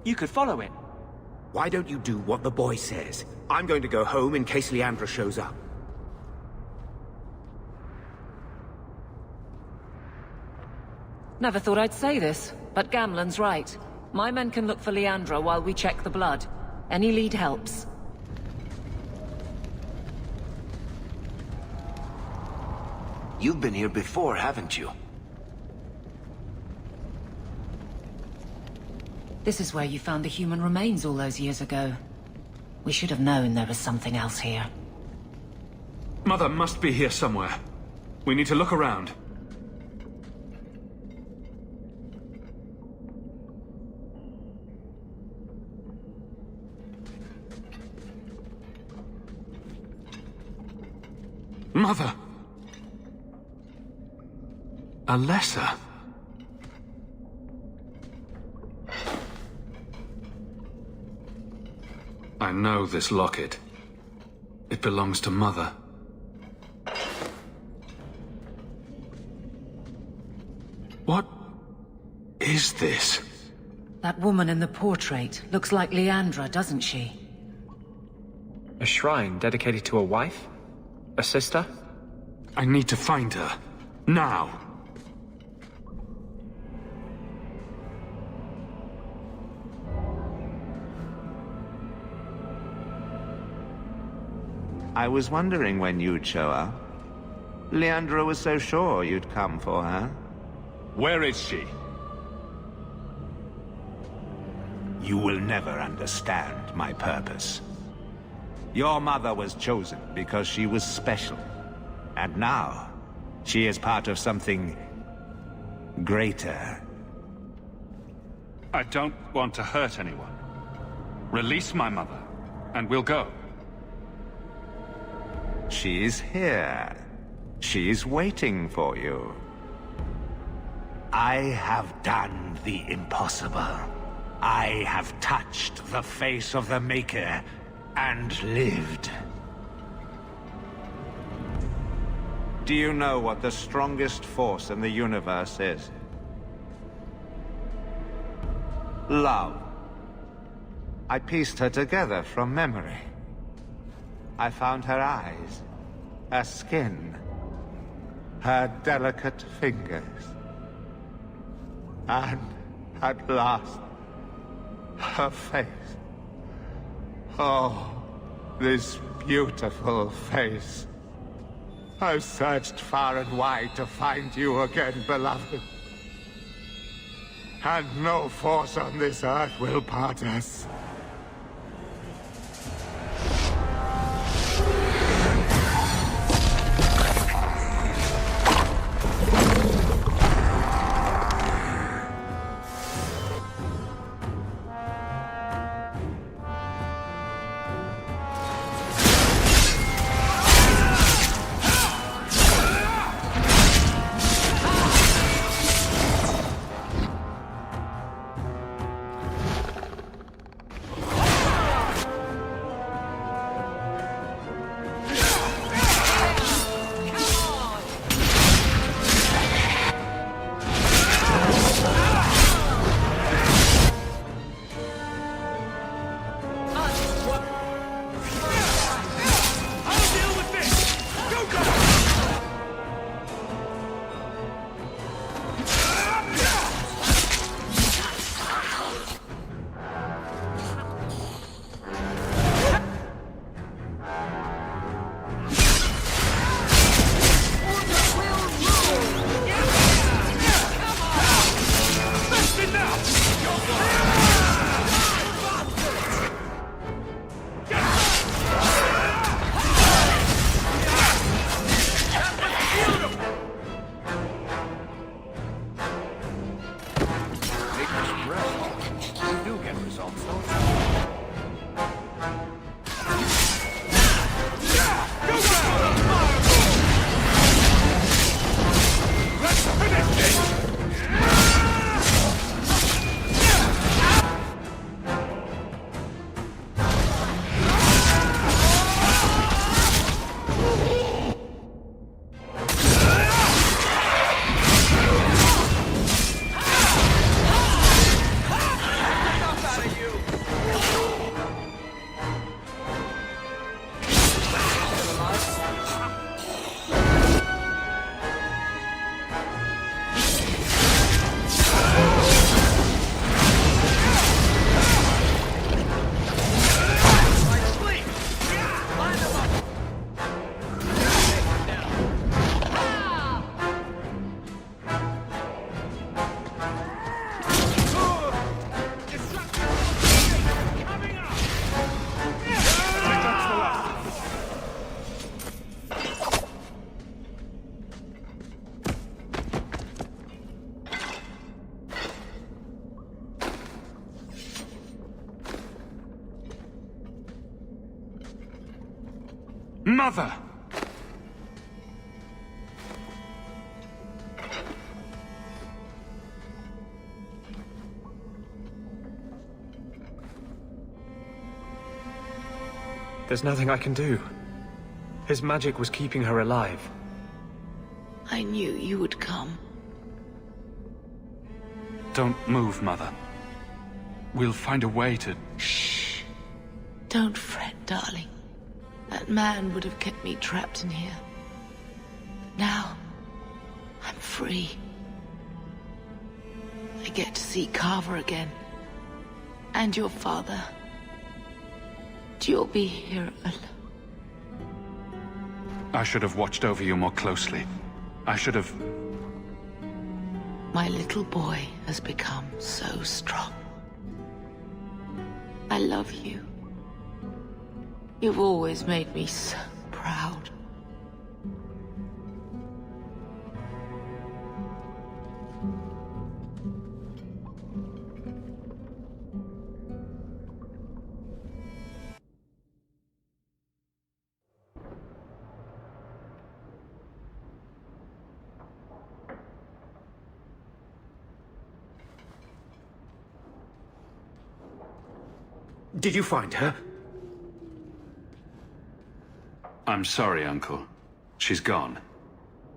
You could follow it. Why don't you do what the boy says? I'm going to go home in case Leandra shows up. Never thought I'd say this, but Gamlen's right. My men can look for Leandra while we check the blood. Any lead helps. You've been here before, haven't you? This is where you found the human remains all those years ago. We should have known there was something else here. Mother must be here somewhere. We need to look around. Mother! Alessa! I know this locket. It belongs to Mother. What is this? That woman in the portrait looks like Leandra, doesn't she? A shrine dedicated to a wife? A sister? I need to find her. Now! I was wondering when you'd show up. Leandra was so sure you'd come for her. Where is she? You will never understand my purpose. Your mother was chosen because she was special. And now, she is part of something greater. I don't want to hurt anyone. Release my mother, and we'll go. She's here. She's waiting for you. I have done the impossible. I have touched the face of the Maker and lived. Do you know what the strongest force in the universe is? Love. I pieced her together from memory. I found her eyes, her skin, her delicate fingers. And at last, her face. Oh, this beautiful face. I've searched far and wide to find you again, beloved. And no force on this earth will part us. Mother! There's nothing I can do. His magic was keeping her alive. I knew you would come. Don't move, Mother. We'll find a way to... Shh. Don't fret, darling. That man would have kept me trapped in here. But now, I'm free. I get to see Carver again. And your father. You'll be here alone. I should have watched over you more closely. I should have... My little boy has become so strong. I love you. You've always made me so proud. Did you find her? I'm sorry, Uncle. She's gone.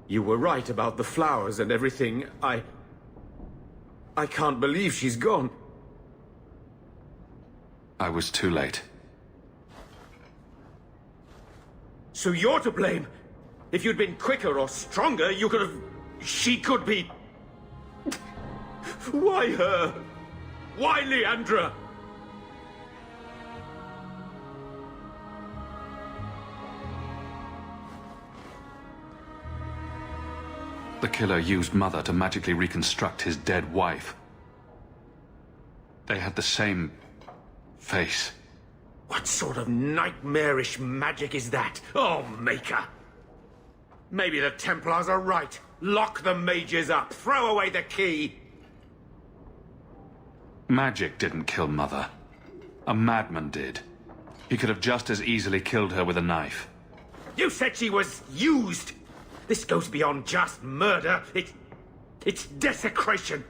You were right about the flowers and everything. I can't believe she's gone. I was too late. So you're to blame. If you'd been quicker or stronger, you could have... She could be... Why her? Why Leandra? The killer used Mother to magically reconstruct his dead wife. They had the same... face. What sort of nightmarish magic is that? Oh, Maker! Maybe the Templars are right. Lock the mages up. Throw away the key. Magic didn't kill Mother. A madman did. He could have just as easily killed her with a knife. You said she was used! This goes beyond just murder. It's desecration.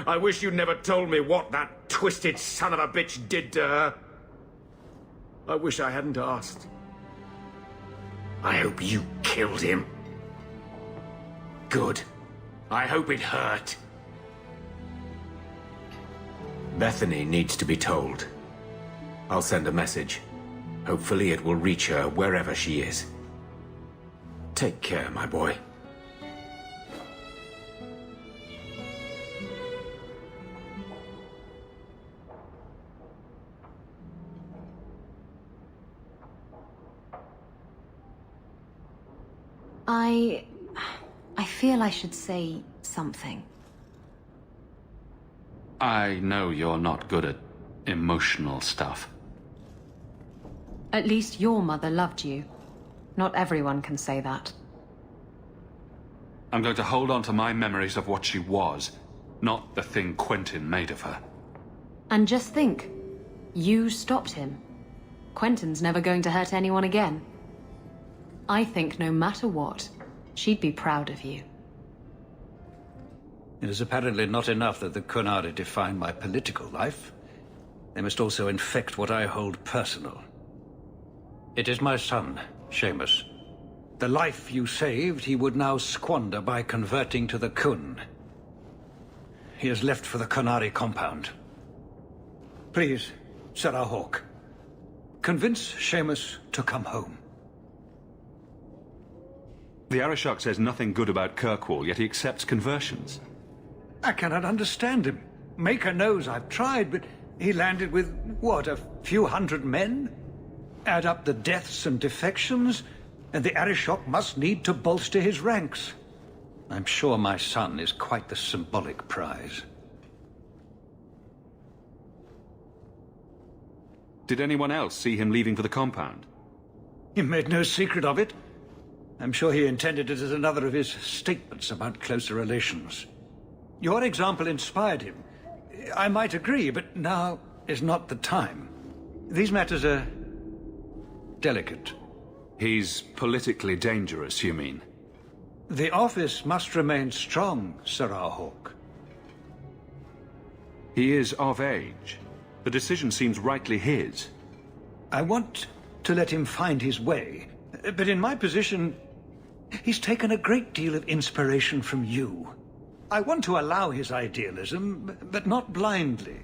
I wish you'd never told me what that twisted son of a bitch did to her. I wish I hadn't asked. I hope you killed him. Good. I hope it hurt. Bethany needs to be told. I'll send a message. Hopefully it will reach her wherever she is. Take care, my boy. I feel I should say something. I know you're not good at emotional stuff. At least your mother loved you. Not everyone can say that. I'm going to hold on to my memories of what she was, not the thing Quentin made of her. And just think, you stopped him. Quentin's never going to hurt anyone again. I think no matter what, she'd be proud of you. It is apparently not enough that the Qunari define my political life. They must also infect what I hold personal. It is my son, Seamus. The life you saved, he would now squander by converting to the Khun. He has left for the Qunari compound. Please, Sarah Hawke, convince Seamus to come home. The Arishok says nothing good about Kirkwall, yet he accepts conversions. I cannot understand him. Maker knows I've tried, but he landed with, what, a few hundred men? Add up the deaths and defections, and the Arishok must need to bolster his ranks. I'm sure my son is quite the symbolic prize. Did anyone else see him leaving for the compound? He made no secret of it. I'm sure he intended it as another of his statements about closer relations. Your example inspired him. I might agree, but now is not the time. These matters are delicate. He's politically dangerous, you mean? The office must remain strong, Sirrah Hawke. He is of age. The decision seems rightly his. I want to let him find his way, but in my position, he's taken a great deal of inspiration from you. I want to allow his idealism, but not blindly.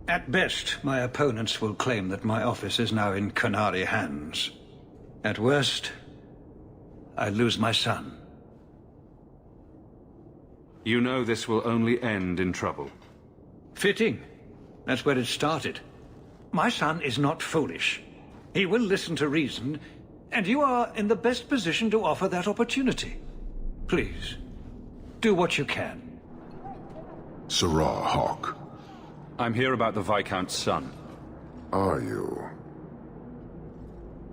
At best, my opponents will claim that my office is now in Qunari hands. At worst, I lose my son. You know this will only end in trouble. Fitting. That's where it started. My son is not foolish. He will listen to reason, and you are in the best position to offer that opportunity. Please, do what you can. Sirrah Hawke. I'm here about the Viscount's son. Are you?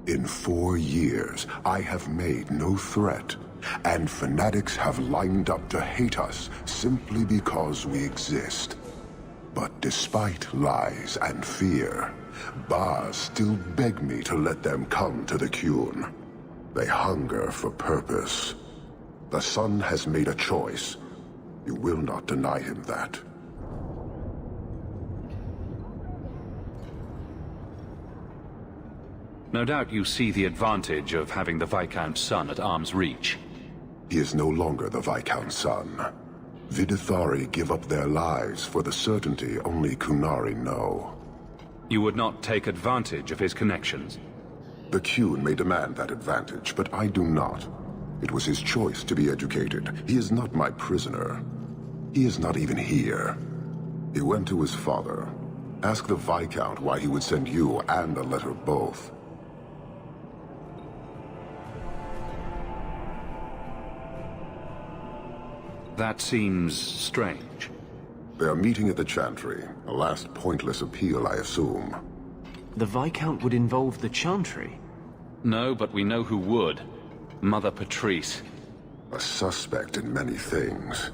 In 4 years, I have made no threat, and fanatics have lined up to hate us simply because we exist. But despite lies and fear, Bars still beg me to let them come to the Qun. They hunger for purpose. The son has made a choice. You will not deny him that. No doubt you see the advantage of having the Viscount's son at arm's reach. He is no longer the Viscount's son. Vidithari give up their lives for the certainty only Qunari know. You would not take advantage of his connections? The Qun may demand that advantage, but I do not. It was his choice to be educated. He is not my prisoner. He is not even here. He went to his father. Ask the Viscount why he would send you and a letter both. That seems strange. They are meeting at the Chantry. A last pointless appeal, I assume. The Viscount would involve the Chantry? No, but we know who would. Mother Patrice. A suspect in many things.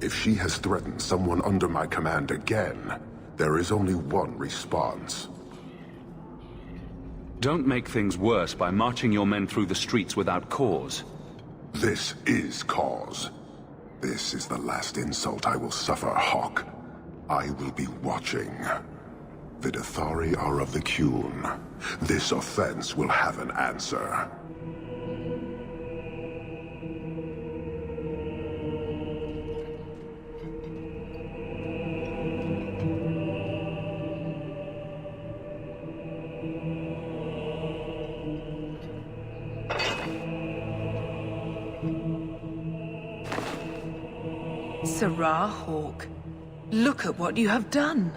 If she has threatened someone under my command again, there is only one response. Don't make things worse by marching your men through the streets without cause. This is cause. This is the last insult I will suffer, Hawke. I will be watching. Vidithari are of the Qun. This offense will have an answer. Sirrah Hawke, look at what you have done.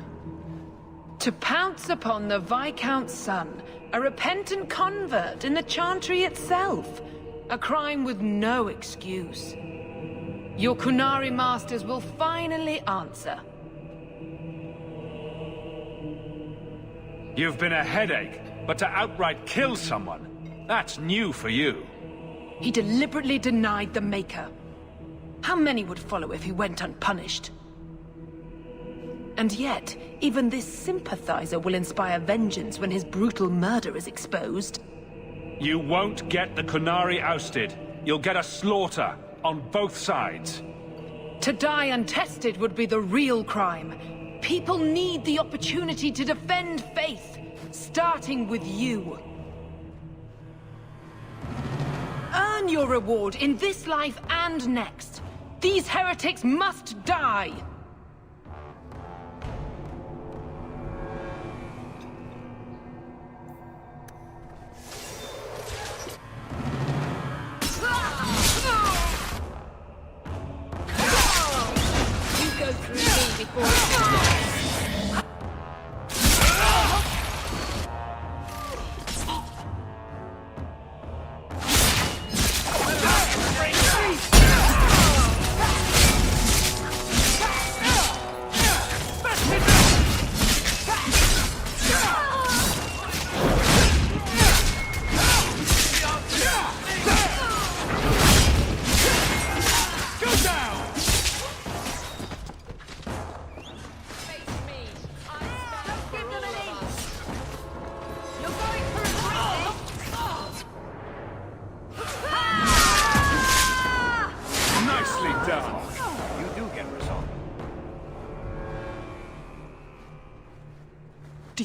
To pounce upon the Viscount's son, a repentant convert in the Chantry itself, a crime with no excuse. Your Qunari masters will finally answer. You've been a headache, but to outright kill someone, that's new for you. He deliberately denied the Maker. How many would follow if he went unpunished? And yet, even this sympathizer will inspire vengeance when his brutal murder is exposed. You won't get the Qunari ousted. You'll get a slaughter on both sides. To die untested would be the real crime. People need the opportunity to defend faith, starting with you. Earn your reward in this life and next. These heretics must die! You go through me before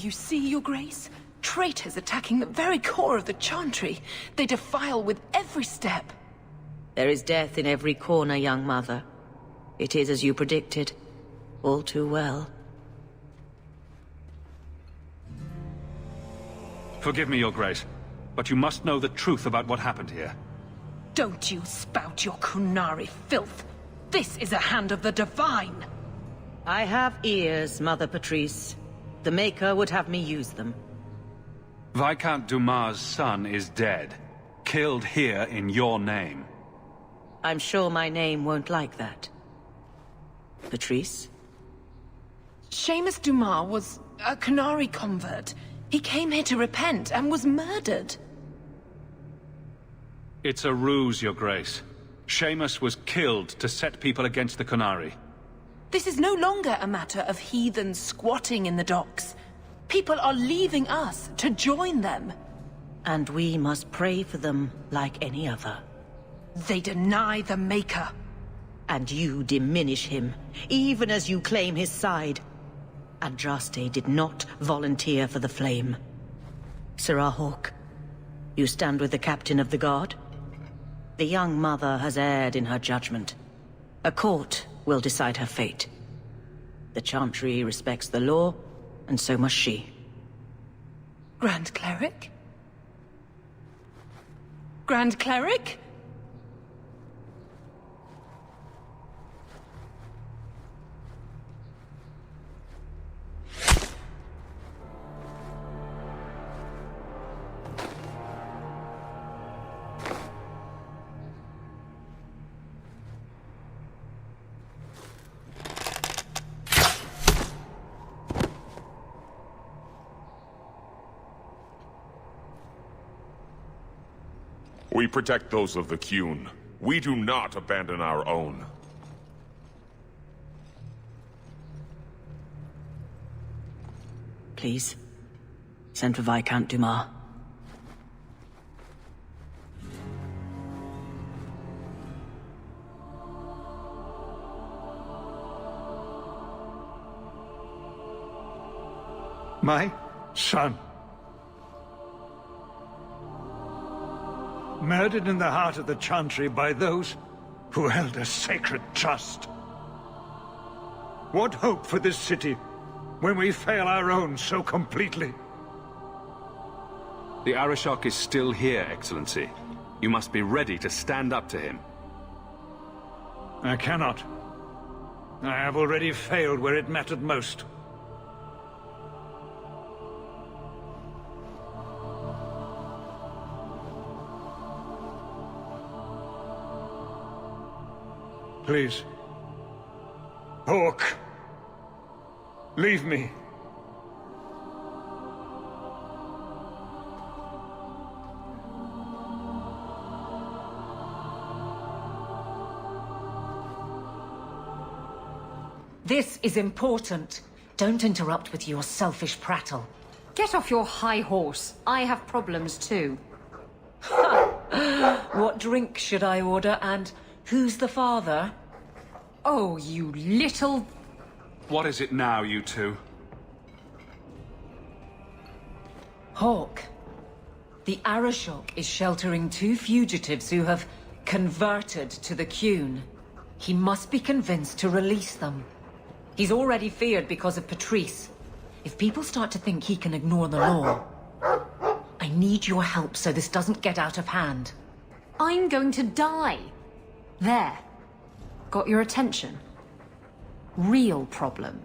you see, Your Grace? Traitors attacking the very core of the Chantry. They defile with every step. There is death in every corner, young mother. It is as you predicted. All too well. Forgive me, Your Grace, but you must know the truth about what happened here. Don't you spout your Kunari filth. This is a hand of the Divine. I have ears, Mother Patrice. The Maker would have me use them. Viscount Dumas' son is dead. Killed here in your name. I'm sure my name won't like that. Patrice? Seamus Dumas was a Kunari convert. He came here to repent and was murdered. It's a ruse, Your Grace. Seamus was killed to set people against the Kunari. This is no longer a matter of heathens squatting in the docks. People are leaving us to join them. And we must pray for them like any other. They deny the Maker. And you diminish him, even as you claim his side. Andraste did not volunteer for the flame. Sirrah Hawke, you stand with the captain of the guard? The young mother has erred in her judgment. A court will decide her fate. The Chantry respects the law, and so must she. Grand Cleric? Grand Cleric? We protect those of the Qun. We do not abandon our own. Please, send for Viscount Dumas. My son. Murdered in the heart of the Chantry by those who held a sacred trust. What hope for this city when we fail our own so completely? The Arishok is still here, Excellency. You must be ready to stand up to him. I cannot. I have already failed where it mattered most. Please. Hawke. Leave me. This is important. Don't interrupt with your selfish prattle. Get off your high horse. I have problems too. What drink should I order, and who's the father? Oh, you little... What is it now, you two? Hawke. The Arishok is sheltering 2 fugitives who have converted to the Qun. He must be convinced to release them. He's already feared because of Patrice. If people start to think he can ignore the law, I need your help so this doesn't get out of hand. I'm going to die. There. Got your attention? Real problem.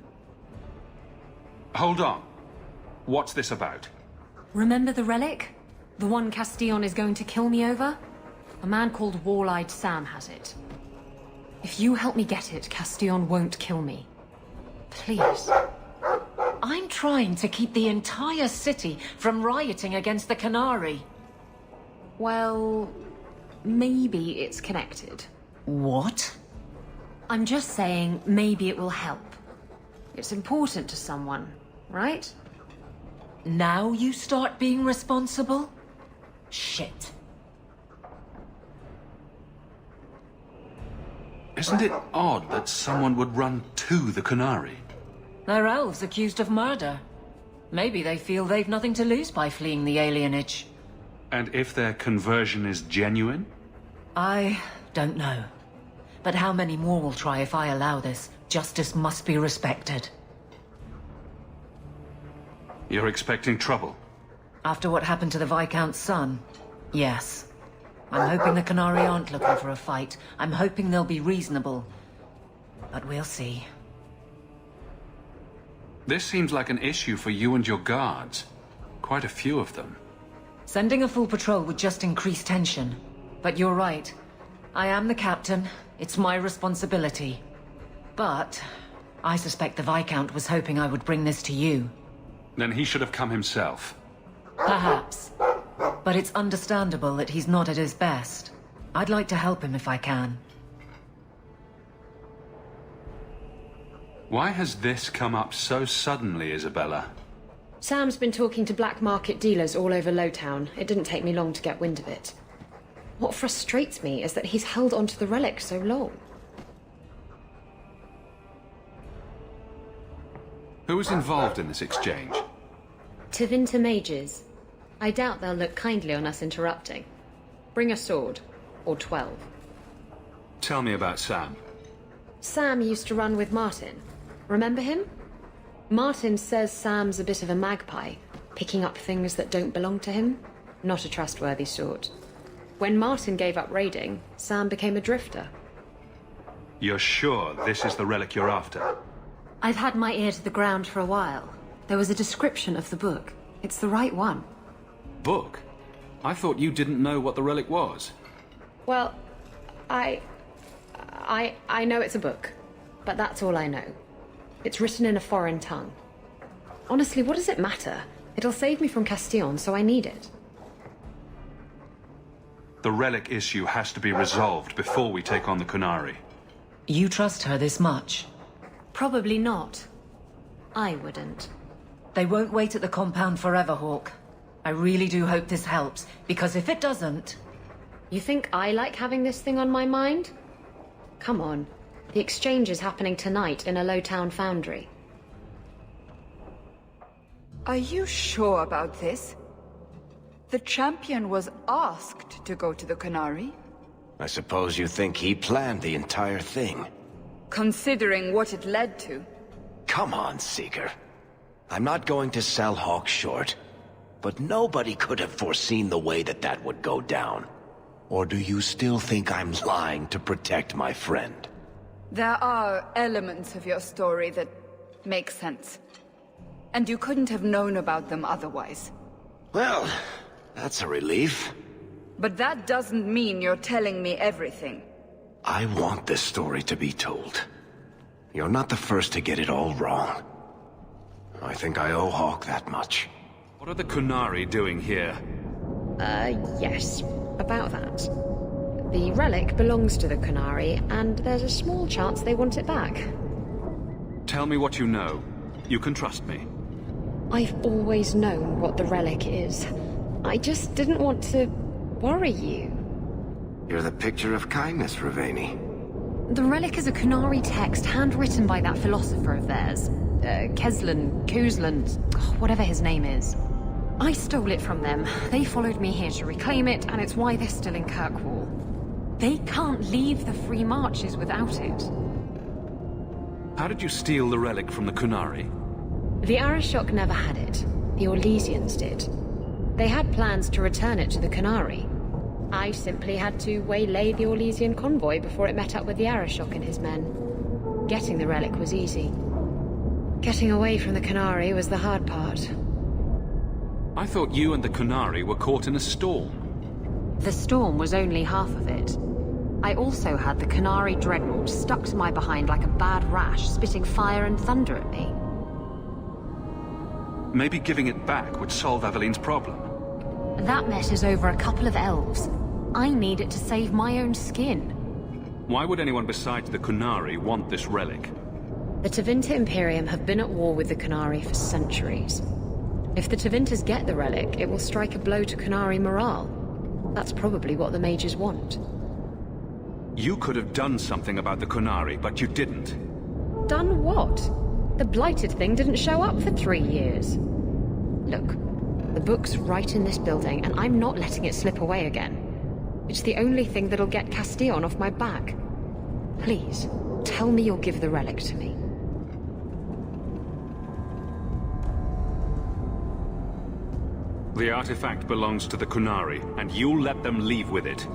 Hold on. What's this about? Remember the relic? The one Castillon is going to kill me over? A man called Wall-Eyed Sam has it. If you help me get it, Castillon won't kill me. Please. I'm trying to keep the entire city from rioting against the Qunari. Well, maybe it's connected. What? I'm just saying, maybe it will help. It's important to someone, right? Now you start being responsible? Shit. Isn't it odd that someone would run to the Qunari? They're elves accused of murder. Maybe they feel they've nothing to lose by fleeing the alienage. And if their conversion is genuine? I don't know. But how many more will try if I allow this? Justice must be respected. You're expecting trouble? After what happened to the Viscount's son, yes. I'm hoping the Qunari aren't looking for a fight. I'm hoping they'll be reasonable. But we'll see. This seems like an issue for you and your guards. Quite a few of them. Sending a full patrol would just increase tension. But you're right. I am the captain. It's my responsibility. But I suspect the Viscount was hoping I would bring this to you. Then he should have come himself. Perhaps. But it's understandable that he's not at his best. I'd like to help him if I can. Why has this come up so suddenly, Isabella? Sam's been talking to black market dealers all over Lowtown. It didn't take me long to get wind of it. What frustrates me is that he's held onto the relic so long. Who was involved in this exchange? Tevinter mages. I doubt they'll look kindly on us interrupting. Bring a sword. Or 12. Tell me about Sam. Sam used to run with Martin. Remember him? Martin says Sam's a bit of a magpie, picking up things that don't belong to him. Not a trustworthy sort. When Martin gave up raiding, Sam became a drifter. You're sure this is the relic you're after? I've had my ear to the ground for a while. There was a description of the book. It's the right one. Book? I thought you didn't know what the relic was. Well, I know it's a book, but that's all I know. It's written in a foreign tongue. Honestly, what does it matter? It'll save me from Castillon, so I need it. The relic issue has to be resolved before we take on the Qunari. You trust her this much? Probably not. I wouldn't. They won't wait at the compound forever, Hawk. I really do hope this helps, because if it doesn't... You think I like having this thing on my mind? Come on. The exchange is happening tonight in a Lowtown foundry. Are you sure about this? The champion was asked to go to the Qunari. I suppose you think he planned the entire thing. Considering what it led to. Come on, Seeker. I'm not going to sell Hawk short, but nobody could have foreseen the way that that would go down. Or do you still think I'm lying to protect my friend? There are elements of your story that make sense. And you couldn't have known about them otherwise. Well, that's a relief. But that doesn't mean you're telling me everything. I want this story to be told. You're not the first to get it all wrong. I think I owe Hawk that much. What are the Qunari doing here? Yes. About that. The relic belongs to the Qunari, and there's a small chance they want it back. Tell me what you know. You can trust me. I've always known what the relic is. I just didn't want to worry you. You're the picture of kindness, Ravani. The relic is a Qunari text handwritten by that philosopher of theirs. Kuzland, whatever his name is. I stole it from them. They followed me here to reclaim it, and it's why they're still in Kirkwall. They can't leave the Free Marches without it. How did you steal the relic from the Qunari? The Arishok never had it. The Orlesians did. They had plans to return it to the Qunari. I simply had to waylay the Orlesian convoy before it met up with the Arishok and his men. Getting the relic was easy. Getting away from the Qunari was the hard part. I thought you and the Qunari were caught in a storm. The storm was only half of it. I also had the Qunari dreadnought stuck to my behind like a bad rash, spitting fire and thunder at me. Maybe giving it back would solve Aveline's problem. That mess is over a couple of elves. I need it to save my own skin. Why would anyone besides the Qunari want this relic? The Tevinter Imperium have been at war with the Qunari for centuries. If the Tevinters get the relic, it will strike a blow to Qunari morale. That's probably what the mages want. You could have done something about the Qunari, but you didn't. Done what? The blighted thing didn't show up for 3 years. Look, the book's right in this building, and I'm not letting it slip away again. It's the only thing that'll get Castillon off my back. Please, tell me you'll give the relic to me. The artifact belongs to the Kunari, and you'll let them leave with it.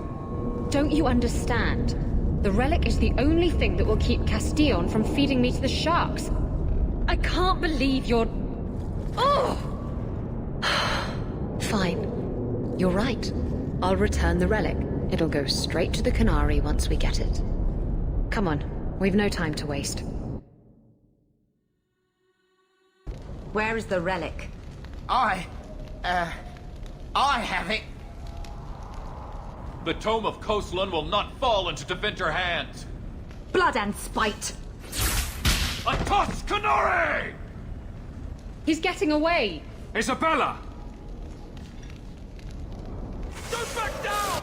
Don't you understand? The relic is the only thing that will keep Castillon from feeding me to the sharks. I can't believe you're... Oh! Fine. You're right. I'll return the relic. It'll go straight to the Kunari once we get it. Come on, we've no time to waste. Where is the relic? I have it. The Tome of Koslan will not fall into Tevinter hands. Blood and spite. A toss, Kunari! He's getting away! Isabella! Get back down!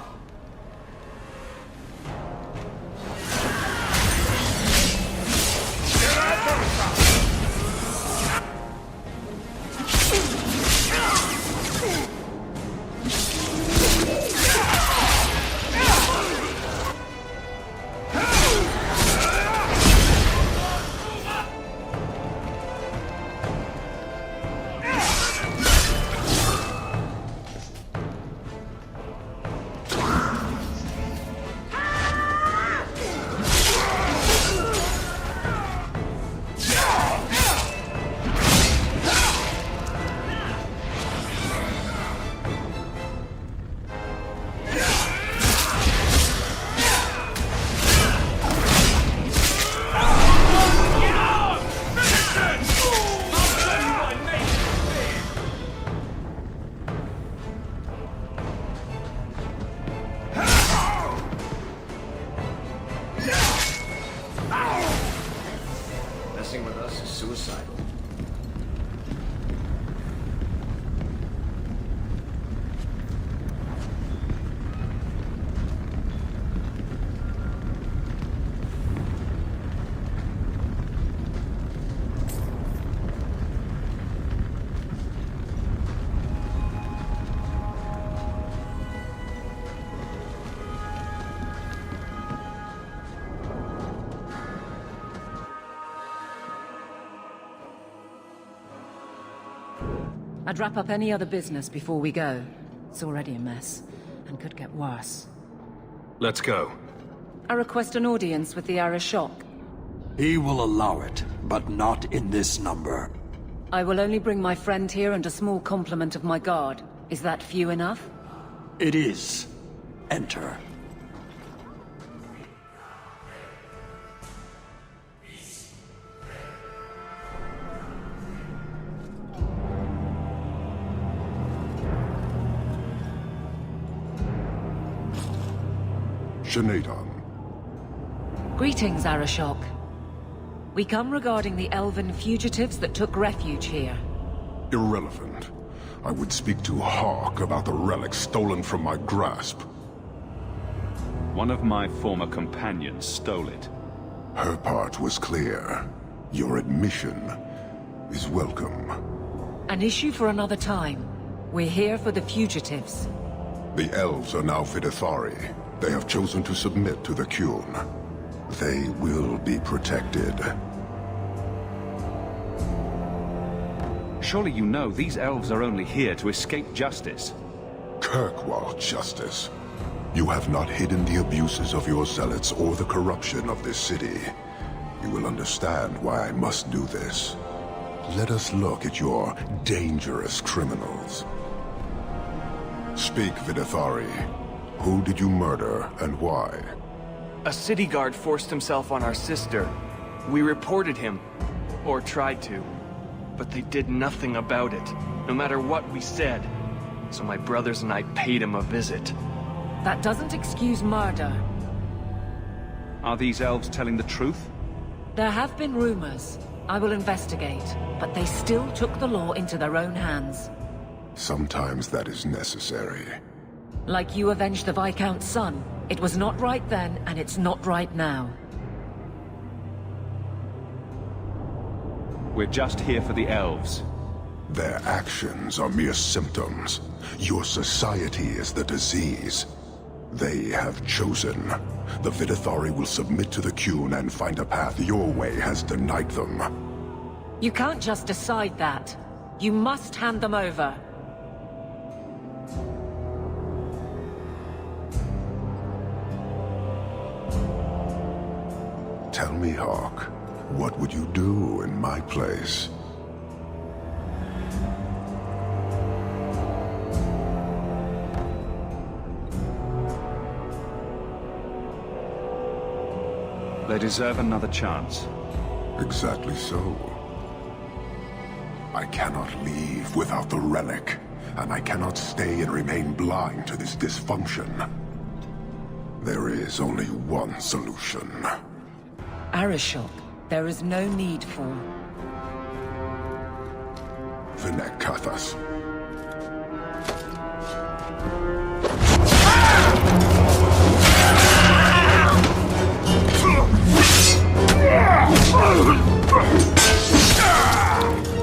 Messing with us is suicidal. I'd wrap up any other business before we go. It's already a mess, and could get worse. Let's go. I request an audience with the Arishok. He will allow it, but not in this number. I will only bring my friend here and a small complement of my guard. Is that few enough? It is. Enter. Shanadon. Greetings, Arishok. We come regarding the elven fugitives that took refuge here. Irrelevant. I would speak to Hawk about the relic stolen from my grasp. One of my former companions stole it. Her part was clear. Your admission is welcome. An issue for another time. We're here for the fugitives. The elves are now Vidithari. They have chosen to submit to the Qun. They will be protected. Surely you know these elves are only here to escape justice. Kirkwall justice. You have not hidden the abuses of your zealots or the corruption of this city. You will understand why I must do this. Let us look at your dangerous criminals. Speak, Vidithari. Who did you murder, and why? A city guard forced himself on our sister. We reported him. Or tried to. But they did nothing about it, no matter what we said. So my brothers and I paid him a visit. That doesn't excuse murder. Are these elves telling the truth? There have been rumors. I will investigate. But they still took the law into their own hands. Sometimes that is necessary. Like you avenged the Viscount's son. It was not right then, and it's not right now. We're just here for the elves. Their actions are mere symptoms. Your society is the disease. They have chosen. The Vidithari will submit to the Qun and find a path your way has denied them. You can't just decide that. You must hand them over. Tell me, Hawk, what would you do in my place? They deserve another chance. Exactly so. I cannot leave without the relic, and I cannot stay and remain blind to this dysfunction. There is only one solution. Arishok, there is no need for... Vinekathas.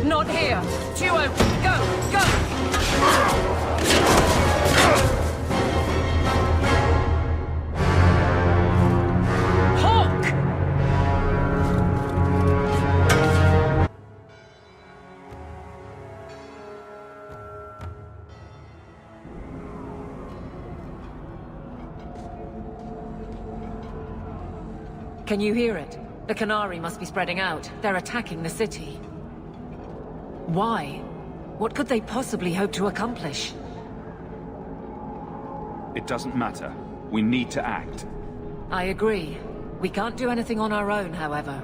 Not here! Duo, go! Go! Hawk! Can you hear it? The Qunari must be spreading out. They're attacking the city. Why? What could they possibly hope to accomplish? It doesn't matter. We need to act. I agree. We can't do anything on our own, however.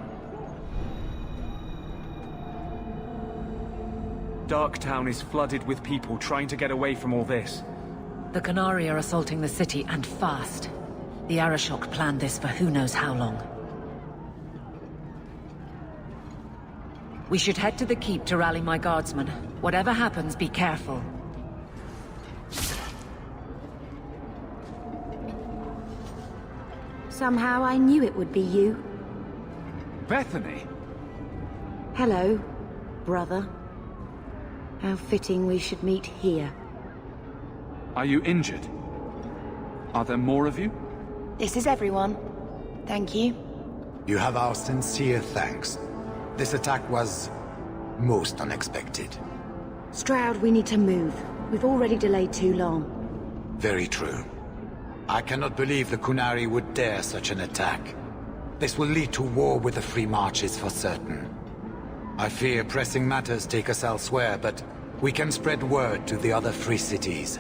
Darktown is flooded with people trying to get away from all this. The Qunari are assaulting the city, and fast. The Arishok planned this for who knows how long. We should head to the keep to rally my guardsmen. Whatever happens, be careful. Somehow I knew it would be you. Bethany? Hello, brother. How fitting we should meet here. Are you injured? Are there more of you? This is everyone. Thank you. You have our sincere thanks. This attack was most unexpected. Stroud, we need to move. We've already delayed too long. Very true. I cannot believe the Qunari would dare such an attack. This will lead to war with the Free Marches for certain. I fear pressing matters take us elsewhere, but we can spread word to the other free cities.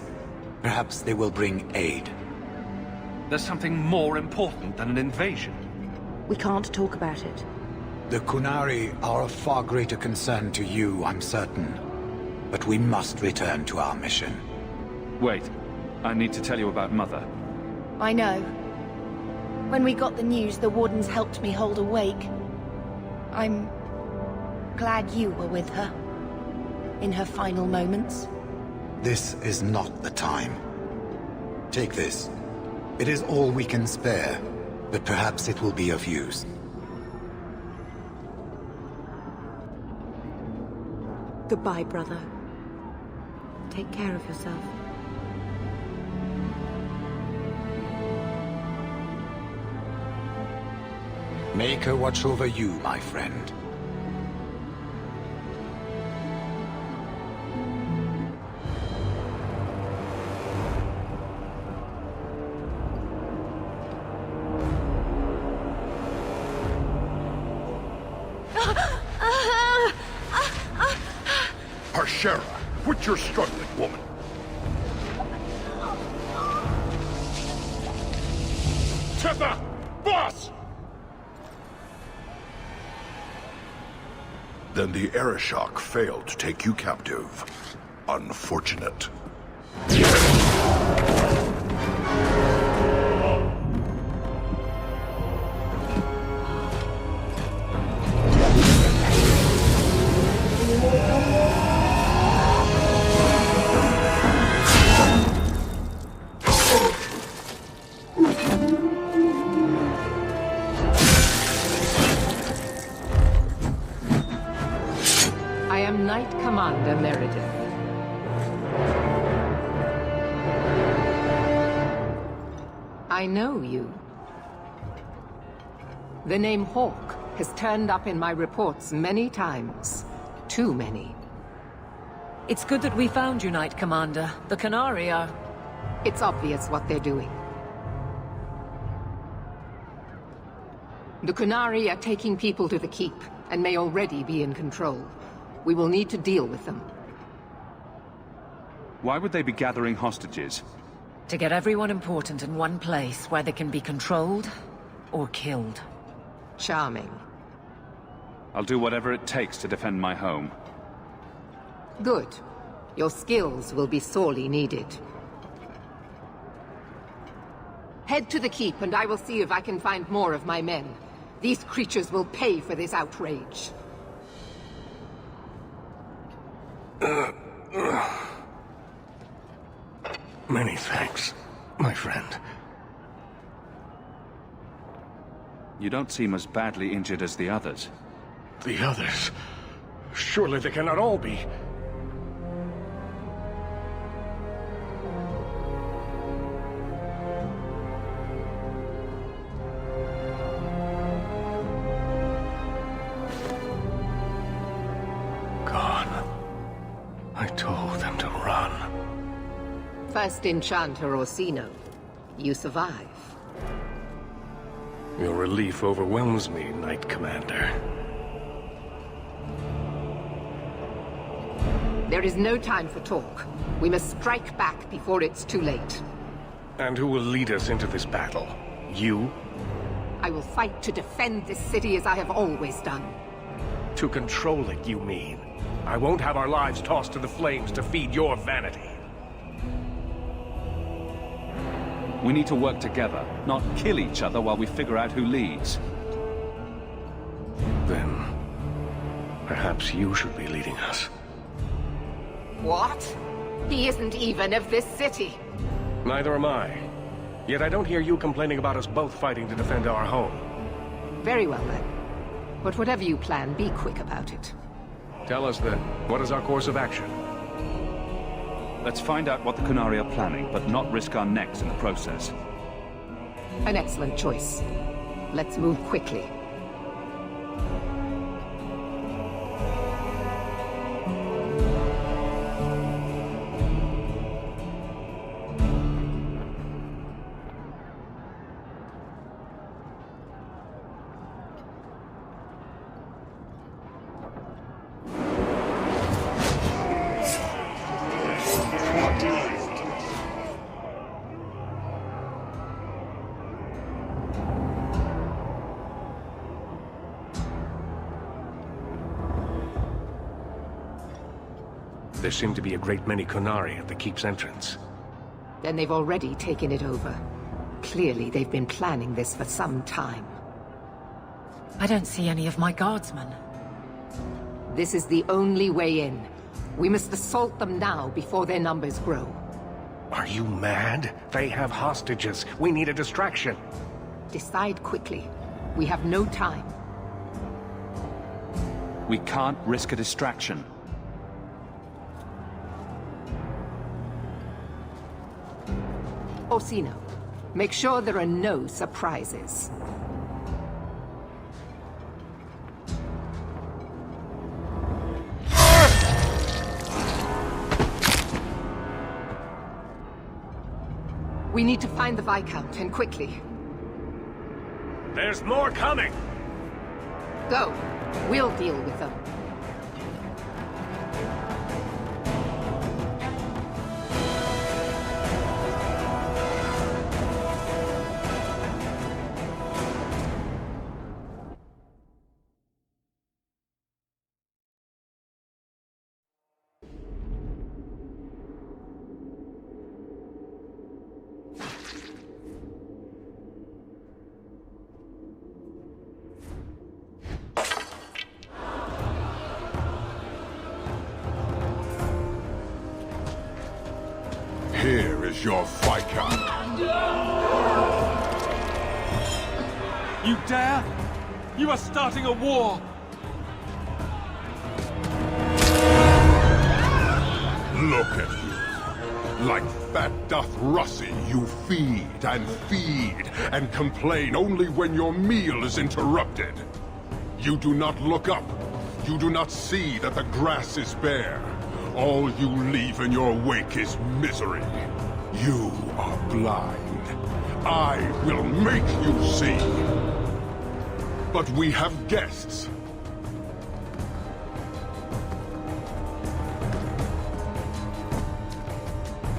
Perhaps they will bring aid. There's something more important than an invasion. We can't talk about it. The Qunari are of far greater concern to you, I'm certain. But we must return to our mission. Wait. I need to tell you about Mother. I know. When we got the news, the Wardens helped me hold a wake. I'm glad you were with her. In her final moments. This is not the time. Take this. It is all we can spare, but perhaps it will be of use. Goodbye, brother. Take care of yourself. Make her watch over you, my friend. Harshera, quit your struggling, woman. Tetha! Boss! Then the Arishok failed to take you captive. Unfortunate. Commander Meredith. I know you. The name Hawk has turned up in my reports many times. Too many. It's good that we found you, Knight Commander. The Canary are... It's obvious what they're doing. The Canary are taking people to the Keep, and may already be in control. We will need to deal with them. Why would they be gathering hostages? To get everyone important in one place where they can be controlled or killed. Charming. I'll do whatever it takes to defend my home. Good. Your skills will be sorely needed. Head to the Keep and I will see if I can find more of my men. These creatures will pay for this outrage. Many thanks, my friend. You don't seem as badly injured as the others. The others? Surely they cannot all be. Gone. I told them to run. First Enchanter Orsino. You survive. Your relief overwhelms me, Knight Commander. There is no time for talk. We must strike back before it's too late. And who will lead us into this battle? You? I will fight to defend this city as I have always done. To control it, you mean? I won't have our lives tossed to the flames to feed your vanity. We need to work together, not kill each other while we figure out who leads. Then, perhaps you should be leading us. What? He isn't even of this city. Neither am I. Yet I don't hear you complaining about us both fighting to defend our home. Very well then. But whatever you plan, be quick about it. Tell us then, what is our course of action? Let's find out what the Canary are planning, but not risk our necks in the process. An excellent choice. Let's move quickly. There seem to be a great many Canary at the Keep's entrance. Then they've already taken it over. Clearly, they've been planning this for some time. I don't see any of my guardsmen. This is the only way in. We must assault them now before their numbers grow. Are you mad? They have hostages. We need a distraction. Decide quickly. We have no time. We can't risk a distraction. Orsino, make sure there are no surprises. We need to find the Viscount, and quickly. There's more coming! Go. We'll deal with them. Here is your Viscount. You dare? You are starting a war! Look at you. Like fat doth Russie, you feed and complain only when your meal is interrupted. You do not look up. You do not see that the grass is bare. All you leave in your wake is misery. You are blind. I will make you see. But we have guests.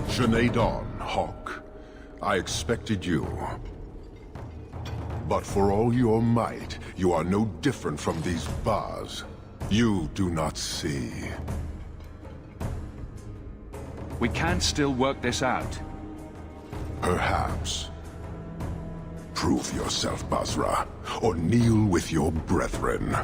Sinead Dawn, Hawk. I expected you. But for all your might, you are no different from these bars. You do not see. We can still work this out. Perhaps. Prove yourself, Basra, or kneel with your brethren.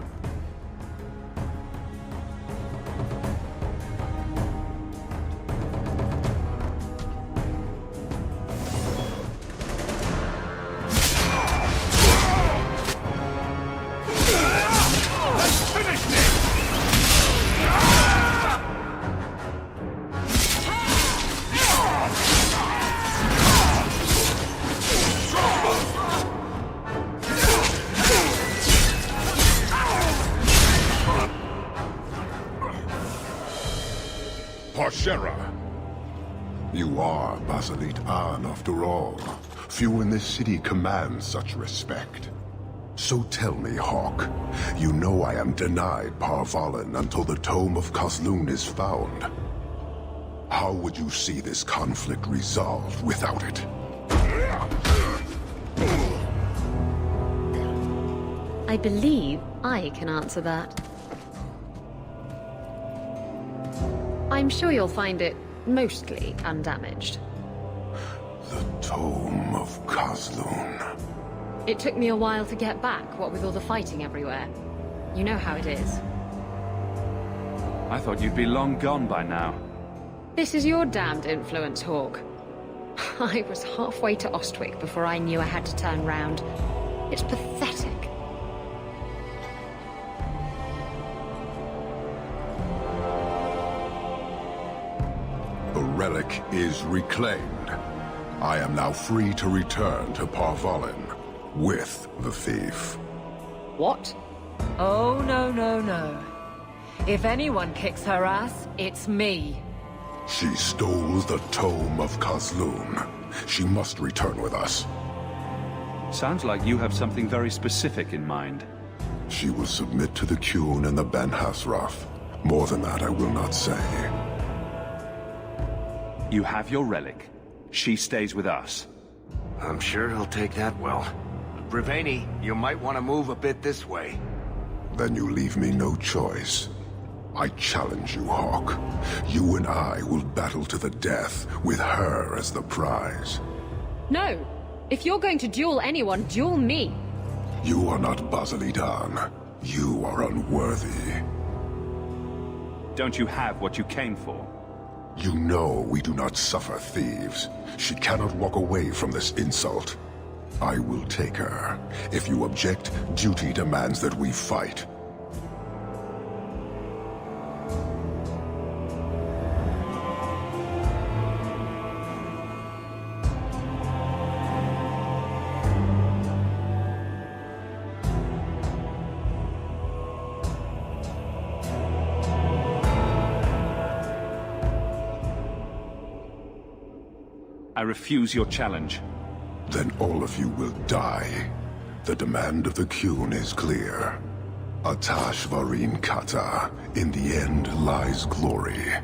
You are Basalit An, after all. Few in this city command such respect. So tell me, Hawk, you know I am denied Parvalan until the Tome of Kozlun is found. How would you see this conflict resolved without it? I believe I can answer that. I'm sure you'll find it mostly undamaged. The Tome of Kozlun. It took me a while to get back, what with all the fighting everywhere. You know how it is. I thought you'd be long gone by now. This is your damned influence, Hawk. I was halfway to Ostwick before I knew I had to turn round. It's pathetic. The relic is reclaimed. I am now free to return to Parvalan with the thief. What? Oh, no, no, no. If anyone kicks her ass, it's me. She stole the Tome of Kozlun. She must return with us. Sounds like you have something very specific in mind. She will submit to the Qun and the Ben Hasraf. More than that I will not say. You have your relic. She stays with us. I'm sure he'll take that well. Briveni, you might want to move a bit this way. Then you leave me no choice. I challenge you, Hawk. You and I will battle to the death, with her as the prize. No! If you're going to duel anyone, duel me! You are not Basilidan. You are unworthy. Don't you have what you came for? You know we do not suffer thieves. She cannot walk away from this insult. I will take her. If you object, duty demands that we fight. I refuse your challenge. Then all of you will die. The demand of the Qun is clear. Atash Varin Kata. In the end lies glory.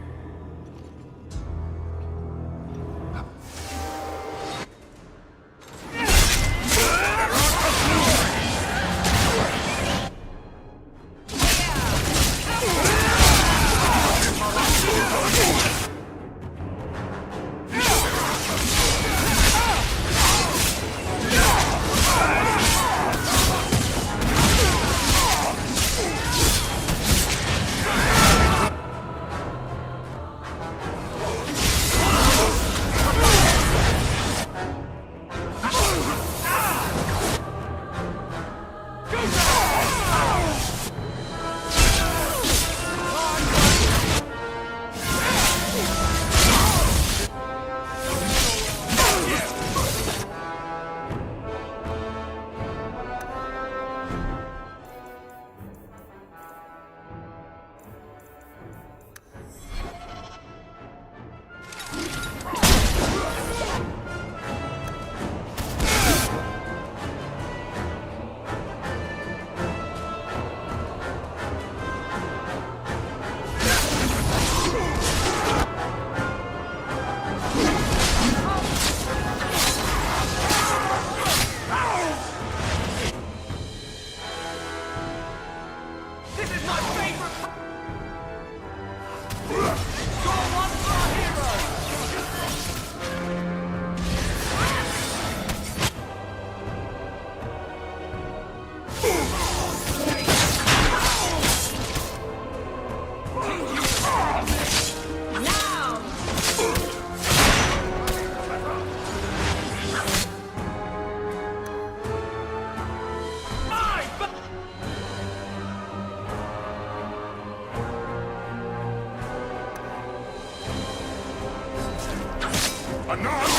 Enough!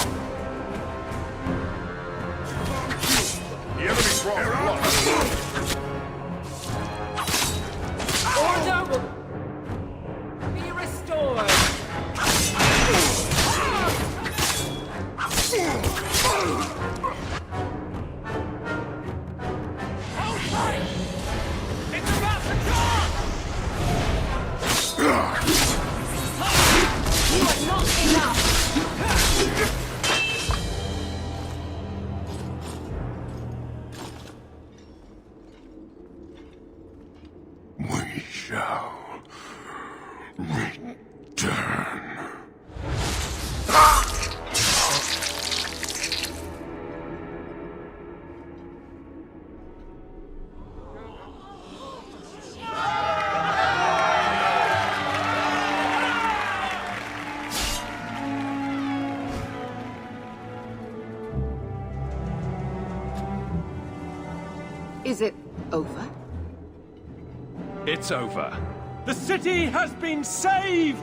The enemy's wrong. Order will be restored. It's about to charge! You are not enough! We shall return. Is it over? It's over. The city has been saved!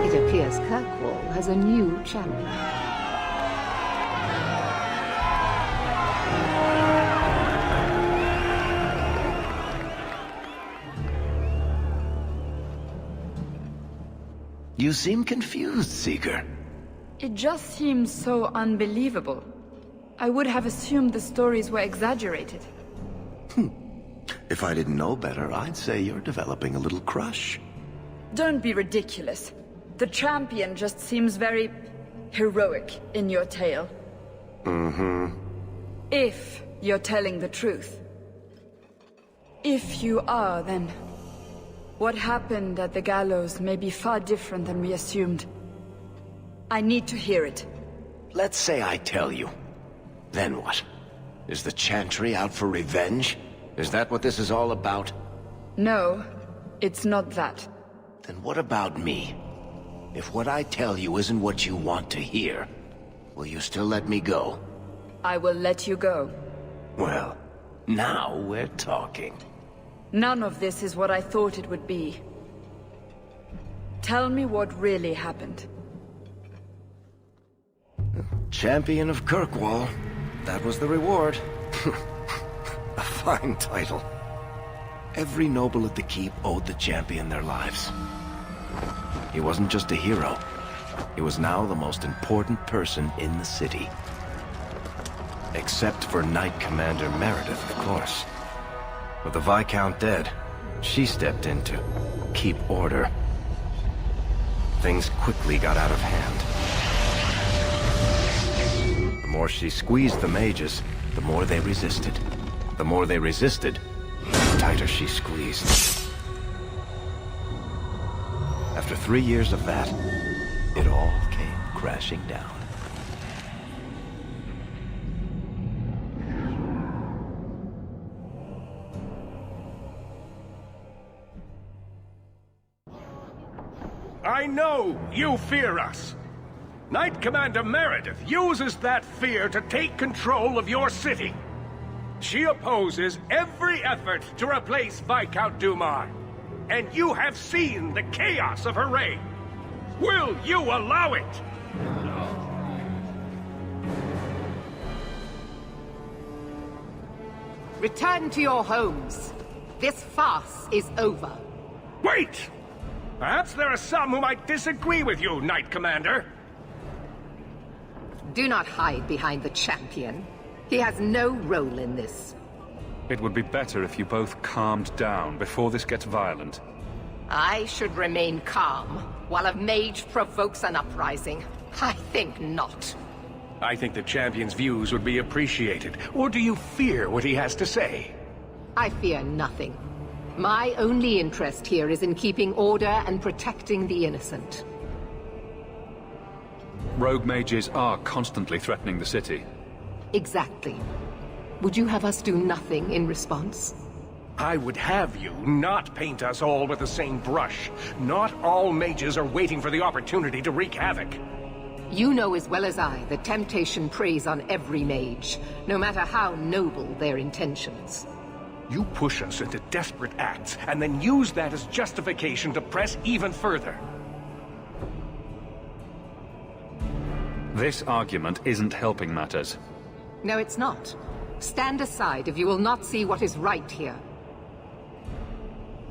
It appears Kirkwall has a new champion. You seem confused, Seeker. It just seems so unbelievable. I would have assumed the stories were exaggerated. If I didn't know better, I'd say you're developing a little crush. Don't be ridiculous. The champion just seems very heroic in your tale. Mm-hmm. If you're telling the truth. If you are, then what happened at the gallows may be far different than we assumed. I need to hear it. Let's say I tell you. Then what? Is the Chantry out for revenge? Is that what this is all about? No, it's not that. Then what about me? If what I tell you isn't what you want to hear, will you still let me go? I will let you go. Well, now we're talking. None of this is what I thought it would be. Tell me what really happened. Champion of Kirkwall. That was the reward. A fine title. Every noble at the keep owed the champion their lives. He wasn't just a hero. He was now the most important person in the city. Except for Knight Commander Meredith, of course. With the Viscount dead, she stepped in to keep order. Things quickly got out of hand. The more she squeezed the mages, the more they resisted. The more they resisted, the tighter she squeezed. After 3 years of that, it all came crashing down. I know you fear us. Knight Commander Meredith uses that fear to take control of your city. She opposes every effort to replace Viscount Dumar. And you have seen the chaos of her reign. Will you allow it? Return to your homes. This farce is over. Wait! Perhaps there are some who might disagree with you, Knight Commander. Do not hide behind the champion. He has no role in this. It would be better if you both calmed down before this gets violent. I should remain calm while a mage provokes an uprising. I think not. I think the champion's views would be appreciated. Or do you fear what he has to say? I fear nothing. My only interest here is in keeping order and protecting the innocent. Rogue mages are constantly threatening the city. Exactly. Would you have us do nothing in response? I would have you not paint us all with the same brush. Not all mages are waiting for the opportunity to wreak havoc. You know as well as I that temptation preys on every mage, no matter how noble their intentions. You push us into desperate acts, and then use that as justification to press even further. This argument isn't helping matters. No, it's not. Stand aside if you will not see what is right here.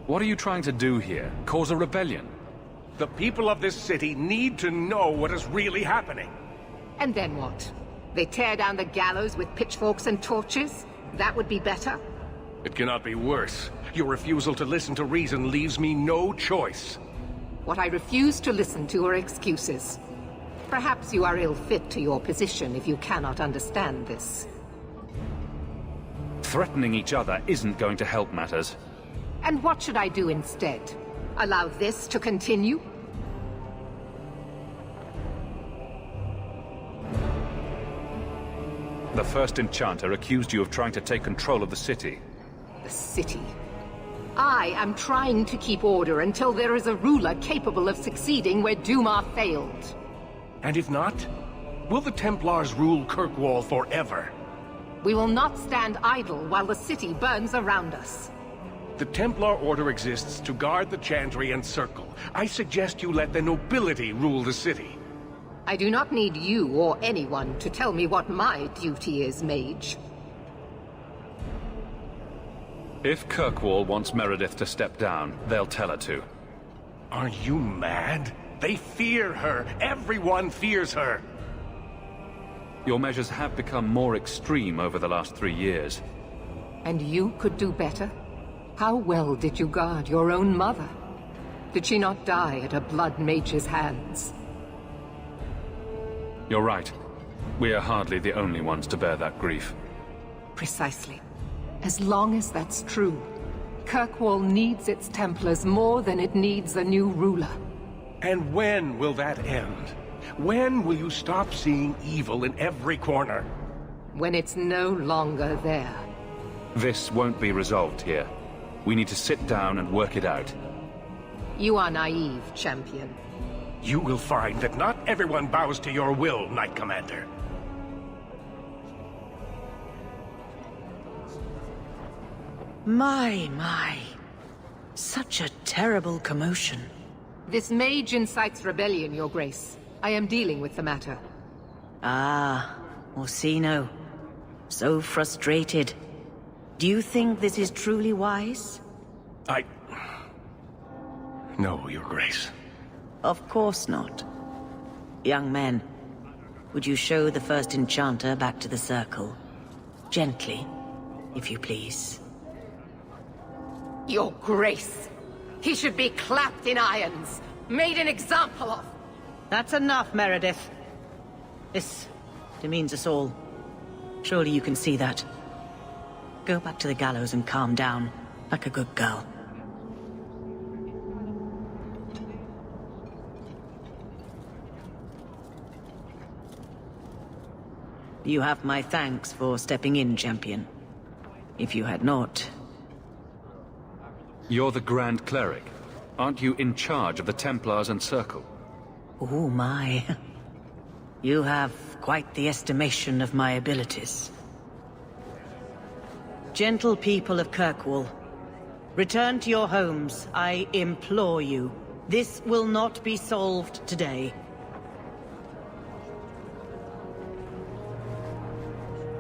What are you trying to do here? Cause a rebellion? The people of this city need to know what is really happening. And then what? They tear down the gallows with pitchforks and torches? That would be better? It cannot be worse. Your refusal to listen to reason leaves me no choice. What I refuse to listen to are excuses. Perhaps you are ill-fit to your position if you cannot understand this. Threatening each other isn't going to help matters. And what should I do instead? Allow this to continue? The first enchanter accused you of trying to take control of the city. The city. I am trying to keep order until there is a ruler capable of succeeding where Duma failed. And if not, will the Templars rule Kirkwall forever? We will not stand idle while the city burns around us. The Templar Order exists to guard the Chantry and Circle. I suggest you let the nobility rule the city. I do not need you or anyone to tell me what my duty is, mage. If Kirkwall wants Meredith to step down, they'll tell her to. Are you mad? They fear her. Everyone fears her. Your measures have become more extreme over the last 3 years. And you could do better? How well did you guard your own mother? Did she not die at a blood mage's hands? You're right. We are hardly the only ones to bear that grief. Precisely. As long as that's true, Kirkwall needs its Templars more than it needs a new ruler. And when will that end? When will you stop seeing evil in every corner? When it's no longer there. This won't be resolved here. We need to sit down and work it out. You are naive, champion. You will find that not everyone bows to your will, Knight Commander. My. Such a terrible commotion. This mage incites rebellion, Your Grace. I am dealing with the matter. Ah, Orsino. So frustrated. Do you think this is truly wise? No, Your Grace. Of course not. Young men, would you show the first enchanter back to the circle? Gently, if you please. Your Grace! He should be clapped in irons, made an example of! That's enough, Meredith. This demeans us all. Surely you can see that. Go back to the gallows and calm down, like a good girl. You have my thanks for stepping in, champion. If you had not... You're the Grand Cleric. Aren't you in charge of the Templars and Circle? Oh my. You have quite the estimation of my abilities. Gentle people of Kirkwall, return to your homes, I implore you. This will not be solved today.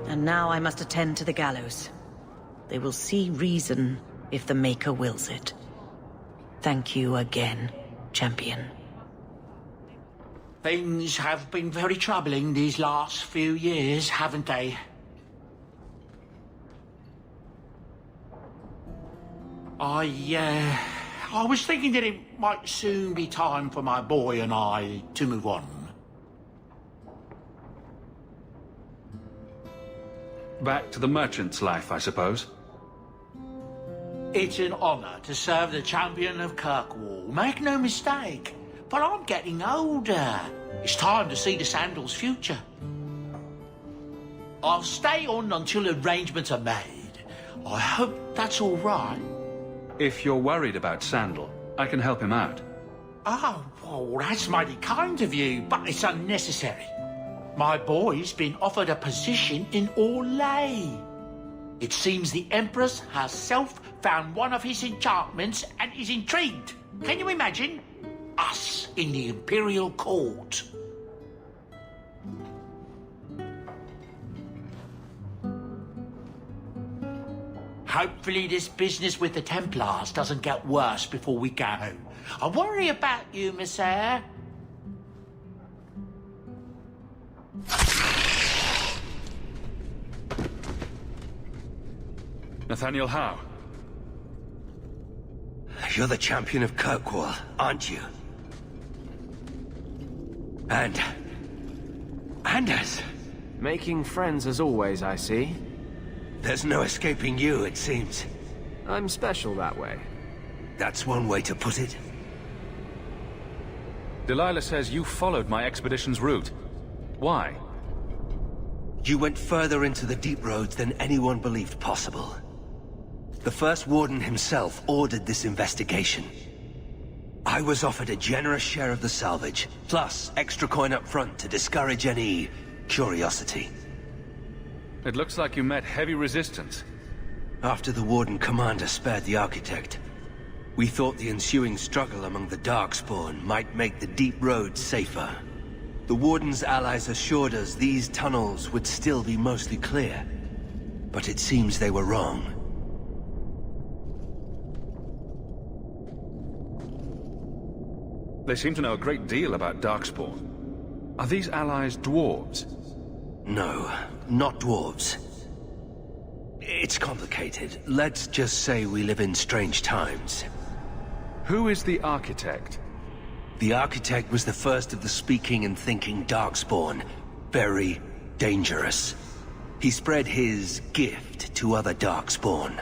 And now I must attend to the gallows. They will see reason if the Maker wills it. Thank you again, champion. Things have been very troubling these last few years, haven't they? I was thinking that it might soon be time for my boy and I to move on. Back to the merchant's life, I suppose. It's an honor to serve the champion of Kirkwall, make no mistake. But I'm getting older. It's time to see the Sandal's future. I'll stay on until arrangements are made. I hope that's all right. If you're worried about Sandal, I can help him out. Oh, well, that's mighty kind of you, but it's unnecessary. My boy's been offered a position in Orlais. It seems the Empress herself found one of his enchantments and is intrigued. Can you imagine? Us in the Imperial Court. Hopefully this business with the Templars doesn't get worse before we go. I worry about you, Miss Eyre. Nathaniel Howe. You're the champion of Kirkwall, aren't you? And Anders. Making friends as always, I see. There's no escaping you, it seems. I'm special that way. That's one way to put it. Delilah says you followed my expedition's route. Why? You went further into the deep roads than anyone believed possible. The first warden himself ordered this investigation. I was offered a generous share of the salvage, plus extra coin up front to discourage any curiosity. It looks like you met heavy resistance. After the Warden Commander spared the Architect, we thought the ensuing struggle among the Darkspawn might make the deep roads safer. The Warden's allies assured us these tunnels would still be mostly clear, but it seems they were wrong. They seem to know a great deal about Darkspawn. Are these allies dwarves? No, not dwarves. It's complicated. Let's just say we live in strange times. Who is the Architect? The Architect was the first of the speaking and thinking Darkspawn. Very dangerous. He spread his gift to other Darkspawn,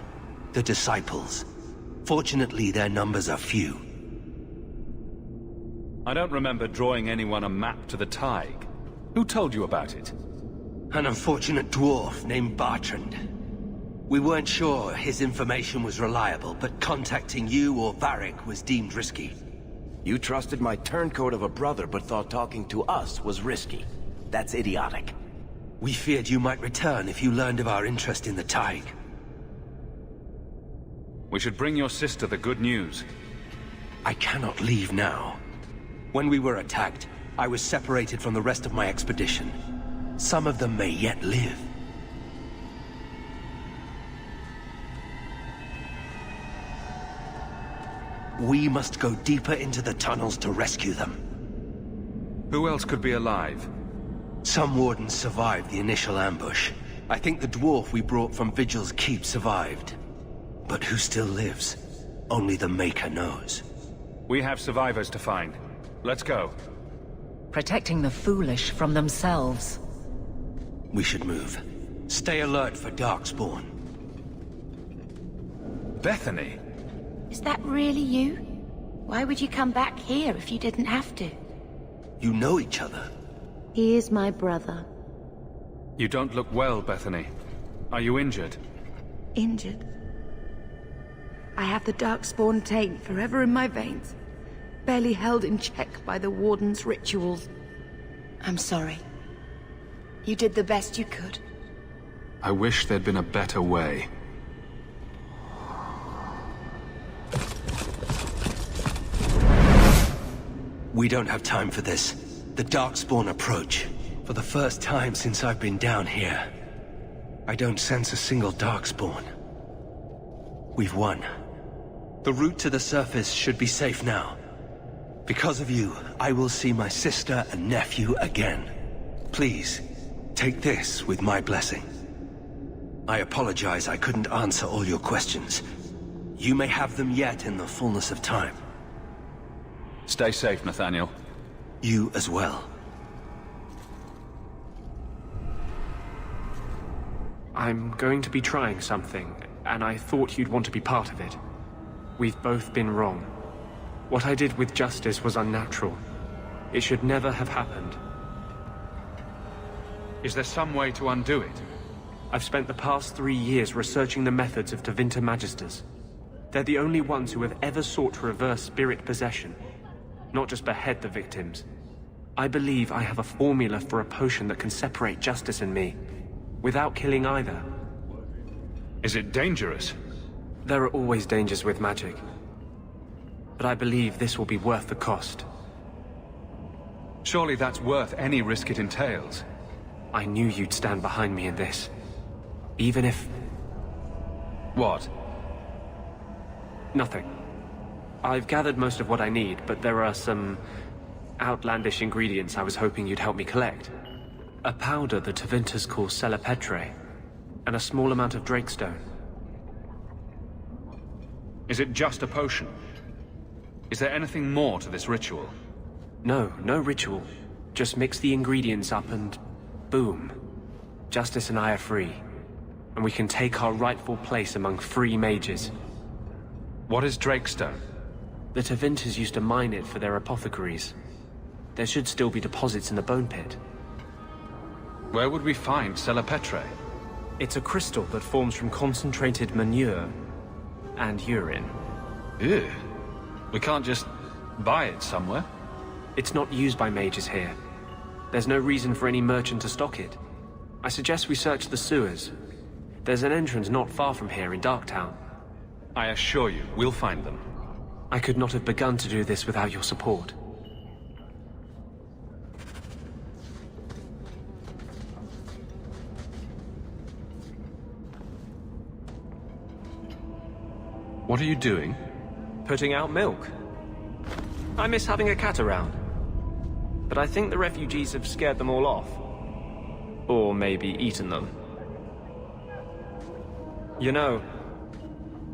the Disciples. Fortunately, their numbers are few. I don't remember drawing anyone a map to the Tig. Who told you about it? An unfortunate dwarf named Bartrand. We weren't sure his information was reliable, but contacting you or Varric was deemed risky. You trusted my turncoat of a brother, but thought talking to us was risky. That's idiotic. We feared you might return if you learned of our interest in the Tig. We should bring your sister the good news. I cannot leave now. When we were attacked, I was separated from the rest of my expedition. Some of them may yet live. We must go deeper into the tunnels to rescue them. Who else could be alive? Some wardens survived the initial ambush. I think the dwarf we brought from Vigil's Keep survived. But who still lives? Only the Maker knows. We have survivors to find. Let's go. Protecting the foolish from themselves. We should move. Stay alert for Darkspawn. Bethany? Is that really you? Why would you come back here if you didn't have to? You know each other. He is my brother. You don't look well, Bethany. Are you injured? Injured? I have the Darkspawn taint forever in my veins. Barely held in check by the Warden's rituals. I'm sorry. You did the best you could. I wish there'd been a better way. We don't have time for this. The Darkspawn approach. For the first time since I've been down here, I don't sense a single Darkspawn. We've won. The route to the surface should be safe now. Because of you, I will see my sister and nephew again. Please, take this with my blessing. I apologize I couldn't answer all your questions. You may have them yet in the fullness of time. Stay safe, Nathaniel. You as well. I'm going to be trying something, and I thought you'd want to be part of it. We've both been wrong. What I did with Justice was unnatural. It should never have happened. Is there some way to undo it? I've spent the past 3 years researching the methods of Tevinter Magisters. They're the only ones who have ever sought to reverse spirit possession, not just behead the victims. I believe I have a formula for a potion that can separate Justice and me, without killing either. Is it dangerous? There are always dangers with magic. But I believe this will be worth the cost. Surely that's worth any risk it entails. I knew you'd stand behind me in this. Even if... What? Nothing. I've gathered most of what I need, but there are some outlandish ingredients I was hoping you'd help me collect. A powder the Tevinters call Celepetre, and a small amount of Drakestone. Is it just a potion? Is there anything more to this ritual? No ritual. Just mix the ingredients up and... boom. Justice and I are free. And we can take our rightful place among free mages. What is Drakestone? The Tevinters used to mine it for their apothecaries. There should still be deposits in the bone pit. Where would we find Celepetre? It's a crystal that forms from concentrated manure and urine. Ew. We can't just buy it somewhere? It's not used by mages here. There's no reason for any merchant to stock it. I suggest we search the sewers. There's an entrance not far from here in Darktown. I assure you, we'll find them. I could not have begun to do this without your support. What are you doing? Putting out milk. I miss having a cat around. But I think the refugees have scared them all off. Or maybe eaten them. You know,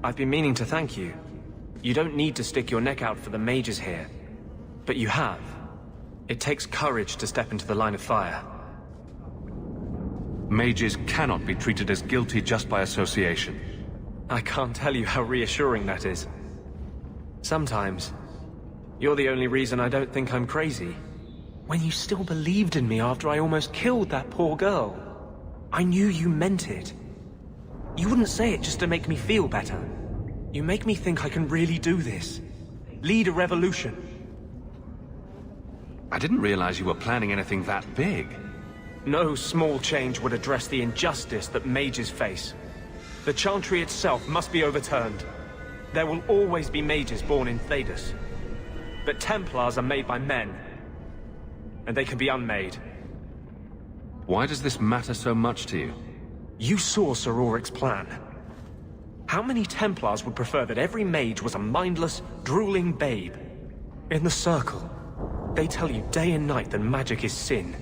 I've been meaning to thank you. You don't need to stick your neck out for the mages here. But you have. It takes courage to step into the line of fire. Mages cannot be treated as guilty just by association. I can't tell you how reassuring that is. Sometimes, you're the only reason I don't think I'm crazy. When you still believed in me after I almost killed that poor girl, I knew you meant it. You wouldn't say it just to make me feel better. You make me think I can really do this. Lead a revolution. I didn't realize you were planning anything that big. No small change would address the injustice that mages face. The Chantry itself must be overturned. There will always be mages born in Thedas. But Templars are made by men. And they can be unmade. Why does this matter so much to you? You saw Sir Ulrich's plan. How many Templars would prefer that every mage was a mindless, drooling babe? In the Circle, they tell you day and night that magic is sin.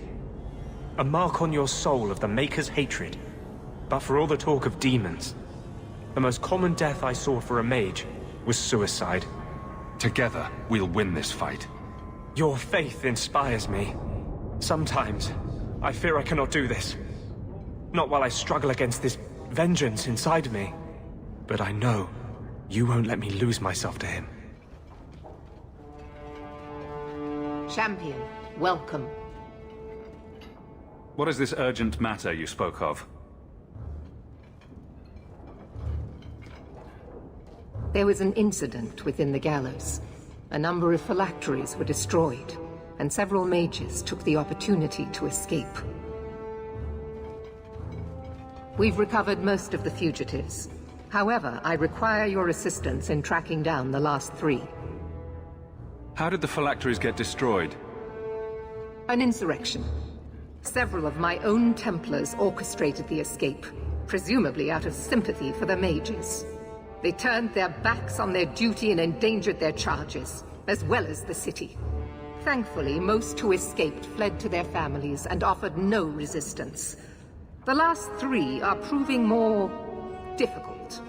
A mark on your soul of the Maker's hatred. But for all the talk of demons, the most common death I saw for a mage was suicide. Together, we'll win this fight. Your faith inspires me. Sometimes, I fear I cannot do this. Not while I struggle against this vengeance inside me. But I know you won't let me lose myself to him. Champion, welcome. What is this urgent matter you spoke of? There was an incident within the gallows. A number of phylacteries were destroyed, and several mages took the opportunity to escape. We've recovered most of the fugitives. However, I require your assistance in tracking down the last 3. How did the phylacteries get destroyed? An insurrection. Several of my own Templars orchestrated the escape, presumably out of sympathy for the mages. They turned their backs on their duty and endangered their charges, as well as the city. Thankfully, most who escaped fled to their families and offered no resistance. The last 3 are proving more difficult.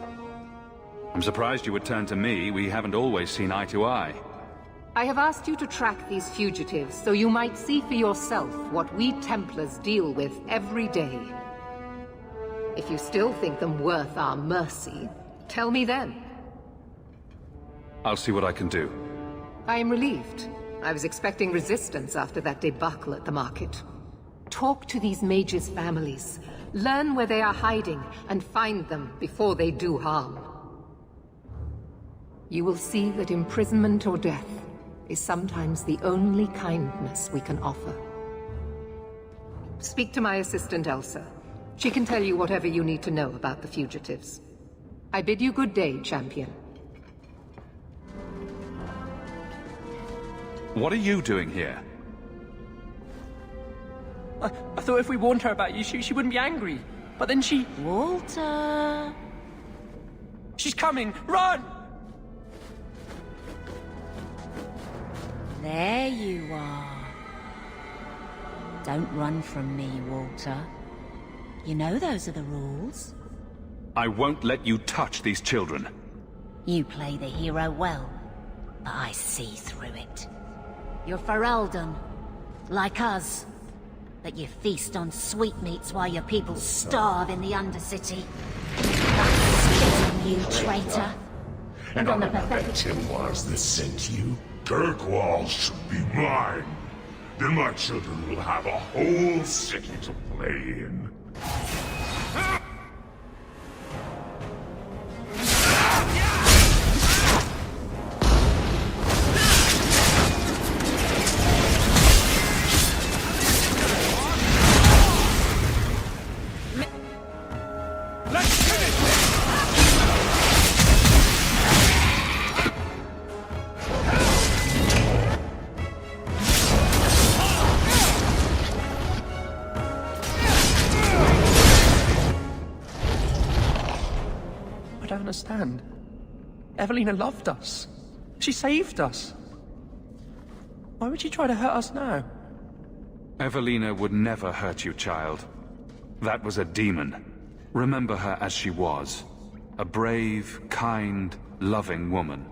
I'm surprised you would turn to me. We haven't always seen eye to eye. I have asked you to track these fugitives so you might see for yourself what we Templars deal with every day. If you still think them worth our mercy, tell me then. I'll see what I can do. I am relieved. I was expecting resistance after that debacle at the market. Talk to these mages' families. Learn where they are hiding, and find them before they do harm. You will see that imprisonment or death is sometimes the only kindness we can offer. Speak to my assistant, Elsa. She can tell you whatever you need to know about the fugitives. I bid you good day, champion. What are you doing here? I thought if we warned her about you, she wouldn't be angry. But then she... Walter... She's coming! Run! There you are. Don't run from me, Walter. You know those are the rules. I won't let you touch these children. You play the hero well, but I see through it. You're Ferelden, like us. But you feast on sweetmeats while your people starve in the Undercity. That's spitting you, traitor. And on the pathetic Templars that sent you, Kirkwall should be mine. Then my children will have a whole city to play in. I don't understand. Evelina loved us. She saved us. Why would she try to hurt us now? Evelina would never hurt you, child. That was a demon. Remember her as she was. A brave, kind, loving woman.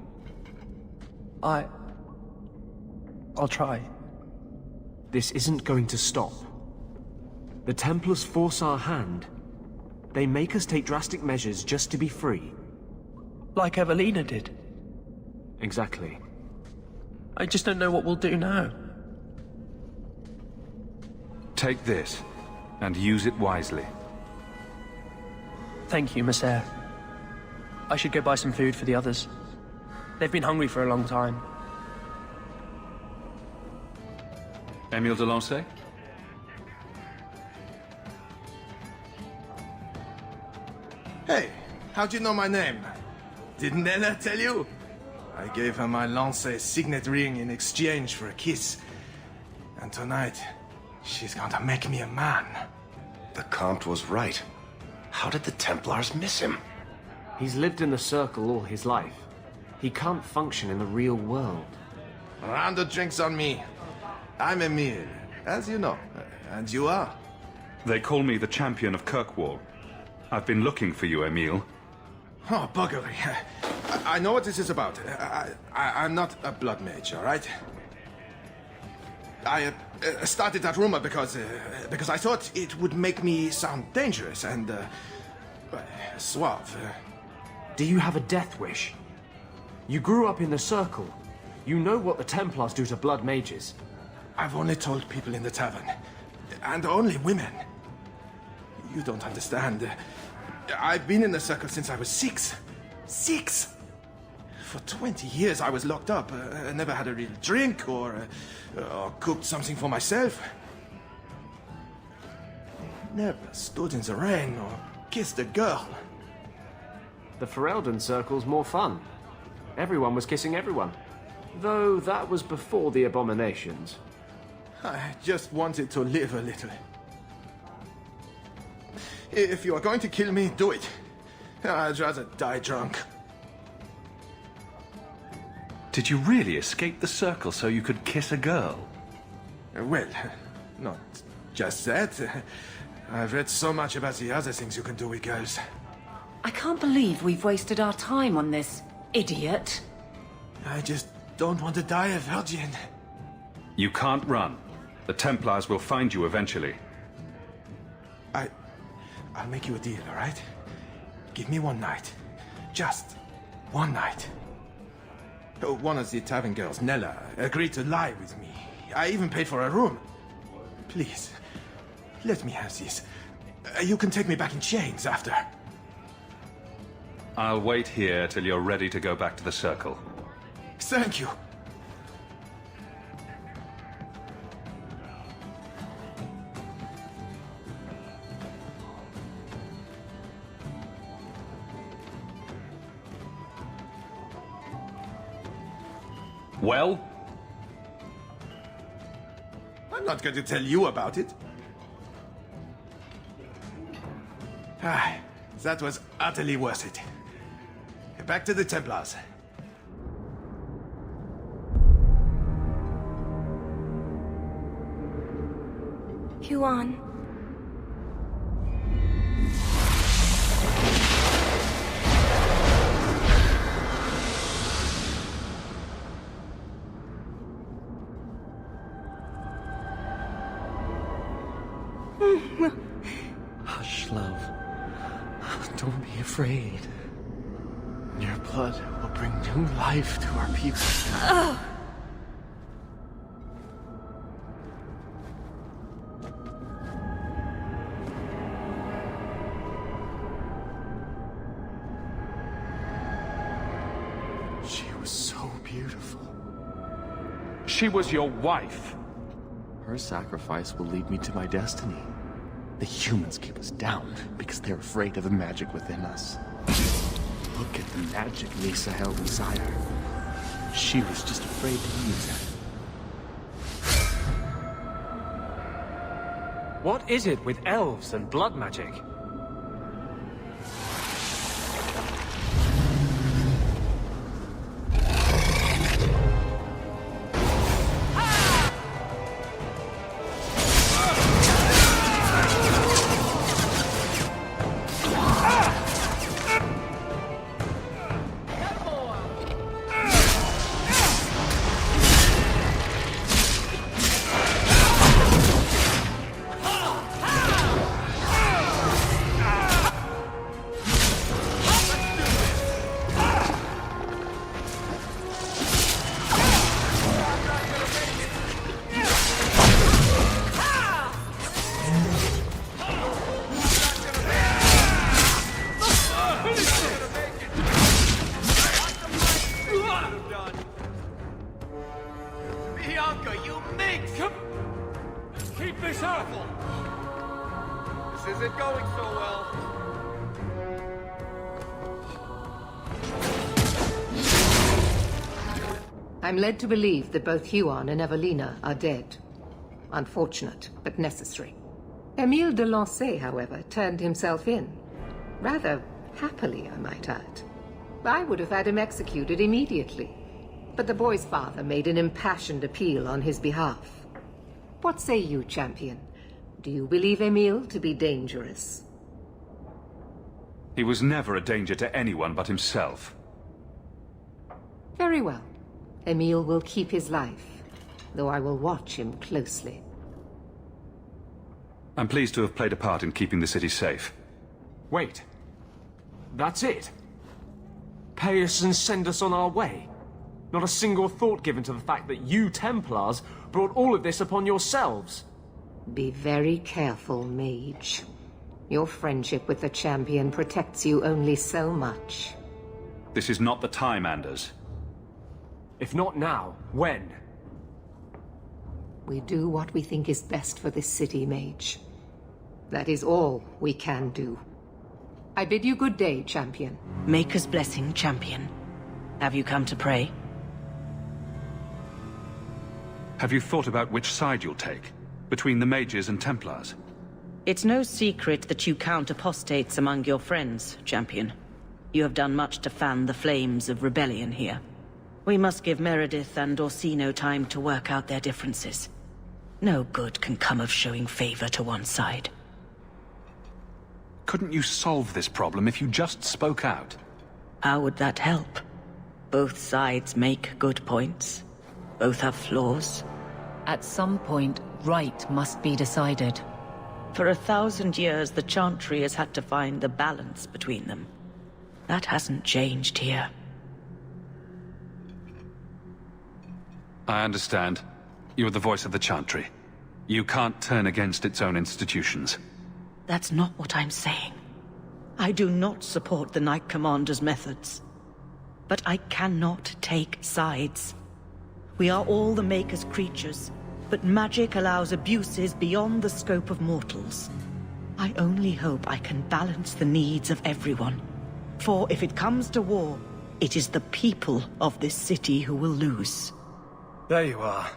I'll try. This isn't going to stop. The Templars force our hand. They make us take drastic measures just to be free. Like Evelina did. Exactly. I just don't know what we'll do now. Take this, and use it wisely. Thank you, Messer. I should go buy some food for the others. They've been hungry for a long time. Emile de Lancey? Hey, how'd you know my name? Didn't Nella tell you? I gave her my Lancey signet ring in exchange for a kiss. And tonight, she's going to make me a man. The Comte was right. How did the Templars miss him? He's lived in the Circle all his life. He can't function in the real world. A round of drinks on me. I'm Emile, as you know. And you are? They call me the champion of Kirkwall. I've been looking for you, Emile. Oh, buggery. I know what this is about. I'm not a blood mage, all right? I started that rumor because I thought it would make me sound dangerous and suave. Do you have a death wish? You grew up in the Circle. You know what the Templars do to blood mages. I've only told people in the tavern. And only women. You don't understand. I've been in the Circle since I was 6. 6! For 20 years I was locked up. I never had a real drink or cooked something for myself. Never stood in the rain or kissed a girl. The Ferelden Circle's more fun. Everyone was kissing everyone. Though that was before the abominations. I just wanted to live a little. If you are going to kill me, do it. I'd rather die drunk. Did you really escape the Circle so you could kiss a girl? Well, not just that. I've read so much about the other things you can do with girls. I can't believe we've wasted our time on this, idiot. I just don't want to die a virgin. You can't run. The Templars will find you eventually. I'll make you a deal, all right? Give me one night. Just one night. One of the tavern girls, Nella, agreed to lie with me. I even paid for a room. Please, let me have this. You can take me back in chains after. I'll wait here till you're ready to go back to the Circle. Thank you. Well? I'm not going to tell you about it. That was utterly worth it. Back to the Templars. Huan. Hush, love. Don't be afraid. Your blood will bring new life to our people. She was so beautiful. She was your wife. Her sacrifice will lead me to my destiny. The humans keep us down because they're afraid of the magic within us. Look at the magic Misa held inside her. She was just afraid to use it. What is it with elves and blood magic? I'm led to believe that both Huan and Evelina are dead. Unfortunate, but necessary. Emile de Lancey, however, turned himself in. Rather happily, I might add. I would have had him executed immediately. But the boy's father made an impassioned appeal on his behalf. What say you, champion? Do you believe Emile to be dangerous? He was never a danger to anyone but himself. Very well. Emile will keep his life, though I will watch him closely. I'm pleased to have played a part in keeping the city safe. Wait. That's it? Pay us and send us on our way? Not a single thought given to the fact that you Templars brought all of this upon yourselves? Be very careful, mage. Your friendship with the champion protects you only so much. This is not the time, Anders. If not now, when? We do what we think is best for this city, mage. That is all we can do. I bid you good day, champion. Maker's blessing, champion. Have you come to pray? Have you thought about which side you'll take? Between the mages and Templars? It's no secret that you count apostates among your friends, champion. You have done much to fan the flames of rebellion here. We must give Meredith and Orsino time to work out their differences. No good can come of showing favor to one side. Couldn't you solve this problem if you just spoke out? How would that help? Both sides make good points. Both have flaws. At some point, right must be decided. For 1,000 years, the Chantry has had to find the balance between them. That hasn't changed here. I understand. You're the voice of the Chantry. You can't turn against its own institutions. That's not what I'm saying. I do not support the Knight Commander's methods. But I cannot take sides. We are all the Maker's creatures, but magic allows abuses beyond the scope of mortals. I only hope I can balance the needs of everyone. For if it comes to war, it is the people of this city who will lose. There you are.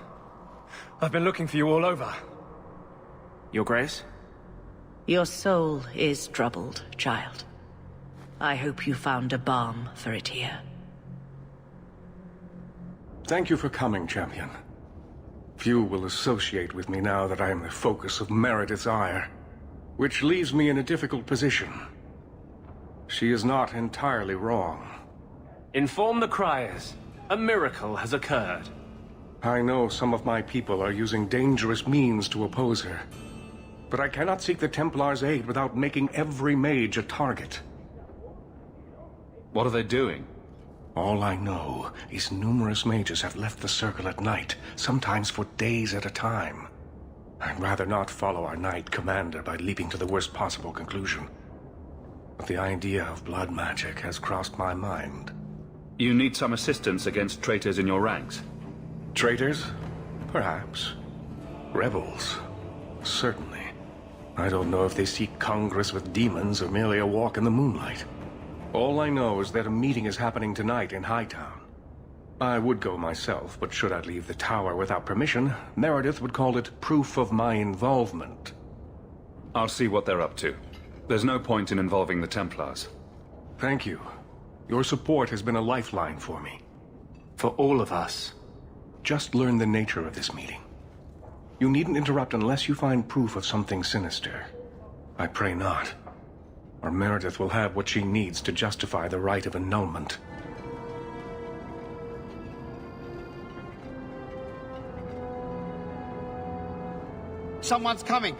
I've been looking for you all over. Your Grace? Your soul is troubled, child. I hope you found a balm for it here. Thank you for coming, Champion. Few will associate with me now that I am the focus of Meredith's ire, which leaves me in a difficult position. She is not entirely wrong. Inform the criers. A miracle has occurred. I know some of my people are using dangerous means to oppose her. But I cannot seek the Templars' aid without making every mage a target. What are they doing? All I know is numerous mages have left the Circle at night, sometimes for days at a time. I'd rather not follow our Knight Commander by leaping to the worst possible conclusion. But the idea of blood magic has crossed my mind. You need some assistance against traitors in your ranks? Traitors? Perhaps. Rebels? Certainly. I don't know if they seek congress with demons or merely a walk in the moonlight. All I know is that a meeting is happening tonight in Hightown. I would go myself, but should I leave the tower without permission, Meredith would call it proof of my involvement. I'll see what they're up to. There's no point in involving the Templars. Thank you. Your support has been a lifeline for me. For all of us. Just learn the nature of this meeting. You needn't interrupt unless you find proof of something sinister. I pray not. Or Meredith will have what she needs to justify the right of annulment. Someone's coming!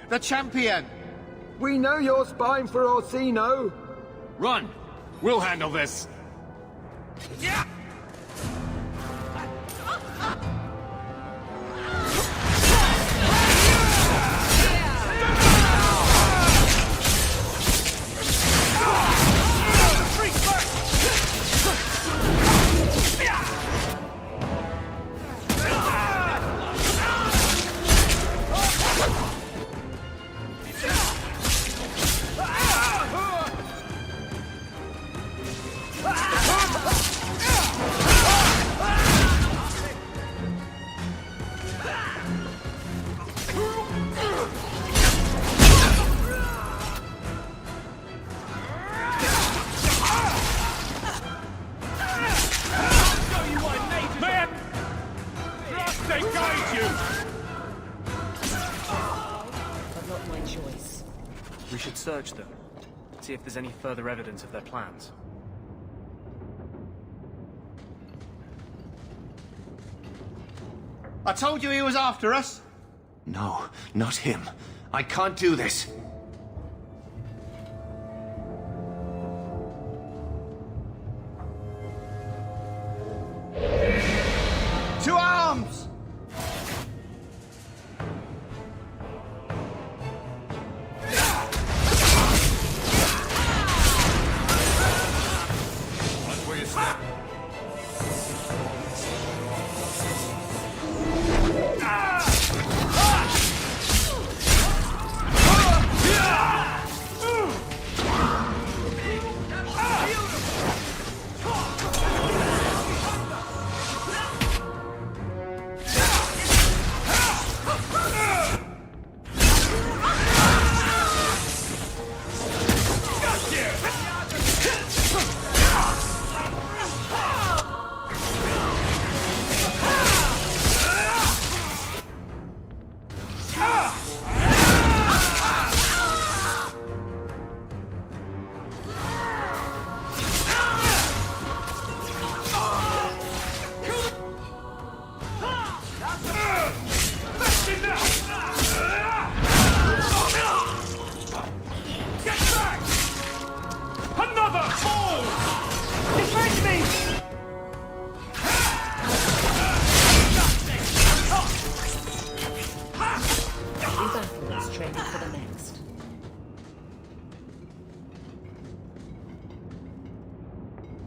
The Champion! We know you're spying for Orsino! Run! We'll handle this! Yeah! We should search them, see if there's any further evidence of their plans. I told you he was after us! No, not him. I can't do this. To arms!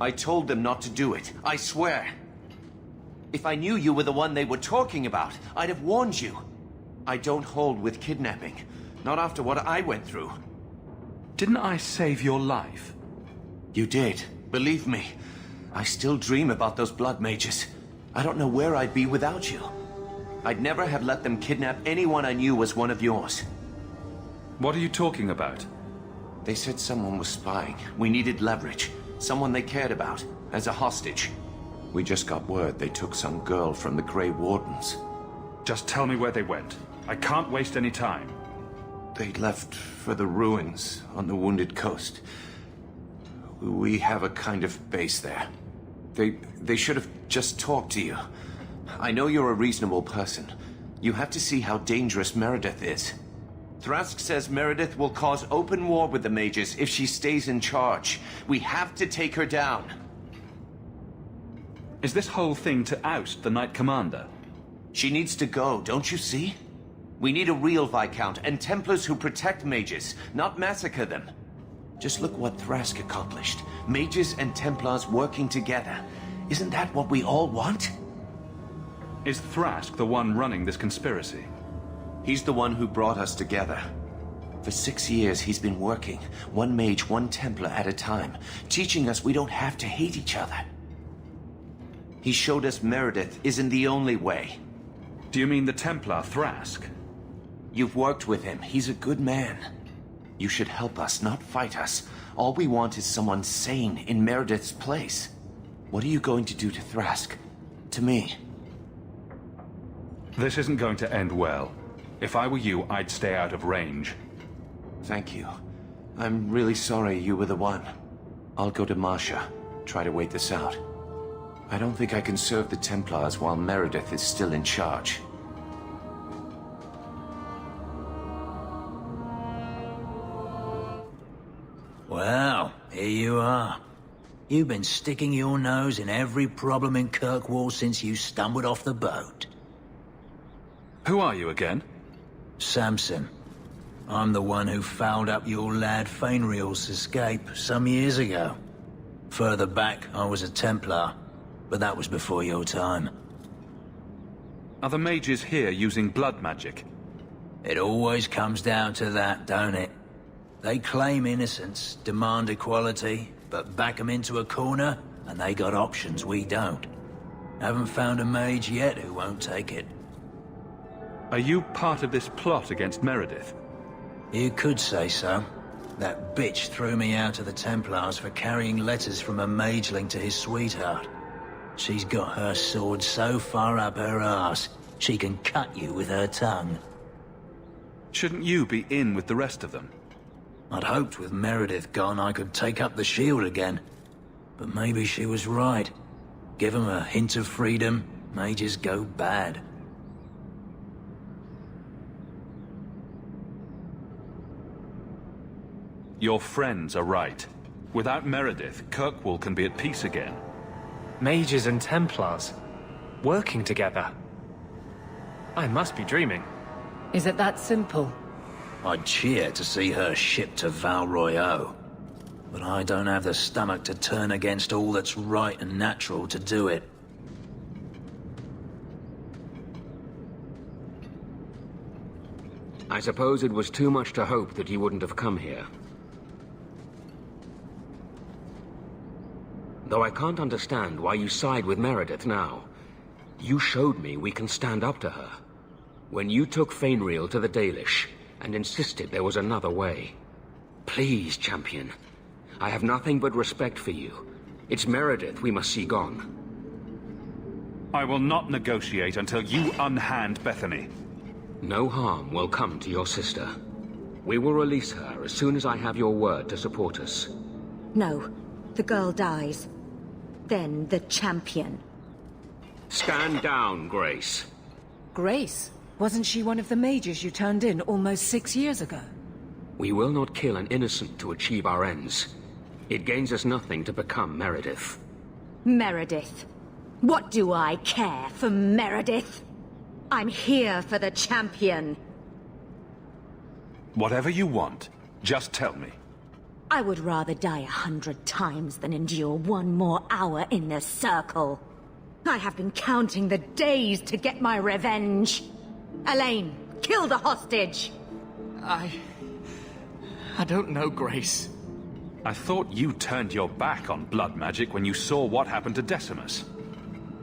I told them not to do it, I swear. If I knew you were the one they were talking about, I'd have warned you. I don't hold with kidnapping. Not after what I went through. Didn't I save your life? You did. Believe me. I still dream about those blood mages. I don't know where I'd be without you. I'd never have let them kidnap anyone I knew was one of yours. What are you talking about? They said someone was spying. We needed leverage. Someone they cared about. As a hostage. We just got word they took some girl from the Grey Wardens. Just tell me where they went. I can't waste any time. They left for the ruins on the Wounded Coast. We have a kind of base there. They should have just talked to you. I know you're a reasonable person. You have to see how dangerous Meredith is. Thrask says Meredith will cause open war with the mages if she stays in charge. We have to take her down. Is this whole thing to oust the Knight Commander? She needs to go, don't you see? We need a real Viscount and Templars who protect mages, not massacre them. Just look what Thrask accomplished. Mages and Templars working together. Isn't that what we all want? Is Thrask the one running this conspiracy? He's the one who brought us together. For 6 years he's been working, one mage, one Templar at a time, teaching us we don't have to hate each other. He showed us Meredith isn't the only way. Do you mean the Templar, Thrask? You've worked with him. He's a good man. You should help us, not fight us. All we want is someone sane in Meredith's place. What are you going to do to Thrask? To me? This isn't going to end well. If I were you, I'd stay out of range. Thank you. I'm really sorry you were the one. I'll go to Marsha, try to wait this out. I don't think I can serve the Templars while Meredith is still in charge. Well, here you are. You've been sticking your nose in every problem in Kirkwall since you stumbled off the boat. Who are you again? Samson. I'm the one who fouled up your lad Fainriel's escape some years ago. Further back, I was a Templar, but that was before your time. Are the mages here using blood magic? It always comes down to that, don't it? They claim innocence, demand equality, but back them into a corner, and they got options we don't. Haven't found a mage yet who won't take it. Are you part of this plot against Meredith? You could say so. That bitch threw me out of the Templars for carrying letters from a mageling to his sweetheart. She's got her sword so far up her arse, she can cut you with her tongue. Shouldn't you be in with the rest of them? I'd hoped with Meredith gone I could take up the shield again. But maybe she was right. Give them a hint of freedom, mages go bad. Your friends are right. Without Meredith, Kirkwall can be at peace again. Mages and Templars. Working together. I must be dreaming. Is it that simple? I'd cheer to see her shipped to Val Royeaux. But I don't have the stomach to turn against all that's right and natural to do it. I suppose it was too much to hope that you wouldn't have come here. Though I can't understand why you side with Meredith now. You showed me we can stand up to her. When you took Fainriel to the Dalish, and insisted there was another way. Please, champion. I have nothing but respect for you. It's Meredith we must see gone. I will not negotiate until you unhand Bethany. No harm will come to your sister. We will release her as soon as I have your word to support us. No, the girl dies. Then the champion. Stand down, Grace. Grace? Wasn't she one of the mages you turned in almost 6 years ago? We will not kill an innocent to achieve our ends. It gains us nothing to become Meredith. Meredith. What do I care for Meredith? I'm here for the champion. Whatever you want, just tell me. I would rather die 100 times than endure one more hour in the circle. I have been counting the days to get my revenge. Elaine, kill the hostage! I don't know, Grace. I thought you turned your back on blood magic when you saw what happened to Decimus.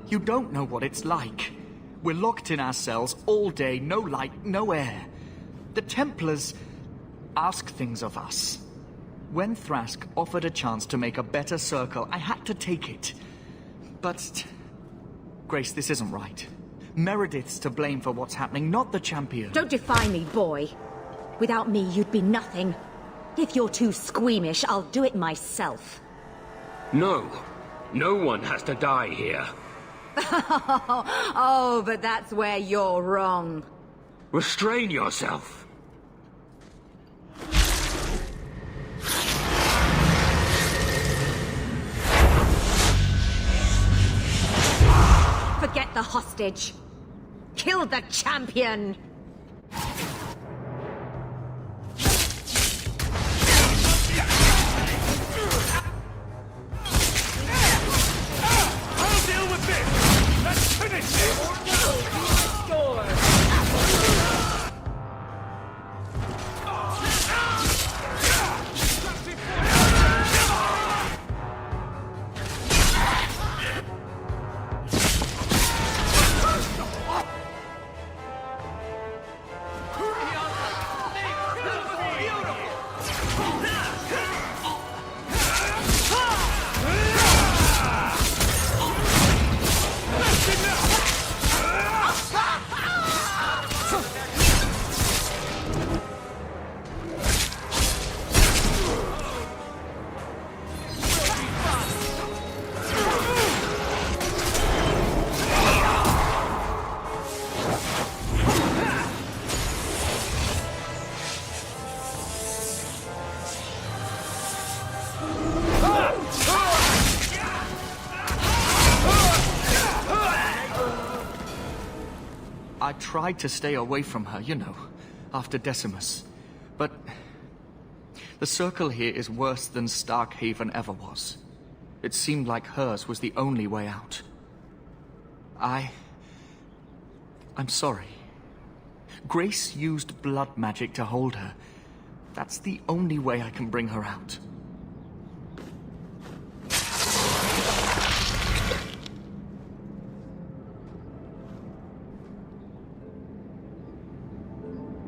You don't know what it's like. We're locked in our cells all day, no light, no air. The Templars ask things of us. When Thrask offered a chance to make a better circle, I had to take it. But... Grace, this isn't right. Meredith's to blame for what's happening, not the Champion. Don't defy me, boy. Without me, you'd be nothing. If you're too squeamish, I'll do it myself. No. No one has to die here. Oh, but that's where you're wrong. Restrain yourself. Forget the hostage. Kill the Champion! I'll deal with this! Let's finish this! I tried to stay away from her, you know, after Decimus. But the circle here is worse than Starkhaven ever was. It seemed like hers was the only way out. I'm sorry. Grace used blood magic to hold her. That's the only way I can bring her out.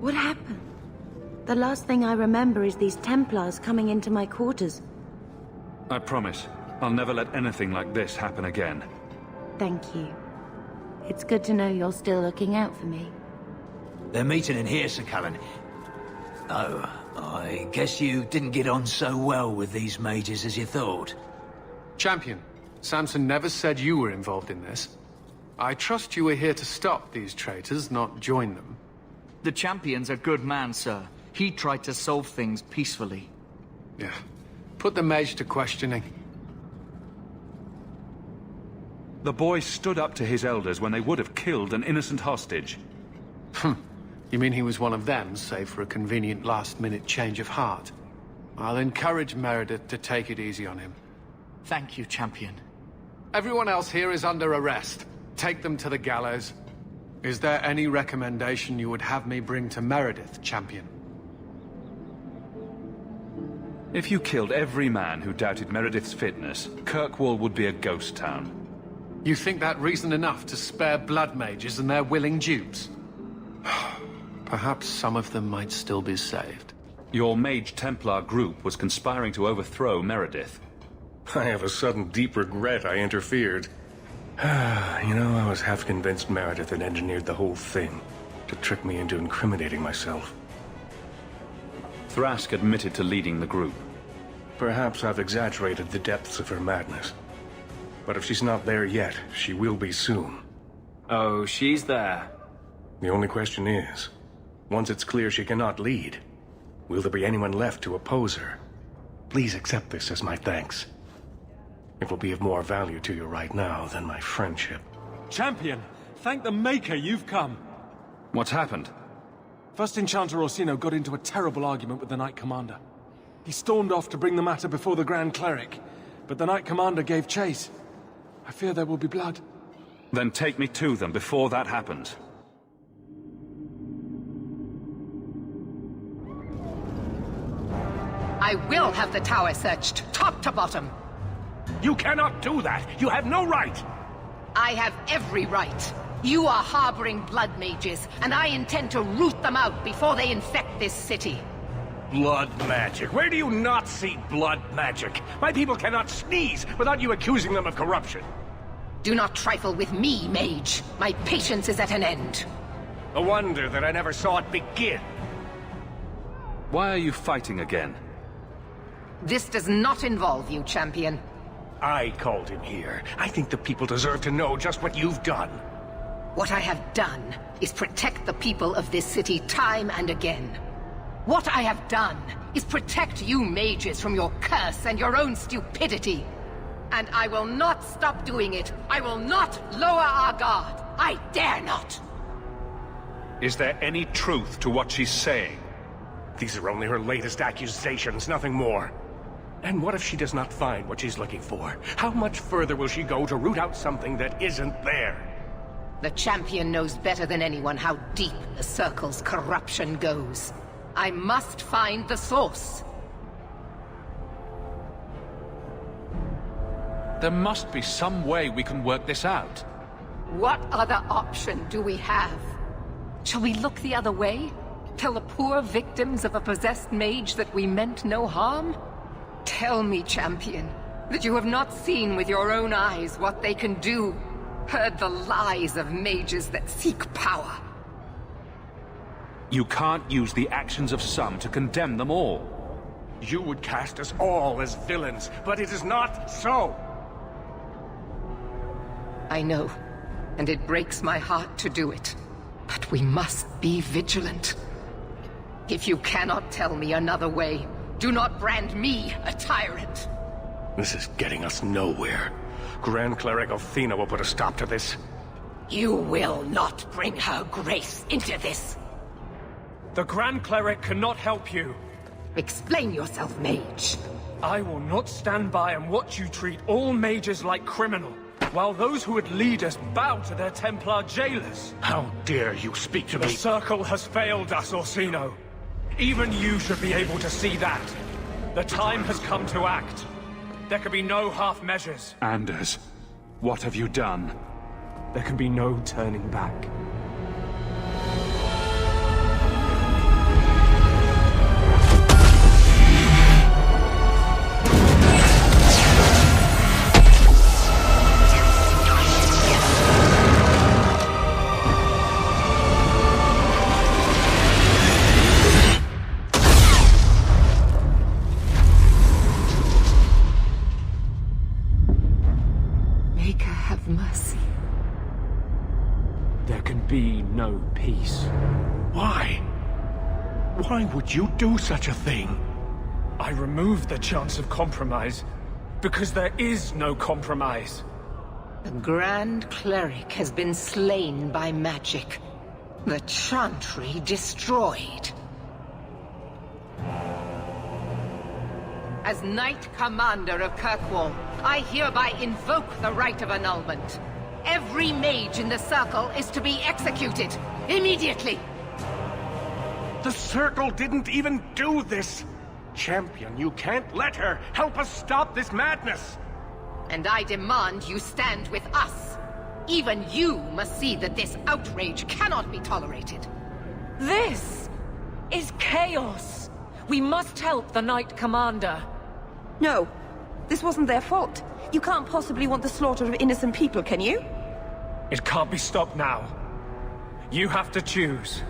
What happened? The last thing I remember is these Templars coming into my quarters. I promise, I'll never let anything like this happen again. Thank you. It's good to know you're still looking out for me. They're meeting in here, Sir Callan. Oh, I guess you didn't get on so well with these mages as you thought. Champion, Samson never said you were involved in this. I trust you were here to stop these traitors, not join them. The Champion's a good man, sir. He tried to solve things peacefully. Yeah. Put the mage to questioning. The boy stood up to his elders when they would have killed an innocent hostage. You mean he was one of them, save for a convenient last-minute change of heart? I'll encourage Meredith to take it easy on him. Thank you, Champion. Everyone else here is under arrest. Take them to the gallows. Is there any recommendation you would have me bring to Meredith, Champion? If you killed every man who doubted Meredith's fitness, Kirkwall would be a ghost town. You think that reason enough to spare blood mages and their willing dupes? Perhaps some of them might still be saved. Your Mage Templar group was conspiring to overthrow Meredith. I have a sudden deep regret I interfered. You know, I was half convinced Meredith had engineered the whole thing to trick me into incriminating myself. Thrask admitted to leading the group. Perhaps I've exaggerated the depths of her madness. But if she's not there yet, she will be soon. Oh, she's there. The only question is, once it's clear she cannot lead, will there be anyone left to oppose her? Please accept this as my thanks. It will be of more value to you right now than my friendship. Champion, thank the Maker you've come. What's happened? First Enchanter Orsino got into a terrible argument with the Knight Commander. He stormed off to bring the matter before the Grand Cleric, but the Knight Commander gave chase. I fear there will be blood. Then take me to them before that happens. I will have the tower searched, top to bottom. You cannot do that! You have no right! I have every right. You are harboring blood mages, and I intend to root them out before they infect this city. Blood magic? Where do you not see blood magic? My people cannot sneeze without you accusing them of corruption. Do not trifle with me, mage. My patience is at an end. A wonder that I never saw it begin. Why are you fighting again? This does not involve you, champion. I called him here. I think the people deserve to know just what you've done. What I have done is protect the people of this city time and again. What I have done is protect you mages from your curse and your own stupidity. And I will not stop doing it. I will not lower our guard. I dare not. Is there any truth to what she's saying? These are only her latest accusations, nothing more. And what if she does not find what she's looking for? How much further will she go to root out something that isn't there? The champion knows better than anyone how deep the Circle's corruption goes. I must find the source. There must be some way we can work this out. What other option do we have? Shall we look the other way? Tell the poor victims of a possessed mage that we meant no harm? Tell me, champion, that you have not seen with your own eyes what they can do. Heard the lies of mages that seek power. You can't use the actions of some to condemn them all. You would cast us all as villains, but it is not so. I know, and it breaks my heart to do it. But we must be vigilant. If you cannot tell me another way, do not brand me a tyrant. This is getting us nowhere. Grand Cleric Athena will put a stop to this. You will not bring her grace into this. The Grand Cleric cannot help you. Explain yourself, mage. I will not stand by and watch you treat all mages like criminal, while those who would lead us bow to their Templar jailers. How dare you speak to me? The Circle has failed us, Orsino. Even you should be able to see that. The time has come to act. There can be no half measures. Anders, what have you done? There can be no turning back. Mercy. There can be no peace. Why? Why would you do such a thing? I removed the chance of compromise, because there is no compromise. The Grand Cleric has been slain by magic. The Chantry destroyed. As Knight Commander of Kirkwall, I hereby invoke the right of annulment. Every mage in the Circle is to be executed, immediately! The Circle didn't even do this! Champion, you can't let her! Help us stop this madness! And I demand you stand with us. Even you must see that this outrage cannot be tolerated. This is chaos! We must help the Knight Commander. No, this wasn't their fault. You can't possibly want the slaughter of innocent people, can you? It can't be stopped now. You have to choose.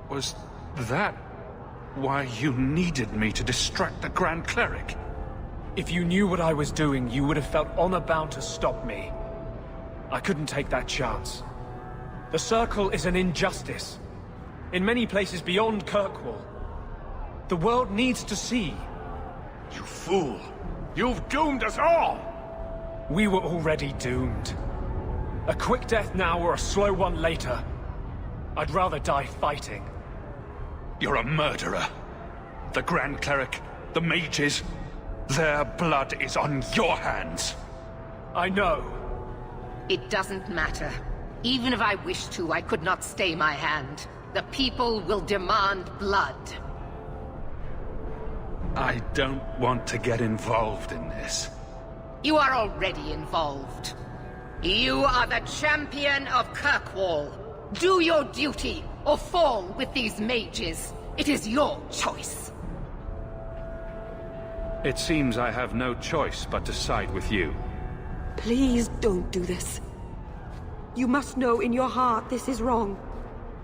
Was that why you needed me to distract the Grand Cleric? If you knew what I was doing, you would have felt honor-bound to stop me. I couldn't take that chance. The Circle is an injustice. In many places beyond Kirkwall. The world needs to see. You fool! You've doomed us all! We were already doomed. A quick death now or a slow one later. I'd rather die fighting. You're a murderer. The Grand Cleric, the mages, their blood is on your hands. I know. It doesn't matter. Even if I wished to, I could not stay my hand. The people will demand blood. I don't want to get involved in this. You are already involved. You are the champion of Kirkwall. Do your duty, or fall with these mages. It is your choice. It seems I have no choice but to side with you. Please don't do this. You must know in your heart this is wrong.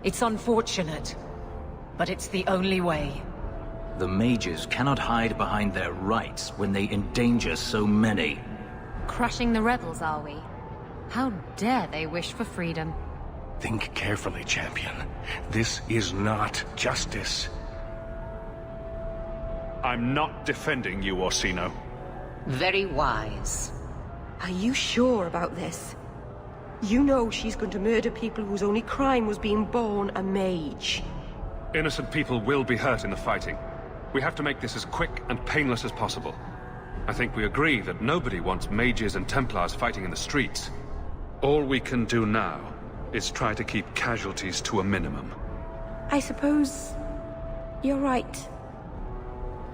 It's unfortunate, but it's the only way. The mages cannot hide behind their rights when they endanger so many. Crushing the rebels, are we? How dare they wish for freedom? Think carefully, champion. This is not justice. I'm not defending you, Orsino. Very wise. Are you sure about this? You know she's going to murder people whose only crime was being born a mage. Innocent people will be hurt in the fighting. We have to make this as quick and painless as possible. I think we agree that nobody wants mages and Templars fighting in the streets. All we can do now is try to keep casualties to a minimum. I suppose you're right.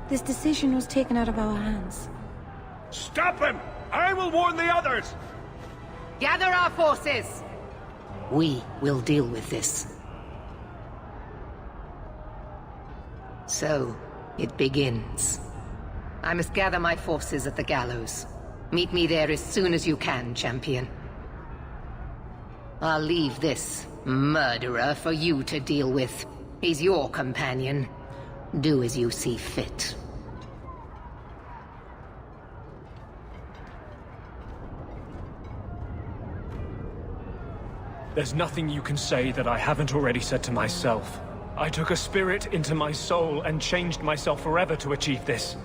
This decision was taken out of our hands. Stop him! I will warn the others! Gather our forces! We will deal with this. So, it begins. I must gather my forces at the gallows. Meet me there as soon as you can, champion. I'll leave this murderer for you to deal with. He's your companion. Do as you see fit. There's nothing you can say that I haven't already said to myself. I took a spirit into my soul and changed myself forever to achieve this.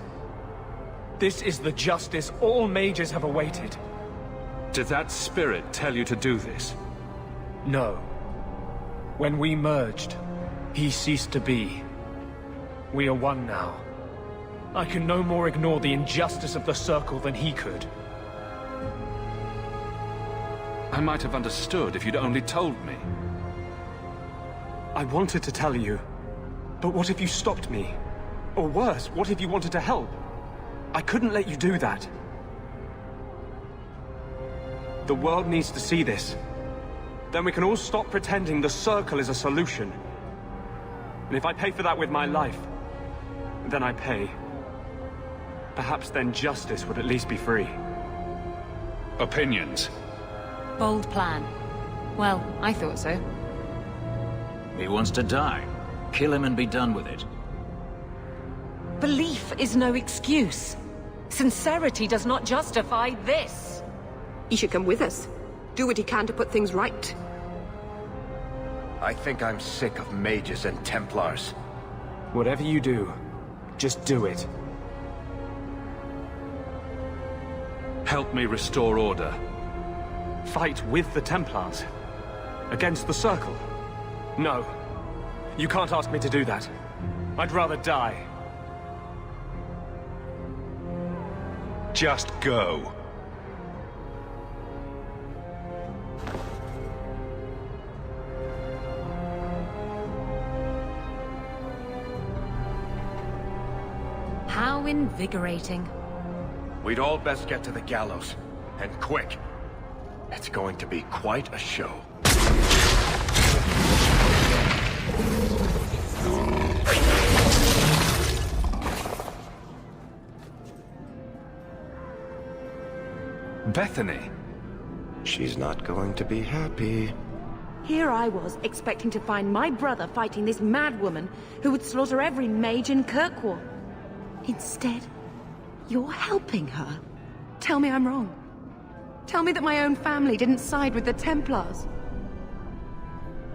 This is the justice all mages have awaited. Did that spirit tell you to do this? No. When we merged, he ceased to be. We are one now. I can no more ignore the injustice of the Circle than he could. I might have understood if you'd only told me. I wanted to tell you, but what if you stopped me? Or worse, what if you wanted to help? I couldn't let you do that. The world needs to see this. Then we can all stop pretending the Circle is a solution. And if I pay for that with my life, then I pay. Perhaps then justice would at least be free. Opinions? Bold plan. Well, I thought so. He wants to die. Kill him and be done with it. Belief is no excuse. Sincerity does not justify this. He should come with us. Do what he can to put things right. I think I'm sick of mages and Templars. Whatever you do, just do it. Help me restore order. Fight with the Templars? Against the Circle? No. You can't ask me to do that. I'd rather die. Just go. How invigorating. We'd all best get to the gallows. And quick. It's going to be quite a show. Bethany. She's not going to be happy. Here I was, expecting to find my brother fighting this mad woman who would slaughter every mage in Kirkwall. Instead, you're helping her. Tell me I'm wrong. Tell me that my own family didn't side with the Templars.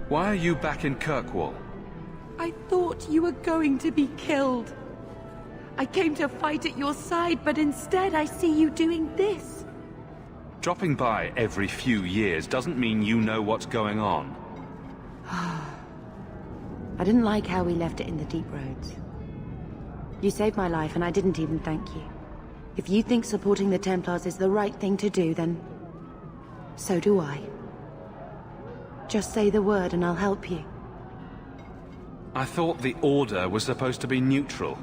Why are you back in Kirkwall? I thought you were going to be killed. I came to fight at your side, but instead I see you doing this. Dropping by every few years doesn't mean you know what's going on. I didn't like how we left it in the deep roads. You saved my life, and I didn't even thank you. If you think supporting the Templars is the right thing to do, then so do I. Just say the word and I'll help you. I thought the Order was supposed to be neutral.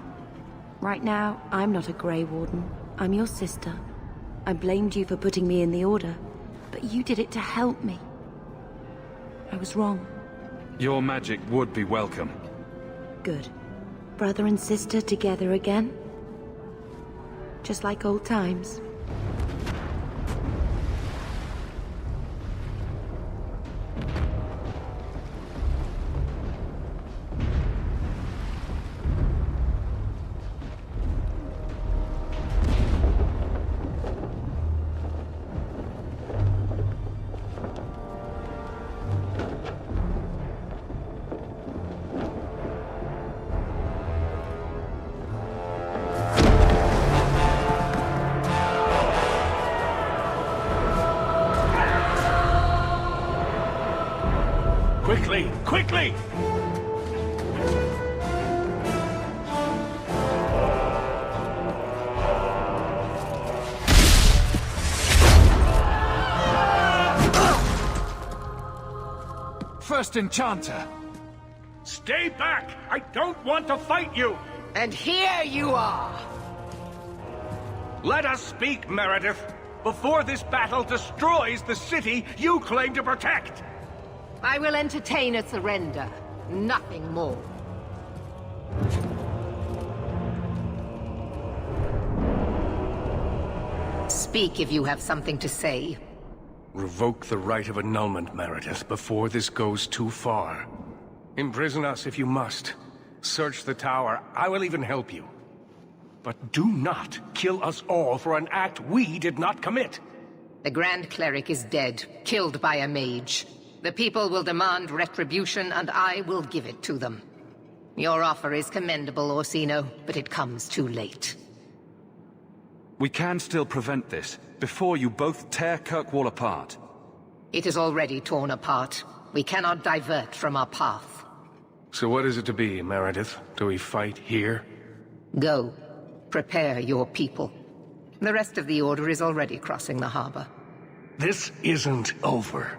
Right now, I'm not a Grey Warden. I'm your sister. I blamed you for putting me in the Order, but you did it to help me. I was wrong. Your magic would be welcome. Good. Brother and sister together again? Just like old times. Quickly! Quickly! First Enchanter! Stay back! I don't want to fight you! And here you are! Let us speak, Meredith, before this battle destroys the city you claim to protect! I will entertain a surrender, nothing more. Speak if you have something to say. Revoke the right of annulment, Meredith, before this goes too far. Imprison us if you must. Search the tower. I will even help you. But do not kill us all for an act we did not commit. The Grand Cleric is dead, killed by a mage. The people will demand retribution, and I will give it to them. Your offer is commendable, Orsino, but it comes too late. We can still prevent this, before you both tear Kirkwall apart. It is already torn apart. We cannot divert from our path. So what is it to be, Meredith? Do we fight here? Go. Prepare your people. The rest of the Order is already crossing the harbor. This isn't over.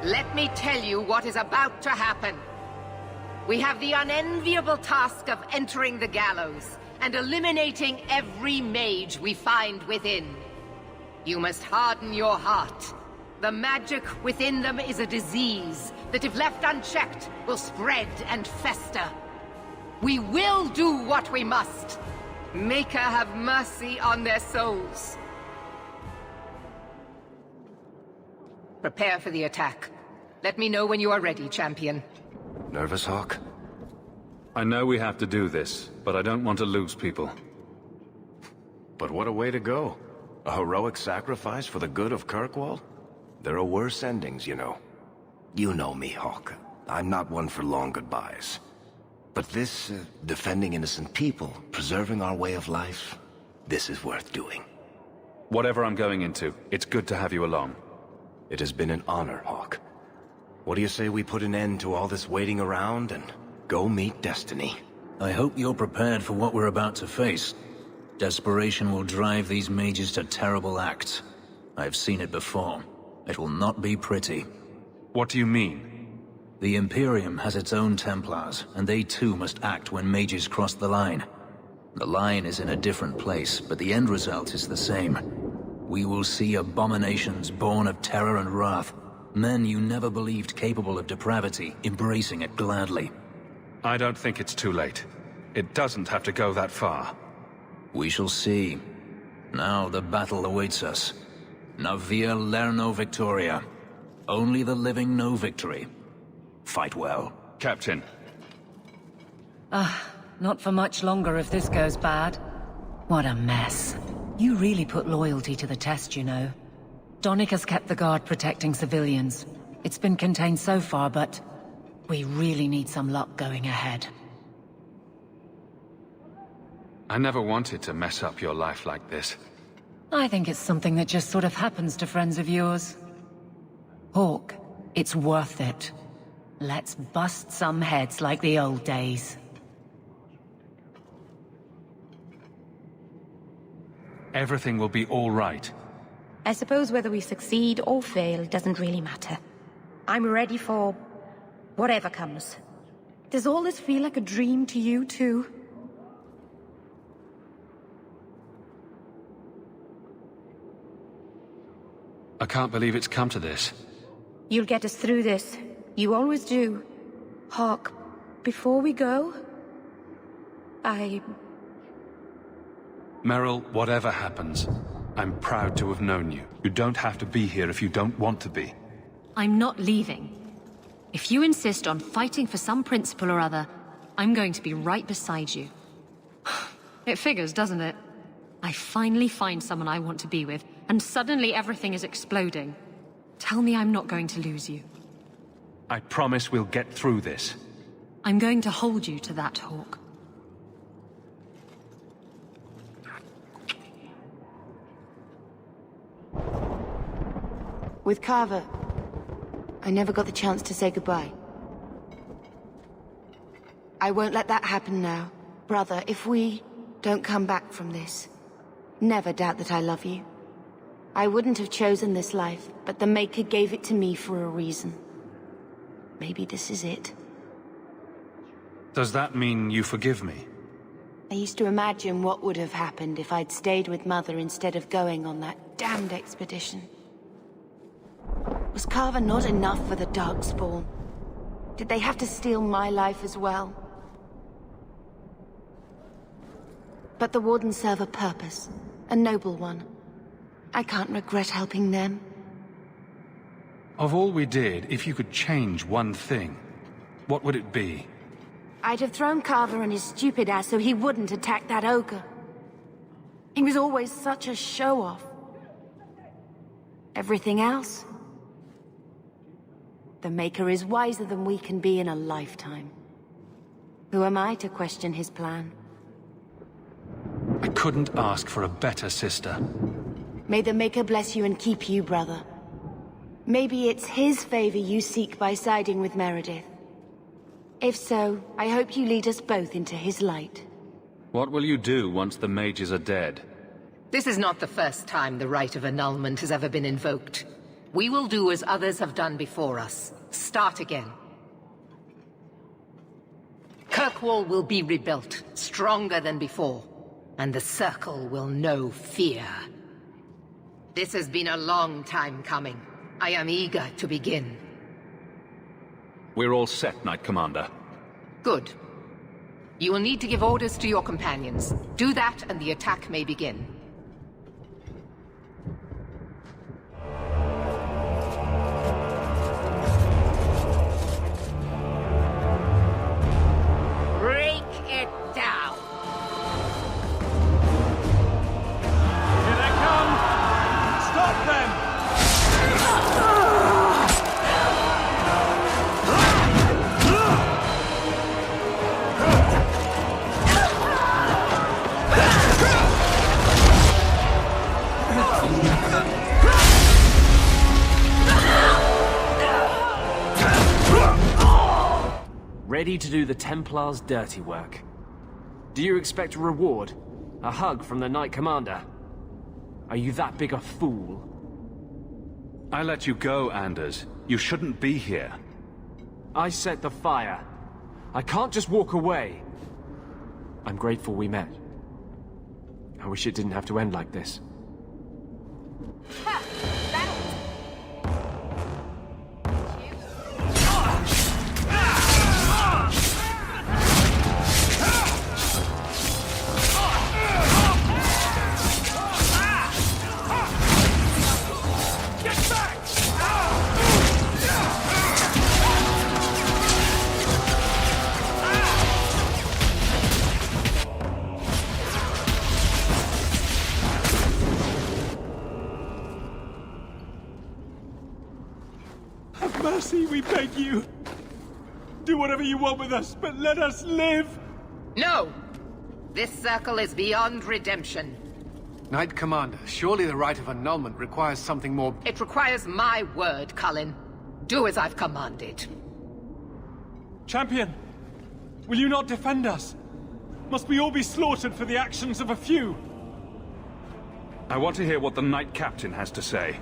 Let me tell you what is about to happen. We have the unenviable task of entering the gallows and eliminating every mage we find within. You must harden your heart. The magic within them is a disease that, if left unchecked, will spread and fester. We will do what we must. Maker have mercy on their souls. Prepare for the attack. Let me know when you are ready, champion. Nervous, Hawk? I know we have to do this, but I don't want to lose people. But what a way to go. A heroic sacrifice for the good of Kirkwall? There are worse endings, you know. You know me, Hawk. I'm not one for long goodbyes. But this, defending innocent people, preserving our way of life, this is worth doing. Whatever I'm going into, it's good to have you along. It has been an honor, Hawk. What do you say we put an end to all this waiting around and go meet destiny? I hope you're prepared for what we're about to face. Desperation will drive these mages to terrible acts. I've seen it before. It will not be pretty. What do you mean? The Imperium has its own Templars, and they too must act when mages cross the line. The line is in a different place, but the end result is the same. We will see abominations born of terror and wrath. Men you never believed capable of depravity, embracing it gladly. I don't think it's too late. It doesn't have to go that far. We shall see. Now the battle awaits us. Navia Lerno Victoria. Only the living know victory. Fight well. Captain. Not for much longer if this goes bad. What a mess. You really put loyalty to the test, you know. Donnic has kept the Guard protecting civilians. It's been contained so far, but we really need some luck going ahead. I never wanted to mess up your life like this. I think it's something that just sort of happens to friends of yours. Hawk, it's worth it. Let's bust some heads like the old days. Everything will be all right. I suppose whether we succeed or fail doesn't really matter. I'm ready for whatever comes. Does all this feel like a dream to you, too? I can't believe it's come to this. You'll get us through this. You always do. Hawk, before we go, Meryl, whatever happens, I'm proud to have known you. You don't have to be here if you don't want to be. I'm not leaving. If you insist on fighting for some principle or other, I'm going to be right beside you. It figures, doesn't it? I finally find someone I want to be with, and suddenly everything is exploding. Tell me I'm not going to lose you. I promise we'll get through this. I'm going to hold you to that, Hawk. With Carver, I never got the chance to say goodbye. I won't let that happen now. Brother, if we don't come back from this, never doubt that I love you. I wouldn't have chosen this life, but the Maker gave it to me for a reason. Maybe this is it. Does that mean you forgive me? I used to imagine what would have happened if I'd stayed with Mother instead of going on that damned expedition. Was Carver not enough for the Darkspawn? Did they have to steal my life as well? But the Wardens serve a purpose, a noble one. I can't regret helping them. Of all we did, if you could change one thing, what would it be? I'd have thrown Carver and his stupid ass so he wouldn't attack that ogre. He was always such a show-off. Everything else? The Maker is wiser than we can be in a lifetime. Who am I to question his plan? I couldn't ask for a better sister. May the Maker bless you and keep you, brother. Maybe it's his favor you seek by siding with Meredith. If so, I hope you lead us both into his light. What will you do once the mages are dead? This is not the first time the right of annulment has ever been invoked. We will do as others have done before us. Start again. Kirkwall will be rebuilt, stronger than before, and the Circle will know fear. This has been a long time coming. I am eager to begin. We're all set, Knight Commander. Good. You will need to give orders to your companions. Do that and the attack may begin. Break it down! Here they come! Stop them! Ready to do the Templars' dirty work. Do you expect a reward? A hug from the Knight Commander? Are you that big a fool? I let you go, Anders. You shouldn't be here. I set the fire. I can't just walk away. I'm grateful we met. I wish it didn't have to end like this. Have mercy, we beg you. Do whatever you want with us, but let us live. No! This circle is beyond redemption. Knight Commander, surely the right of annulment requires something more... It requires my word, Cullen. Do as I've commanded. Champion, will you not defend us? Must we all be slaughtered for the actions of a few? I want to hear what the Knight Captain has to say.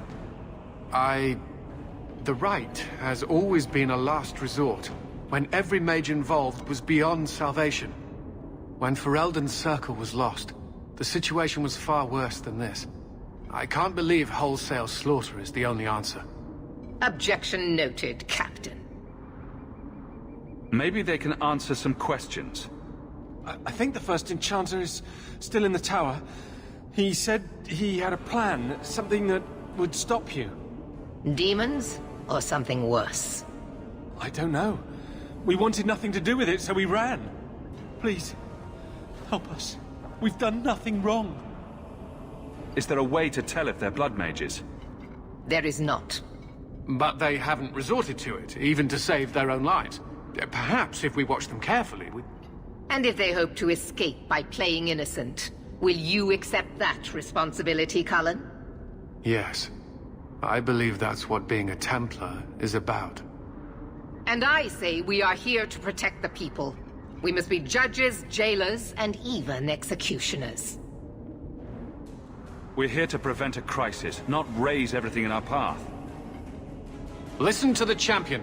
The right has always been a last resort, when every mage involved was beyond salvation. When Ferelden's circle was lost, the situation was far worse than this. I can't believe wholesale slaughter is the only answer. Objection noted, Captain. Maybe they can answer some questions. I think the first enchanter is still in the tower. He said he had a plan, something that would stop you. Demons? Or something worse? I don't know. We wanted nothing to do with it, so we ran. Please, help us. We've done nothing wrong. Is there a way to tell if they're blood mages? There is not. But they haven't resorted to it, even to save their own lives. Perhaps if we watch them carefully, we... And if they hope to escape by playing innocent, will you accept that responsibility, Cullen? Yes. I believe that's what being a Templar is about. And I say we are here to protect the people. We must be judges, jailers, and even executioners. We're here to prevent a crisis, not raise everything in our path. Listen to the champion.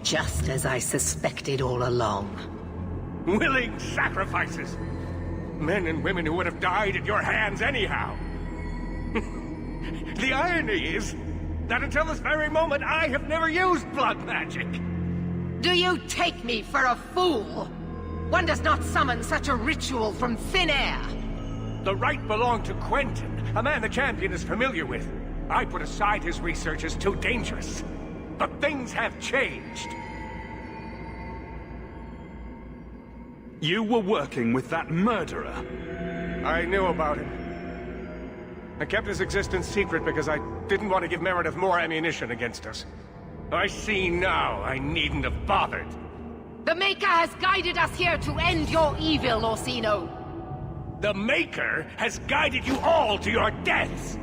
Just as I suspected all along. Willing sacrifices! Men and women who would have died at your hands anyhow. The irony is that until this very moment, I have never used blood magic. Do you take me for a fool? One does not summon such a ritual from thin air. The right belonged to Quentin, a man the champion is familiar with. I put aside his research as too dangerous. But things have changed. You were working with that murderer. I knew about him. I kept his existence secret because I didn't want to give Meredith more ammunition against us. I see now I needn't have bothered. The Maker has guided us here to end your evil, Orsino. The Maker has guided you all to your deaths!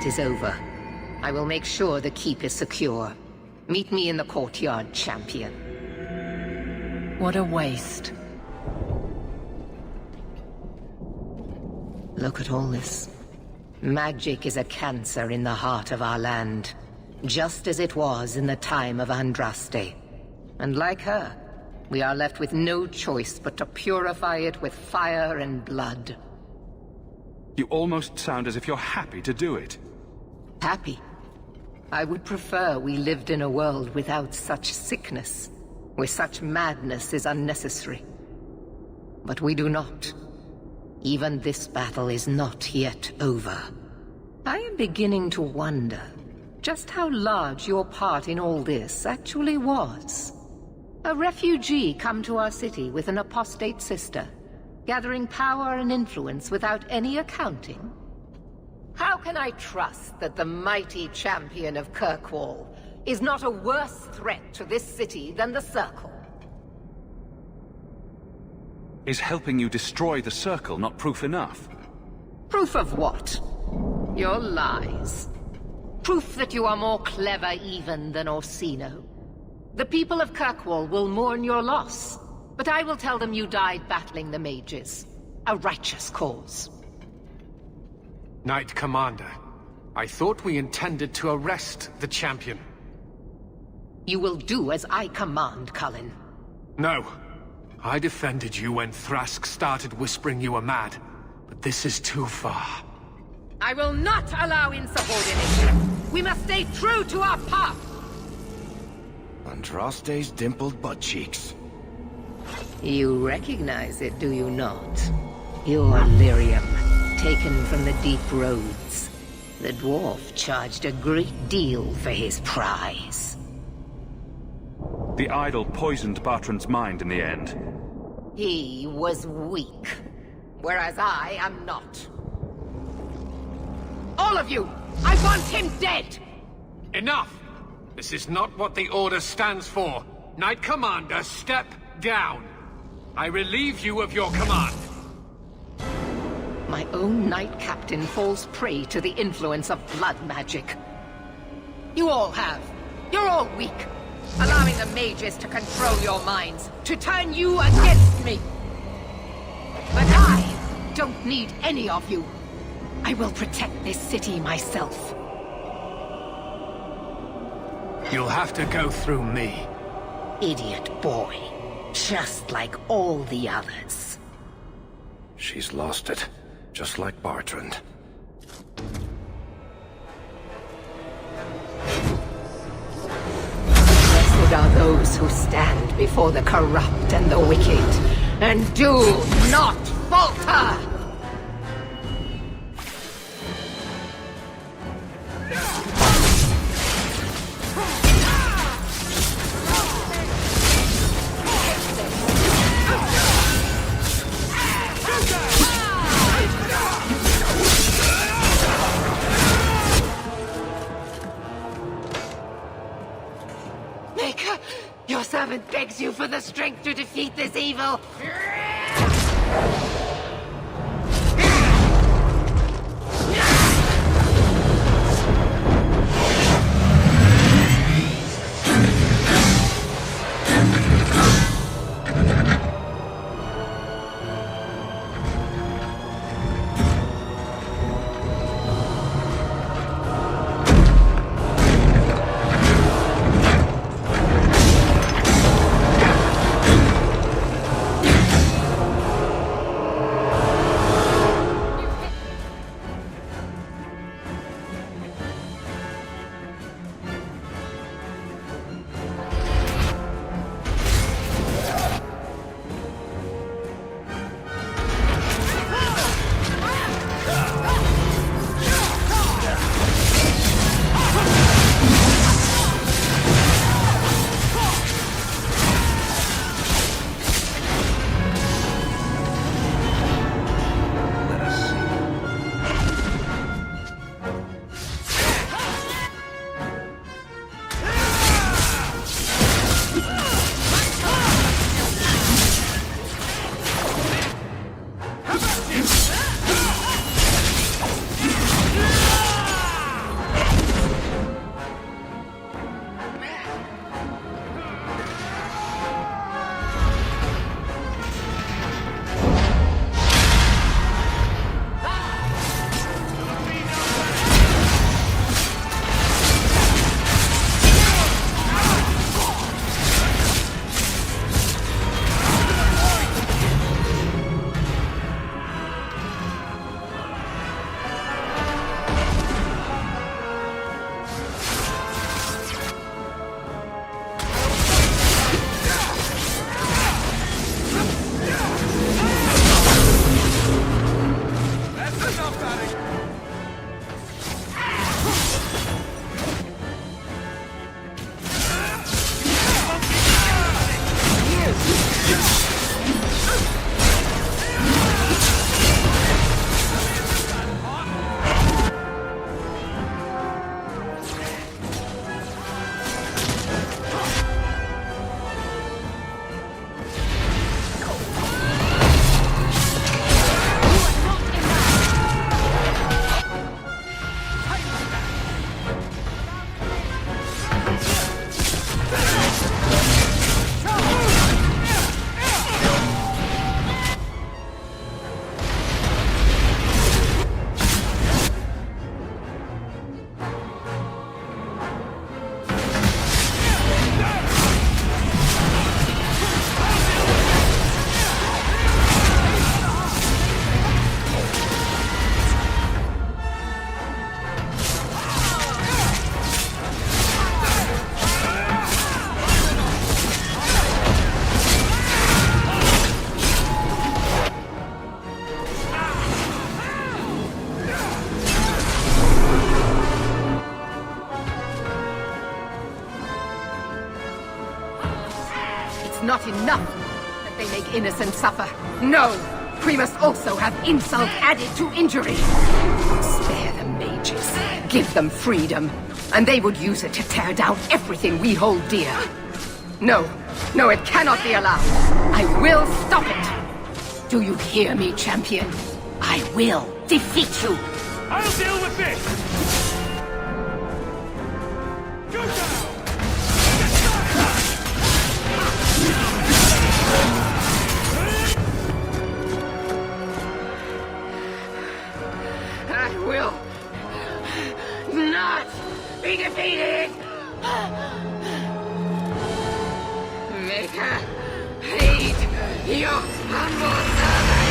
it is over, I will make sure the keep is secure. Meet me in the courtyard, champion. What a waste. Look at all this. Magic is a cancer in the heart of our land, just as it was in the time of Andraste. And like her, we are left with no choice but to purify it with fire and blood. You almost sound as if you're happy to do it. Happy? I would prefer we lived in a world without such sickness, where such madness is unnecessary. But we do not. Even this battle is not yet over. I am beginning to wonder just how large your part in all this actually was. A refugee come to our city with an apostate sister, gathering power and influence without any accounting? How can I trust that the mighty champion of Kirkwall is not a worse threat to this city than the Circle? Is helping you destroy the Circle not proof enough? Proof of what? Your lies. Proof that you are more clever even than Orsino. The people of Kirkwall will mourn your loss, but I will tell them you died battling the mages. A righteous cause. Knight Commander, I thought we intended to arrest the champion. You will do as I command, Cullen. No. I defended you when Thrask started whispering you were mad, but this is too far. I will not allow insubordination. We must stay true to our path. Andraste's dimpled butt cheeks. You recognize it, do you not? Your lyrium, taken from the deep roads. The dwarf charged a great deal for his prize. The idol poisoned Bartrand's mind in the end. He was weak, whereas I am not. All of you! I want him dead! Enough! This is not what the Order stands for. Knight Commander, step down. I relieve you of your command. My own Knight Captain falls prey to the influence of blood magic. You all have. You're all weak. Allowing the mages to control your minds, to turn you against me. But I don't need any of you. I will protect this city myself. You'll have to go through me. Idiot boy. Just like all the others. She's lost it, just like Bartrand. Blessed are those who stand before the corrupt and the wicked, and do not falter! Maker, your servant begs you for the strength to defeat this evil. it's not enough that they make innocents suffer. No! We must also have insult added to injury. Spare the mages. Give them freedom. And they would use it to tear down everything we hold dear. No. No, it cannot be allowed. I will stop it. Do you hear me, champion? I will defeat you. I'll deal with this! Go down! I will not be defeated! Make her hate your humble servant!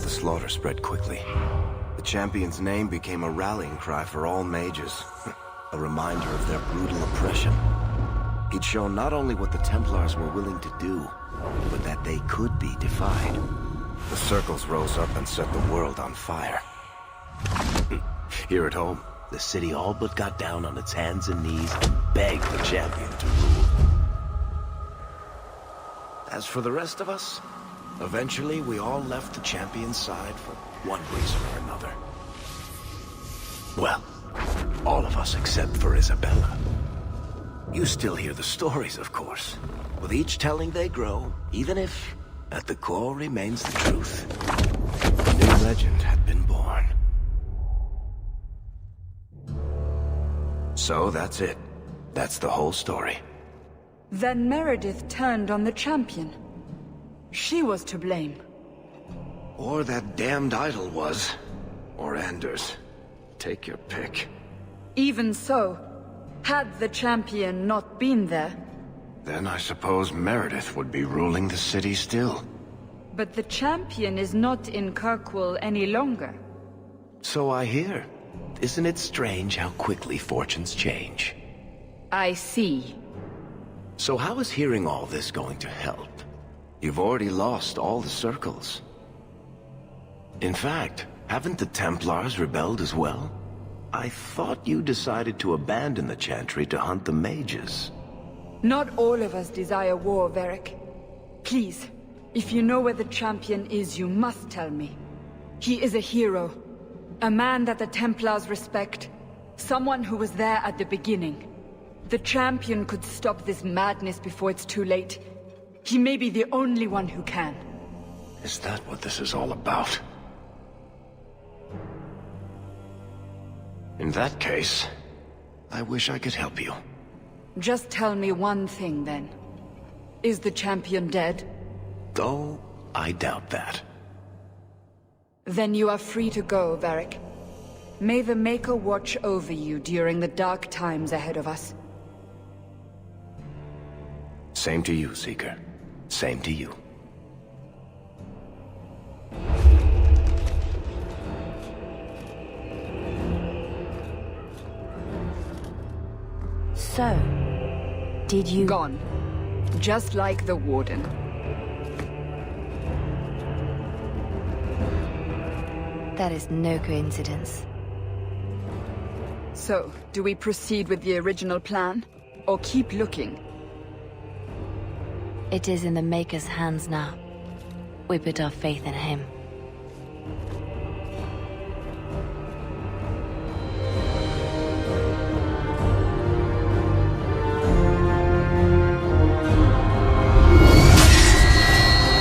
Slaughter spread quickly. The champion's name became a rallying cry for all mages, a reminder of their brutal oppression. He'd shown not only what the Templars were willing to do, but that they could be defied. The circles rose up and set the world on fire. Here at home, the city all but got down on its hands and knees and begged the champion to rule. As for the rest of us, eventually, we all left the champion's side for one reason or another. Well, all of us except for Isabella. You still hear the stories, of course. With each telling they grow, even if, at the core, remains the truth. A new legend had been born. So that's it. That's the whole story. Then Meredith turned on the champion. She was to blame. Or that damned idol was. Or Anders. Take your pick. Even so, had the champion not been there... Then I suppose Meredith would be ruling the city still. But the champion is not in Kirkwall any longer. So I hear. Isn't it strange how quickly fortunes change? I see. So how is hearing all this going to help? You've already lost all the circles. In fact, haven't the Templars rebelled as well? I thought you decided to abandon the Chantry to hunt the mages. Not all of us desire war, Varric. Please, if you know where the champion is, you must tell me. He is a hero. A man that the Templars respect. Someone who was there at the beginning. The champion could stop this madness before it's too late. He may be the only one who can. Is that what this is all about? In that case, I wish I could help you. Just tell me one thing, then. Is the champion dead? Though, I doubt that. Then you are free to go, Varric. May the Maker watch over you during the dark times ahead of us. Same to you, Seeker. Same to you. So, did you... Gone. Just like the Warden. That is no coincidence. So So, do we proceed with the original plan? Or keep looking? It is in the Maker's hands now. We put our faith in him.